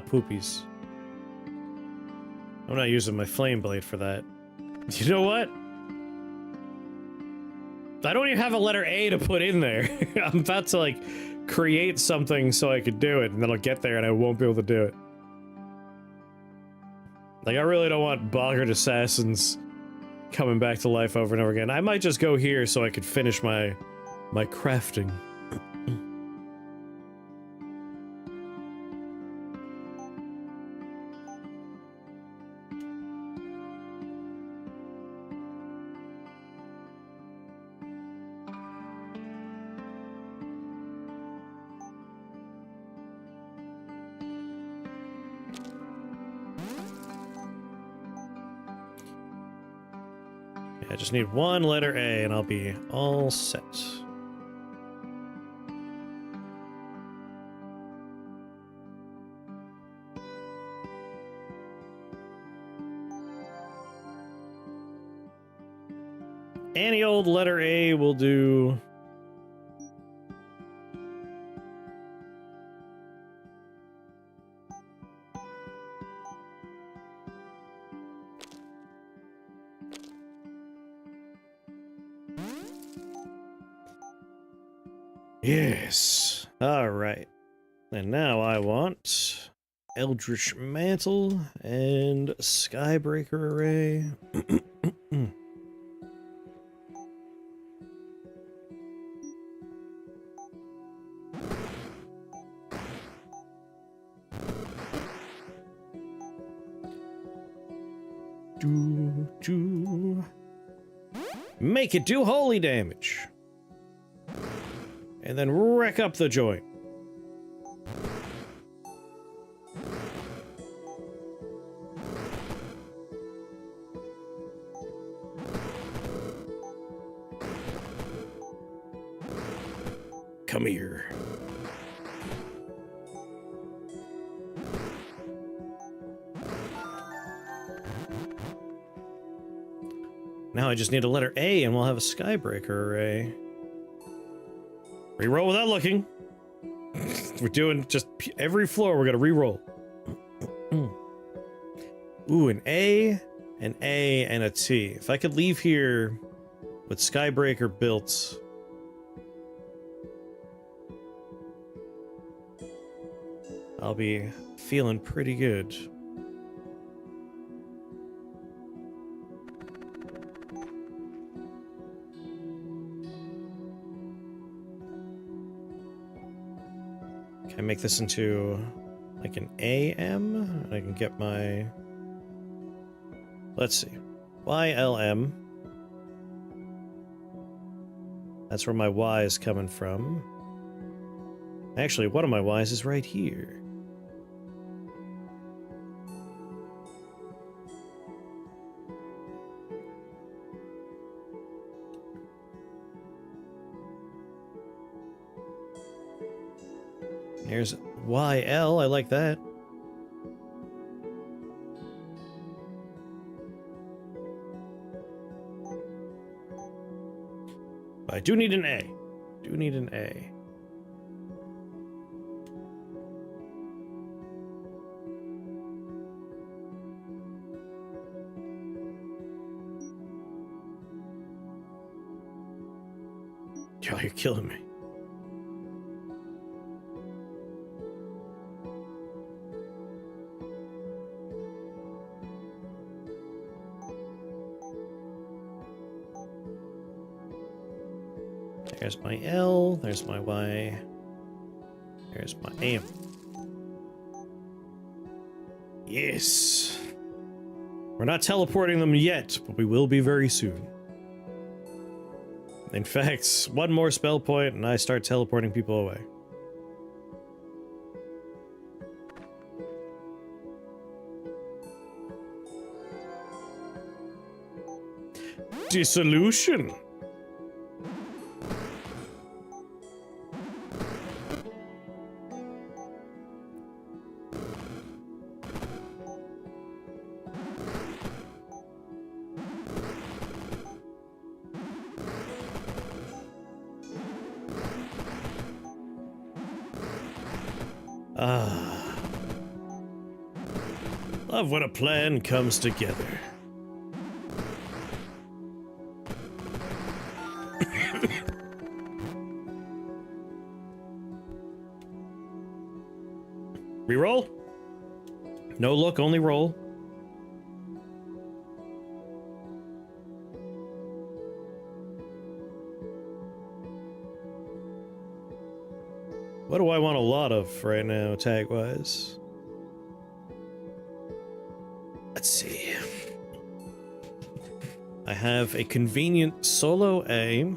poopies. I'm not using my flame blade for that. You know what? I don't even have a letter A to put in there. I'm about to, like, create something so I could do it, and then I'll get there and I won't be able to do it. Like, I really don't want boggered assassins coming back to life over and over again. I might just go here so I could finish my crafting. I just need one letter A and I'll be all set. Any old letter A will do. Yes. All right. And now I want Eldritch Mantle and Skybreaker Array. Make it do holy damage. And then wreck up the joint. Come here. Now I just need a letter A and we'll have a Skybreaker Array. Reroll without looking. We're doing just every floor, we're gonna reroll. Ooh, an A, and a T. If I could leave here with Skybreaker built, I'll be feeling pretty good. Can I make this into like an AM? I can get my... Let's see. YLM. That's where my Y is coming from. Actually, one of my Y's is right here. Here's YL, I like that. But I do need an A. Do need an A. Yo, you're killing me. There's my L, there's my Y, there's my AM. Yes! We're not teleporting them yet, but we will be very soon. In fact, one more spell point and I start teleporting people away. Dissolution! Ah. Love when a plan comes together. Reroll? No look, only roll. What do I want a lot of right now, tag-wise? Let's see. I have a convenient solo A.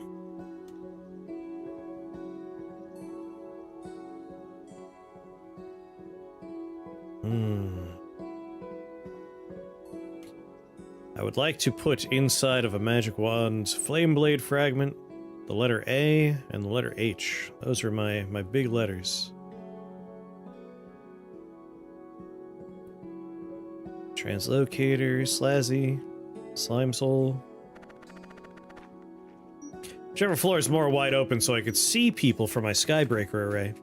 I would like to put inside of a magic wand flame blade fragment, the letter A, and the letter H. Those are my big letters. Translocator, Slazzy, Slime Soul. Whichever floor is more wide open so I could see people for my Skybreaker Array.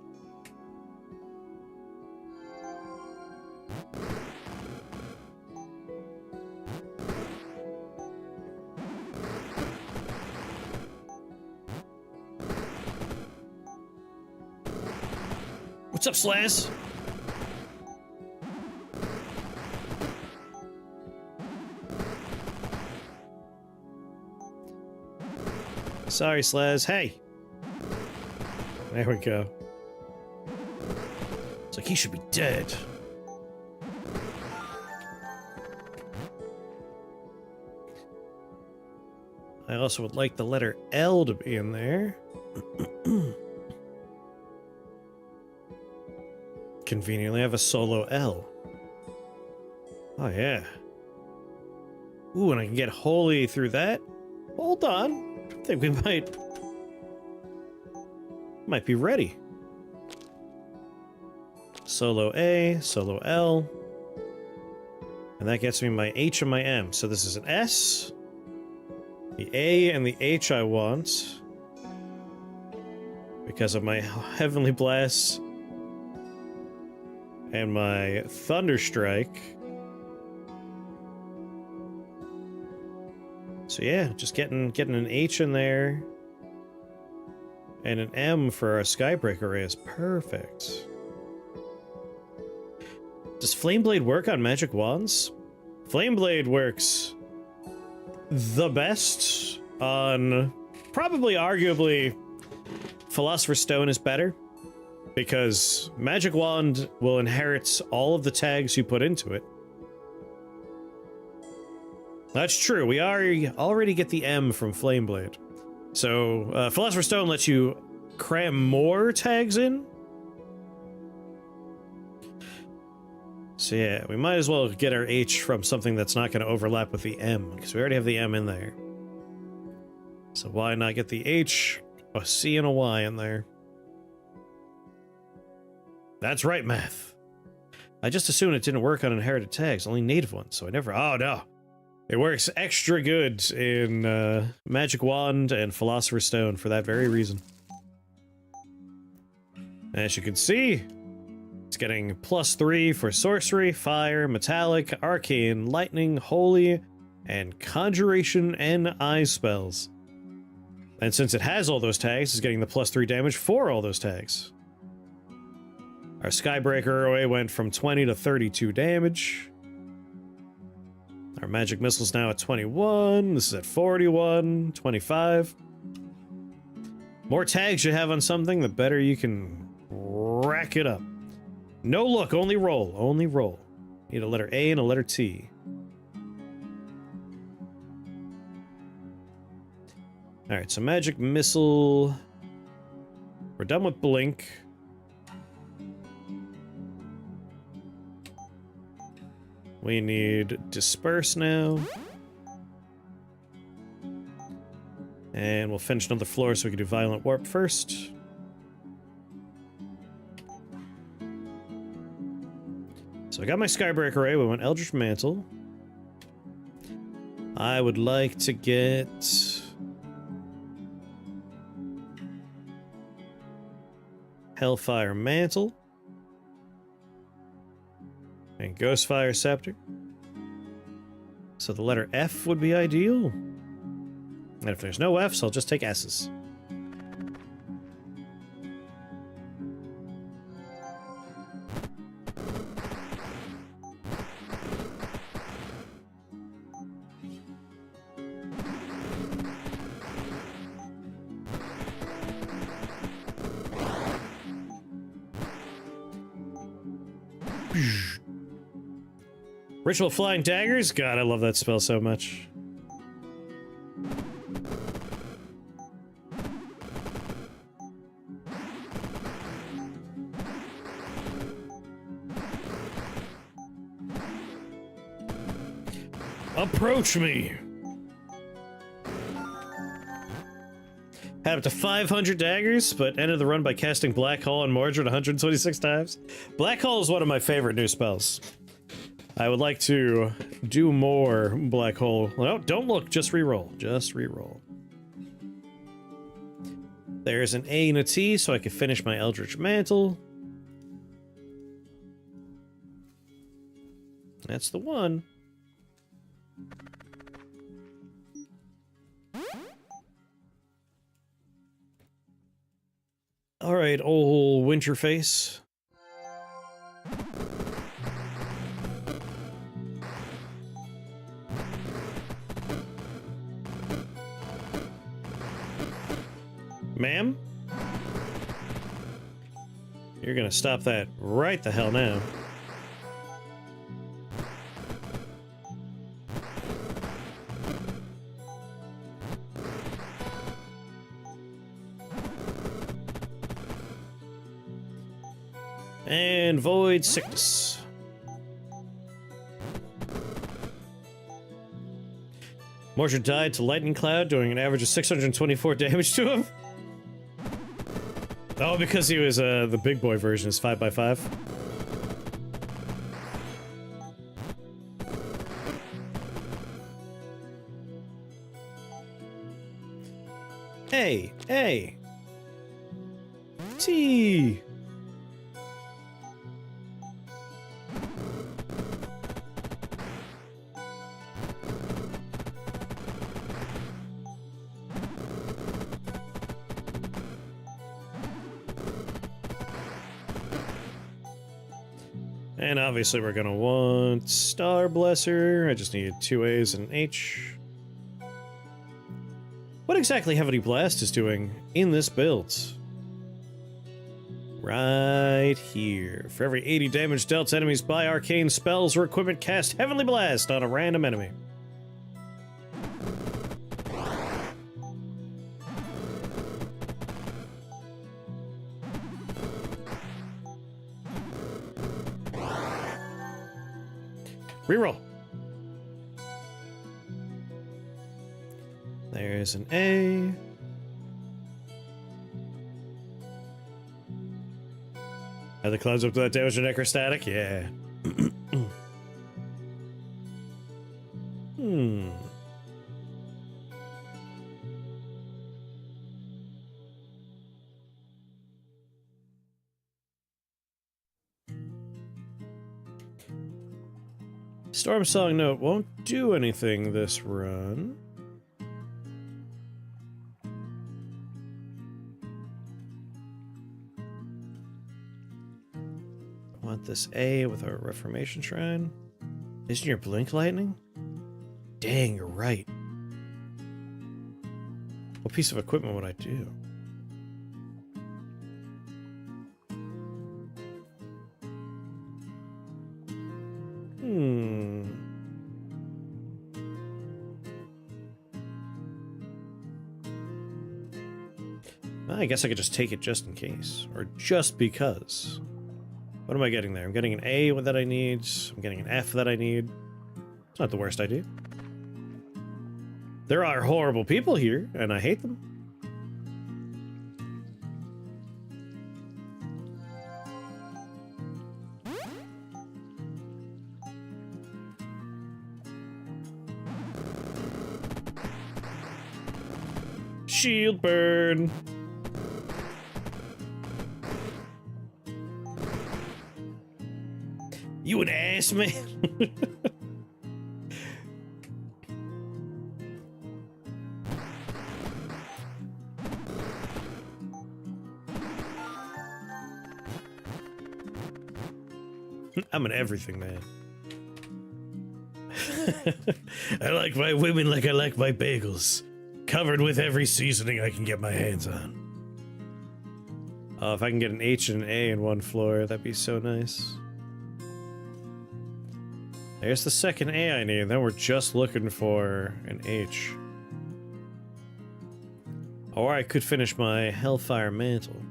What's up, Slaz? Sorry, Slaz. Hey! There we go. It's like he should be dead. I also would like the letter L to be in there. Conveniently, I have a solo L. Oh, yeah. Ooh, and I can get holy through that? Hold on. I think we might be ready. Solo A, solo L. And that gets me my H and my M. So this is an S. The A and the H I want. Because of my Heavenly Blast. And my Thunderstrike. So yeah, just getting an H in there. And an M for our Skybreaker Ray is perfect. Does Flameblade work on magic wands? Flameblade works the best on... Probably, arguably, Philosopher's Stone is better. Because Magic Wand will inherit all of the tags you put into it. That's true, we already get the M from Flameblade. So, Philosopher's Stone lets you cram more tags in. So yeah, we might as well get our H from something that's not going to overlap with the M, because we already have the M in there. So why not get the H, a C, and a Y in there? That's right, math. I just assumed it didn't work on inherited tags, only native ones, so I never... Oh, no. It works extra good in Magic Wand and Philosopher's Stone for that very reason. As you can see, it's getting +3 for Sorcery, Fire, Metallic, Arcane, Lightning, Holy, and Conjuration and Eye spells. And since it has all those tags, it's getting the +3 damage for all those tags. Our Skybreaker Array went from 20 to 32 damage. Our Magic Missile's now at 21. This is at 41, 25. More tags you have on something, the better you can rack it up. No look, only roll, only roll. Need a letter A and a letter T. Alright, so Magic Missile. We're done with Blink. We need Disperse now. And we'll finish another floor so we can do Violent Warp first. So I got my Skybreaker Array, we want Eldritch Mantle. I would like to get... Hellfire Mantle. And Ghostfire Scepter. So the letter F would be ideal. And if there's no F's, I'll just take S's. Ritual Flying Daggers? God, I love that spell so much. Approach me! Had up to 500 daggers, but ended the run by casting Black Hole on Mordred 126 times. Black Hole is one of my favorite new spells. I would like to do more Black Hole. No, don't look, just reroll. Just reroll. There's an A and a T, so I can finish my Eldritch Mantle. That's the one. Alright, old Winterface. Ma'am? You're gonna stop that right the hell now. And void sickness. Mordred died to lightning cloud, doing an average of 624 damage to him. Oh, because he was the big boy version is 5x5. Hey, hey. T. And obviously we're gonna want Star Blesser. I just need 2 A's and an H. What exactly Heavy Blast is doing in this build? Right here. For every 80 damage dealt to enemies by arcane spells or equipment, cast Heavenly Blast on a random enemy. Reroll. There's an A. Are the clouds up to that damage or necrostatic? Yeah. Storm Song Note won't do anything this run. I want this A with our Reformation Shrine. Isn't your Blink Lightning? Dang, you're right. What piece of equipment would I do? I guess I could just take it just in case. Or just because. What am I getting there? I'm getting an A that I need. I'm getting an F that I need. It's not the worst idea. There are horrible people here, and I hate them. Shield burn. You an ass man. I'm an everything man. I like my women like I like my bagels. Covered with every seasoning I can get my hands on. Oh, if I can get an H and an A in one floor, that'd be so nice. There's the second A I need, then we're just looking for an H. Or I could finish my Hellfire Mantle.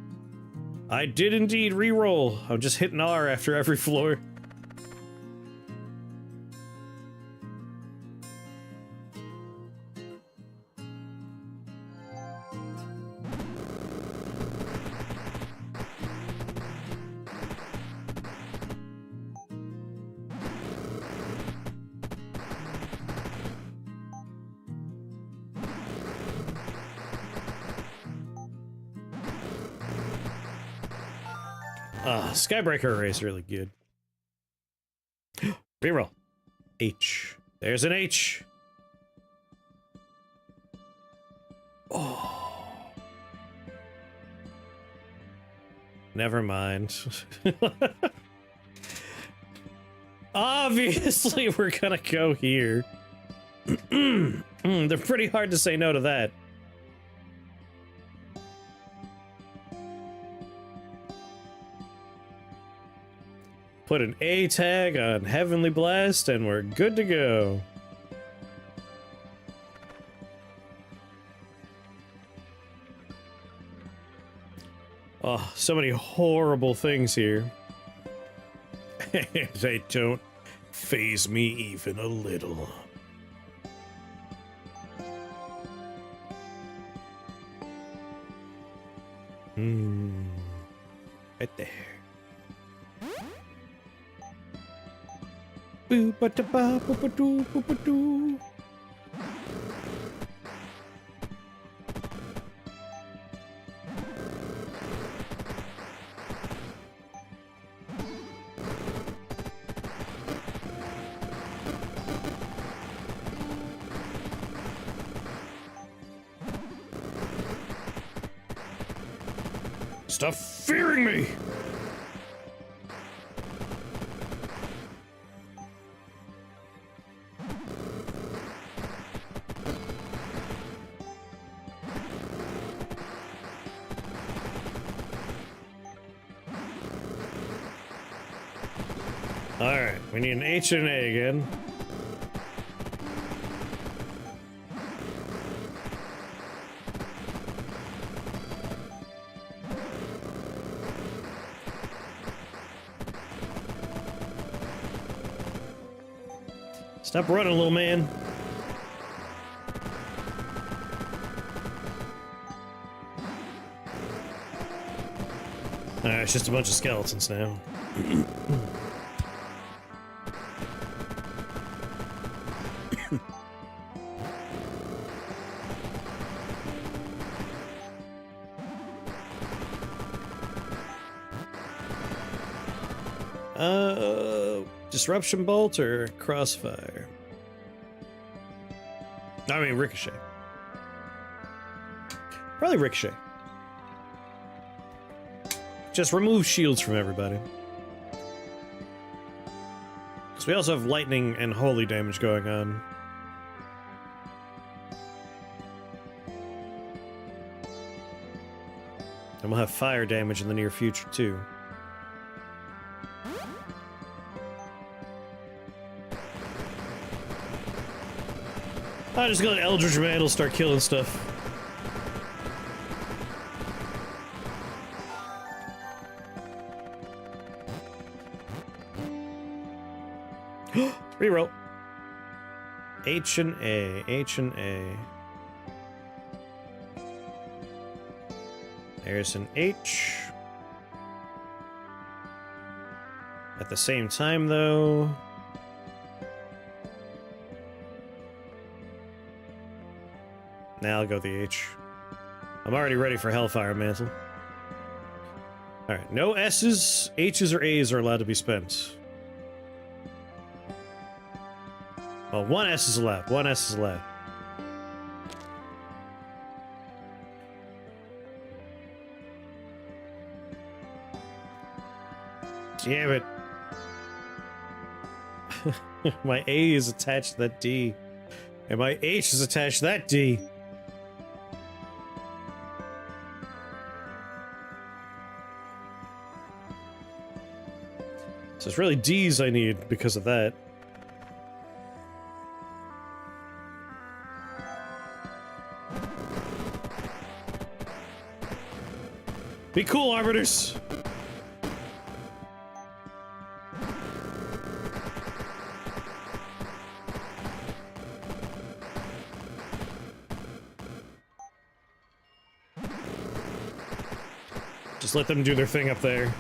I did indeed re-roll. I'm just hitting R after every floor. Skybreaker Array is really good. Reroll. H. There's an H. Oh. Never mind. Obviously, we're gonna go here. They're pretty hard to say no to that. Put an A tag on Heavenly Blast, and we're good to go. Oh, so many horrible things here. They don't faze me even a little. Right there. Boo ba da ba ba ba doo ba ba doo. Stop fearing me! Alright, we need an H and an A again. Stop running, little man. Alright, it's just a bunch of skeletons now. Disruption bolt or crossfire? I mean, ricochet. Probably ricochet. Just remove shields from everybody. Because we also have lightning and holy damage going on. And we'll have fire damage in the near future, too. I'm just gonna let Eldritch Mantle start killing stuff. Reroll. H and A, H and A. There's an H. At the same time, though... Now I'll go with the H. I'm already ready for Hellfire Mantle. Alright, no S's, H's, or A's are allowed to be spent. Well, one S is allowed. One S is allowed. Damn it. My A is attached to that D. And my H is attached to that D. So it's really D's I need because of that. Be cool, Arbiters! Just let them do their thing up there.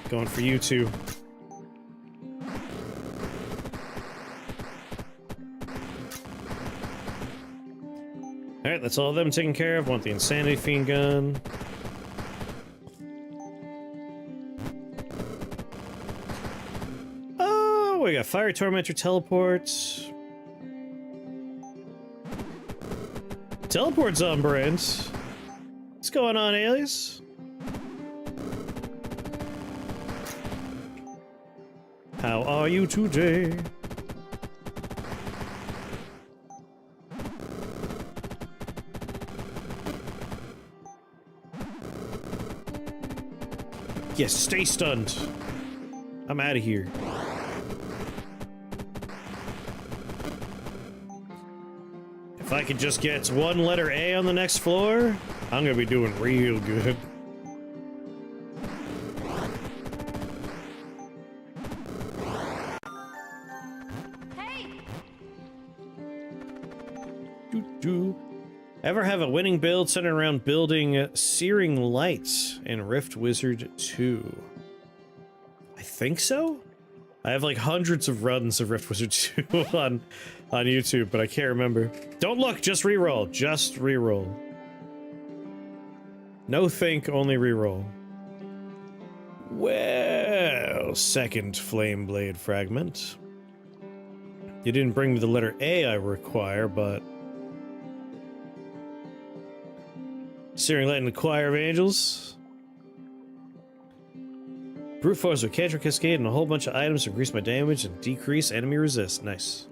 Going for you two. Alright, that's all of them taken care of. Want the Insanity Fiend gun. Oh, we got Fire Tormentor teleports. Teleport's on brand. It's going on, Alias? How are you today? Yes, stay stunned. I'm out of here. If I could just get one letter A on the next floor, I'm gonna be doing real good. Hey! Ever have a winning build centered around building Searing Lights in Rift Wizard 2? I think so? I have like hundreds of runs of Rift Wizard 2 on YouTube, but I can't remember. Don't look, just reroll. Just reroll. No think, only reroll. Well, second Flame Blade fragment. You didn't bring me the letter A I require, but... Searing Light in the Choir of Angels. Brute Force with Cantrip Cascade and a whole bunch of items to increase my damage and decrease enemy resist. Nice.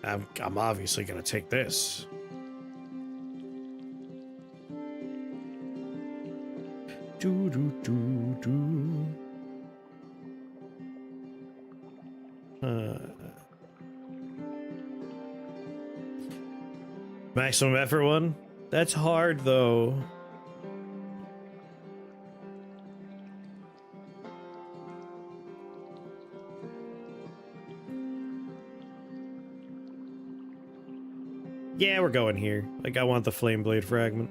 I'm obviously gonna take this. Do do do do. Maximum effort one? That's hard though. Yeah, we're going here. Like, I want the Flame Blade fragment.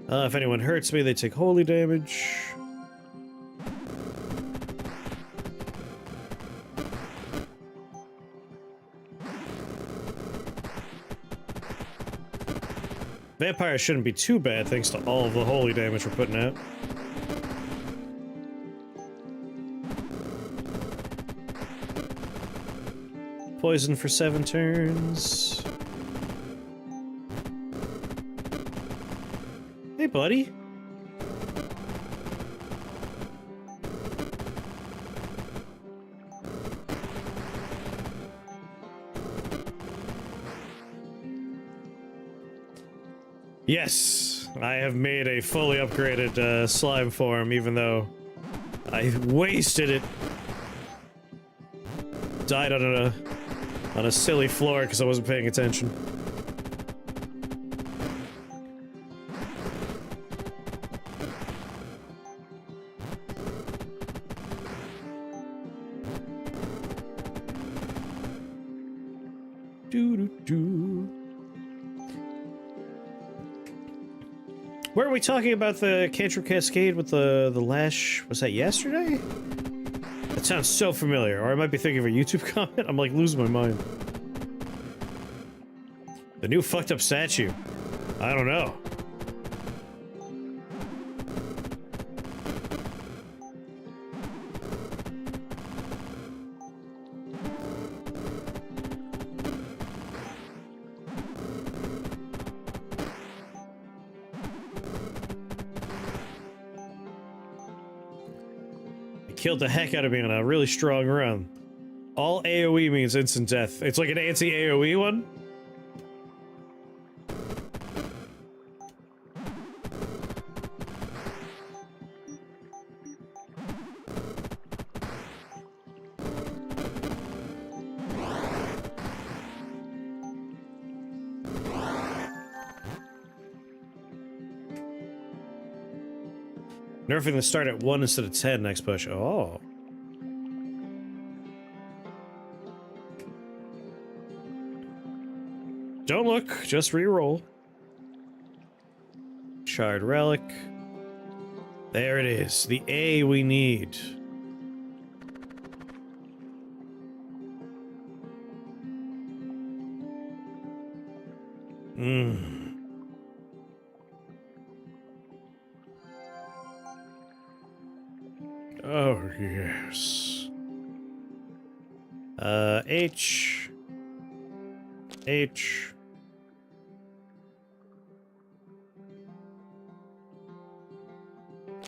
If anyone hurts me, they take holy damage. Vampires shouldn't be too bad thanks to all of the holy damage we're putting out. Poison for 7 turns. Hey, buddy. Yes, I have made a fully upgraded slime form, even though I wasted it. Died on a silly floor because I wasn't paying attention. Do. Where are we talking about the Cantrip Cascade with the lash? Was that yesterday? That sounds so familiar, or I might be thinking of a YouTube comment. I'm like losing my mind. The new fucked up statue. I don't know. Killed the heck out of me on a really strong run. All AoE means instant death. It's like an anti-AoE one? Nerfing the start at 1 instead of 10 next push. Oh. Don't look, just re-roll. Shard Relic. There it is, the A we need. Oh, yes. H. H.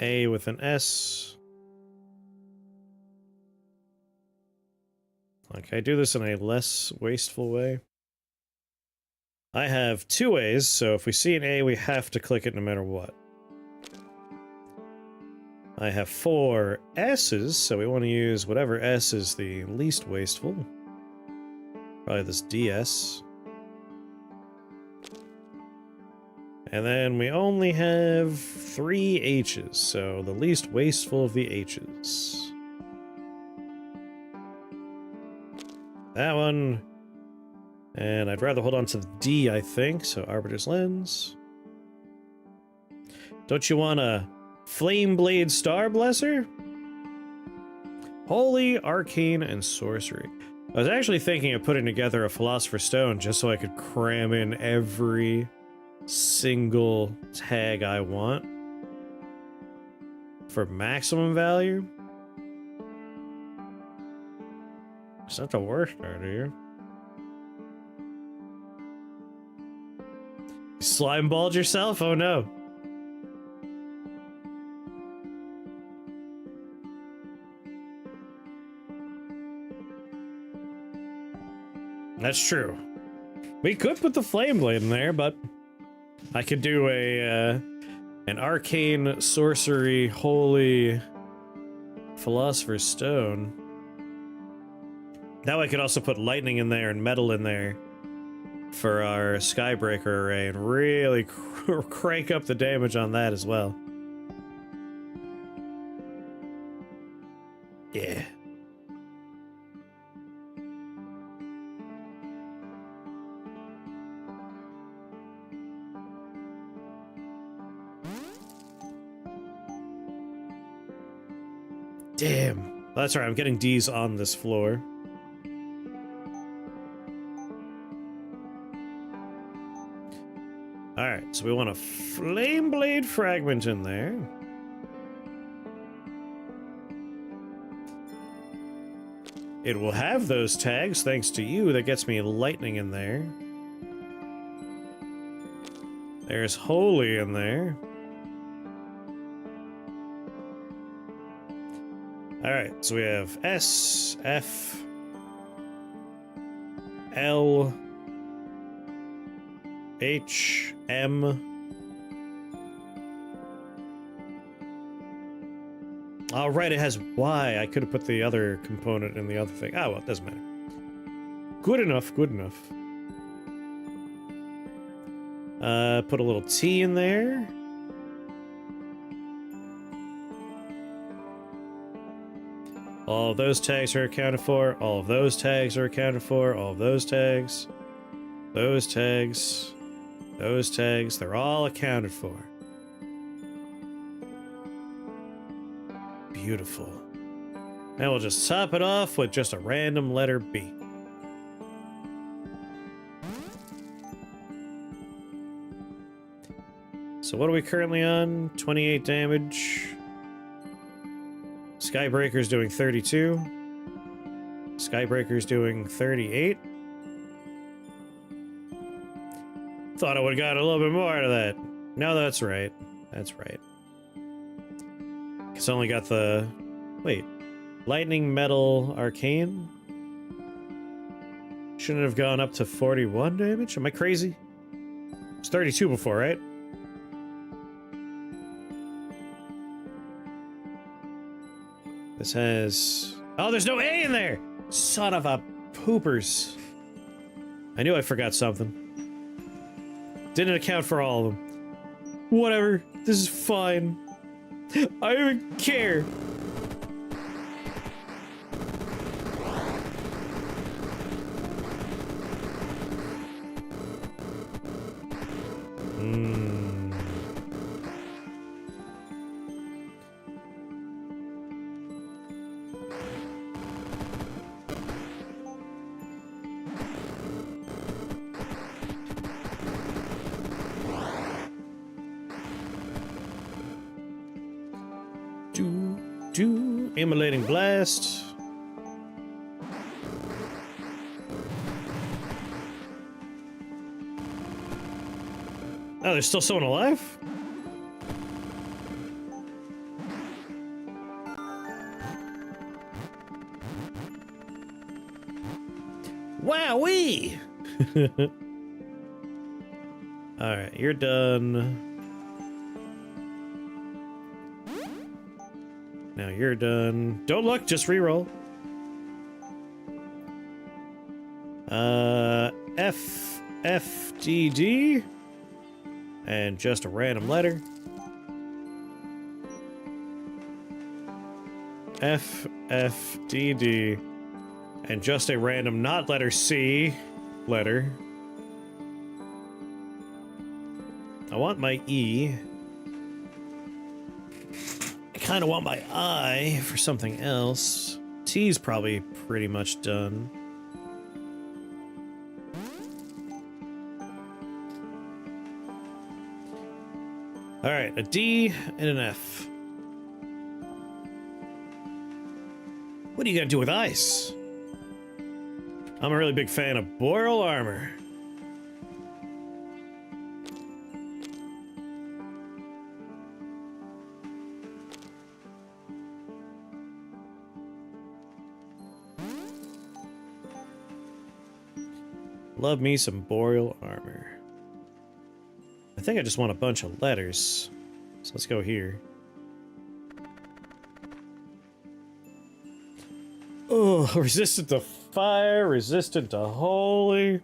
A with an S. Can I do this in a less wasteful way? I have 2 A's, so if we see an A, we have to click it no matter what. I have 4 S's, so we want to use whatever S is the least wasteful. Probably this DS. And then we only have 3 H's, so the least wasteful of the H's. That one. And I'd rather hold on to the D, I think, so Arbiter's Lens. Don't you want a Flame Blade Star Blesser? Holy, Arcane, and Sorcery. I was actually thinking of putting together a Philosopher's Stone just so I could cram in every single tag I want for maximum value. It's not the worst idea. You slime balled yourself? Oh no. That's true. We could put the Flame Blade in there, but I could do a an Arcane Sorcery Holy Philosopher's Stone. Now I could also put Lightning in there and Metal in there for our Skybreaker array and really crank up the damage on that as well. Yeah. Damn. That's right, I'm getting D's on this floor. Alright, so we want a Flame Blade Fragment in there. It will have those tags thanks to you. That gets me Lightning in there. There's Holy in there. Alright, so we have S, F, L, H, M. All right, it has Y. I could have put the other component in the other thing. Oh, well, it doesn't matter. Good enough, good enough. Put a little T in there. All of those tags are accounted for. All of those tags are accounted for. All of those tags. Those tags. Those tags. They're all accounted for. Beautiful. Now we'll just top it off with just a random letter B. So what are we currently on? 28 damage. Skybreaker's doing 32. Skybreaker's doing 38. Thought I would have got a little bit more out of that. No, that's right. That's right. It's only got the... Wait. Lightning, Metal, Arcane? Shouldn't have gone up to 41 damage? Am I crazy? It was 32 before, right? This has... Oh, there's no A in there! Son of a poopers. I knew I forgot something. Didn't account for all of them. Whatever. This is fine. I don't even care. Immolating Blast. Oh, there's still someone alive? Wowee! Alright, you're done. Now you're done. Don't look, just reroll. FFDD. And just a random letter. FFDD. And just a random, not letter C, letter. I want my E. I kind of want my I for something else. T's probably pretty much done. Alright, a D and an F. What are you gonna do with ice? I'm a really big fan of boreal armor. Love me some boreal armor. I think I just want a bunch of letters. So let's go here. Oh, resistant to fire, resistant to holy.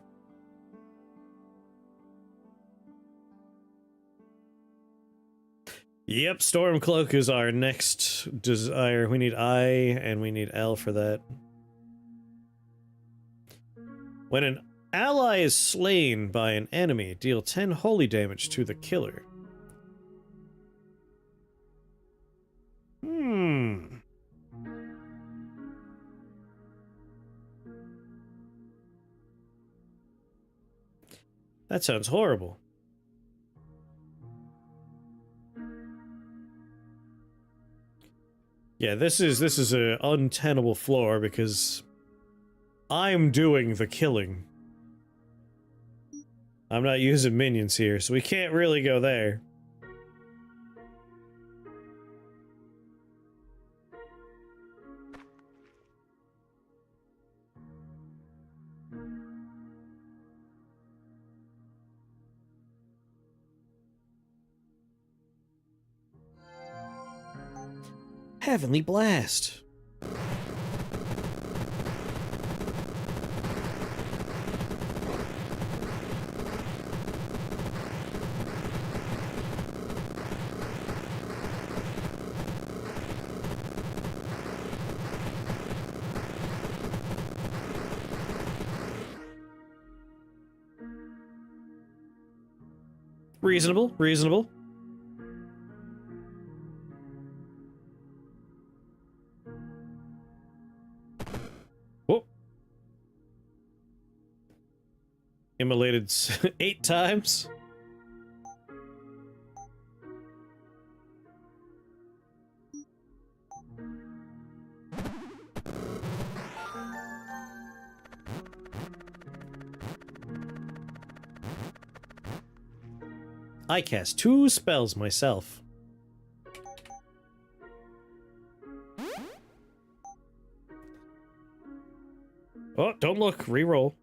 Yep, Stormcloak is our next desire. We need I and we need L for that. When an ally is slain by an enemy, deal 10 holy damage to the killer. That sounds horrible. Yeah, this is an untenable floor because I'm doing the killing. I'm not using minions here, so we can't really go there. Heavenly Blast. Reasonable, reasonable. Whoa. Immolated 8 times. I cast 2 spells myself. Oh, don't look. Reroll.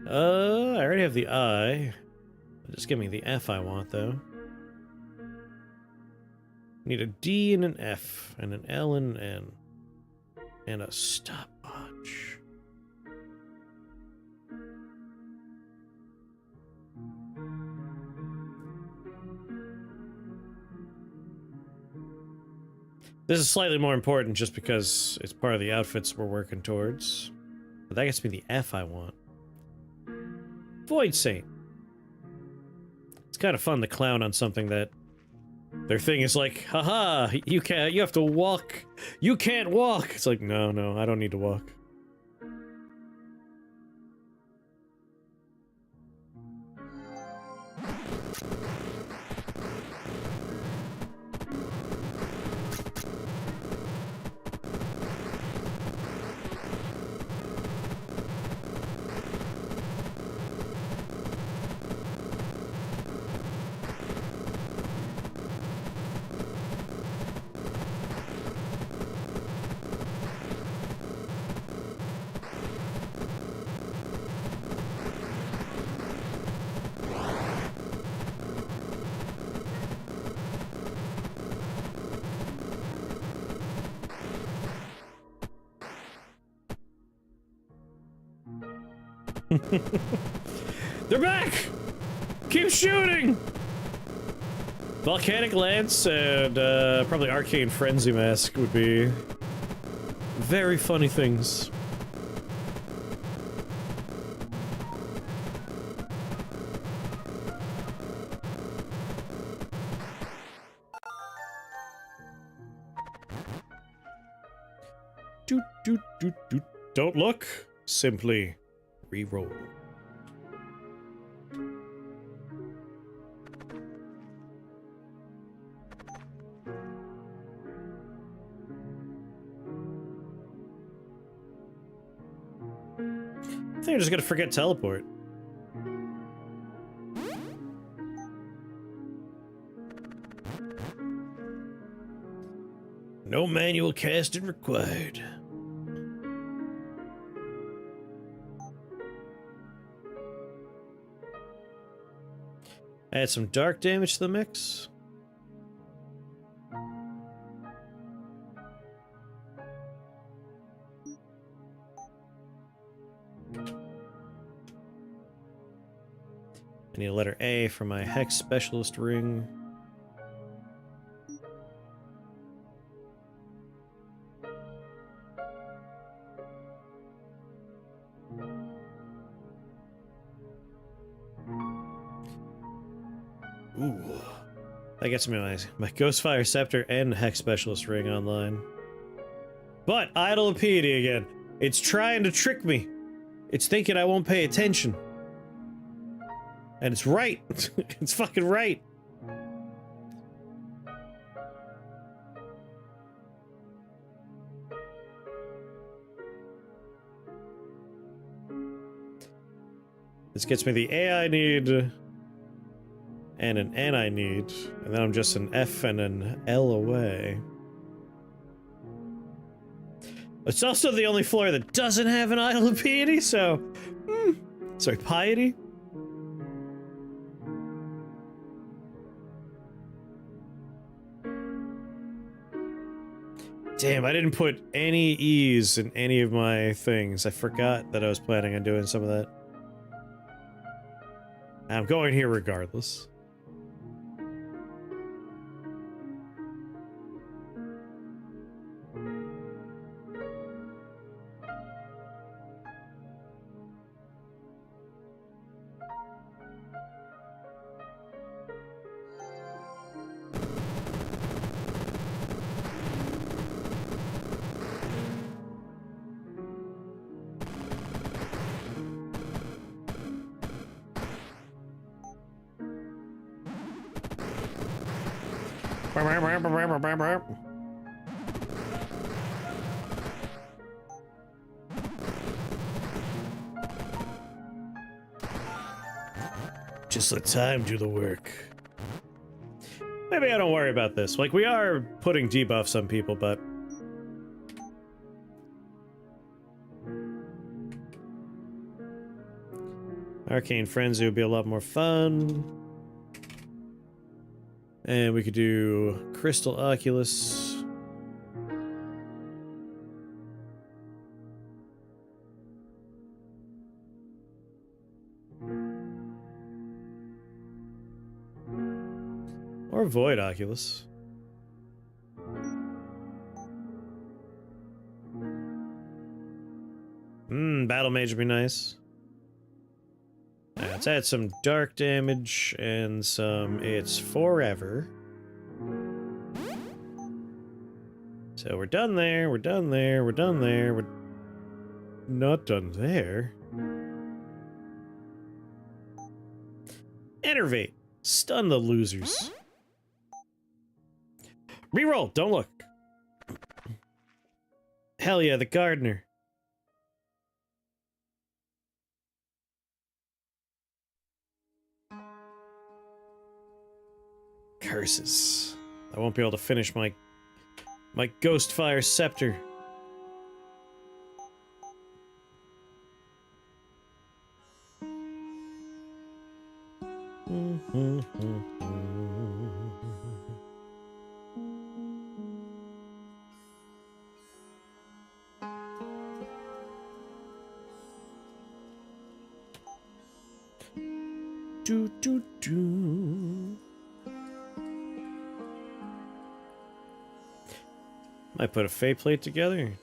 I already have the I. Just give me the F I want, though. Need a D and an F, and an L and an N. And a stopwatch. This is slightly more important just because it's part of the outfits we're working towards. But that gets me the F I want. Void Saint. It's kind of fun to clown on something that their thing is like, haha, you have to walk. You can't walk. It's like, no, I don't need to walk. They're back! Keep shooting! Volcanic Lance and probably Arcane Frenzy Mask would be very funny things. Doot, doot, doot, doot. Don't look, simply re-roll. I think I'm just gonna forget teleport. No manual casting required. Add some dark damage to the mix. I need a letter A for my Hex Specialist ring. Ooh. That gets me my Ghostfire Scepter and Hex Specialist ring online. But Idol of Piety again. It's trying to trick me. It's thinking I won't pay attention. And it's right. It's fucking right. This gets me the A I need and an N I need, and then I'm just an F and an L away. It's also the only floor that doesn't have an Idol of Piety, so... sorry, Piety? Damn, I didn't put any E's in any of my things. I forgot that I was planning on doing some of that. I'm going here regardless. Just let time do the work. Maybe I don't worry about this. Like, we are putting debuffs on people, but... Arcane Frenzy would be a lot more fun. And we could do Crystal Oculus. Or Void Oculus. Battle Mage would be nice. Let's add some dark damage and some It's Forever. So we're done there, we're done there, we're done there, we're not done there. Enervate. Stun the losers. Reroll, don't look. Hell yeah, the gardener. Curses. I won't be able to finish my ghost fire scepter. Do do do. Might put a fey plate together.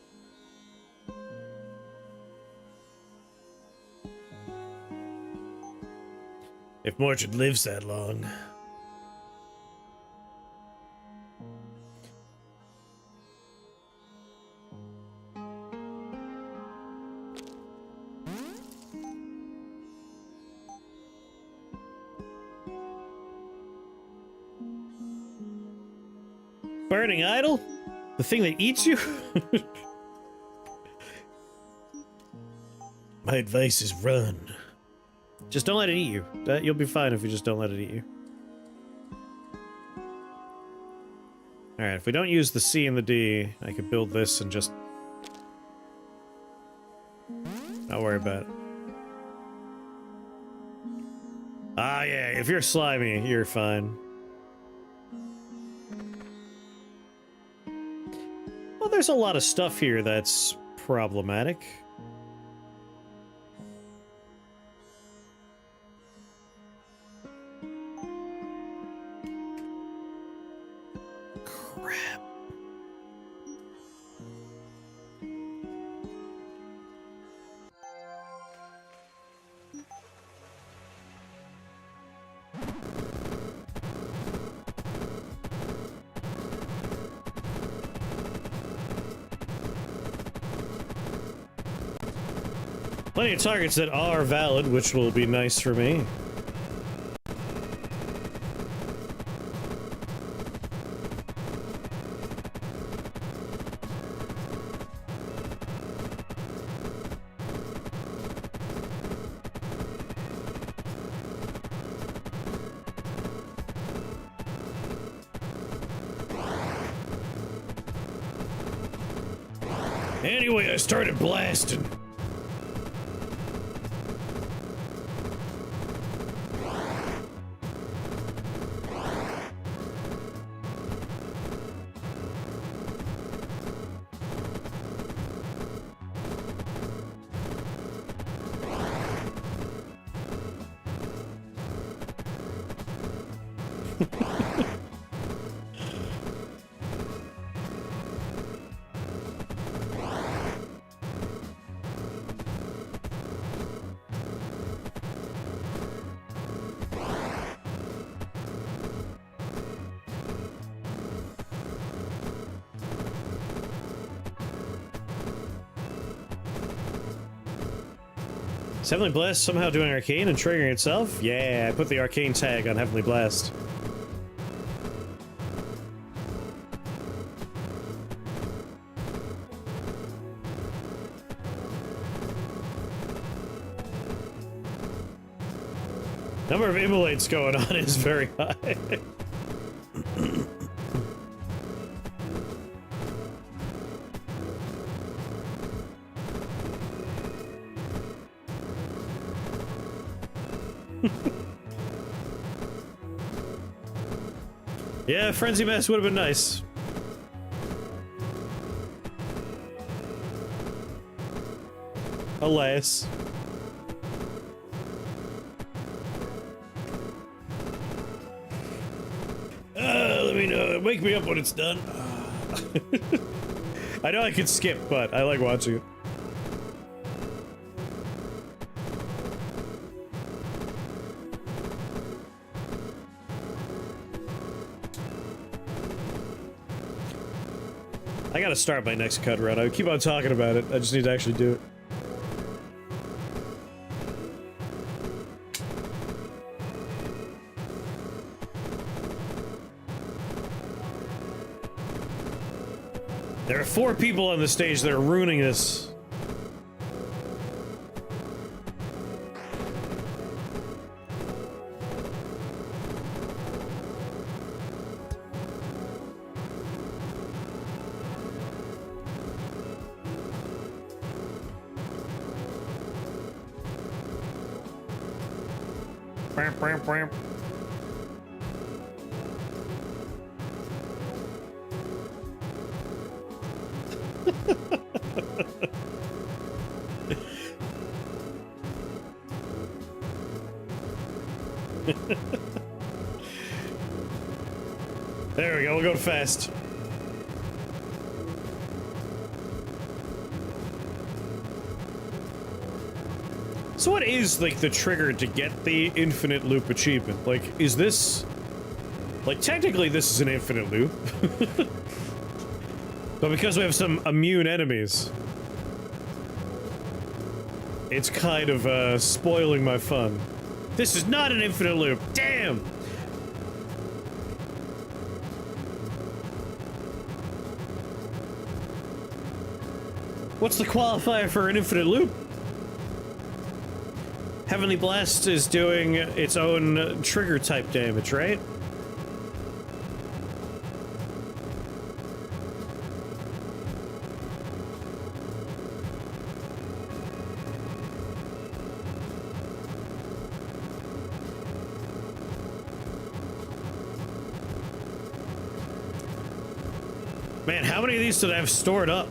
If Mordred lives that long. Burning idol? The thing that eats you? My advice is run. Just don't let it eat you. You'll be fine if you just don't let it eat you. Alright, if we don't use the C and the D, I could build this and just... not worry about it. Ah, yeah, if you're slimy, you're fine. Well, there's a lot of stuff here that's problematic. Crap. Plenty of targets that are valid, which will be nice for me. Anyway, I started blasting. Is Heavenly Blast somehow doing arcane and triggering itself? Yeah, I put the arcane tag on Heavenly Blast. Number of immolates going on is very high. Yeah, Frenzy Mass would have been nice. Alas. Let me know. Wake me up when it's done. I know I could skip, but I like watching it. I gotta start my next cut run. I keep on talking about it. I just need to actually do it. There are 4 people on the stage that are ruining this. Bam, bam, bam. There we go, we'll go fast. So what is, like, the trigger to get the infinite loop achievement? Like, is this... Like, technically this is an infinite loop. But because we have some immune enemies, it's kind of, spoiling my fun. This is not an infinite loop! Damn! What's the qualifier for an infinite loop? Heavenly Blast is doing its own trigger type damage, right? Man, how many of these did I have stored up?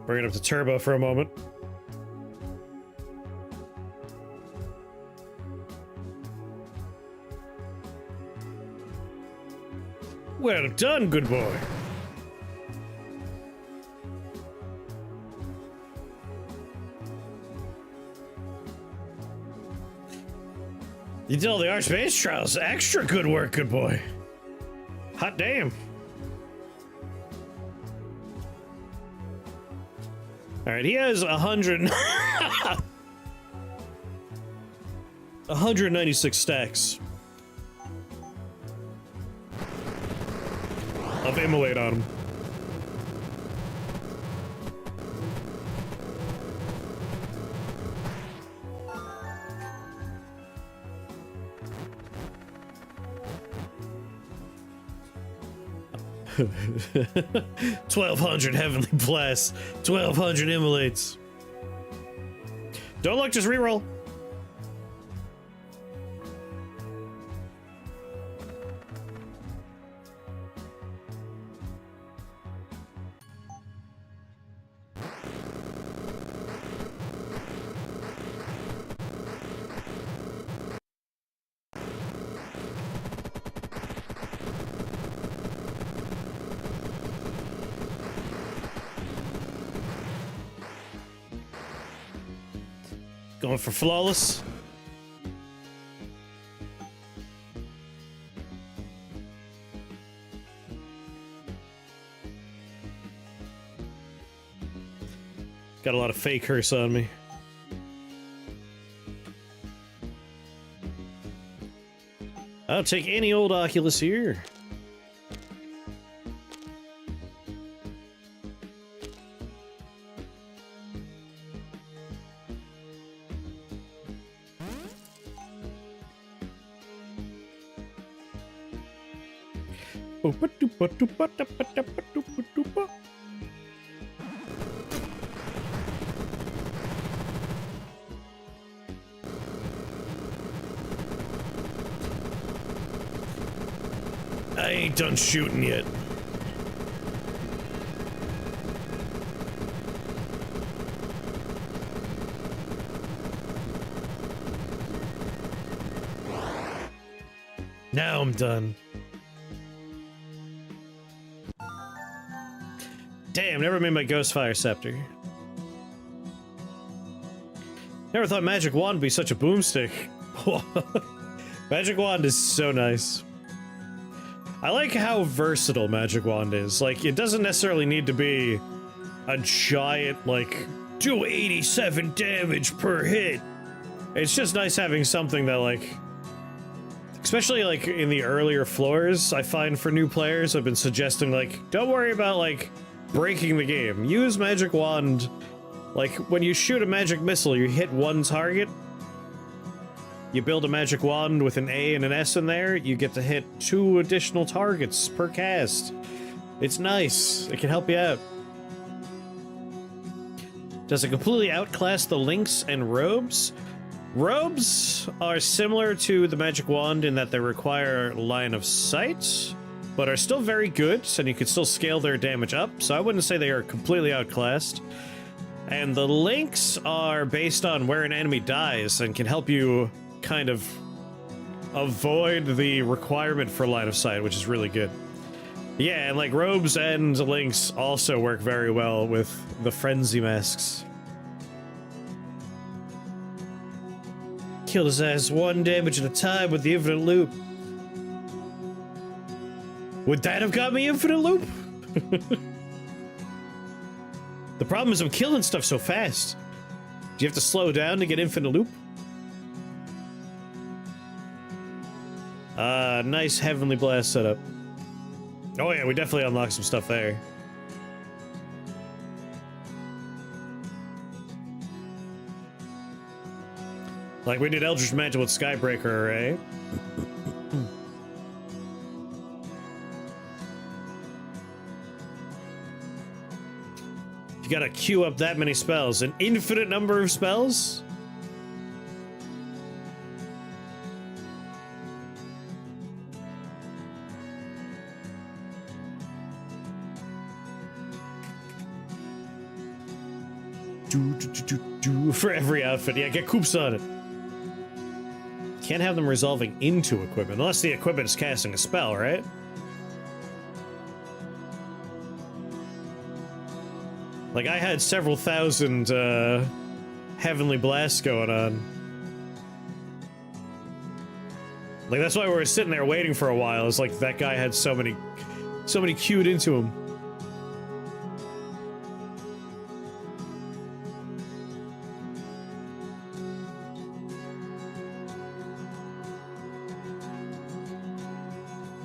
Bring it up to turbo for a moment. Well done, good boy. You did all the Archmage trials. Extra good work, good boy. Hot damn. Alright, he has 196 stacks of immolate on him. $1,200 heavenly blasts, 1,200 immolates. Don't look, just reroll. Going for flawless. Got a lot of fake curse on me. I'll take any old Oculus here. I ain't done shooting yet. Now I'm done. Damn, never made my Ghostfire Scepter. Never thought Magic Wand would be such a boomstick. Magic Wand is so nice. I like how versatile Magic Wand is. Like, it doesn't necessarily need to be a giant, like, do 87 damage per hit. It's just nice having something that, like, especially, like, in the earlier floors, I find for new players, I've been suggesting, like, don't worry about, like, breaking the game. Use Magic Wand. Like, when you shoot a magic missile, you hit one target. You build a magic wand with an A and an S in there, you get to hit 2 additional targets per cast. It's nice. It can help you out. Does it completely outclass the links and robes? Robes are similar to the magic wand in that they require line of sight, but are still very good, and you can still scale their damage up, so I wouldn't say they are completely outclassed. And the links are based on where an enemy dies and can help you kind of avoid the requirement for line of sight, which is really good. Yeah, and like robes and links also work very well with the frenzy masks. Killed his ass 1 damage at a time with the infinite loop. Would that have got me infinite loop? The problem is I'm killing stuff so fast. Do you have to slow down to get infinite loop? Nice Heavenly Blast setup. Oh yeah, we definitely unlocked some stuff there. Like we did Eldritch Mantle with Skybreaker Array. You gotta queue up that many spells. An infinite number of spells? For every outfit. Yeah, get coops on it. Can't have them resolving into equipment, unless the equipment is casting a spell, right? Like, I had several thousand, Heavenly Blasts going on. Like, that's why we were sitting there waiting for a while. It's like, that guy had so many queued into him.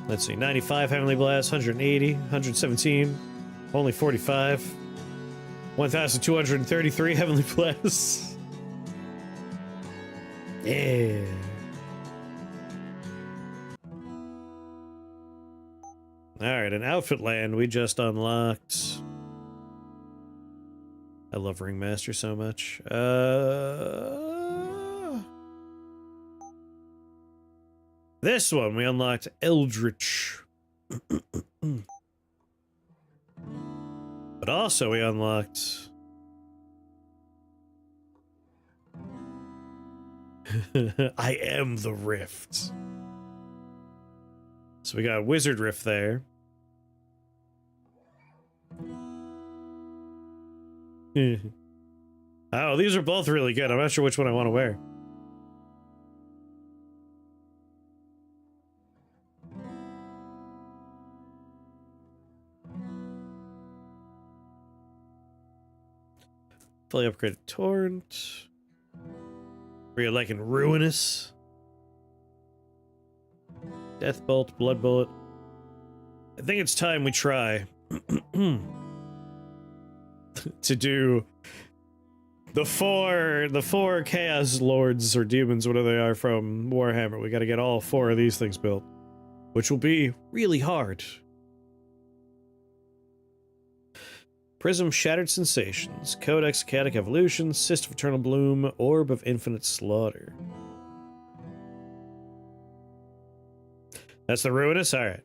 Let's see, 95 Heavenly Blast, 180, 117, only 45, 1,233 Heavenly Blasts. Yeah. Alright, an outfit land we just unlocked. I love Ringmaster so much. This one, we unlocked Eldritch. But also we unlocked... I am the Rift. So we got Wizard Rift there. Oh, these are both really good. I'm not sure which one I want to wear. Fully upgraded Torrent. We're like in Ruinous. Death Bolt, Blood Bullet. I think it's time we try to do the four Chaos Lords or Demons, whatever they are, from Warhammer. We gotta get all 4 of these things built, which will be really hard. Prism Shattered Sensations, Codex Chaotic Evolution, Cyst of Eternal Bloom, Orb of Infinite Slaughter. That's the Ruinous? Alright.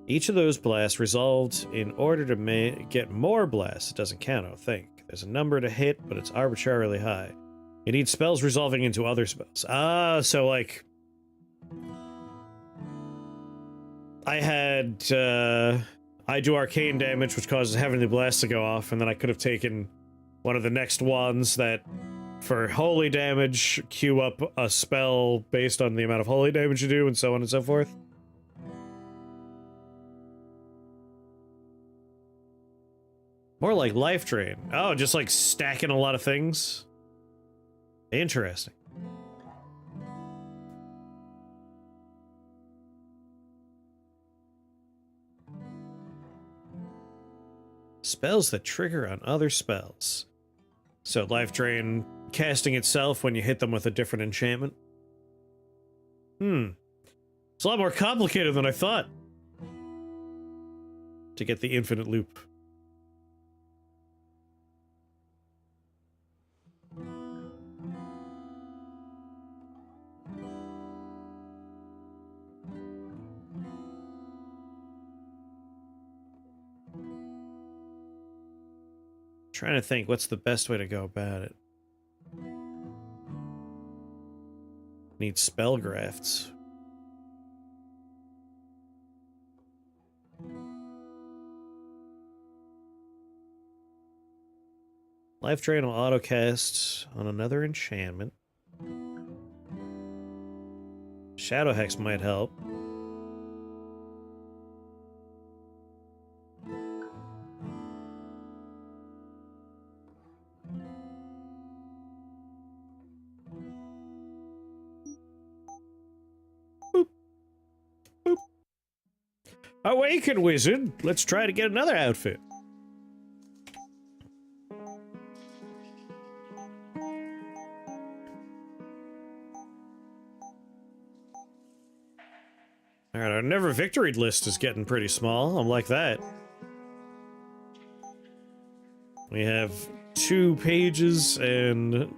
Each of those blasts resolved in order to get more blasts. It doesn't count, I don't think. There's a number to hit, but it's arbitrarily high. You need spells resolving into other spells. Ah, so like... I had, I do arcane damage, which causes Heavenly Blast to go off, and then I could have taken one of the next ones that, for holy damage, queue up a spell based on the amount of holy damage you do, and so on and so forth. More like life drain. Oh, just like stacking a lot of things. Interesting. Spells that trigger on other spells. So life drain casting itself when you hit them with a different enchantment. It's a lot more complicated than I thought. To get the infinite loop. Trying to think what's the best way to go about it. Need spell grafts. Life drain will autocast on another enchantment. Shadow Hex might help. Boop. Boop. Awaken, wizard! Let's try to get another outfit. Alright, our never victoried list is getting pretty small. I'm like that. We have 2 pages and...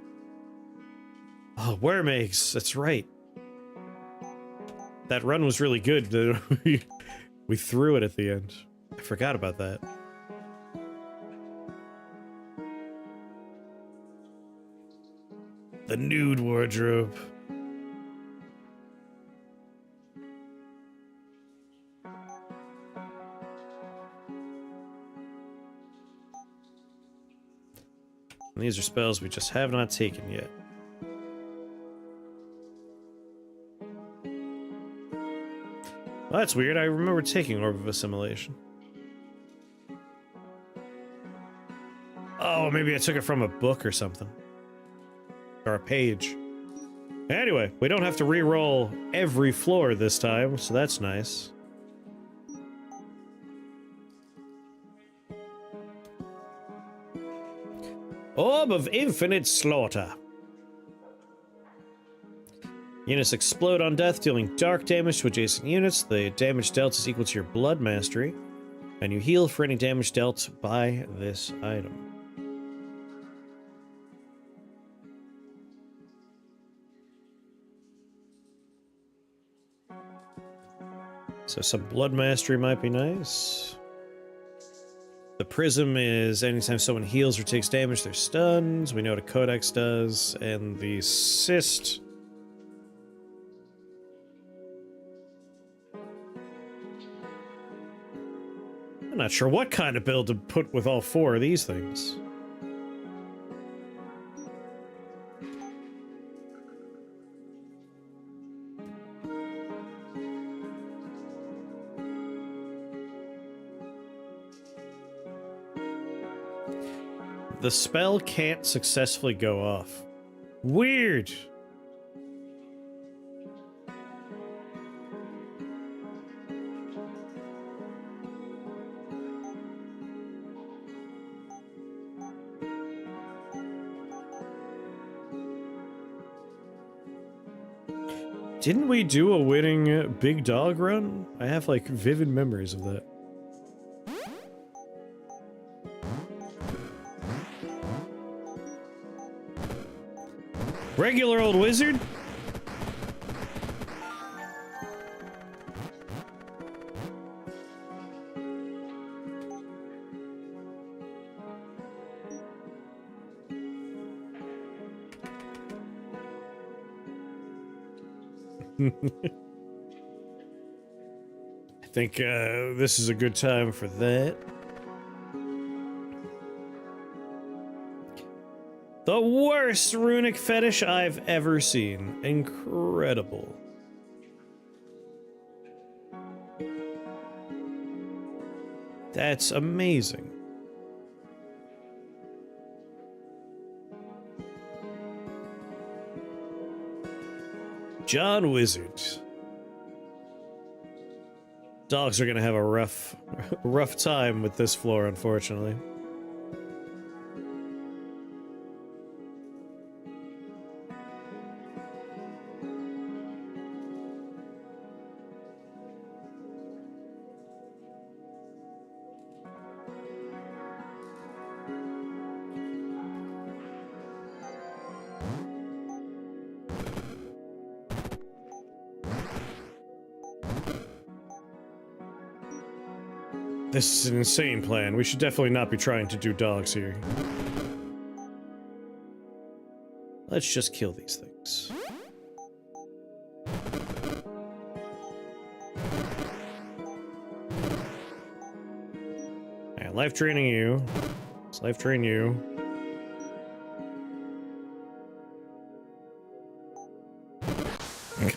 Oh, Wormegs, that's right. That run was really good. We threw it at the end. I forgot about that. The nude wardrobe. And these are spells we just have not taken yet. Well, that's weird. I remember taking Orb of Assimilation. Oh, maybe I took it from a book or something. Or a page. Anyway, we don't have to re-roll every floor this time, so that's nice. Orb of Infinite Slaughter. Units explode on death, dealing dark damage to adjacent units. The damage dealt is equal to your blood mastery, and you heal for any damage dealt by this item. So some blood mastery might be nice. The prism is anytime someone heals or takes damage, they're stunned. We know what a codex does. And the cyst... I'm not sure what kind of build to put with all 4 of these things. The spell can't successfully go off. Weird. Didn't we do a winning big dog run? I have like vivid memories of that. Regular old wizard? I think this is a good time for that. The worst runic fetish I've ever seen. Incredible. That's amazing. John Wizard. Dogs are gonna have a rough time with this floor, unfortunately. This is an insane plan. We should definitely not be trying to do dogs here. Let's just kill these things. Alright, life draining you. Let's life drain you.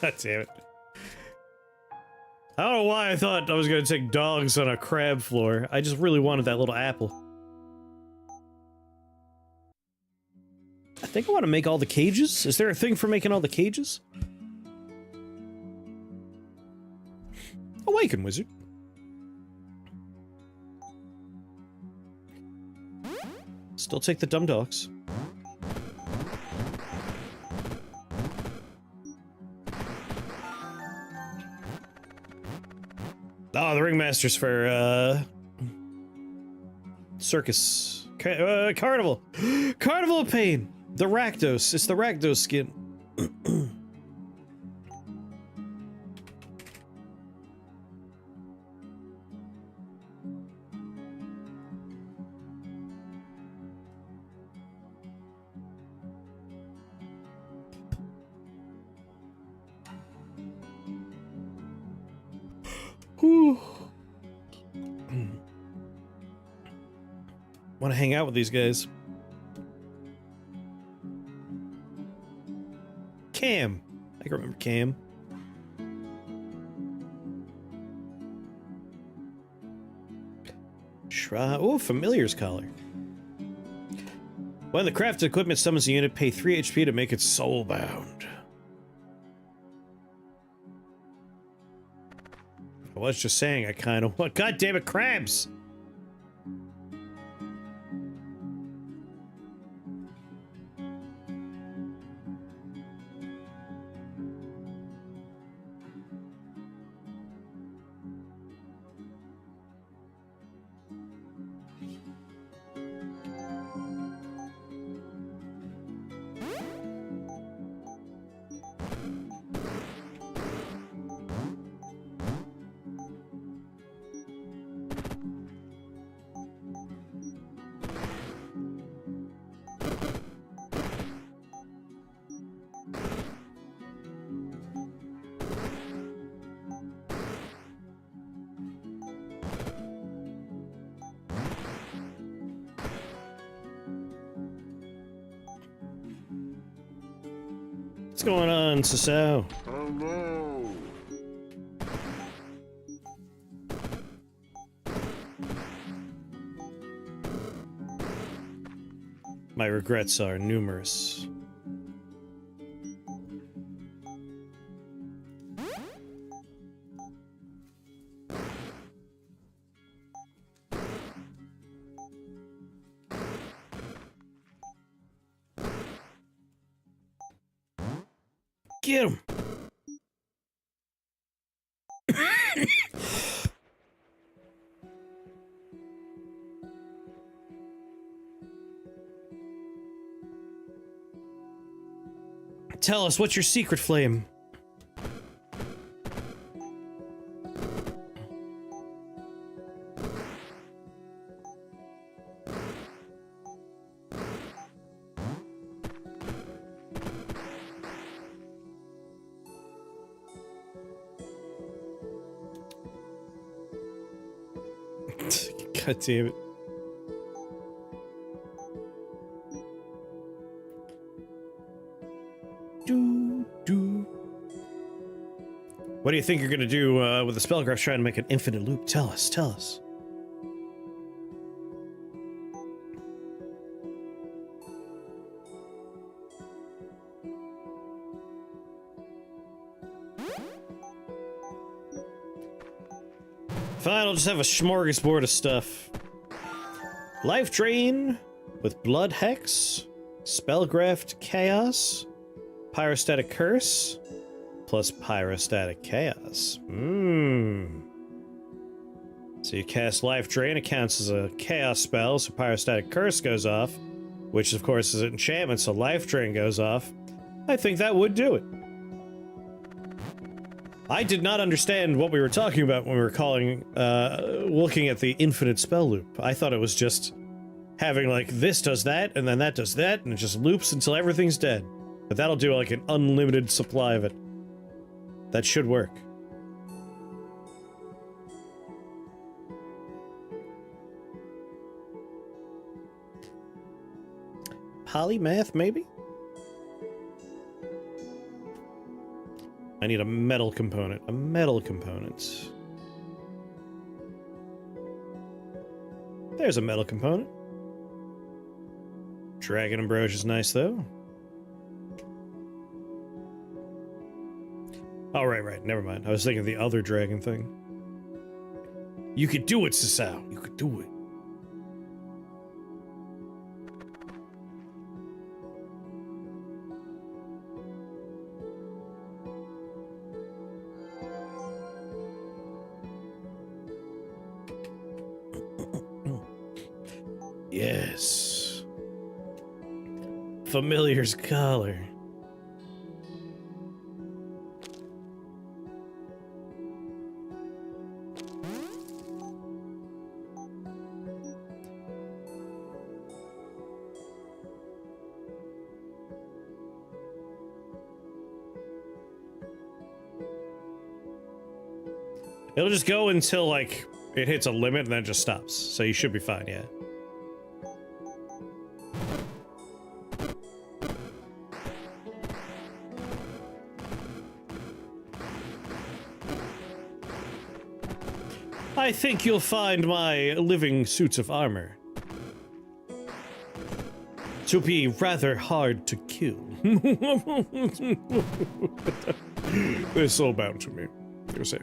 God damn it. I don't know why I thought I was gonna take dogs on a crab floor. I just really wanted that little apple. I think I want to make all the cages. Is there a thing for making all the cages? Awaken, wizard. Still take the dumb dogs. Oh, the ringmasters for, circus. Carnival. Carnival of Pain. The Rakdos. It's the Rakdos skin. Want to hang out with these guys. Cam. I can remember Cam. Oh, Familiar's Collar. When the crafted equipment summons a unit, pay 3 HP to make it soulbound. I was just saying I kind of want... God damn it, crabs! What's going on, Sasao? Hello. My regrets are numerous. Get him! Tell us, what's your secret, Flame? God damn it. What do you think you're gonna do with the spellcraft trying to make an infinite loop? Tell us, tell us. Fine, I'll just have a smorgasbord of stuff. Life Drain with Blood Hex, Spellcraft Chaos, Pyrostatic Curse, plus Pyrostatic Chaos. So you cast Life Drain, it counts as a Chaos spell, so Pyrostatic Curse goes off, which of course is an enchantment, so Life Drain goes off. I think that would do it. I did not understand what we were talking about when we were looking at the infinite spell loop. I thought it was just having, like, this does that, and then that does that, and it just loops until everything's dead. But that'll do, like, an unlimited supply of it. That should work. Polymath, maybe? I need a metal component. A metal component. There's a metal component. Dragon Ambrosia is nice, though. Oh, right. Never mind. I was thinking of the other dragon thing. You could do it, Sasao. You could do it. Yes. Familiar's collar. It'll just go until, like, it hits a limit and then it just stops. So you should be fine, yeah. I think you'll find my living suits of armor to be rather hard to kill. They're so bound to me, you say.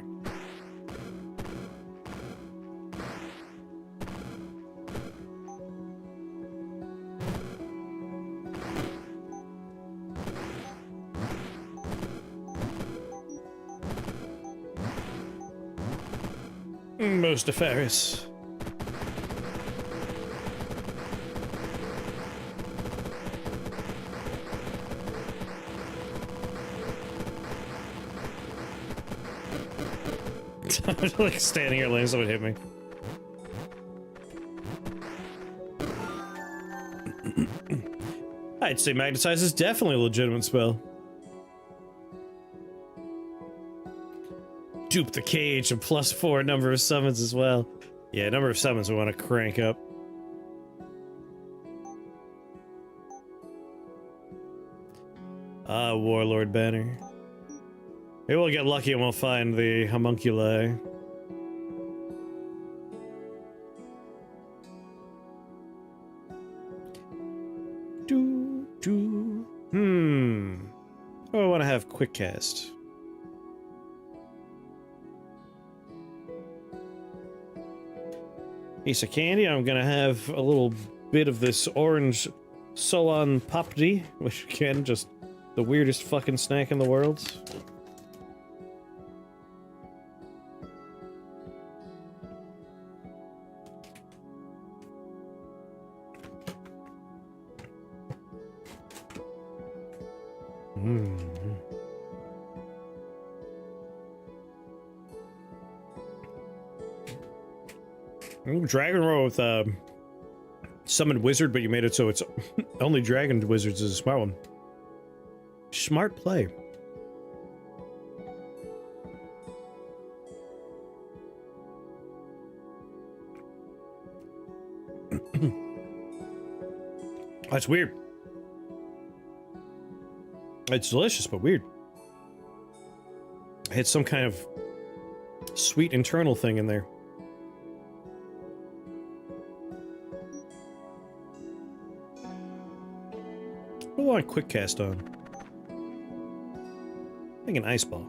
Most nefarious. I'm like standing here letting someone hit me. I'd say Magnetize is definitely a legitimate spell. Dupe the cage and +4 number of summons as well. Yeah, number of summons we want to crank up. Ah, Warlord banner. Maybe we'll get lucky and we'll find the homunculi. Oh, I want to have quick cast. Piece of candy. I'm gonna have a little bit of this orange Solon Popdi, which again, just the weirdest fucking snack in the world. Dragon roll with summoned wizard, but you made it so it's only dragon wizards is a smart one. Smart play. That's weird. It's delicious, but weird. I had some kind of sweet internal thing in there. What do I want quick cast on? I think an ice ball.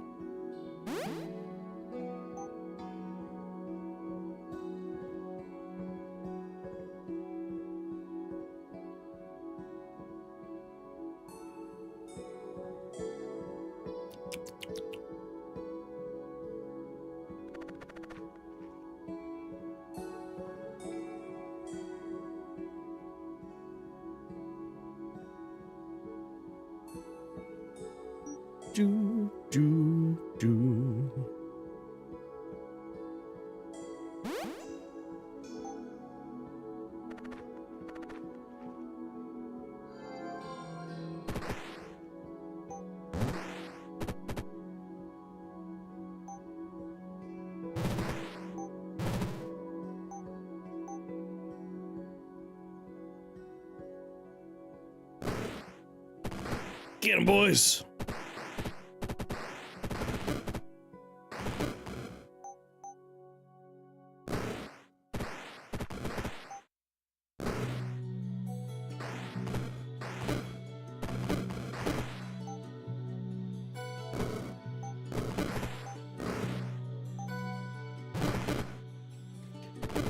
Do, do, do. Get 'em, boys!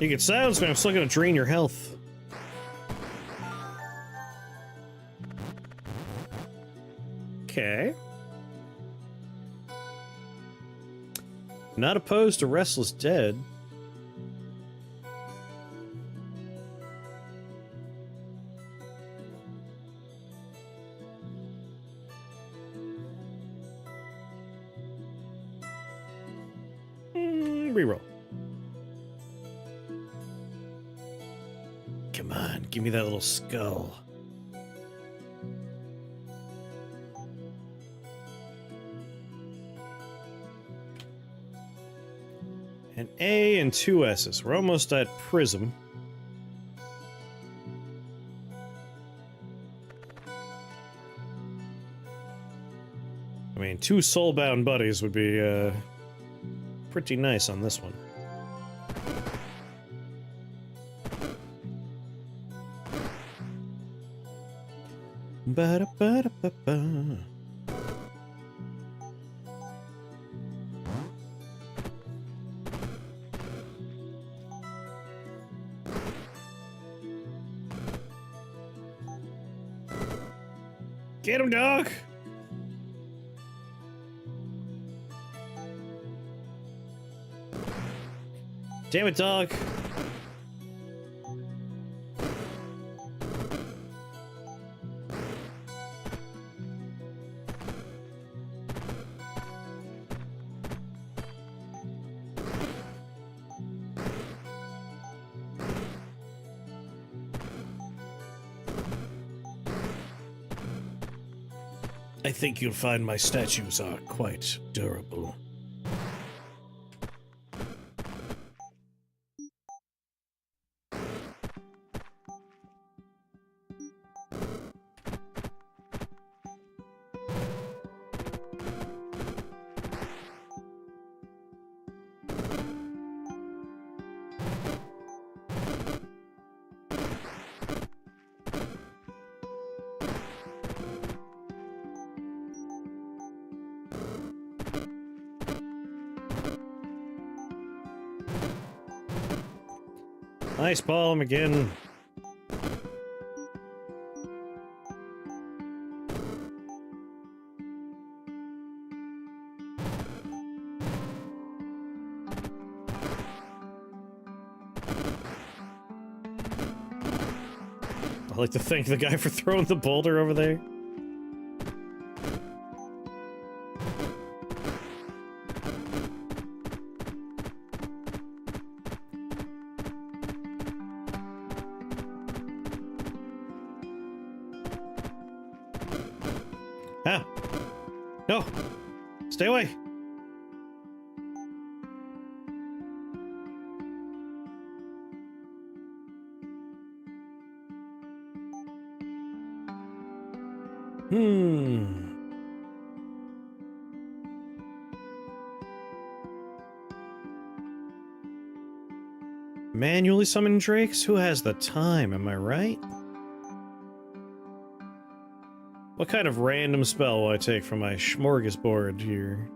You can silence me, I'm still gonna drain your health. Okay. Not opposed to Restless Dead. Reroll. Come on, give me that little skull. An A and 2 S's. We're almost at Prism. I mean, 2 soulbound buddies would be, pretty nice on this one. Ba-da-ba-da-ba-ba. Get him, dog! Damn it, dog! I think you'll find my statues are quite durable. Ice ball him again. I'd like to thank the guy for throwing the boulder over there. Ah! No! Stay away! Hmm. Manually summon drakes? Who has the time, am I right? What kind of random spell will I take from my smorgasbord here?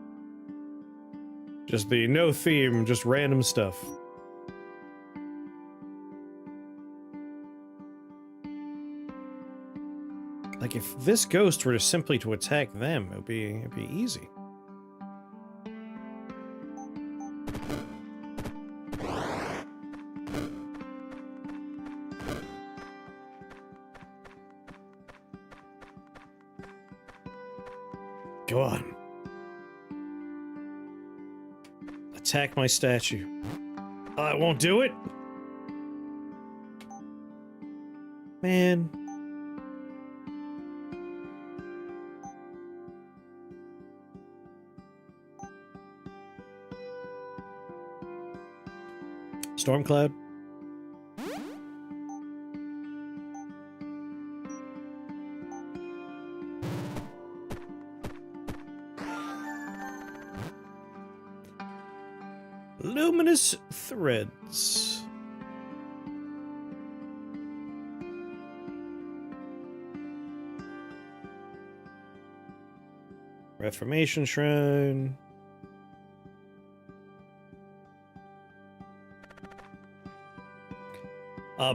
Just the no theme, just random stuff. Like, if this ghost were to simply to attack them, it'd be easy. Go on. Attack my statue. I won't do it? Man. Stormcloud? Luminous threads. Reformation Shrine.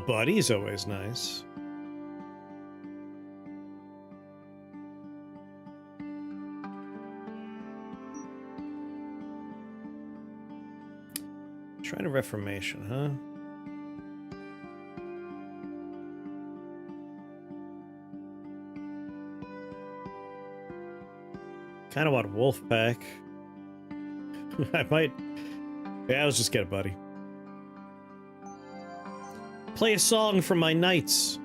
Buddy's always nice. Shrine of Reformation, huh? Kind of want Wolfpack. I might... Yeah, let's just get a buddy. Play a song from my knights.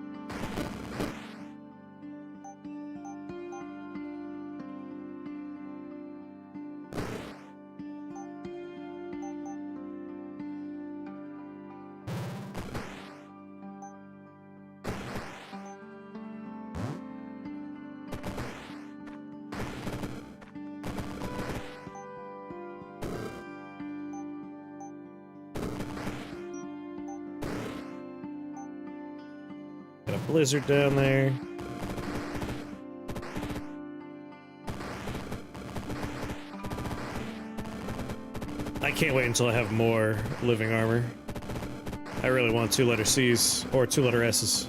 Got a blizzard down there. I can't wait until I have more living armor. I really want 2-letter C's or 2-letter S's.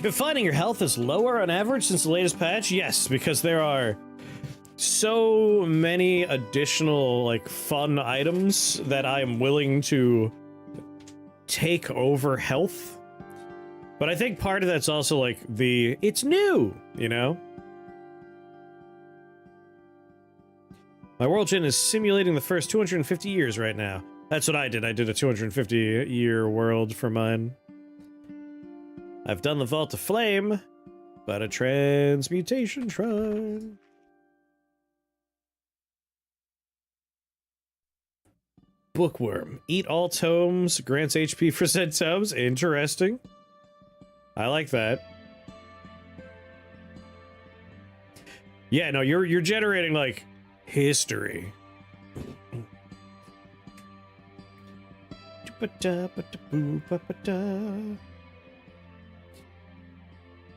Been finding your health is lower on average since the latest patch? Yes, because there are so many additional, like, fun items that I am willing to take over health. But I think part of that's also, like, it's new, you know? My world gen is simulating the first 250 years right now. That's what I did. I did a 250-year world for mine. I've done the Vault of Flame, but a transmutation shrine. Bookworm. Eat all tomes, grants HP for said tomes. Interesting. I like that. Yeah, no, you're generating, like, history. I'm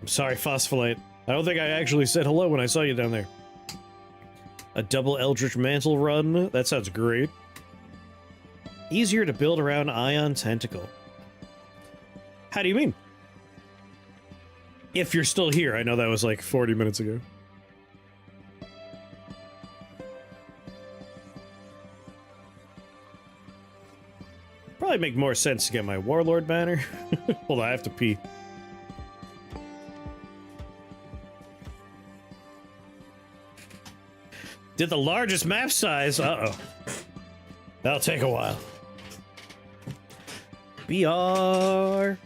sorry, Phospholite. I don't think I actually said hello when I saw you down there. A double Eldritch Mantle run? That sounds great. Easier to build around Ion Tentacle. How do you mean? If you're still here, I know that was like 40 minutes ago. Probably make more sense to get my Warlord banner. Hold on, I have to pee. Did the largest map size? Uh-oh. That'll take a while. BR.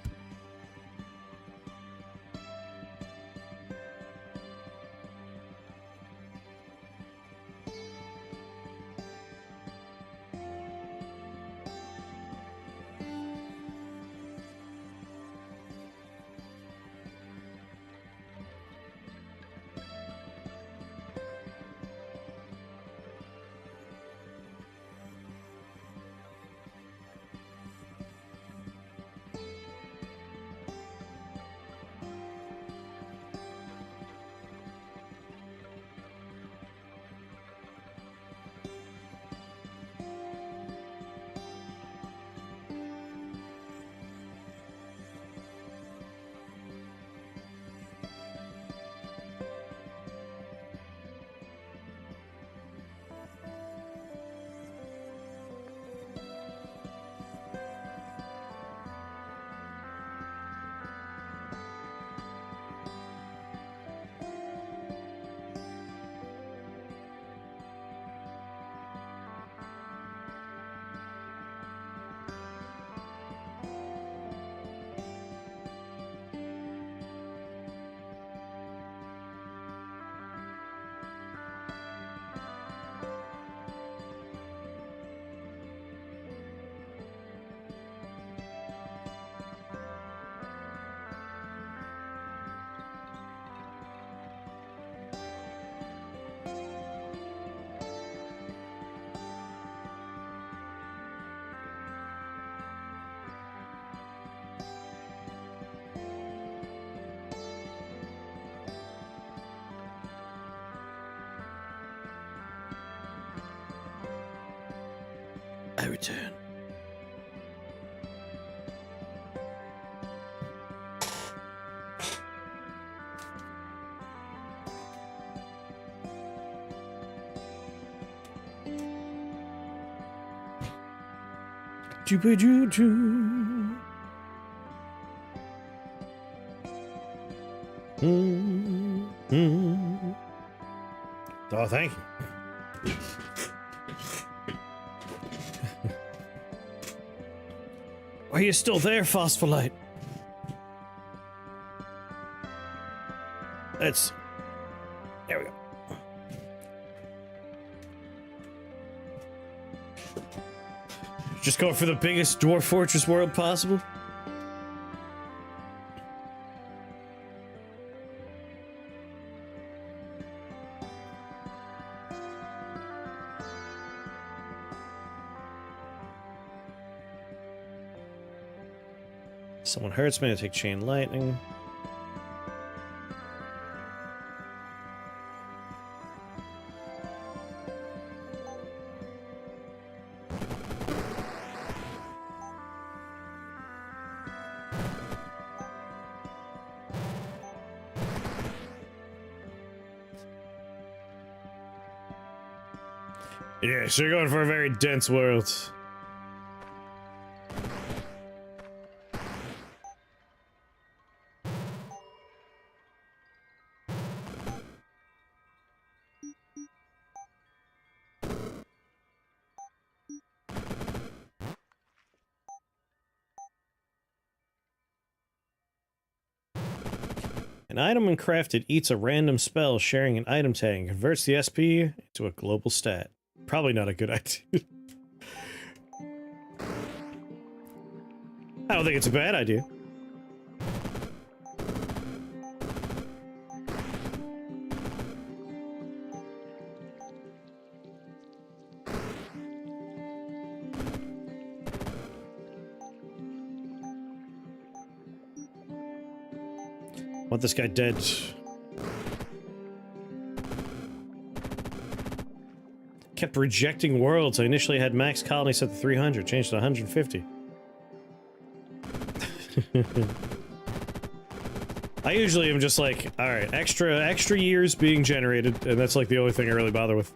I return. Choo-ba-choo-choo. Oh, thank you. Are you still there, Phospholite? That's... There we go. Just going for the biggest dwarf fortress world possible? Someone hurts me, I take chain lightning. Yeah, so you're going for a very dense world. An item when crafted eats a random spell sharing an item tag and converts the SP into a global stat. Probably not a good idea. I don't think it's a bad idea. Want this guy dead. Kept rejecting worlds. I initially had max colony set to 300, changed to 150. I usually am just like, alright, extra years being generated, and that's like the only thing I really bother with.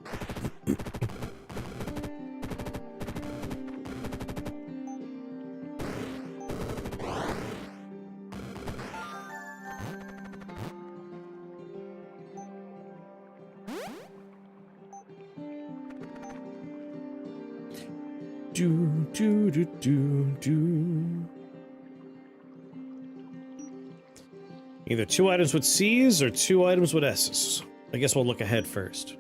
Either 2 items with C's or 2 items with S's. I guess we'll look ahead first.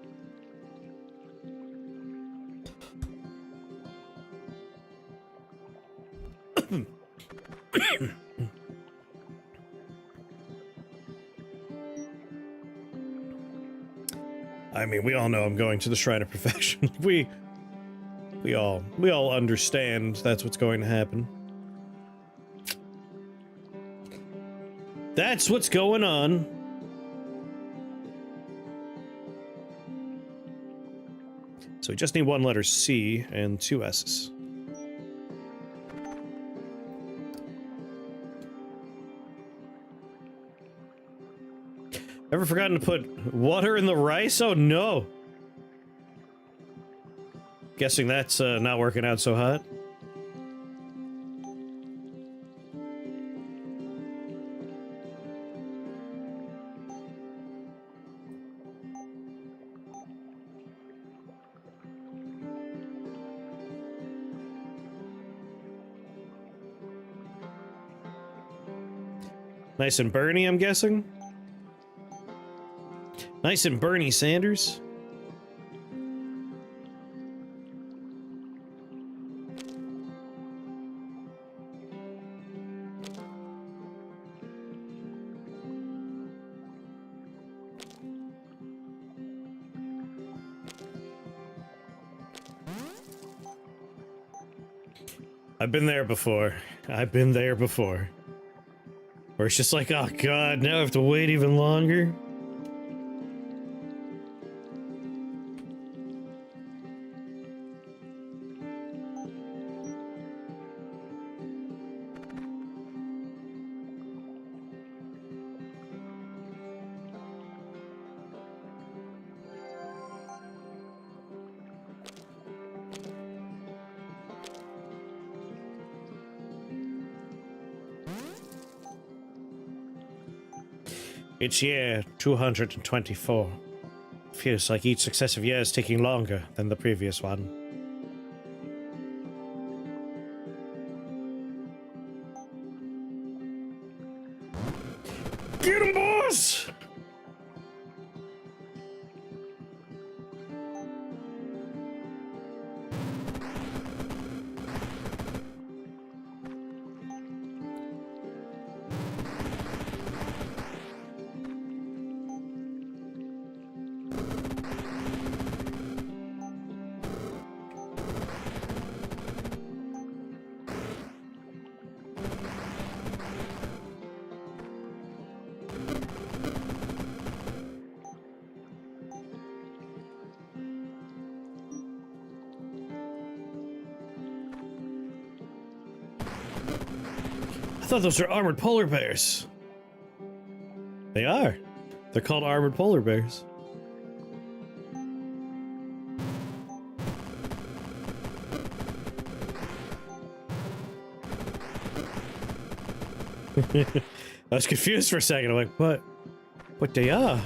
I mean, we all know I'm going to the Shrine of Perfection. We all understand that's what's going to happen. That's what's going on. So we just need 1 letter C and 2 S's. Ever forgotten to put water in the rice? Oh no! Guessing that's not working out so hot. Nice and Bernie, I'm guessing? Nice and Bernie Sanders? I've been there before. I've been there before. Where it's just like, oh god, now I have to wait even longer. It's year 224. Feels like each successive year is taking longer than the previous one. Get him, boss! I thought those were armored polar bears. They are. They're called armored polar bears. I was confused for a second. I'm like, what? What they are?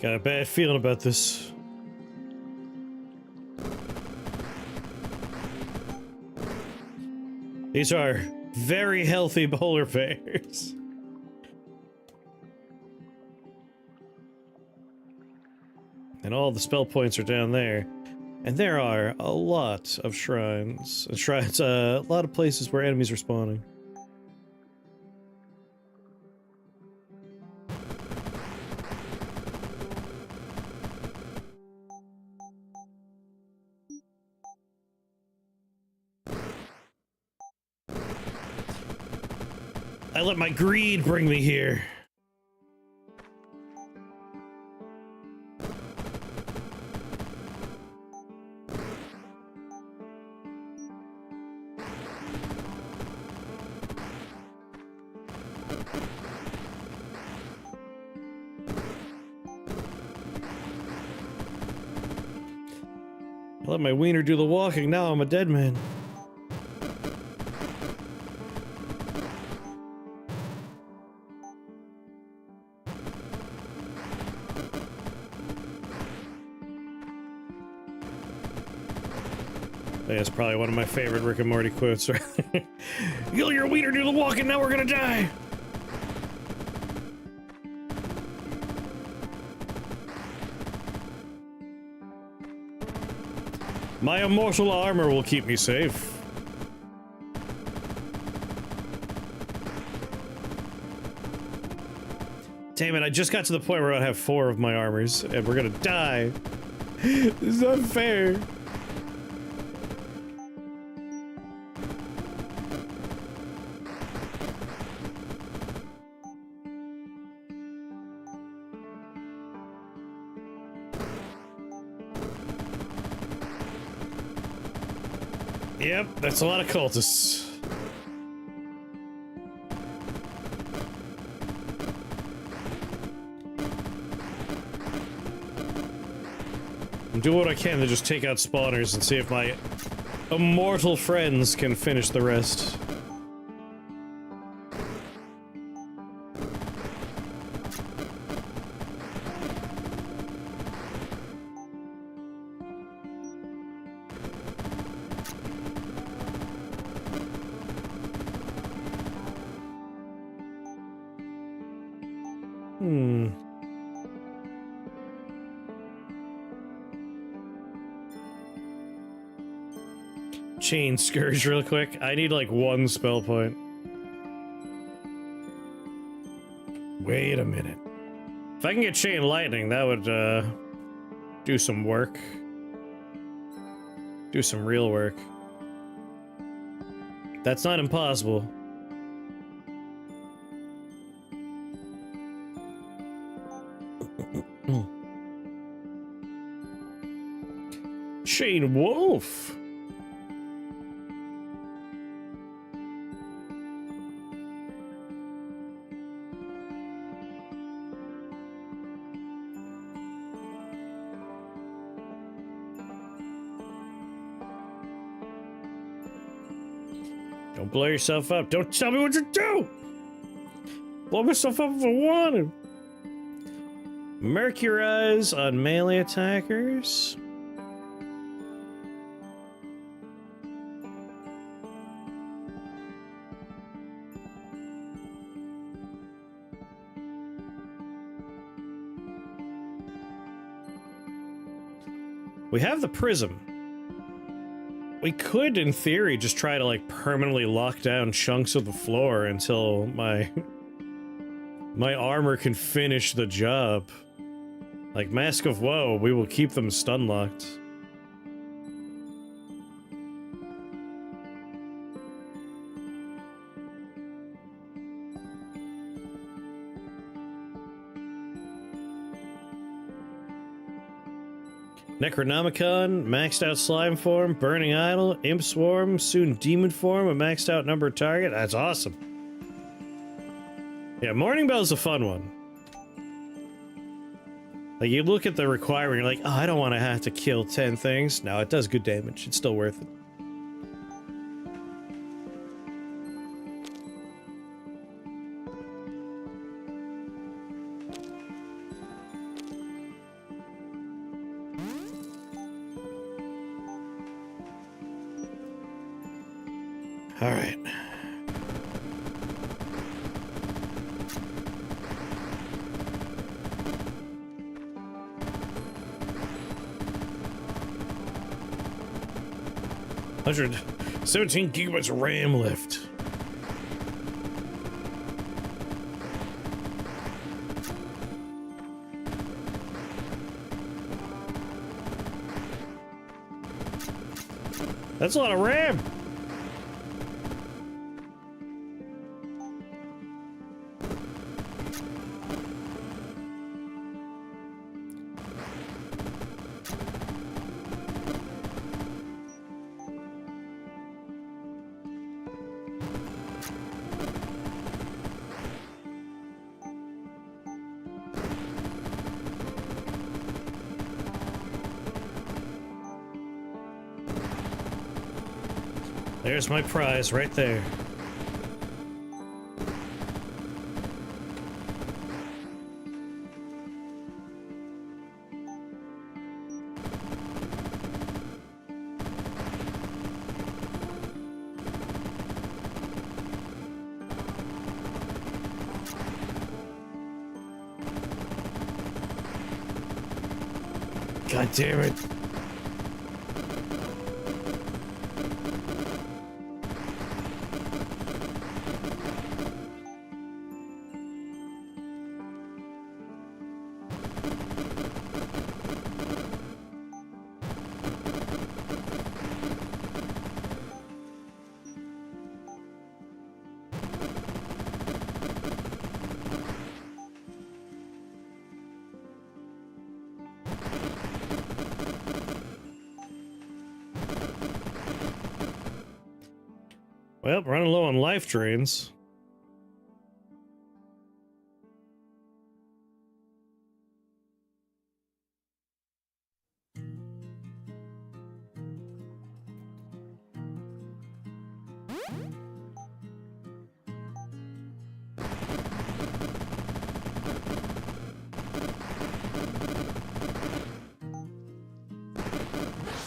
Got a bad feeling about this. These are very healthy polar bears. And all the spell points are down there. And there are a lot of shrines. A lot of places where enemies are spawning. I let my greed bring me here. I let my wiener do the walking, now I'm a dead man. That's probably one of my favorite Rick and Morty quotes, right? You let your wiener do the walking, now we're gonna die! My immortal armor will keep me safe. Damn it, I just got to the point where I have 4 of my armors, and we're gonna die. This is unfair. Yep, that's a lot of cultists. I'm doing what I can to just take out spawners and see if my immortal friends can finish the rest. Chain Scourge real quick. I need like 1 spell point. Wait a minute. If I can get Chain Lightning, that would do some work. Do some real work. That's not impossible. Shane Wolf. Don't blow yourself up. Don't tell me what to do! Blow myself up if I want to. Mercurize on melee attackers. We have the prism. We could, in theory, just try to, like, permanently lock down chunks of the floor until my armor can finish the job. Like Mask of Woe, we will keep them stun locked. Necronomicon, maxed out slime form, burning idol, imp swarm, soon demon form, a maxed out number target. That's awesome. Yeah, Morning Bell's a fun one. Like, you look at the requirement, you're like, oh, I don't want to have to kill 10 things. No, it does good damage. It's still worth it. All right. Hundred 17 gigabytes of RAM left. That's a lot of RAM. There's my prize right there. God damn it. Well, running low on life drains.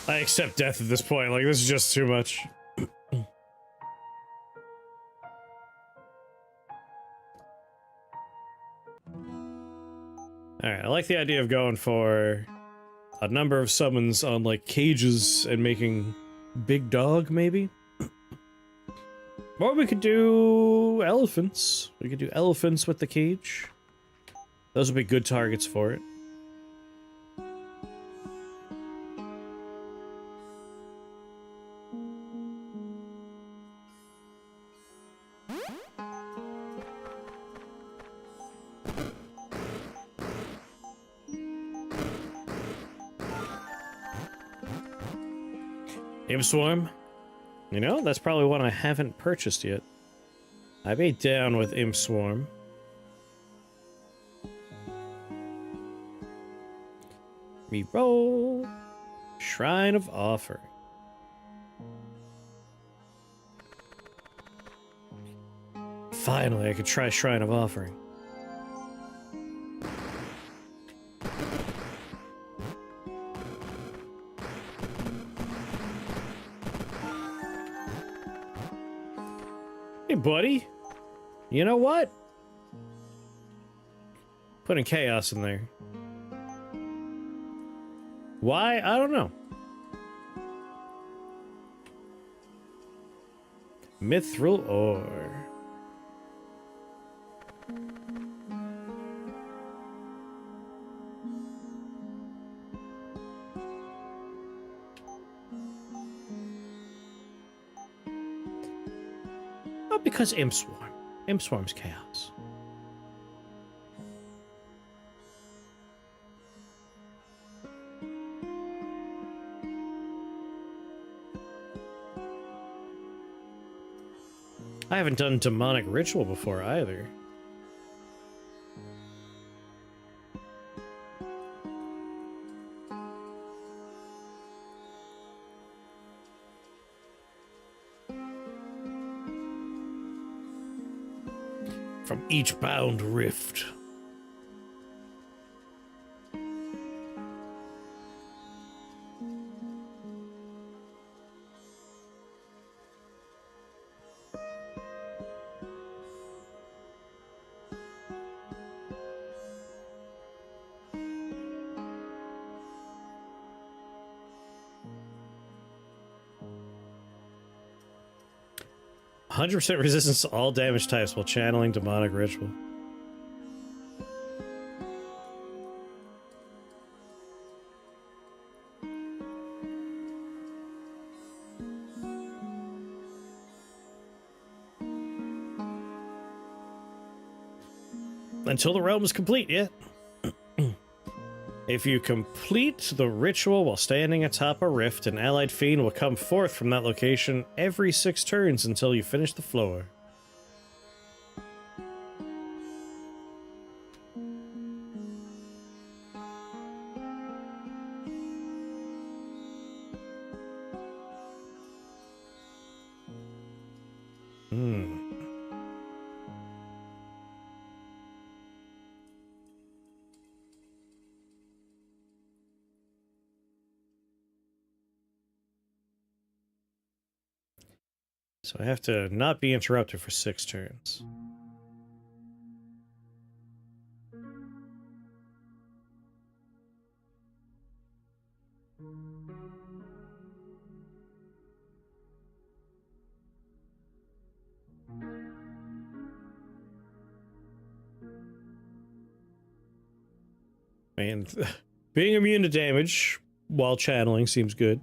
I accept death at this point. Like, this is just too much. Alright, I like the idea of going for a number of summons on, like, cages and making big dog, maybe? Or we could do elephants. We could do elephants with the cage. Those would be good targets for it. Imp Swarm? You know, that's probably one I haven't purchased yet. I'd be down with Imp Swarm. Reroll. Shrine of Offering. Finally, I could try Shrine of Offering. Hey, buddy. You know what? Putting chaos in there. Why? I don't know. Mithril ore. Oh, because Imp Swarm. Imp Swarm's chaos. I haven't done demonic ritual before either. From each bound rift. %100% resistance to all damage types while channeling demonic ritual. Until the realm is complete, yeah. If you complete the ritual while standing atop a rift, an allied fiend will come forth from that location every 6 turns until you finish the floor. So I have to not be interrupted for 6 turns. And being immune to damage while channeling seems good.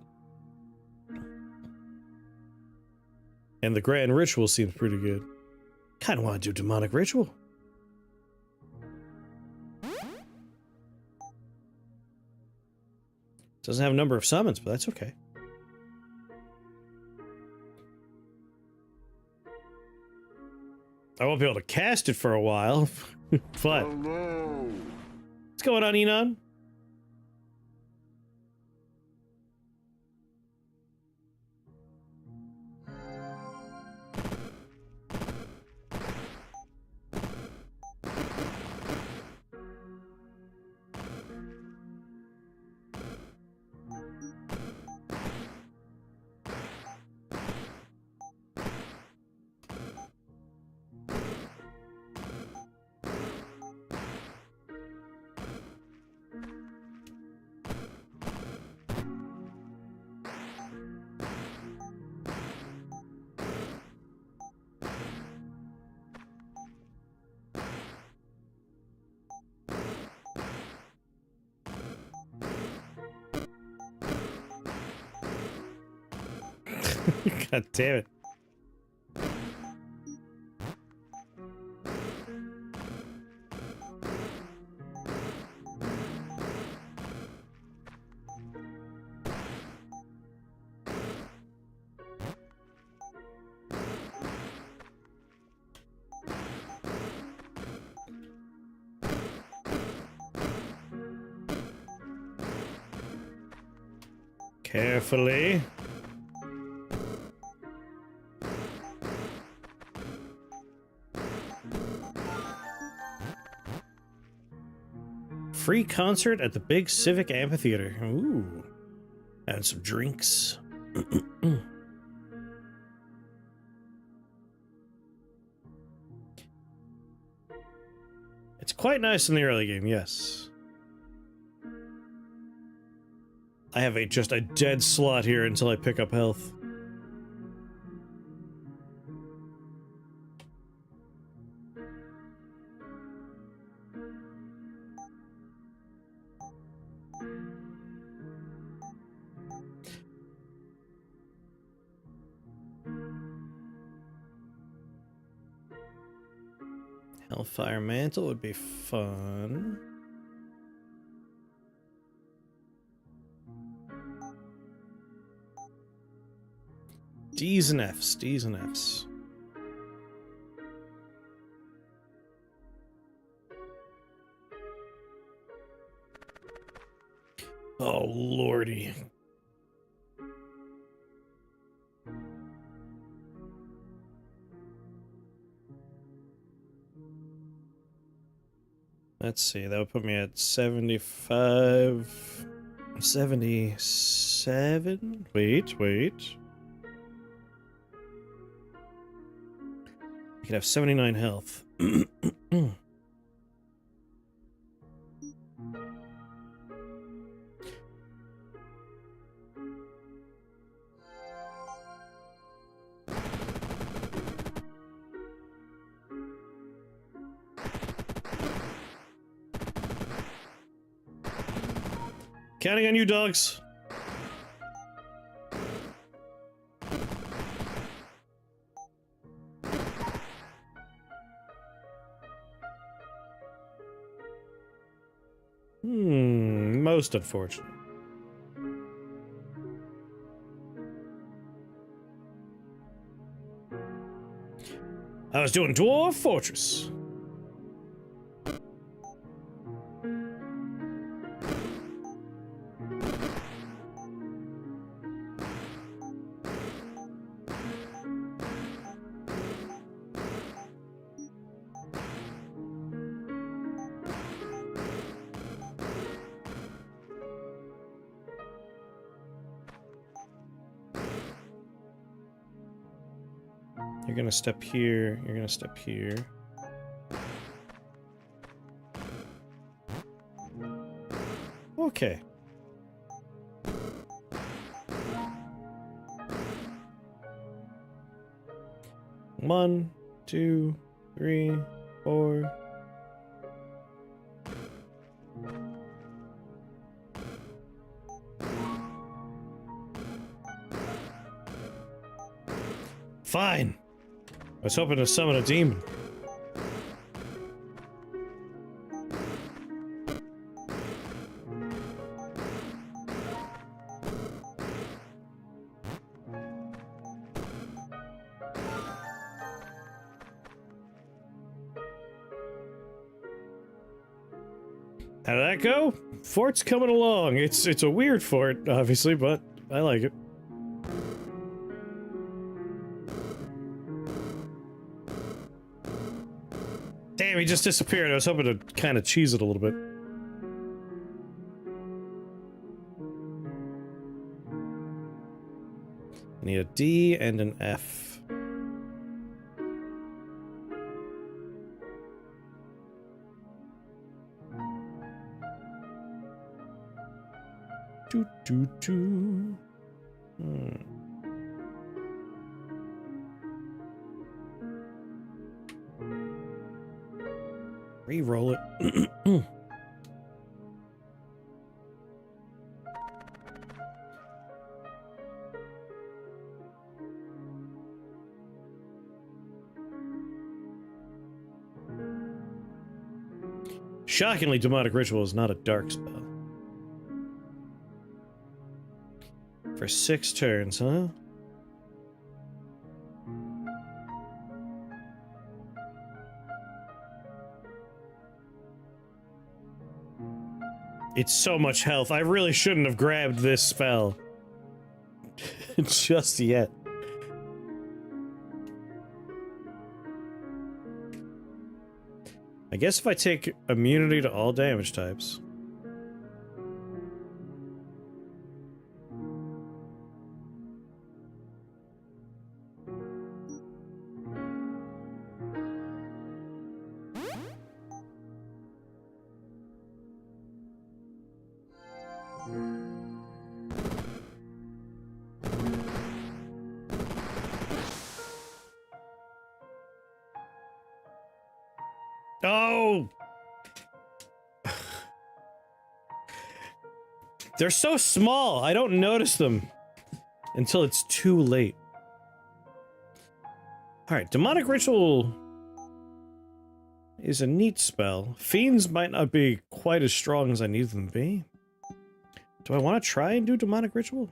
And the grand ritual seems pretty good. Kind of want to do demonic ritual. Doesn't have a number of summons, but that's okay. I won't be able to cast it for a while, but... Hello. What's going on, Enon? God damn it. Carefully. Free concert at the Big Civic Amphitheater. Ooh. And some drinks. It's quite nice in the early game, yes. I have just a dead slot here until I pick up health. Hellfire Mantle would be fun. D's and F's, D's and F's. Oh, lordy. Let's see, that would put me at 75... 77? Wait. I could have 79 health. Counting on you, dogs. Most unfortunate. I was doing Dwarf Fortress. You're gonna step here, you're gonna step here. Okay. One, two, three, four. Fine. I was hoping to summon a demon. How did that go? Fort's coming along. It's a weird fort, obviously, but I like it. Damn, he just disappeared. I was hoping to kind of cheese it a little bit. I need a D and an F. Doo. Re-roll it. Shockingly, Demonic Ritual is not a dark spell. For 6 turns, huh? It's so much health. I really shouldn't have grabbed this spell. Just yet. I guess if I take immunity to all damage types. Oh! They're so small, I don't notice them until it's too late. Alright, Demonic Ritual is a neat spell. Fiends might not be quite as strong as I need them to be. Do I want to try and do Demonic Ritual?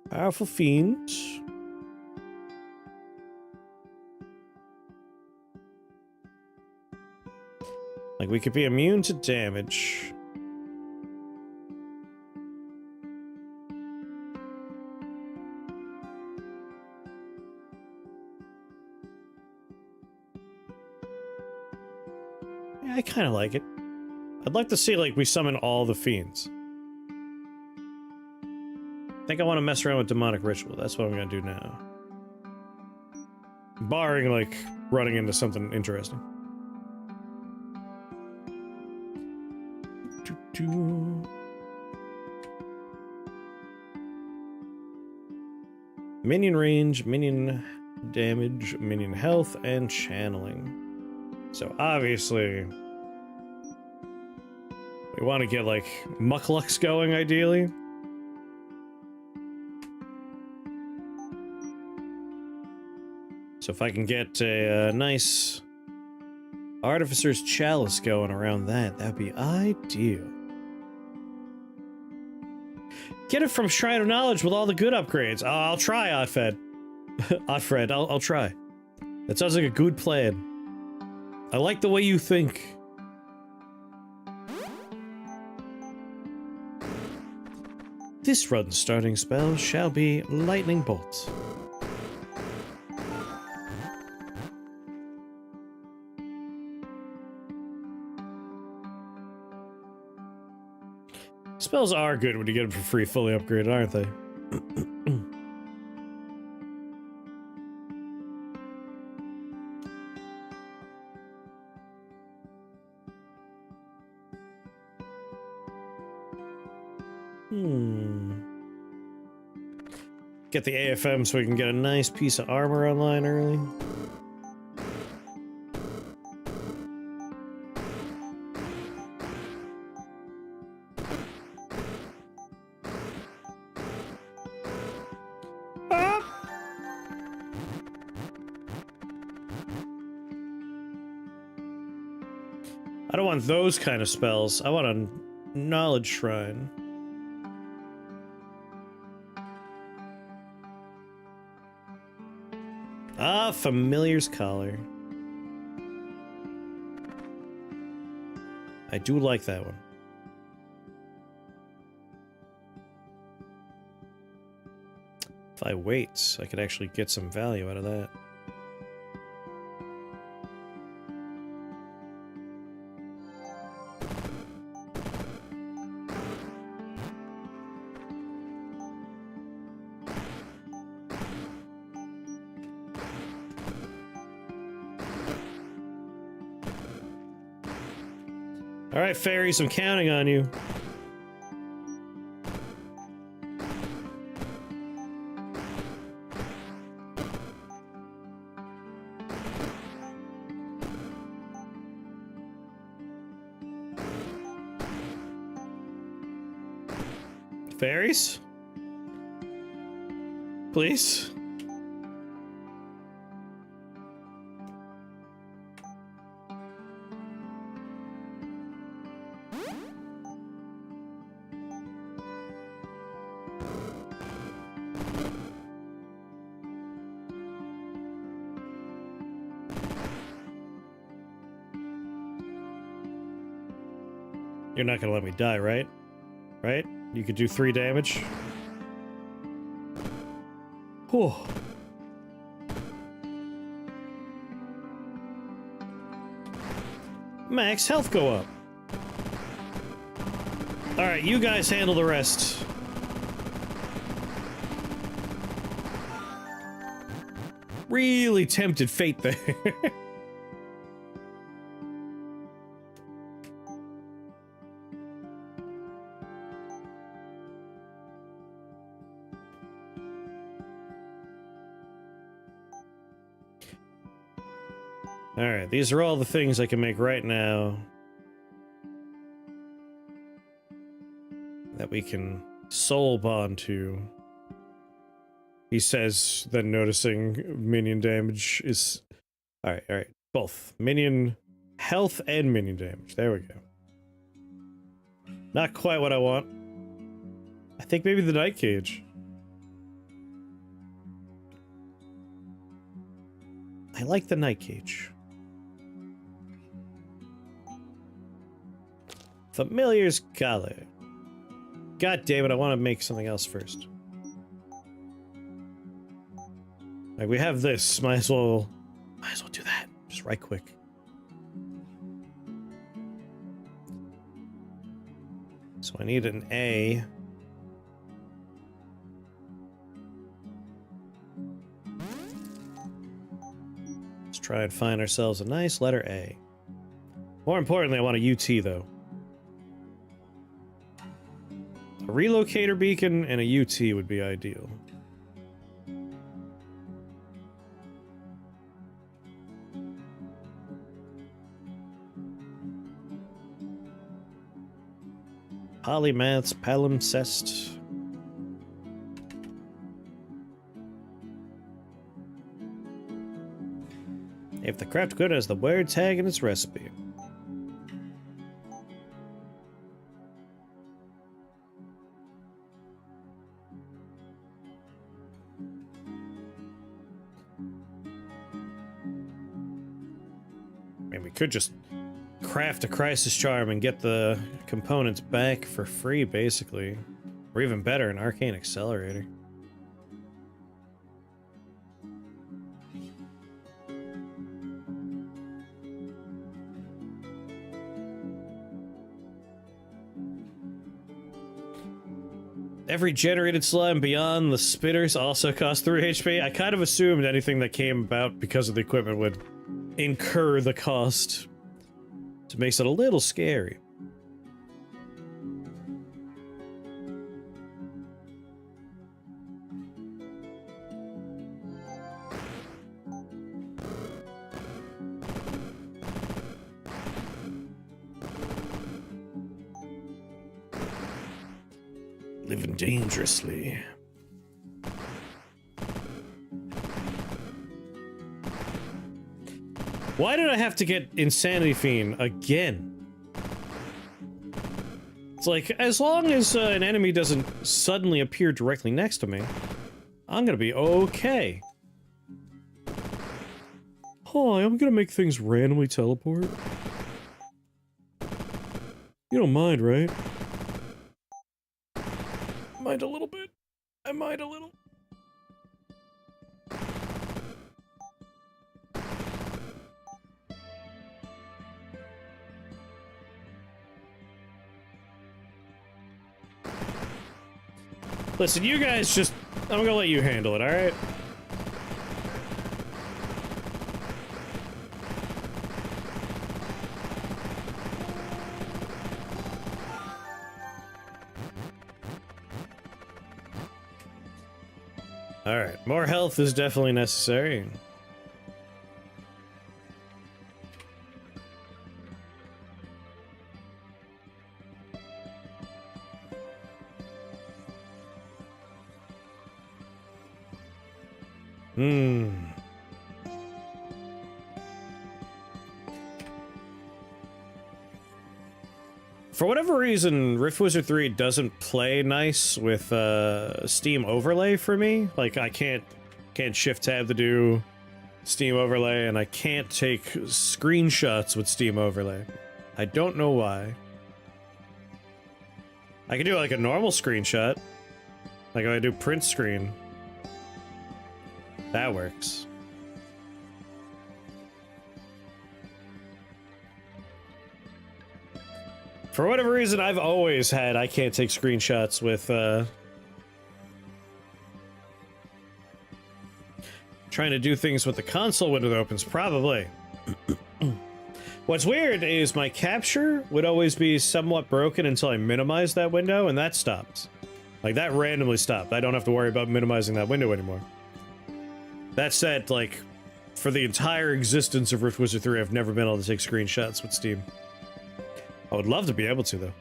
Powerful Fiends. Like, we could be immune to damage. Yeah, I kind of like it. I'd like to see, like, we summon all the fiends. I think I want to mess around with Demonic Ritual. That's what I'm going to do now. Barring, like, running into something interesting. Minion range, minion damage, minion health, and channeling. So obviously we want to get like Mucklux going ideally. So if I can get a nice Artificer's Chalice going around that, that'd be ideal. Get it from Shrine of Knowledge with all the good upgrades. Oh, I'll try, Oddfed. Oddfred, I'll try. That sounds like a good plan. I like the way you think. This run's starting spell shall be Lightning Bolt. Spells are good when you get them for free, fully upgraded, aren't they? Get the AFM so we can get a nice piece of armor online early. I don't want those kind of spells. I want a knowledge shrine. Ah, Familiar's Collar. I do like that one. If I wait, I could actually get some value out of that. All right, fairies, I'm counting on you. Fairies? Please? You're not gonna let me die, right? Right? You could do 3 damage. Whew. Max health go up. Alright, you guys handle the rest. Really tempted fate there. Alright, these are all the things I can make right now that we can soul bond to. He says, then noticing minion damage is... Alright, alright. Both. Minion health and minion damage. There we go. Not quite what I want. I think maybe the Night Cage. I like the Night Cage. Familiar's Collar. God damn it, I want to make something else first. Like, we have this, might as well do that, just right quick. So I need an A. Let's try and find ourselves a nice letter A. More importantly, I want a UT though. A relocator beacon and a UT would be ideal. Polymaths, palimpsest. If the craft good has the word tag in its recipe. I mean, we could just craft a crisis charm and get the components back for free, basically. Or even better, an arcane accelerator. Every generated slime beyond the spitters also costs 3 HP. I kind of assumed anything that came about because of the equipment would incur the cost. It makes it a little scary. Living dangerously. Why did I have to get Insanity Fiend again? It's like, as long as an enemy doesn't suddenly appear directly next to me, I'm gonna be okay. Hi, I'm gonna make things randomly teleport. You don't mind, right? Mind a little bit. I mind a little. Listen, you guys just... I'm gonna let you handle it, alright? Alright, more health is definitely necessary. For whatever reason, Rift Wizard 3 doesn't play nice with Steam Overlay for me. Like, I can't shift tab to do Steam Overlay, and I can't take screenshots with Steam Overlay. I don't know why. I could do like a normal screenshot. Like if I do print screen. That works. For whatever reason, I've always had I can't take screenshots with, trying to do things with the console window that opens, probably. What's weird is my capture would always be somewhat broken until I minimize that window, and that stops. Like, that randomly stopped. I don't have to worry about minimizing that window anymore. That said, like, for the entire existence of Rift Wizard 3, I've never been able to take screenshots with Steam. I would love to be able to, though.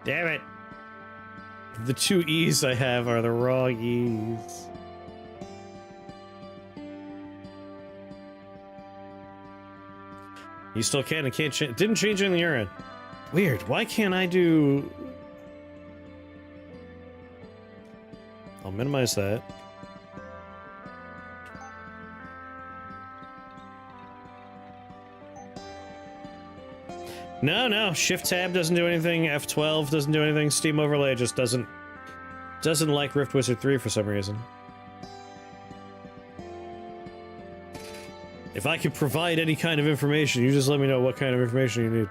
Damn it. The two E's I have are the wrong E's. You still can and can't change. Didn't change anything your end. Weird. Why can't I do... I'll minimize that. No, Shift Tab doesn't do anything, F12 doesn't do anything, Steam Overlay just doesn't like Rift Wizard 3 for some reason. If I could provide any kind of information, you just let me know what kind of information you need.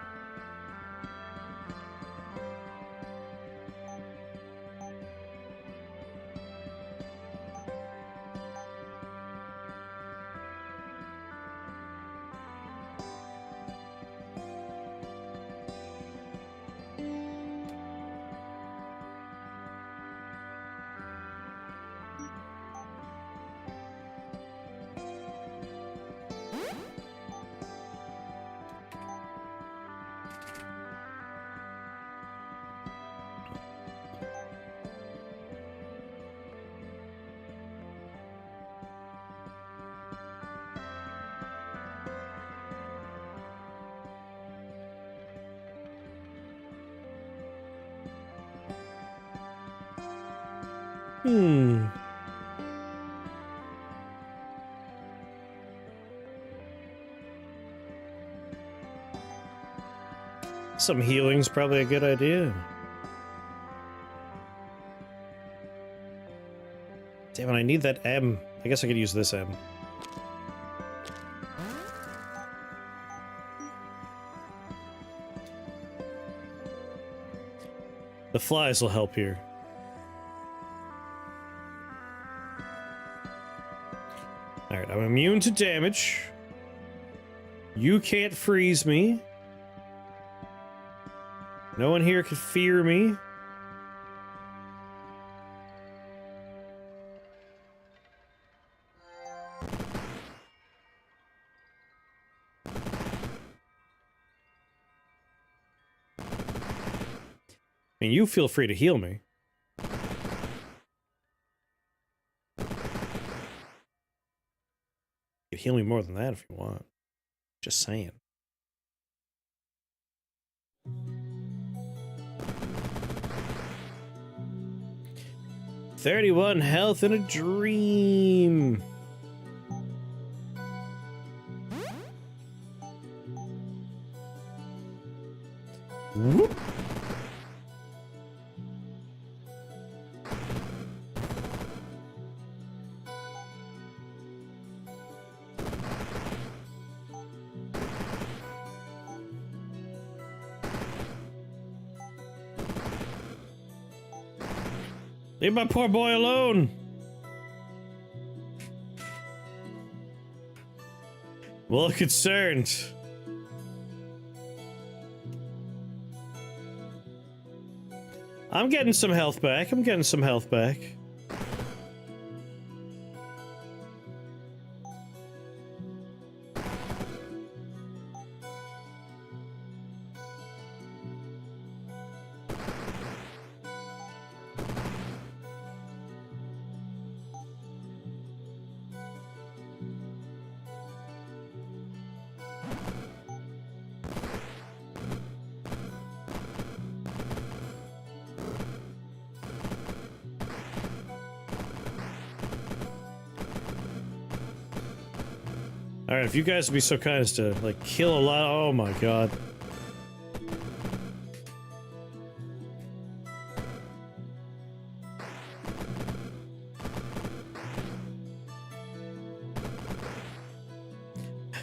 Some healing's probably a good idea. Damn it, I need that M. I guess I could use this M. The flies will help here. Alright, I'm immune to damage. You can't freeze me. No one here can fear me. And you feel free to heal me. You can heal me more than that if you want. Just saying. "31 health in a dream." Whoop. Leave my poor boy alone. Well, concerned. I'm getting some health back. I'm getting some health back. Alright, if you guys would be so kind as to, like, kill a lot. Oh my god.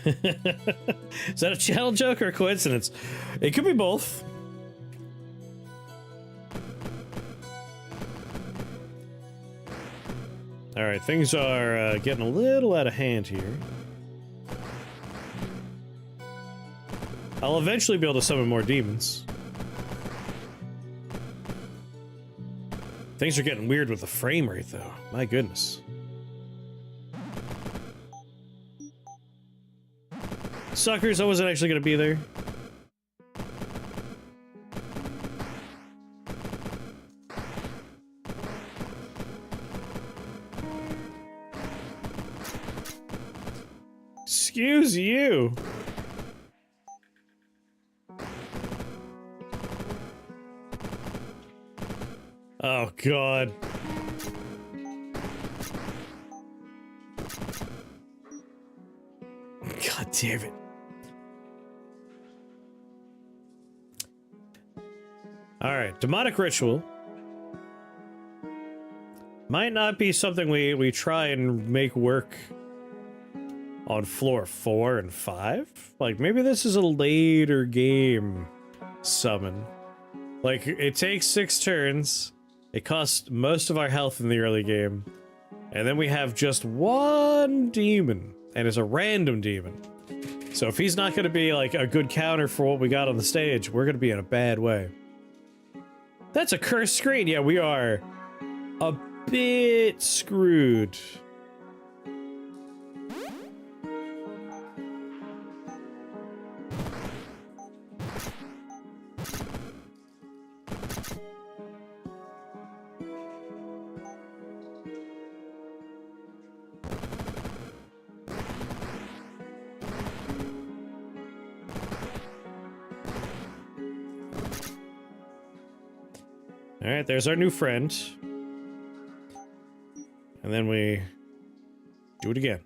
Is that a channel joke or a coincidence? It could be both. Alright, things are getting a little out of hand here. I'll eventually be able to summon more demons. Things are getting weird with the frame rate, though. My goodness. Suckers, I wasn't actually gonna be there. Excuse you. Oh, God. God damn it. Alright, demonic ritual. Might not be something we try and make work on floor 4 and 5. Like, maybe this is a later game summon. Like, it takes 6 turns. It costs most of our health in the early game. And then we have just one demon. And it's a random demon. So if he's not going to be, like, a good counter for what we got on the stage, we're going to be in a bad way. That's a cursed screen. Yeah, we are a bit screwed. Alright, there's our new friend. And then we do it again.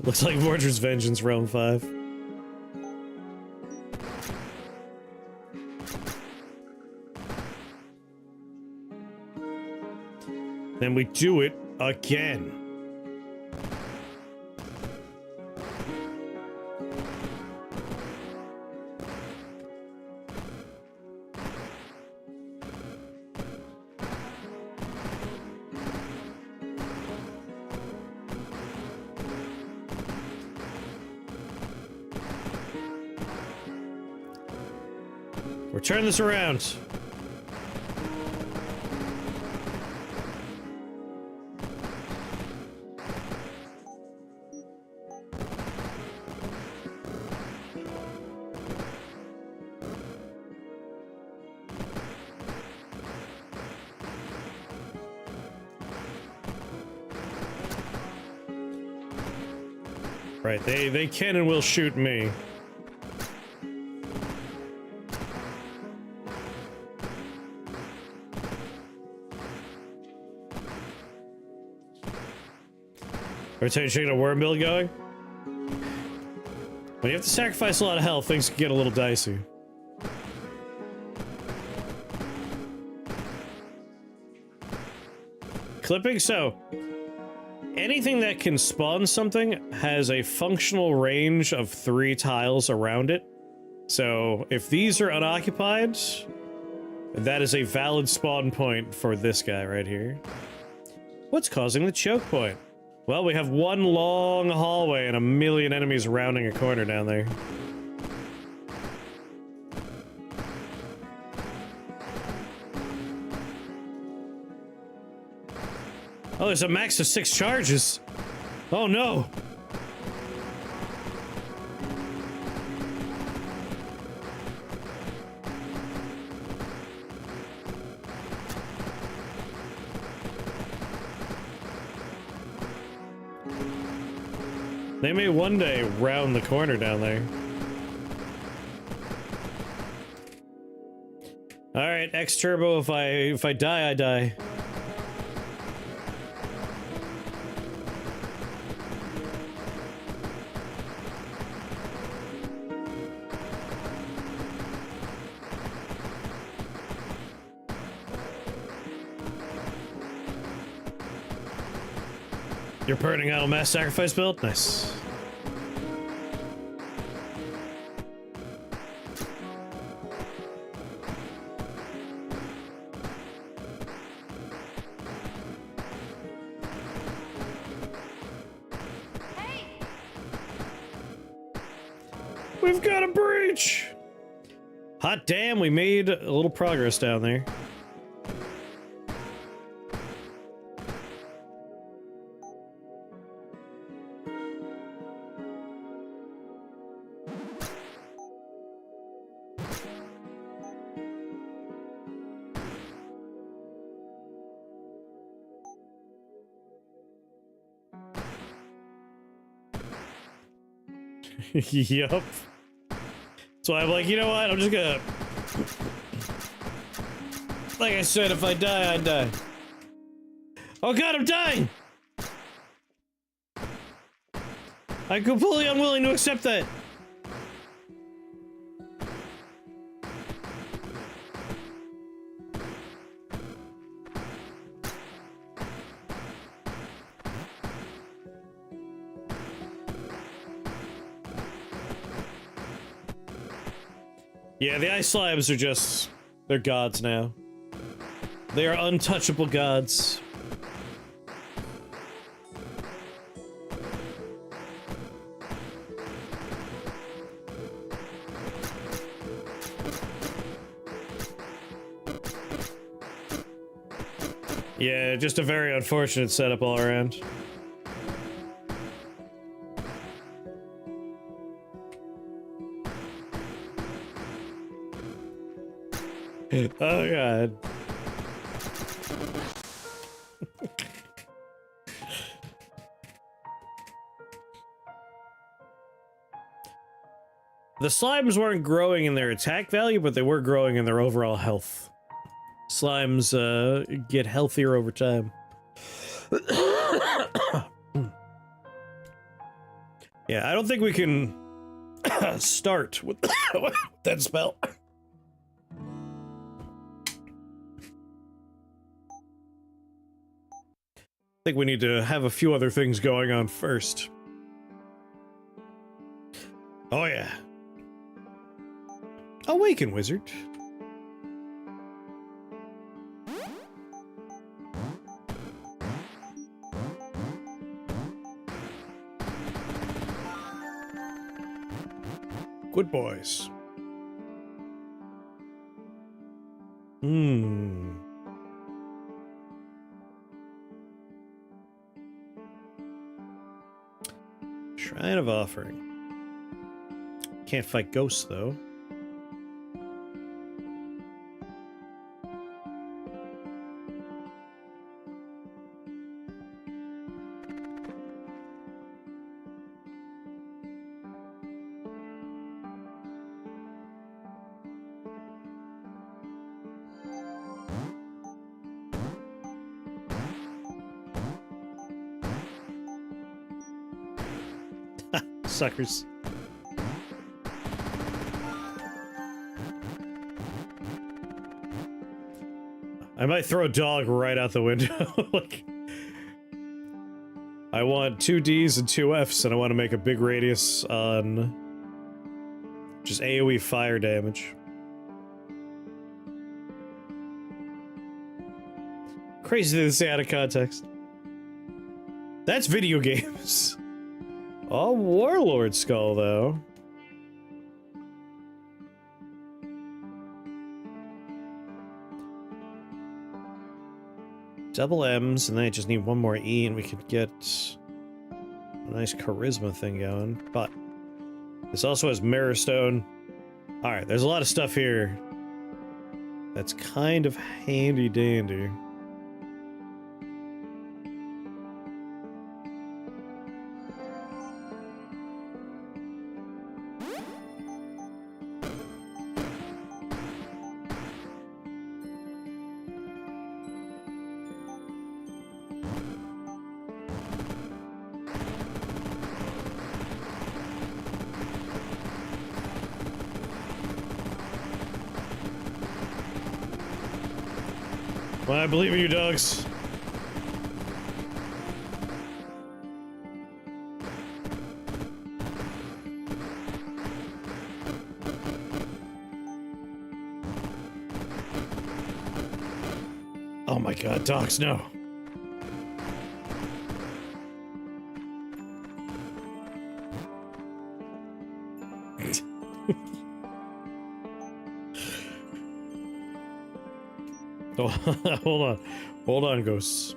Looks like Mordred's Vengeance, Realm 5. Then we do it again. We're turning this around. Right, they can and will shoot me. Are you getting a worm build going? When you have to sacrifice a lot of health, things can get a little dicey. Clipping, so anything that can spawn something has a functional range of 3 tiles around it. So if these are unoccupied, that is a valid spawn point for this guy right here. What's causing the choke point? Well, we have one long hallway and a million enemies rounding a corner down there. Oh, there's a max of 6 charges. Oh no. They may one day round the corner down there. Alright, X turbo, if I die, I die. You're burning out a mass sacrifice build? Nice. Hey! We've got a breach! Hot damn, we made a little progress down there. Yup. So I'm like, you know what? I'm just gonna... Like I said, if I die, I die. Oh god, I'm dying! I'm completely unwilling to accept that. Yeah, the ice slabs are just... they're gods now. They are untouchable gods. Yeah, just a very unfortunate setup all around. Oh god. The slimes weren't growing in their attack value, but they were growing in their overall health. Slimes get healthier over time. Yeah, I don't think we can start with that spell. I think we need to have a few other things going on first. Oh yeah. Awaken, wizard. Good boys. Shrine of Offering. Can't fight ghosts, though. Suckers. I might throw a dog right out the window. Like, I want 2 Ds and 2 Fs, and I want to make a big radius on just AoE fire damage. Crazy to say out of context. That's video games. Oh, Warlord Skull, though. Double M's, and then I just need 1 more E, and we could get a nice charisma thing going. But this also has Mirror Stone. Alright, there's a lot of stuff here that's kind of handy-dandy. Well, I believe in you, dogs. Oh my god, dogs, no. Oh, hold on. Hold on, ghosts.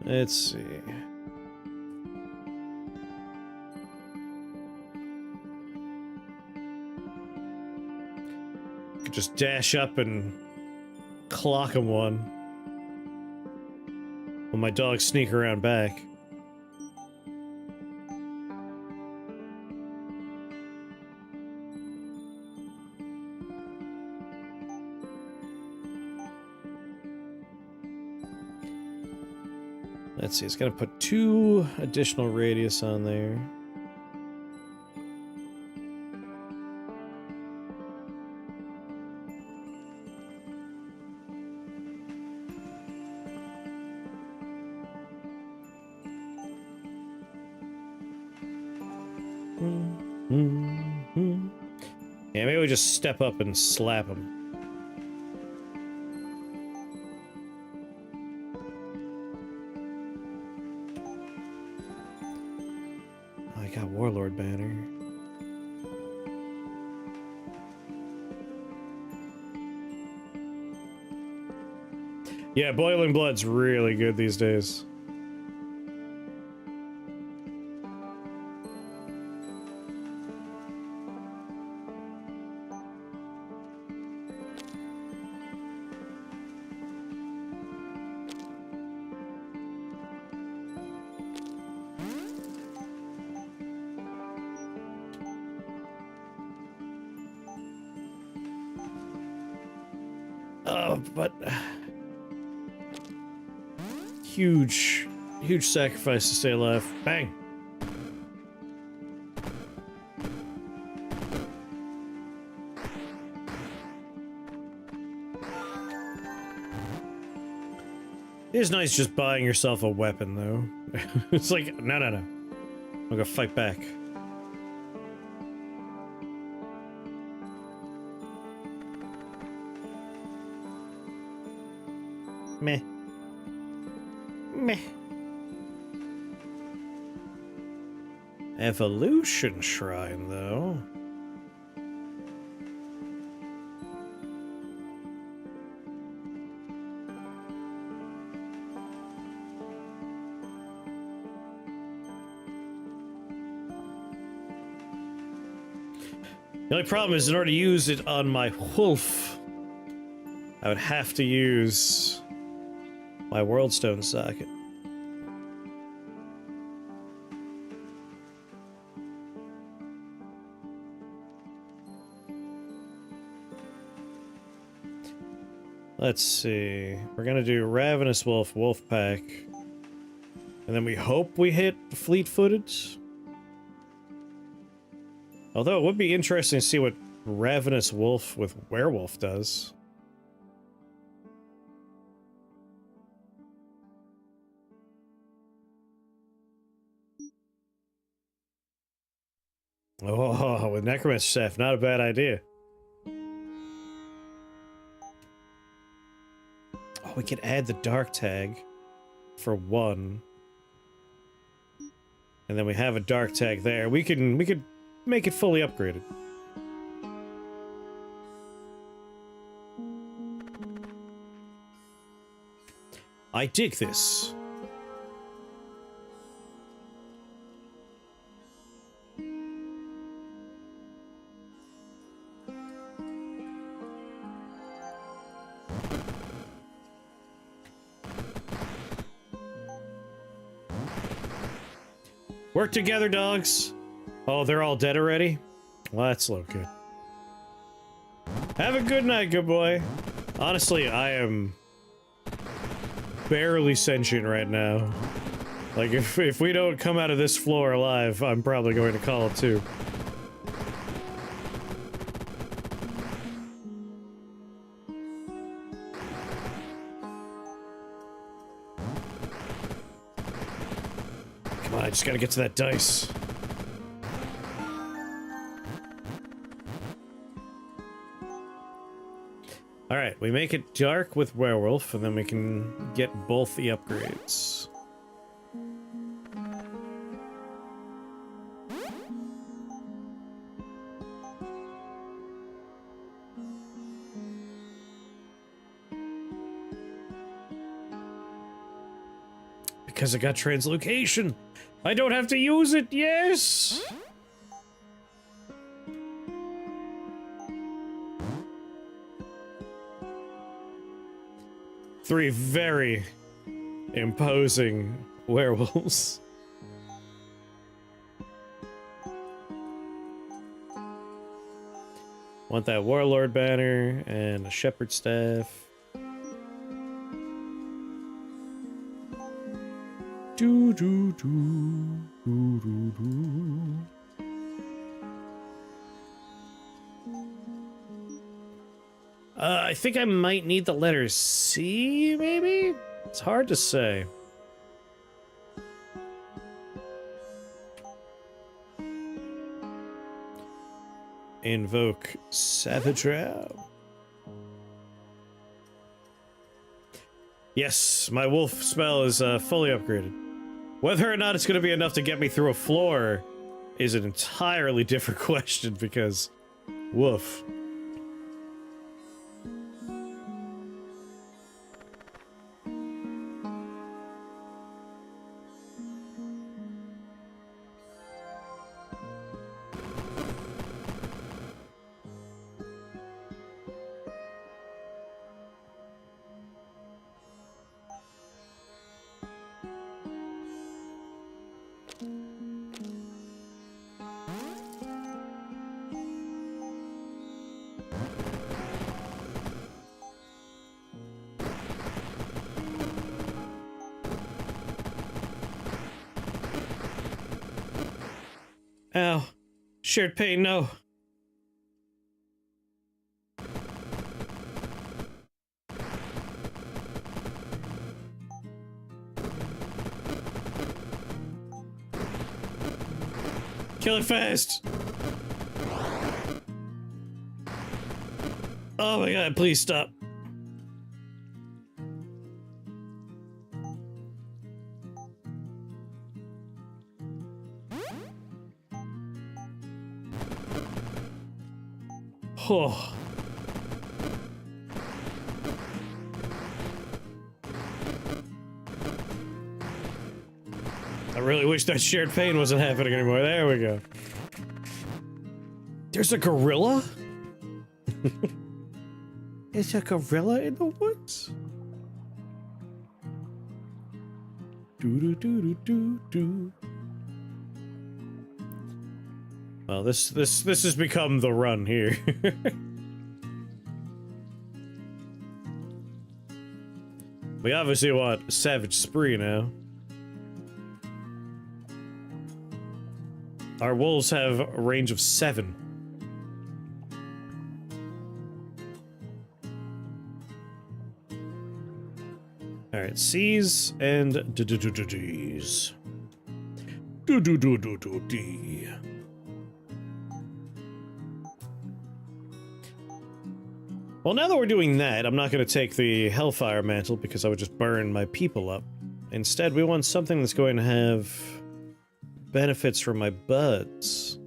Let's see. Could just dash up and clock him one. While my dogs sneak around back. Let's see, it's gonna put 2 additional radius on there. Yeah, maybe we just step up and slap him. I got Warlord banner. Yeah, Boiling Blood's really good these days. But huge sacrifice to stay alive. Bang. It is nice just buying yourself a weapon, though. It's like, no. I'm gonna fight back. Meh. Meh. Evolution Shrine, though. The only problem is in order to use it on my wolf, I would have to use my Worldstone socket. Let's see. We're gonna do Ravenous Wolf, Wolf Pack. And then we hope we hit Fleet-Footed. Although it would be interesting to see what Ravenous Wolf with Werewolf does. Oh, with Necromancer Staff, not a bad idea. Oh, we could add the Dark Tag for 1. And then we have a Dark Tag there. We could make it fully upgraded. I dig this. Work together, dogs. Oh, they're all dead already? Well, that's low good. Have a good night, good boy. Honestly, I am barely sentient right now. Like, if we don't come out of this floor alive, I'm probably going to call it too. Come on, I just gotta get to that dice. Alright, we make it dark with werewolf, and then we can get both the upgrades. Because I got translocation! I don't have to use it, yes! Three very imposing werewolves. Want that warlord banner and a shepherd staff. Do do do do do do. I think I might need the letter C, maybe? It's hard to say. Invoke Savagerow. Yes, my wolf spell is fully upgraded. Whether or not it's going to be enough to get me through a floor is an entirely different question, because woof. Ow. Shared pain, no. Kill it fast! Oh my god, please stop. Oh. I really wish that shared pain wasn't happening anymore. There we go. There's a gorilla? Is a gorilla in the woods? Do do do do do do. Well, this has become the run here. We obviously want Savage Spree now. Our wolves have a range of 7. Alright, C's and D's. D. Well, now that we're doing that, I'm not going to take the Hellfire Mantle because I would just burn my people up. Instead, we want something that's going to have benefits for my buds.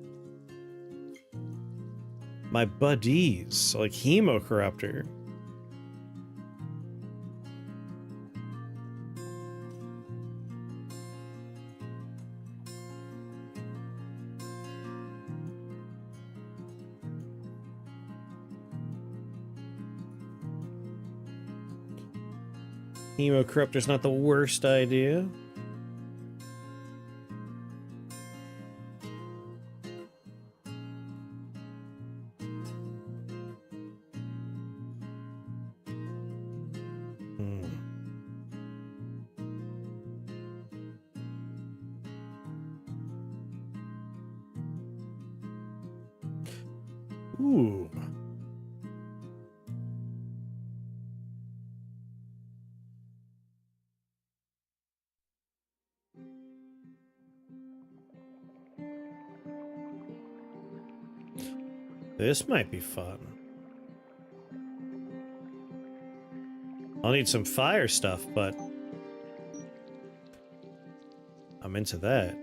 My buddies, like Hemocorruptor. Hemocorruptor's not the worst idea. Ooh. This might be fun. I'll need some fire stuff, but I'm into that.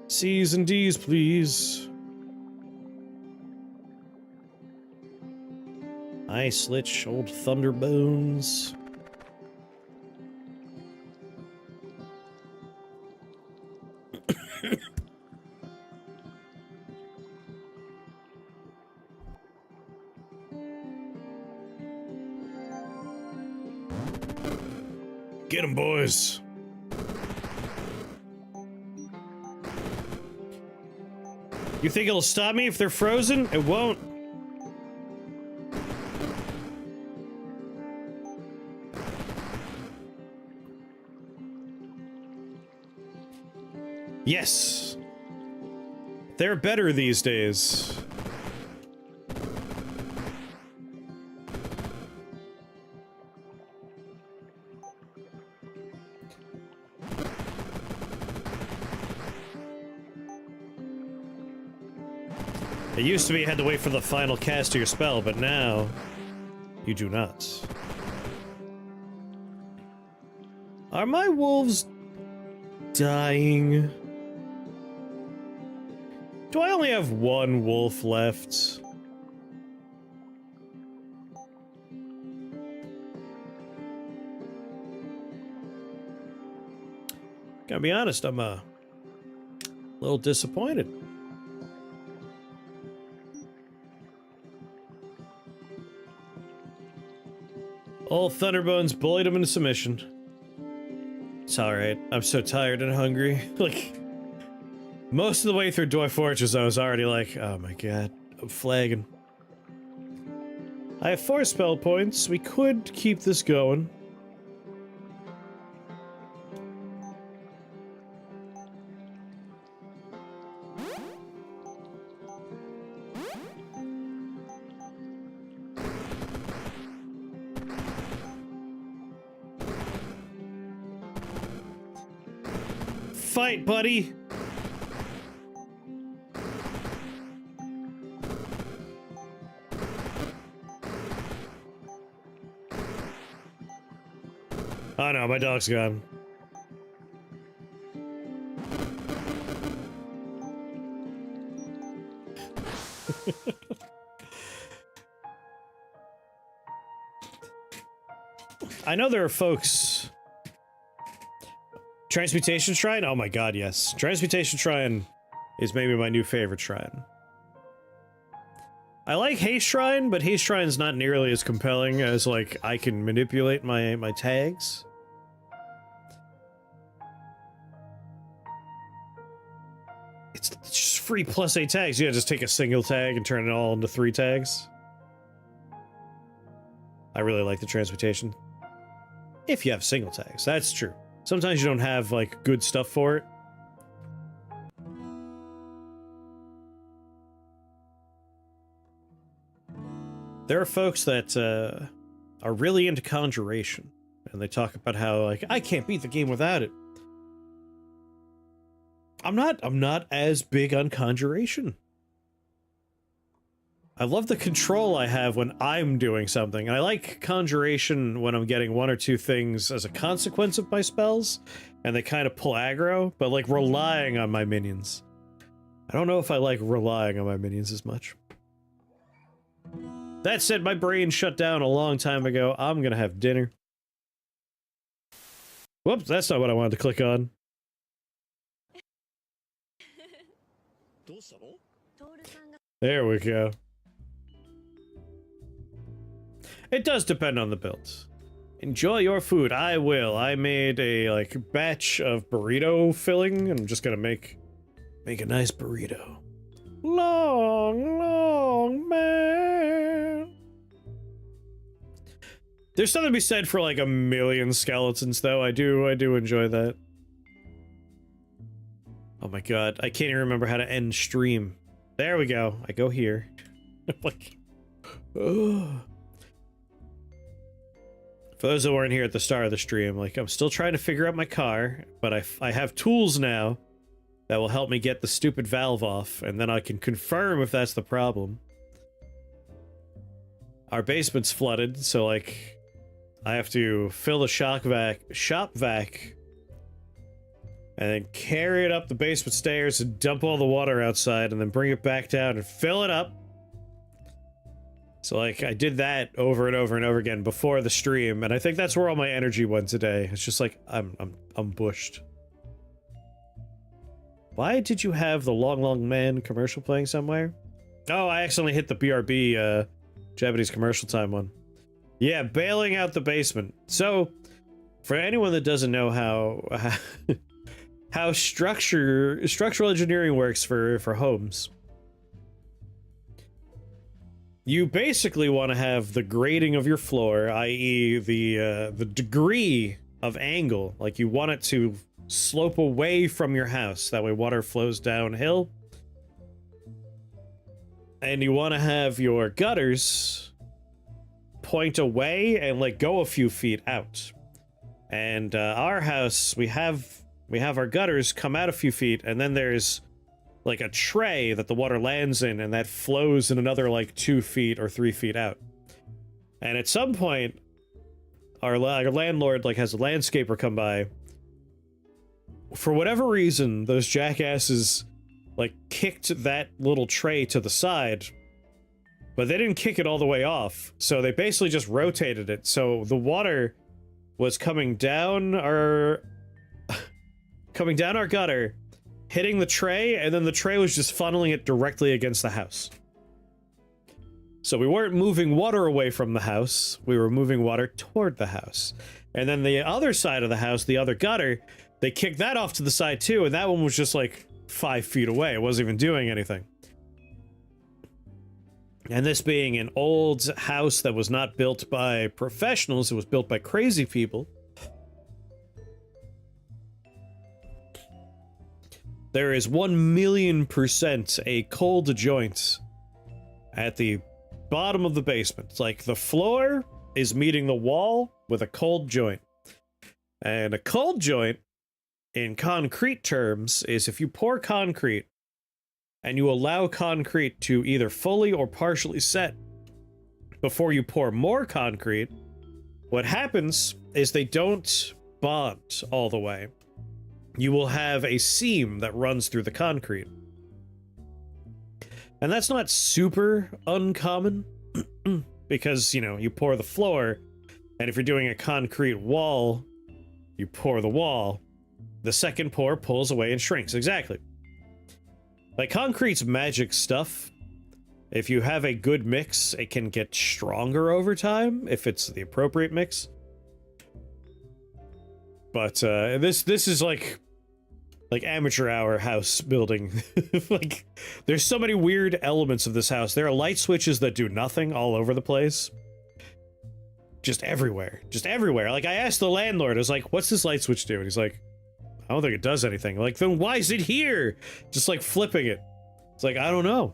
C's and D's, please. Ice Lich, old Thunderbones. Get 'em, boys. You think it'll stop me if they're frozen? It won't. Yes. They're better these days. It used to be you had to wait for the final cast of your spell, but now you do not. Are my wolves dying? Do I only have one wolf left? Gotta be honest, I'm a little disappointed. Old Thunderbones bullied him into submission. It's alright. I'm so tired and hungry. Like, most of the way through Dwarf Fortress, I was already like, oh my god, I'm flagging. I have 4 spell points. We could keep this going. Fight, buddy! Oh no, my dog's gone. I know there are folks... Transmutation Shrine? Oh my god, yes. Transmutation Shrine is maybe my new favorite shrine. I like Haste Shrine, but Haste Shrine's not nearly as compelling as, like, I can manipulate my tags. It's just free +8 tags. You gotta just take a single tag and turn it all into 3 tags. I really like the transmutation. If you have single tags, that's true. Sometimes you don't have, like, good stuff for it. There are folks that are really into conjuration, and they talk about how, like, I can't beat the game without it. I'm not as big on conjuration. I love the control I have when I'm doing something. I like conjuration when I'm getting 1 or 2 things as a consequence of my spells, and they kind of pull aggro, but like relying on my minions. I don't know if I like relying on my minions as much. That said, my brain shut down a long time ago. I'm gonna have dinner. Whoops, that's not what I wanted to click on. There we go. It does depend on the build. Enjoy your food. I will. I made a, like, batch of burrito filling, and I'm just gonna make a nice burrito. Long, long man. There's something to be said for like a million skeletons, though. I do enjoy that. Oh my god, I can't even remember how to end stream. There we go. I go here. Like, ugh. For those that weren't here at the start of the stream, like, I'm still trying to figure out my car, but I have tools now that will help me get the stupid valve off, and then I can confirm if that's the problem. Our basement's flooded, so, like, I have to fill the shop vac, and then carry it up the basement stairs and dump all the water outside, and then bring it back down and fill it up. So, like, I did that over and over and over again before the stream, and I think that's where all my energy went today. It's just like, I'm bushed. Why did you have the Long Long Man commercial playing somewhere? Oh, I accidentally hit the BRB, Japanese commercial time one. Yeah, bailing out the basement. So, for anyone that doesn't know how structural engineering works for homes, you basically want to have the grading of your floor, i.e. the degree of angle, like you want it to slope away from your house, that way water flows downhill. And you want to have your gutters point away and like go a few feet out. And our house, we have our gutters come out a few feet, and then there's like a tray that the water lands in, and that flows in another like 2 feet or 3 feet out. And at some point, our landlord like has a landscaper come by. For whatever reason, those jackasses like kicked that little tray to the side, but they didn't kick it all the way off. So they basically just rotated it. So the water was coming down our gutter, hitting the tray, and then the tray was just funneling it directly against the house. So we weren't moving water away from the house, we were moving water toward the house. And then the other side of the house, the other gutter, they kicked that off to the side too, and that one was just like 5 feet away. It wasn't even doing anything. And this being an old house that was not built by professionals, it was built by crazy people. There is 1,000,000% a cold joint at the bottom of the basement. It's like the floor is meeting the wall with a cold joint. And a cold joint, in concrete terms, is if you pour concrete and you allow concrete to either fully or partially set before you pour more concrete, what happens is they don't bond all the way. You will have a seam that runs through the concrete. And that's not super uncommon, because, you know, you pour the floor, and if you're doing a concrete wall, you pour the wall. The second pour pulls away and shrinks. Exactly. Like, concrete's magic stuff. If you have a good mix, it can get stronger over time, if it's the appropriate mix. But, this is like amateur hour house building. Like, there's so many weird elements of this house. There are light switches that do nothing all over the place. Just everywhere. Just everywhere. Like, I asked the landlord, I was like, what's this light switch do? And he's like, I don't think it does anything. Like, then why is it here? Just like flipping it. It's like, I don't know.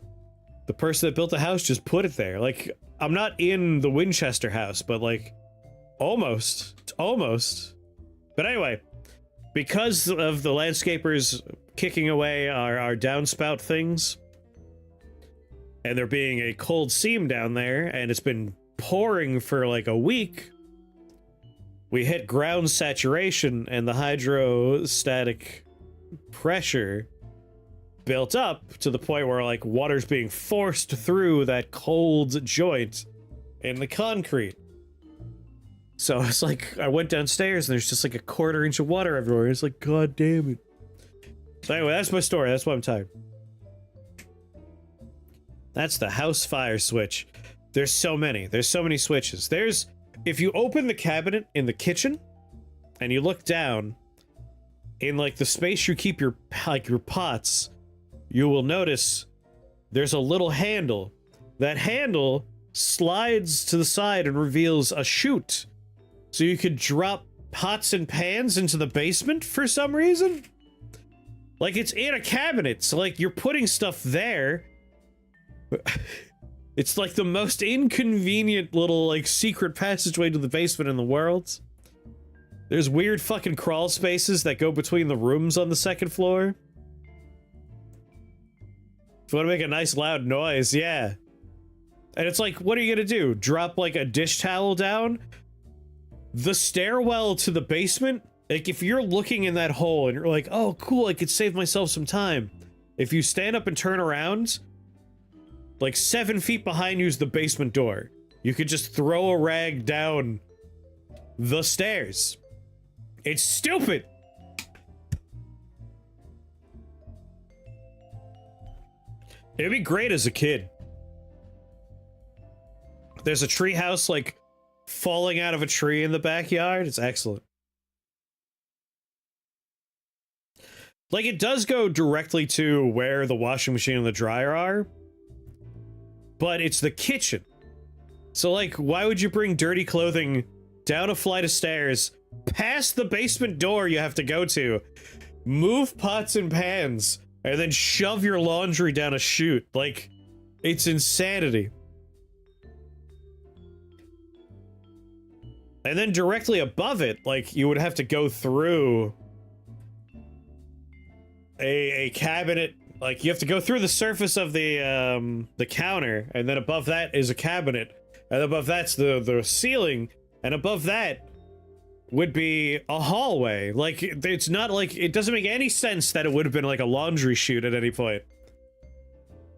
The person that built the house just put it there. Like, I'm not in the Winchester house, but like, almost. Almost. But anyway, because of the landscapers kicking away our downspout things, and there being a cold seam down there, and it's been pouring for like a week, we hit ground saturation, and the hydrostatic pressure built up to the point where like water's being forced through that cold joint in the concrete. So it's like, I went downstairs and there's just like a 1/4 inch of water everywhere. It's like, god damn it. So anyway, that's my story. That's why I'm tired. That's the house fire switch. There's so many. There's so many switches. There's, if you open the cabinet in the kitchen and you look down in like the space you keep your pots, you will notice there's a little handle. That handle slides to the side and reveals a chute so you could drop pots and pans into the basement for some reason. Like, it's in a cabinet, so like you're putting stuff there. It's like the most inconvenient little like secret passageway to the basement in the world. There's weird fucking crawl spaces that go between the rooms on the second floor. If you want to make a nice loud noise, yeah. And it's like, what are you gonna do? Drop like a dish towel down? The stairwell to the basement? Like, if you're looking in that hole and you're like, oh cool, I could save myself some time. If you stand up and turn around, like 7 feet behind you is the basement door. You could just throw a rag down the stairs. It's stupid! It'd be great as a kid. There's a tree house, like, falling out of a tree in the backyard. It's excellent. Like, it does go directly to where the washing machine and the dryer are, but it's the kitchen. So, like, why would you bring dirty clothing down a flight of stairs, past the basement door you have to go to, move pots and pans, and then shove your laundry down a chute? Like, it's insanity. And then directly above it, like, you would have to go through a cabinet. Like, you have to go through the surface of the counter, and then above that is a cabinet, and above that's the ceiling, and above that would be a hallway. Like, it's not like, it doesn't make any sense that it would have been like a laundry chute at any point.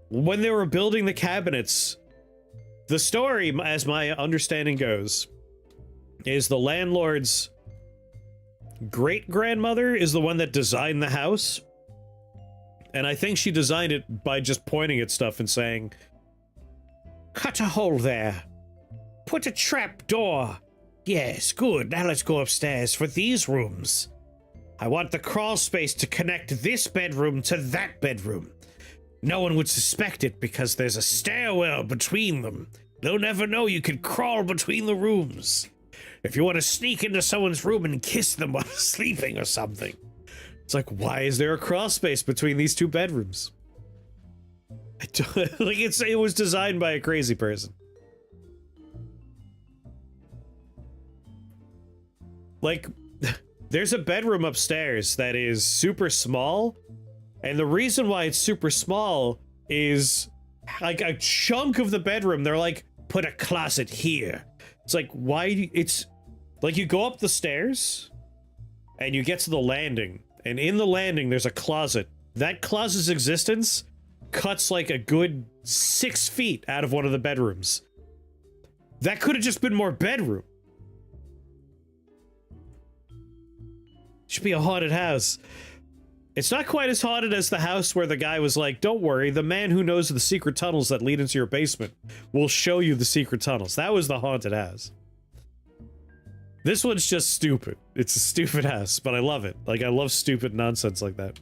When they were building the cabinets, the story, as my understanding goes, is the landlord's great-grandmother is the one that designed the house. And I think she designed it by just pointing at stuff and saying, cut a hole there. Put a trap door. Yes, good. Now let's go upstairs for these rooms. I want the crawl space to connect this bedroom to that bedroom. No one would suspect it because there's a stairwell between them. They'll never know you can crawl between the rooms. If you want to sneak into someone's room and kiss them while sleeping or something. It's like, why is there a crawl space between these two bedrooms? I don't, like, it was designed by a crazy person. Like, there's a bedroom upstairs that is super small, and the reason why it's super small is, like, a chunk of the bedroom, they're like, put a closet here. It's like, why? It's, like, you go up the stairs, and you get to the landing, and in the landing, there's a closet. That closet's existence cuts, like, a good 6 feet out of one of the bedrooms. That could have just been more bedroom. Should be a haunted house. It's not quite as haunted as the house where the guy was like, don't worry, the man who knows the secret tunnels that lead into your basement will show you the secret tunnels. That was the haunted house. This one's just stupid. It's a stupid house, but I love it. Like, I love stupid nonsense like that.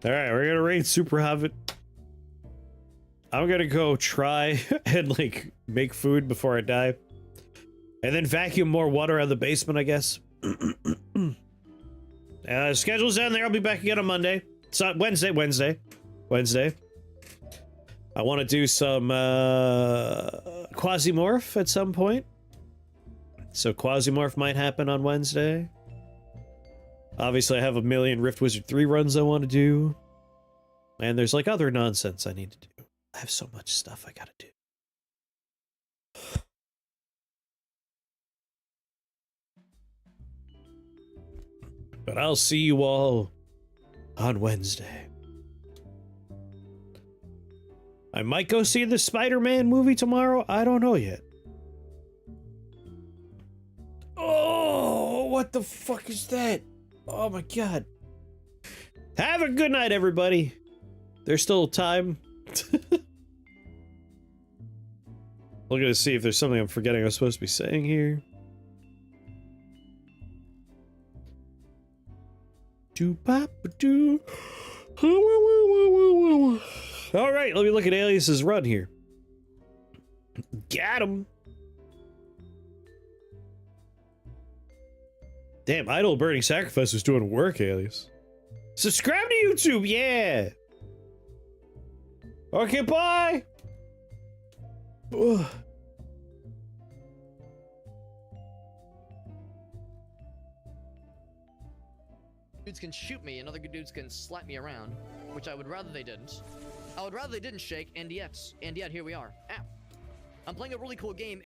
Alright, we're gonna raid Super Hobbit. I'm gonna go try and, like, make food before I die. And then vacuum more water out of the basement, I guess. Schedule's down there. I'll be back again on Monday. So, Wednesday. I want to do some Quasimorph at some point. So Quasimorph might happen on Wednesday. Obviously, I have a million Rift Wizard 3 runs I want to do. And there's, like, other nonsense I need to do. I have so much stuff I gotta do. But I'll see you all on Wednesday. I might go see the Spider-Man movie tomorrow. I don't know yet. Oh, what the fuck is that? Oh my god. Have a good night, everybody. There's still time. Looking to see if there's something I'm forgetting I'm supposed to be saying here. Alright, let me look at Alias's run here. Got him. Damn, Idol Burning Sacrifice was doing work, Alias. Subscribe to YouTube, yeah! Okay, bye! Ugh. Dudes can shoot me and other dudes can slap me around, which I would rather they didn't. I would rather they didn't shake, and yet here we are. Ow. I'm playing a really cool game.